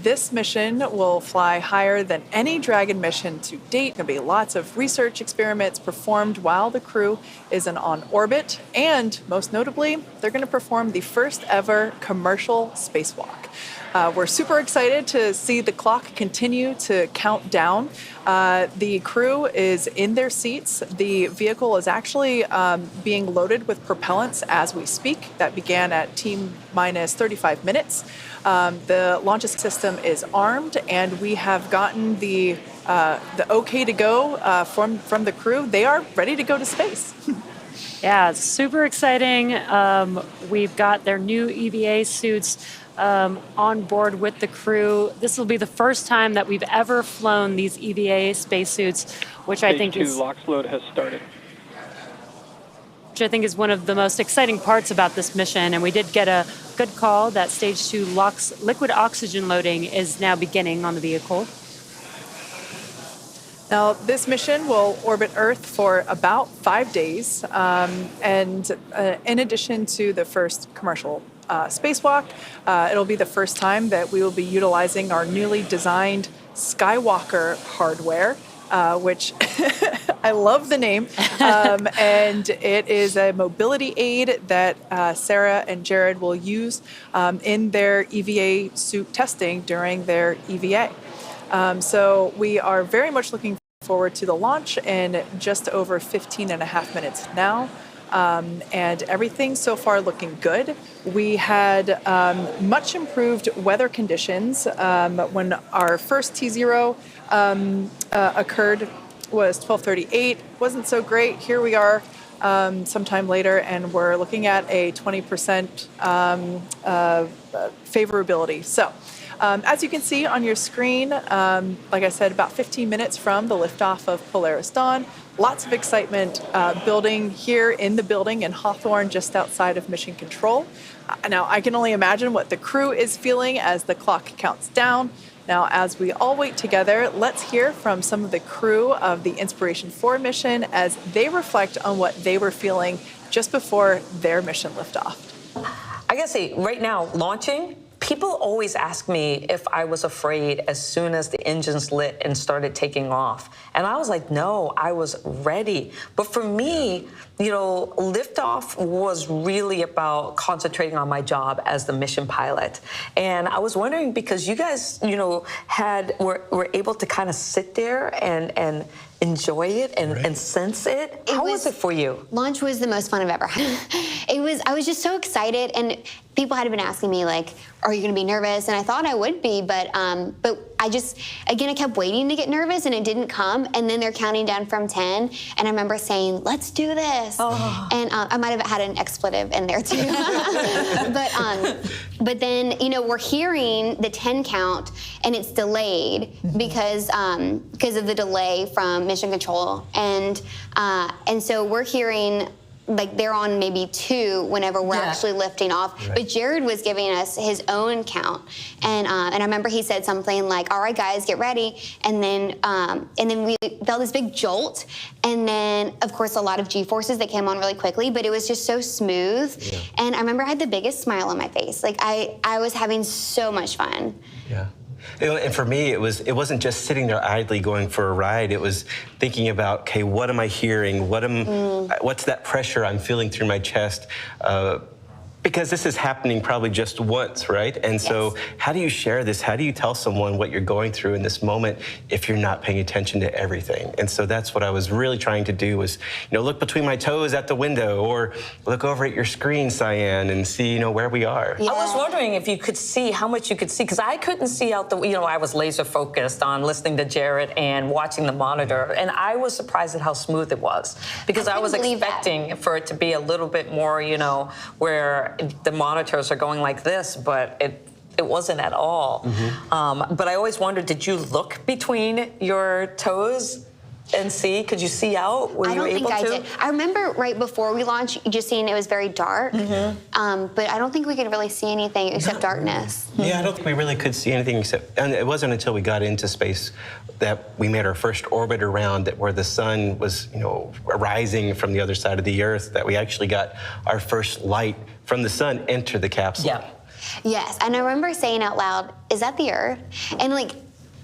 This mission will fly higher than any Dragon mission to date. There'll be lots of research experiments performed while the crew is on orbit, and most notably, they're going to perform the first ever commercial spacewalk. We're super excited to see the clock continue to count down. The crew is in their seats. The vehicle is actually being loaded with propellants as we speak. That began at T-minus 35 minutes. The launch system is armed, and we have gotten the okay to go from the crew. They are ready to go to space. Yeah, it's super exciting. We've got their new EVA suits on board with the crew. This will be the first time that we've ever flown these EVA spacesuits, which I think is... Stage 2 LOX load has started. Which I think is one of the most exciting parts about this mission. And we did get a good call that Stage 2 LOX liquid oxygen loading is now beginning on the vehicle. Now, this mission will orbit Earth for about 5 days. And in addition to the first commercial spacewalk, it'll be the first time that we will be utilizing our newly designed Skywalker hardware. which I love the name. And it is a mobility aid that Sarah and Jared will use in their EVA suit testing during their EVA. So we are very much looking forward to the launch in just over 15 and a half minutes now. And everything so far looking good. We had much improved weather conditions when our first T0 occurred was 12:38. Wasn't so great. Here we are sometime later, and we're looking at a 20% favorability. So as you can see on your screen, like I said, about 15 minutes from the liftoff of Polaris Dawn. Lots of excitement building here in the building in Hawthorne, just outside of Mission Control. Now, I can only imagine what the crew is feeling as the clock counts down. Now, as we all wait together, let's hear from some of the crew of the Inspiration 4 mission as they reflect on what they were feeling just before their mission liftoff. I gotta say, right now, launching, people always ask me if I was afraid as soon as the engines lit and started taking off. And I was like, no, I was ready. But for me, you know, liftoff was really about concentrating on my job as the mission pilot. And I was wondering, because you guys, you know, were able to kind of sit there and enjoy it and sense it. How was it for you? Launch was the most fun I've ever had. I was just so excited, and people had been asking me, like, are you gonna be nervous? And I thought I would be, but I just, again, I kept waiting to get nervous and it didn't come. And then they're counting down from 10. And I remember saying, let's do this. Oh. And I might have had an expletive in there too. But then, you know, we're hearing the 10 count and it's delayed because of the delay from Mission Control. And so we're hearing, like, they're on maybe 2 whenever we're actually lifting off. Right. But Jared was giving us his own count. And I remember he said something like, all right, guys, get ready. And then we felt this big jolt. And then, of course, a lot of G-forces that came on really quickly, but it was just so smooth. Yeah. And I remember I had the biggest smile on my face. Like, I was having so much fun. Yeah. And for me, it wasn't just sitting there idly going for a ride. It was thinking about, okay, what am I hearing? What's that pressure I'm feeling through my chest? Because this is happening probably just once, right? And so how do you share this? How do you tell someone what you're going through in this moment if you're not paying attention to everything? And so that's what I was really trying to do was, you know, look between my toes at the window or look over at your screen, Cyan, and see, you know, where we are. Yeah. I was wondering if you could see how much you could see, because I couldn't see out the, you know, I was laser focused on listening to Jared and watching the monitor, and I was surprised at how smooth it was, because I was expecting for it to be a little bit more, you know, where the monitors are going like this, but it wasn't at all. Mm-hmm. But I always wondered, did you look between your toes and see? Could you see out? Were you able to? I don't think I did. I remember right before we launched, just seeing it was very dark. Mm-hmm. But I don't think we could really see anything except darkness. Yeah, I don't think we really could see anything except, and it wasn't until we got into space that we made our first orbit around it, where the sun was, you know, rising from the other side of the Earth, that we actually got our first light from the sun enter the capsule. Yeah. Yes, and I remember saying out loud, "Is that the Earth?" And like,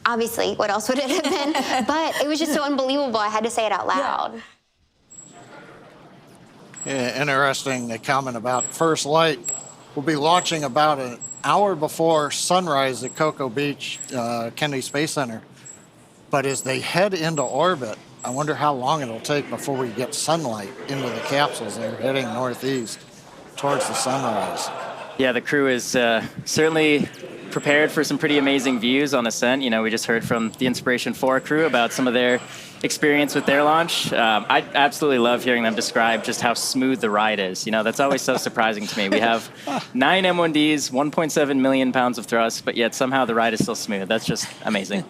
obviously, what else would it have been? But it was just so unbelievable. I had to say it out loud. Yeah, interesting comment about first light. We'll be launching about an hour before sunrise at Cocoa Beach, Kennedy Space Center. But as they head into orbit, I wonder how long it'll take before we get sunlight into the capsules. They're heading northeast towards the sunrise. Yeah, the crew is certainly prepared for some pretty amazing views on ascent. You know, we just heard from the Inspiration 4 crew about some of their experience with their launch. I absolutely love hearing them describe just how smooth the ride is. You know, that's always so surprising to me. We have 9 M1Ds, 1.7 million pounds of thrust, but yet somehow the ride is still smooth. That's just amazing.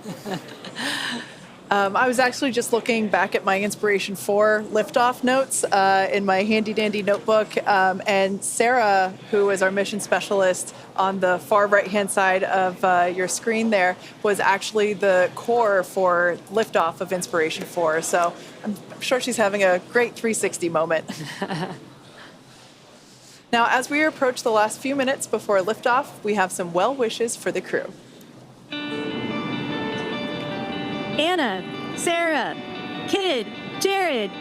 I was actually just looking back at my Inspiration 4 liftoff notes in my handy-dandy notebook, and Sarah, who is our mission specialist on the far right-hand side of your screen there, was actually the core for liftoff of Inspiration 4. So I'm sure she's having a great 360 moment. Now, as we approach the last few minutes before liftoff, we have some well wishes for the crew. Anna, Sarah, Kid, Jared.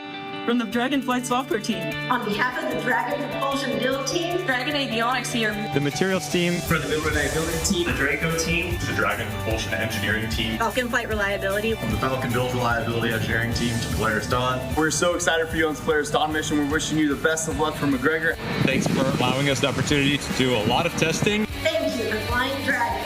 From the Dragonflight software team. On behalf of the Dragon Propulsion Build team, Dragon Avionics here. The materials team. For the Build Reliability team. The Draco team. The Dragon Propulsion Engineering team. Falcon Flight Reliability. From the Falcon Build Reliability Engineering team to Polaris Dawn. We're so excited for you on this Polaris Dawn mission. We're wishing you the best of luck from McGregor. Thanks for allowing us the opportunity to do a lot of testing. Thank you for flying Dragon.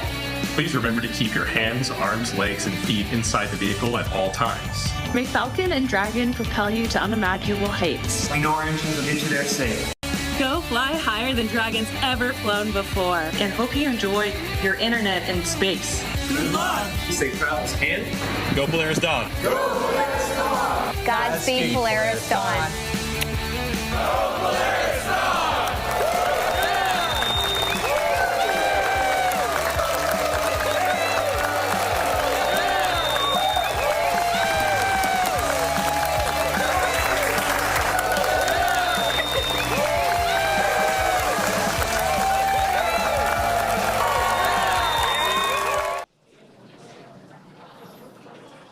Please remember to keep your hands, arms, legs, and feet inside the vehicle at all times. May Falcon and Dragon propel you to unimaginable heights. We know our engines will get you there safe. Go fly higher than Dragon's ever flown before. And hope you enjoy your internet in space. Good luck. Safe travels and go Polaris Dawn. Go Polaris Dawn. Godspeed Polaris Dawn. Go Polaris Dawn.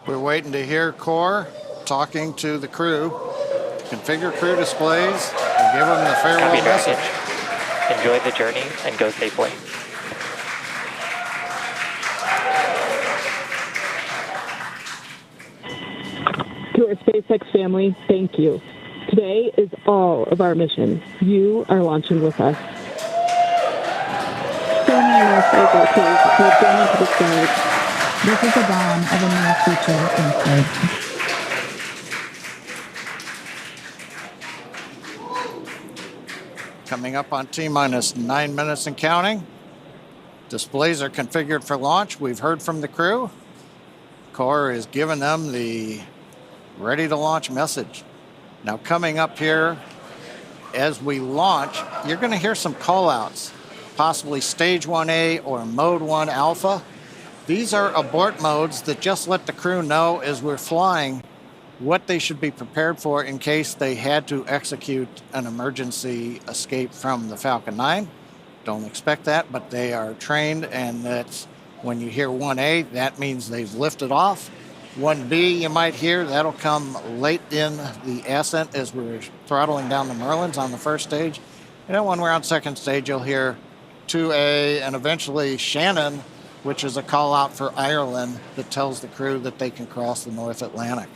We're waiting to hear Core talking to the crew, configure crew displays, and give them the farewell message. Enjoy the journey and go safely. To our SpaceX family, thank you. Today is all of our mission. You are launching with us. So many more cycle crews who have gone into the stage. This is the dawn of a new future in space. Coming up on T-minus 9 minutes and counting. Displays are configured for launch. We've heard from the crew. Core is giving them the ready to launch message. Now coming up here, as we launch, you're going to hear some call outs, possibly stage 1A or mode 1 alpha. These are abort modes that just let the crew know as we're flying what they should be prepared for in case they had to execute an emergency escape from the Falcon 9. Don't expect that, but they are trained, and that's when you hear 1A, that means they've lifted off. 1B, you might hear, that'll come late in the ascent as we're throttling down the Merlins on the first stage. And then when we're on second stage, you'll hear 2A and eventually Shannon, which is a call out for Ireland that tells the crew that they can cross the North Atlantic.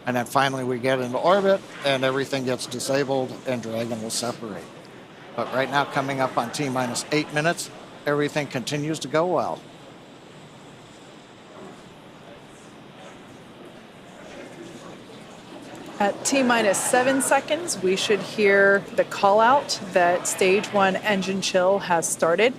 And then finally we get into orbit and everything gets disabled and Dragon will separate. But right now, coming up on T-minus 8 minutes, everything continues to go well. At T-minus 7 seconds, we should hear the call out that stage 1 engine chill has started.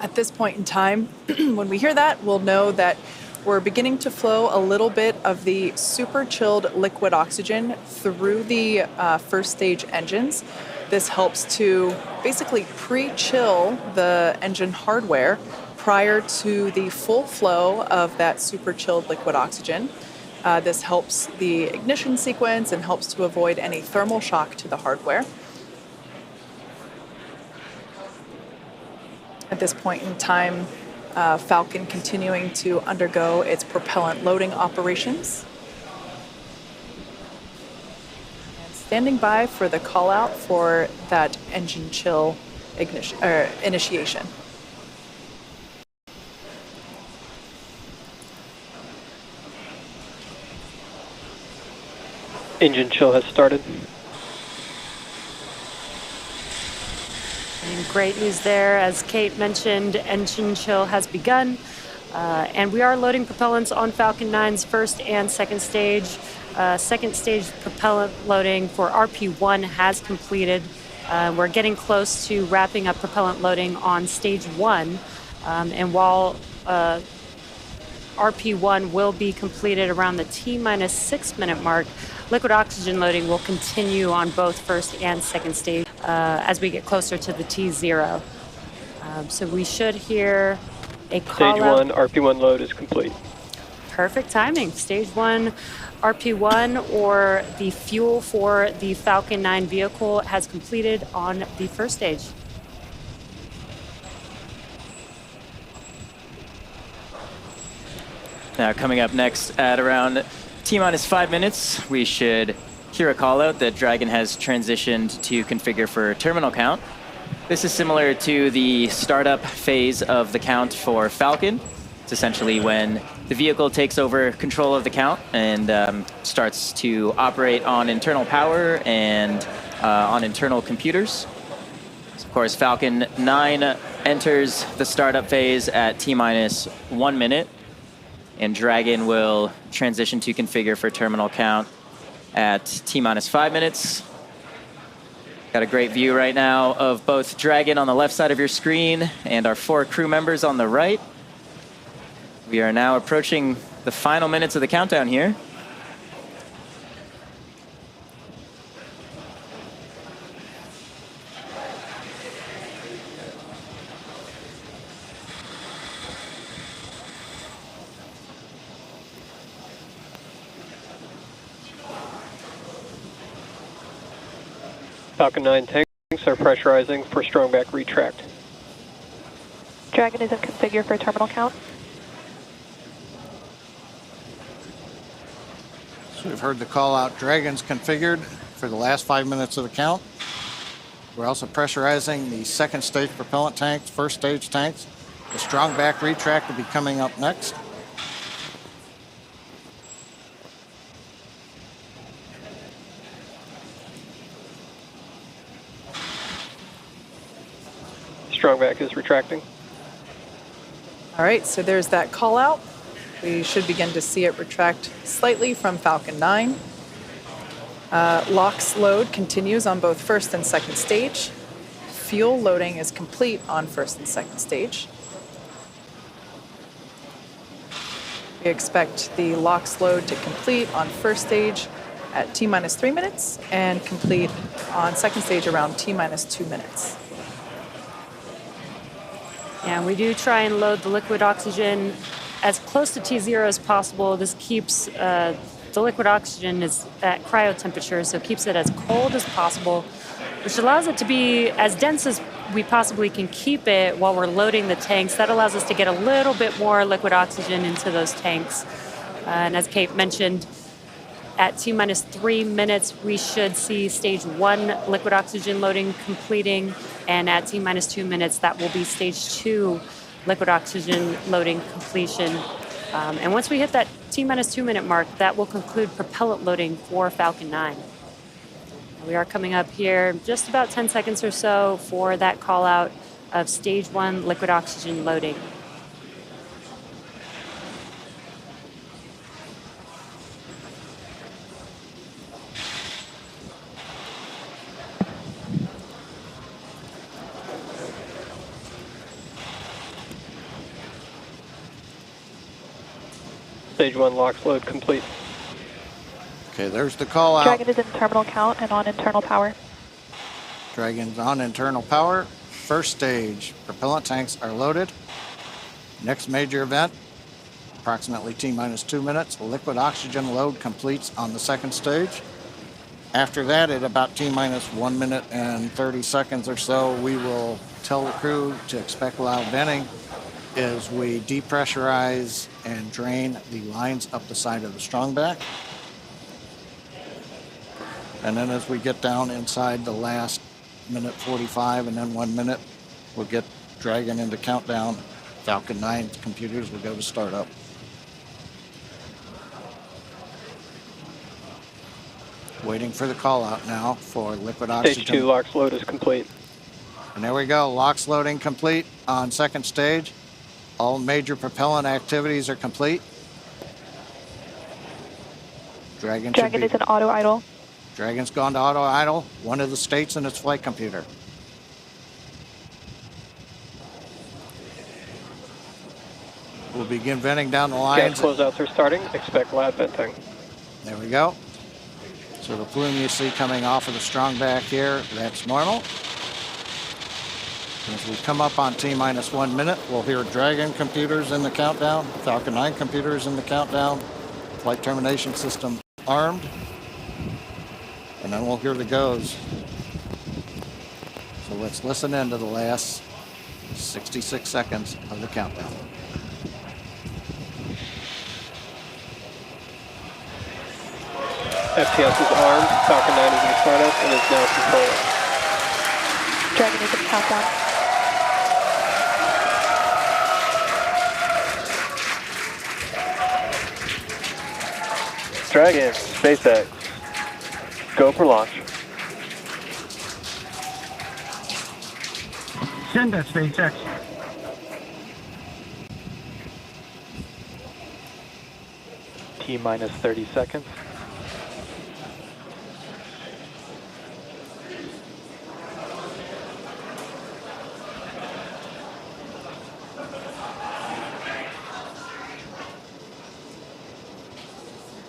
At this point in time, when we hear that, we'll know that we're beginning to flow a little bit of the super chilled liquid oxygen through the first stage engines. This helps to basically pre-chill the engine hardware prior to the full flow of that super chilled liquid oxygen. This helps the ignition sequence and helps to avoid any thermal shock to the hardware. At this point in time, Falcon continuing to undergo its propellant loading operations. And standing by for the call out for that engine chill initiation. Engine chill has started. And great news there. As Kate mentioned, engine chill has begun. And we are loading propellants on Falcon 9's first and second stage. Second stage propellant loading for RP1 has completed. We're getting close to wrapping up propellant loading on stage 1. And while RP1 will be completed around the T-minus 6 minute mark, liquid oxygen loading will continue on both first and second stage as we get closer to the T0. So we should hear a call out. Stage 1 RP1 load is complete. Perfect timing. Stage 1 RP1, or the fuel for the Falcon 9 vehicle, has completed on the first stage. Now, coming up next at around T-minus 5 minutes, we should hear a call out that Dragon has transitioned to configure for terminal count. This is similar to the startup phase of the count for Falcon. It's essentially when the vehicle takes over control of the count and starts to operate on internal power and on internal computers. So of course, Falcon 9 enters the startup phase at T-minus 1 minute, and Dragon will transition to configure for terminal count at T-minus 5 minutes. Got a great view right now of both Dragon on the left side of your screen and our 4 crew members on the right. We are now approaching the final minutes of the countdown here. Falcon 9 tanks are pressurizing for strong back retract. Dragon is in configure for terminal count. So we've heard the call out. Dragon's configured for the last 5 minutes of the count. We're also pressurizing the second stage propellant tanks, first stage tanks. The strong back retract will be coming up next. Strong back is retracting. All right, so there's that call out. We should begin to see it retract slightly from Falcon 9. LOX load continues on both first and second stage. Fuel loading is complete on first and second stage. We expect the LOX load to complete on first stage at T-minus 3 minutes and complete on second stage around T-minus 2 minutes. Yeah, we do try and load the liquid oxygen as close to T0 as possible. This keeps the liquid oxygen is at cryo temperature, so it keeps it as cold as possible, which allows it to be as dense as we possibly can keep it while we're loading the tanks. That allows us to get a little bit more liquid oxygen into those tanks. And as Kate mentioned, at T-minus 3 minutes, we should see stage 1 liquid oxygen loading completing, and at T-minus 2 minutes, that will be stage 2 liquid oxygen loading completion. And once we hit that T-minus 2 minute mark, that will conclude propellant loading for Falcon 9. We are coming up here just about 10 seconds or so for that call out of stage 1 liquid oxygen loading. Stage 1 LOX load complete. Okay, there's the call out. Dragon is in terminal count and on internal power. Dragon's on internal power. First stage, propellant tanks are loaded. Next major event, approximately T-minus 2 minutes, liquid oxygen load completes on the second stage. After that, at about T-minus 1 minute and 30 seconds or so, we will tell the crew to expect loud venting as we depressurize and drain the lines up the side of the strong back. And then as we get down inside the last minute 45 and then 1 minute, we'll get Dragon into countdown. Falcon 9 computers will go to startup. Waiting for the call out now for liquid oxygen. Stage 2 LOX load is complete. And there we go, LOX loading complete on second stage. All major propellant activities are complete. Dragon is in auto idle. Dragon's gone to auto idle, one of the states in its flight computer. We'll begin venting down the lines. Gas closeouts are starting. Expect loud venting. There we go. So the plume you see coming off of the strong back here, that's normal. As we come up on T-minus 1 minute, we'll hear Dragon computers in the countdown, Falcon 9 computers in the countdown, flight termination system armed, and then we'll hear the goes. So let's listen in to the last 66 seconds of the countdown. FTS is armed, Falcon 9 is in startup and is now controlling. Dragon is in countdown. Dragon, SpaceX, go for launch. Send that SpaceX. T-minus 30 seconds.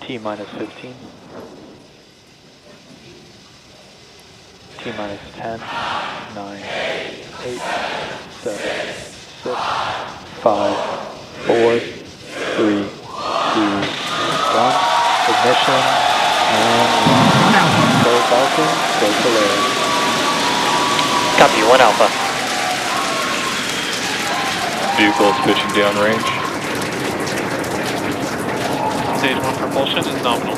T-minus 15. T-minus 10, 9, 8, 7, 6, 5, 4, 3, 2, 1. Ignition, and go Falcon, go Polaris. Copy, 1 Alpha. Vehicle is pitching downrange. Stage 1 propulsion is nominal.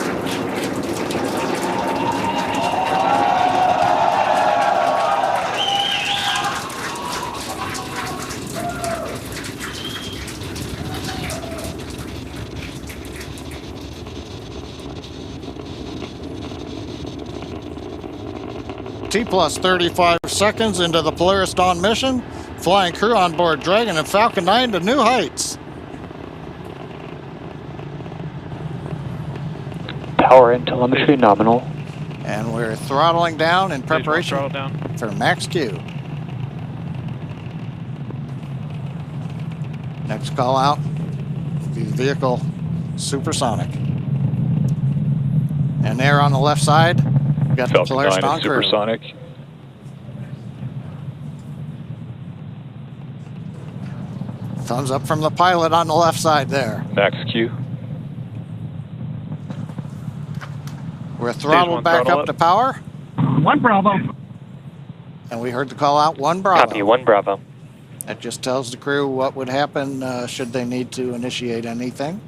T plus 35 seconds into the Polaris Dawn mission, flying crew on board Dragon and Falcon 9 to new heights. Power and telemetry nominal. And we're throttling down in preparation for max Q. Next call out, the vehicle supersonic. And there on the left side, we've got the Polaris Dawn crew. Supersonic. Thumbs up from the pilot on the left side there. Max Q. We're throttled back up to power. 1 Bravo. And we heard the call out 1 Bravo. Copy, 1 Bravo. That just tells the crew what would happen should they need to initiate anything.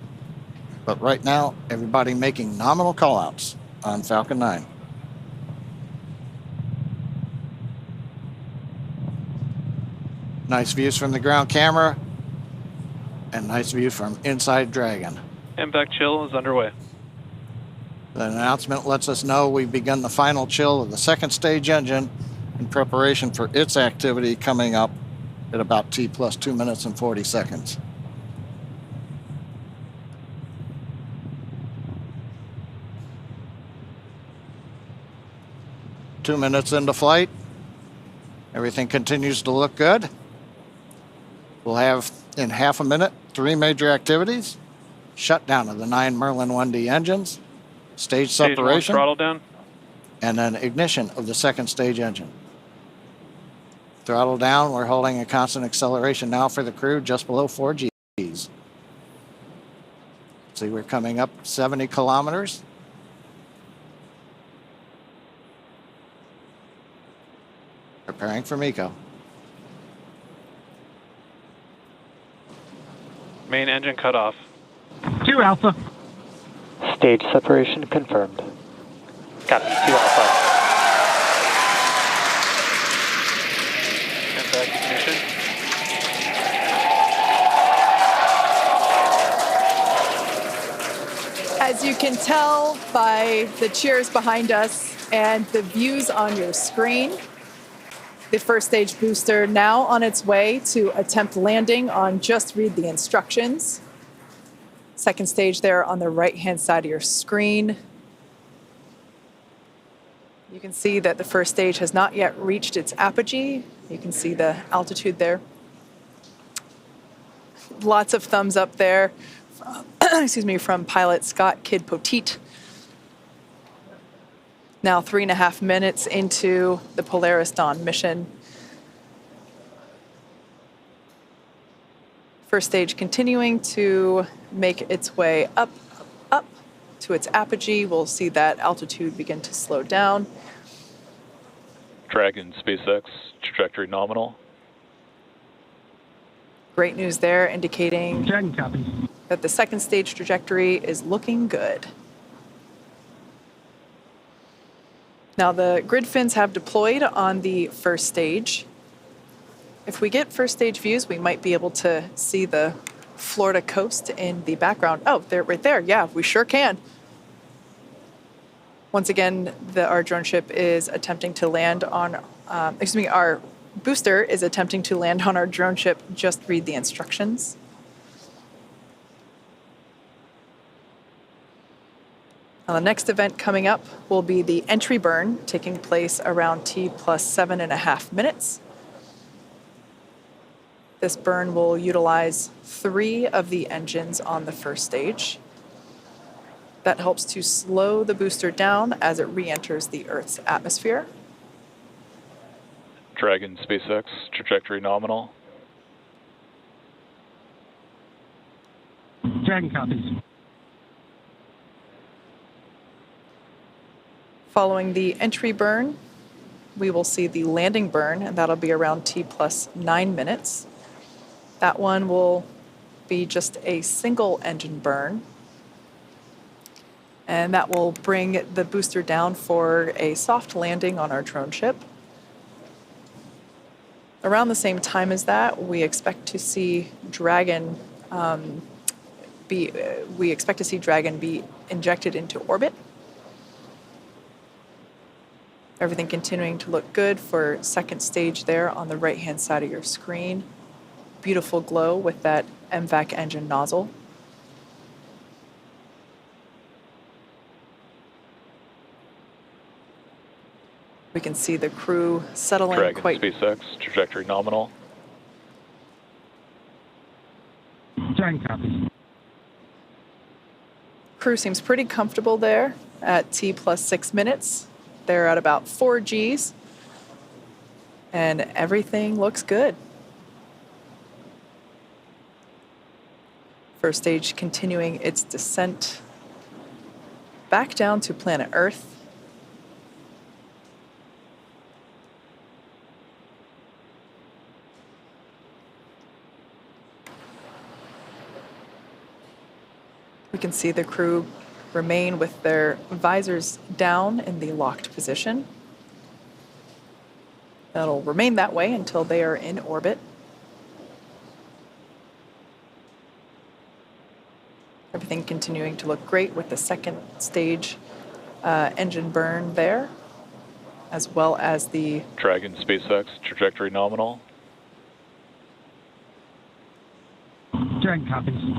But right now, everybody making nominal callouts on Falcon 9. Nice views from the ground camera and nice views from inside Dragon. Impact chill is underway. The announcement lets us know we've begun the final chill of the second stage engine in preparation for its activity coming up at about T plus 2 minutes and 40 seconds. Two minutes into flight. Everything continues to look good. We'll have in half a minute 3 major activities: shutdown of the 9 Merlin 1D engines, stage separation, throttle down, and then ignition of the second stage engine. Throttle down, we're holding a constant acceleration now for the crew just below 4 Gs. See, we're coming up 70 kilometers. Preparing for MECO. main engine cut off. 2 Alpha. Stage separation confirmed. Copy, 2 Alpha. Impact ignition. As you can tell by the cheers behind us and the views on your screen, the first stage booster now on its way to attempt landing on Just Read the Instructions. Second stage there on the right-hand side of your screen. You can see that the first stage has not yet reached its apogee. You can see the altitude there. Lots of thumbs up there. Excuse me, from pilot Scott Kid Poteet. Now 3.5 minutes into the Polaris Dawn mission. First stage continuing to make its way up to its apogee. We'll see that altitude begin to slow down. Dragon, SpaceX, trajectory nominal. Great news there, indicating Dragon copy. that the second stage trajectory is looking good. Now the grid fins have deployed on the first stage. If we get first stage views, we might be able to see the Florida coast in the background. Oh, they're right there. Yeah, we sure can. Once again, our drone ship is attempting to land on, our booster is attempting to land on our drone ship. Just read the instructions. Now, the next event coming up will be the entry burn, taking place around T plus 7.5 minutes. This burn will utilize 3 of the engines on the first stage. That helps to slow the booster down as it re-enters the Earth's atmosphere. Dragon SpaceX, trajectory nominal. Dragon copies. Following the entry burn, we will see the landing burn, and that'll be around T plus 9 minutes. That one will be just a single engine burn, and that will bring the booster down for a soft landing on our drone ship. Around the same time as that, we expect to see Dragon be injected into orbit. Everything continuing to look good for second stage there on the right-hand side of your screen. Beautiful glow with that MVAC engine nozzle. We can see the crew settling Dragon quite... SpaceX, trajectory nominal. Dragon copies. Crew seems pretty comfortable there at T plus 6 minutes. They're at about 4 Gs, and everything looks good. First stage continuing its descent back down to planet Earth. We can see the crew remain with their visors down in the locked position. That'll remain that way until they are in orbit. Everything continuing to look great with the second stage engine burn there, as well as the Dragon SpaceX, trajectory nominal. Dragon copies.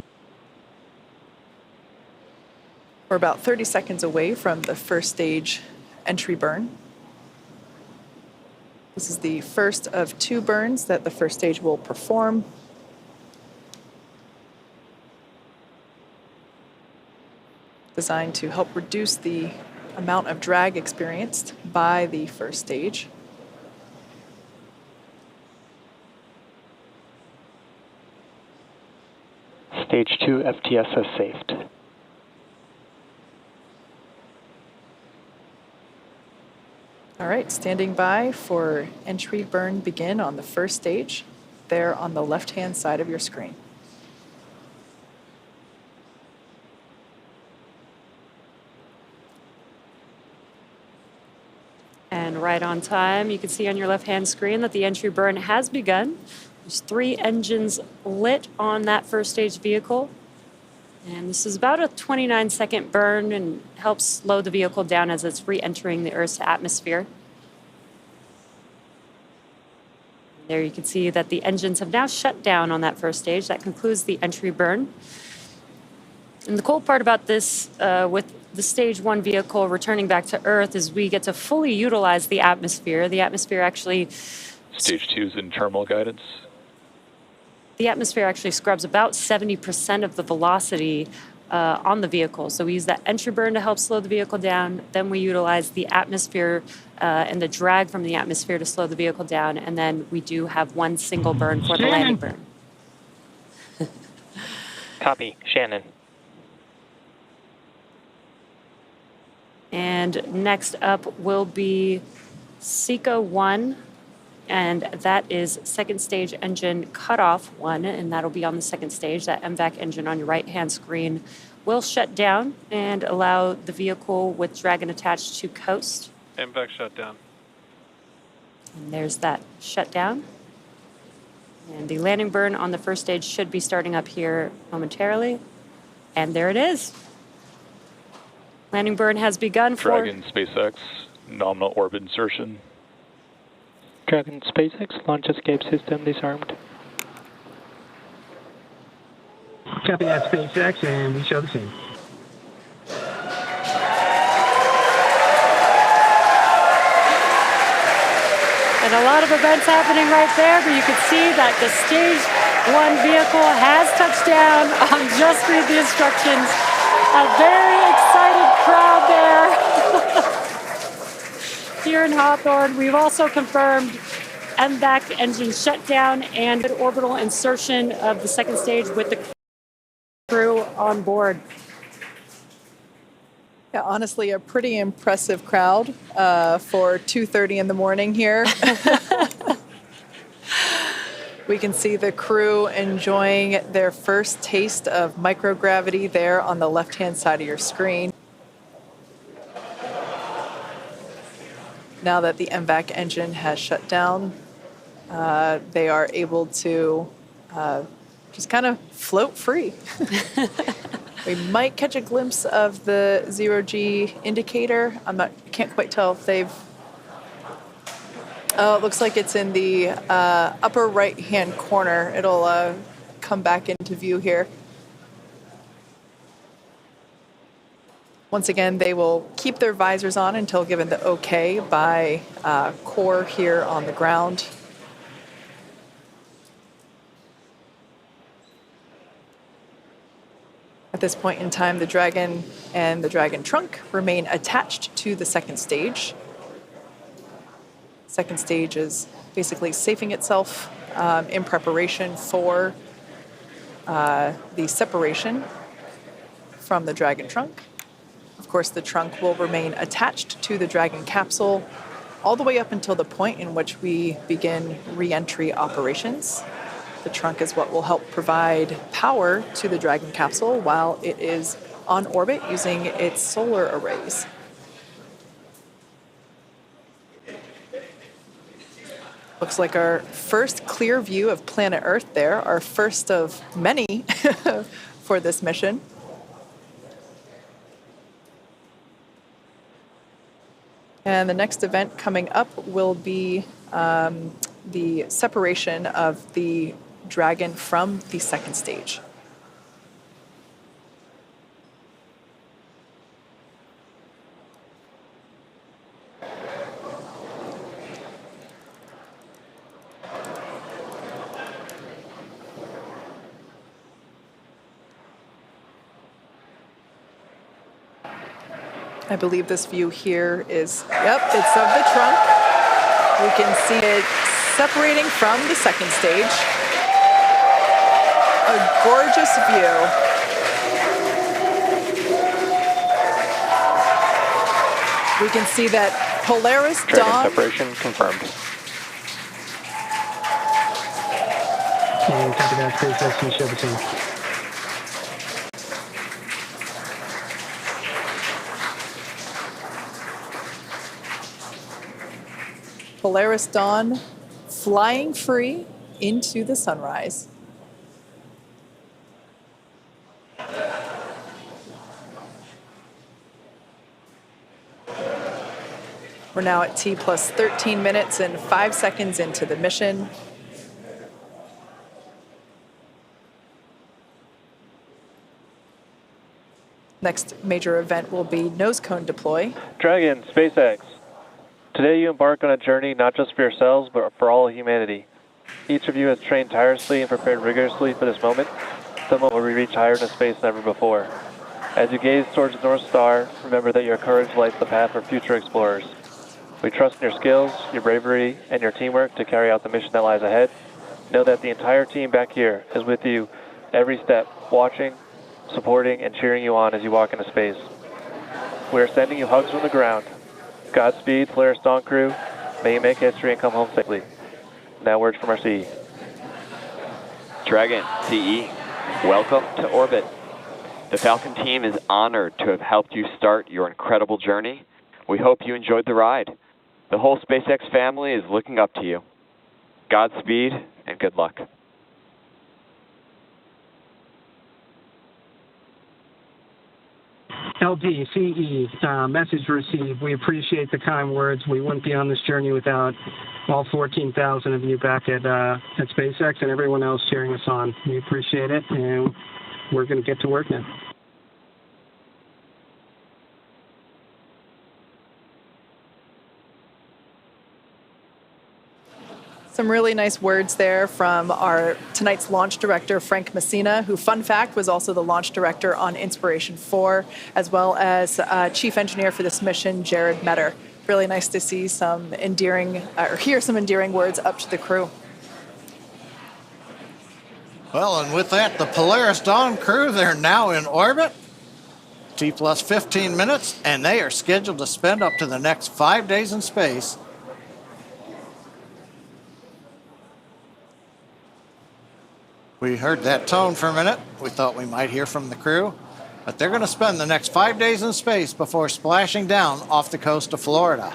We're about 30 seconds away from the first stage entry burn. This is the first of 2 burns that the first stage will perform. Designed to help reduce the amount of drag experienced by the first stage. Stage 2 FTSS saved. All right, standing by for entry burn begin on the first stage, there on the left-hand side of your screen. And right on time, you can see on your left-hand screen that the entry burn has begun. There's 3 engines lit on that first stage vehicle. And this is about a 29-second burn and helps slow the vehicle down as it's re-entering the Earth's atmosphere. There you can see that the engines have now shut down on that first stage. That concludes the entry burn. And the cool part about this, with the stage 1 vehicle returning back to Earth, is we get to fully utilize the atmosphere. The atmosphere actually... Stage 2 is in terminal guidance. The atmosphere actually scrubs about 70% of the velocity on the vehicle. So we use that entry burn to help slow the vehicle down. Then we utilize the atmosphere and the drag from the atmosphere to slow the vehicle down. And then we do have 1 single burn for the landing burn. Copy, Shannon. And next up will be SECA 1. And that is second stage engine cutoff 1, and that'll be on the second stage. That MVAC engine on your right-hand screen will shut down and allow the vehicle with Dragon attached to coast. MVAC shutdown. And there's that shutdown. And the landing burn on the first stage should be starting up here momentarily. And there it is. Landing burn has begun for... Dragon SpaceX, nominal orbit insertion. Dragon SpaceX, launch escape system disarmed. Copy that, SpaceX, and we show the scene. And a lot of events happening right there, but you can see that the Stage 1 vehicle has touched down on just read the instructions. A very excited crowd there here in Hawthorne. We've also confirmed MVAC engine shutdown and orbital insertion of the second stage with the crew on board. Yeah, honestly, a pretty impressive crowd for 2:30 in the morning here. We can see the crew enjoying their first taste of microgravity there on the left-hand side of your screen. Now that the MVAC engine has shut down, they are able to just kind of float free. We might catch a glimpse of the zero-G indicator. Can't quite tell if they've... Oh, it looks like it's in the upper right-hand corner. It'll come back into view here. Once again, they will keep their visors on until given the okay by core here on the ground. At this point in time, the Dragon and the Dragon trunk remain attached to the second stage. Second stage is basically safing itself in preparation for the separation from the Dragon trunk. Of course, the trunk will remain attached to the Dragon capsule all the way up until the point in which we begin re-entry operations. The trunk is what will help provide power to the Dragon capsule while it is on orbit using its solar arrays. Looks like our first clear view of planet Earth there, our first of many for this mission. And the next event coming up will be the separation of the Dragon from the second stage. I believe this view here is, yep, it's of the trunk. We can see it separating from the second stage. A gorgeous view. We can see that Polaris Dragon Dawn... separation confirmed. And copy that, SpaceX, we show the scene. Polaris Dawn flying free into the sunrise. We're now at T plus 13 minutes and 5 seconds into the mission. Next major event will be nose cone deploy. Dragon, SpaceX. Today you embark on a journey not just for yourselves, but for all of humanity. Each of you has trained tirelessly and prepared rigorously for this moment, the moment where we reach higher into space than ever before. As you gaze towards the North Star, remember that your courage lights the path for future explorers. We trust in your skills, your bravery, and your teamwork to carry out the mission that lies ahead. Know that the entire team back here is with you every step, watching, supporting, and cheering you on as you walk into space. We are sending you hugs from the ground. Godspeed, Polaris Dawn crew. May you make history and come home safely. Now words from our CE. Dragon, CE, welcome to orbit. The Falcon team is honored to have helped you start your incredible journey. We hope you enjoyed the ride. The whole SpaceX family is looking up to you. Godspeed and good luck. LDCE, message received. We appreciate the kind words. We wouldn't be on this journey without all 14,000 of you back at SpaceX and everyone else cheering us on. We appreciate it, and we're going to get to work now. Some really nice words there from our tonight's launch director, Frank Messina, who, fun fact, was also the launch director on Inspiration 4, as well as chief engineer for this mission, Jared Metter. Really nice to see some endearing, or hear some endearing words up to the crew. Well, and with that, the Polaris Dawn crew, they're now in orbit. T plus 15 minutes, and they are scheduled to spend up to the next 5 days in space. We heard that tone for a minute. We thought we might hear from the crew, but they're going to spend the next 5 days in space before splashing down off the coast of Florida.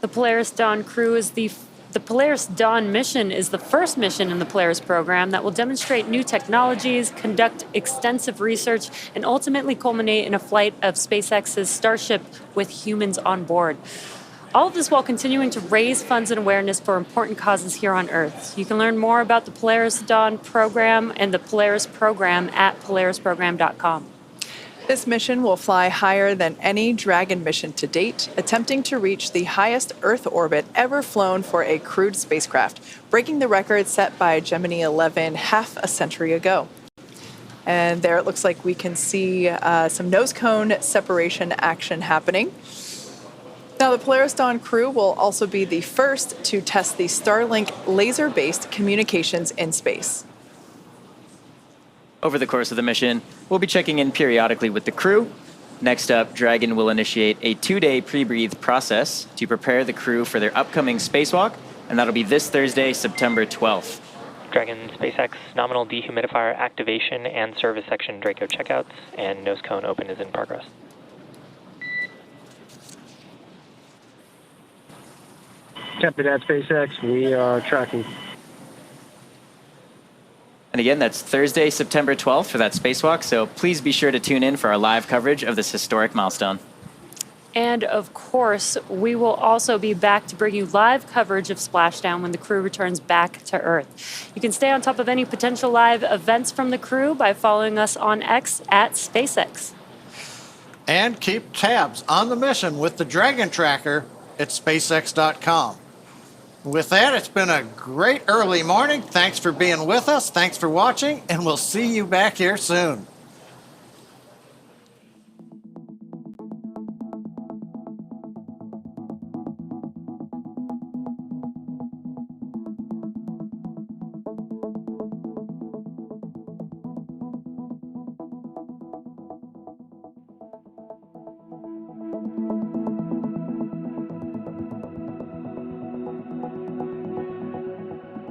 The Polaris Dawn crew is the Polaris Dawn mission is the first mission in the Polaris program that will demonstrate new technologies, conduct extensive research, and ultimately culminate in a flight of SpaceX's Starship with humans on board. All of this while continuing to raise funds and awareness for important causes here on Earth. You can learn more about the Polaris Dawn program and the Polaris program at polarisprogram.com. This mission will fly higher than any Dragon mission to date, attempting to reach the highest Earth orbit ever flown for a crewed spacecraft, breaking the record set by Gemini 11 half a century ago. And there it looks like we can see some nose cone separation action happening. Now, the Polaris Dawn crew will also be the first to test the Starlink laser-based communications in space. Over the course of the mission, we'll be checking in periodically with the crew. Next up, Dragon will initiate a 2-day pre-breathe process to prepare the crew for their upcoming spacewalk, and that'll be this Thursday, September 12th. Dragon SpaceX nominal dehumidifier activation and service section Draco checkouts, and nose cone open is in progress. Captain at SpaceX, we are tracking. And again, that's Thursday, September 12th for that spacewalk, so please be sure to tune in for our live coverage of this historic milestone. And of course, we will also be back to bring you live coverage of Splashdown when the crew returns back to Earth. You can stay on top of any potential live events from the crew by following us on X at SpaceX. And keep tabs on the mission with the Dragon Tracker at SpaceX.com. With that, it's been a great early morning. Thanks for being with us. Thanks for watching, and we'll see you back here soon.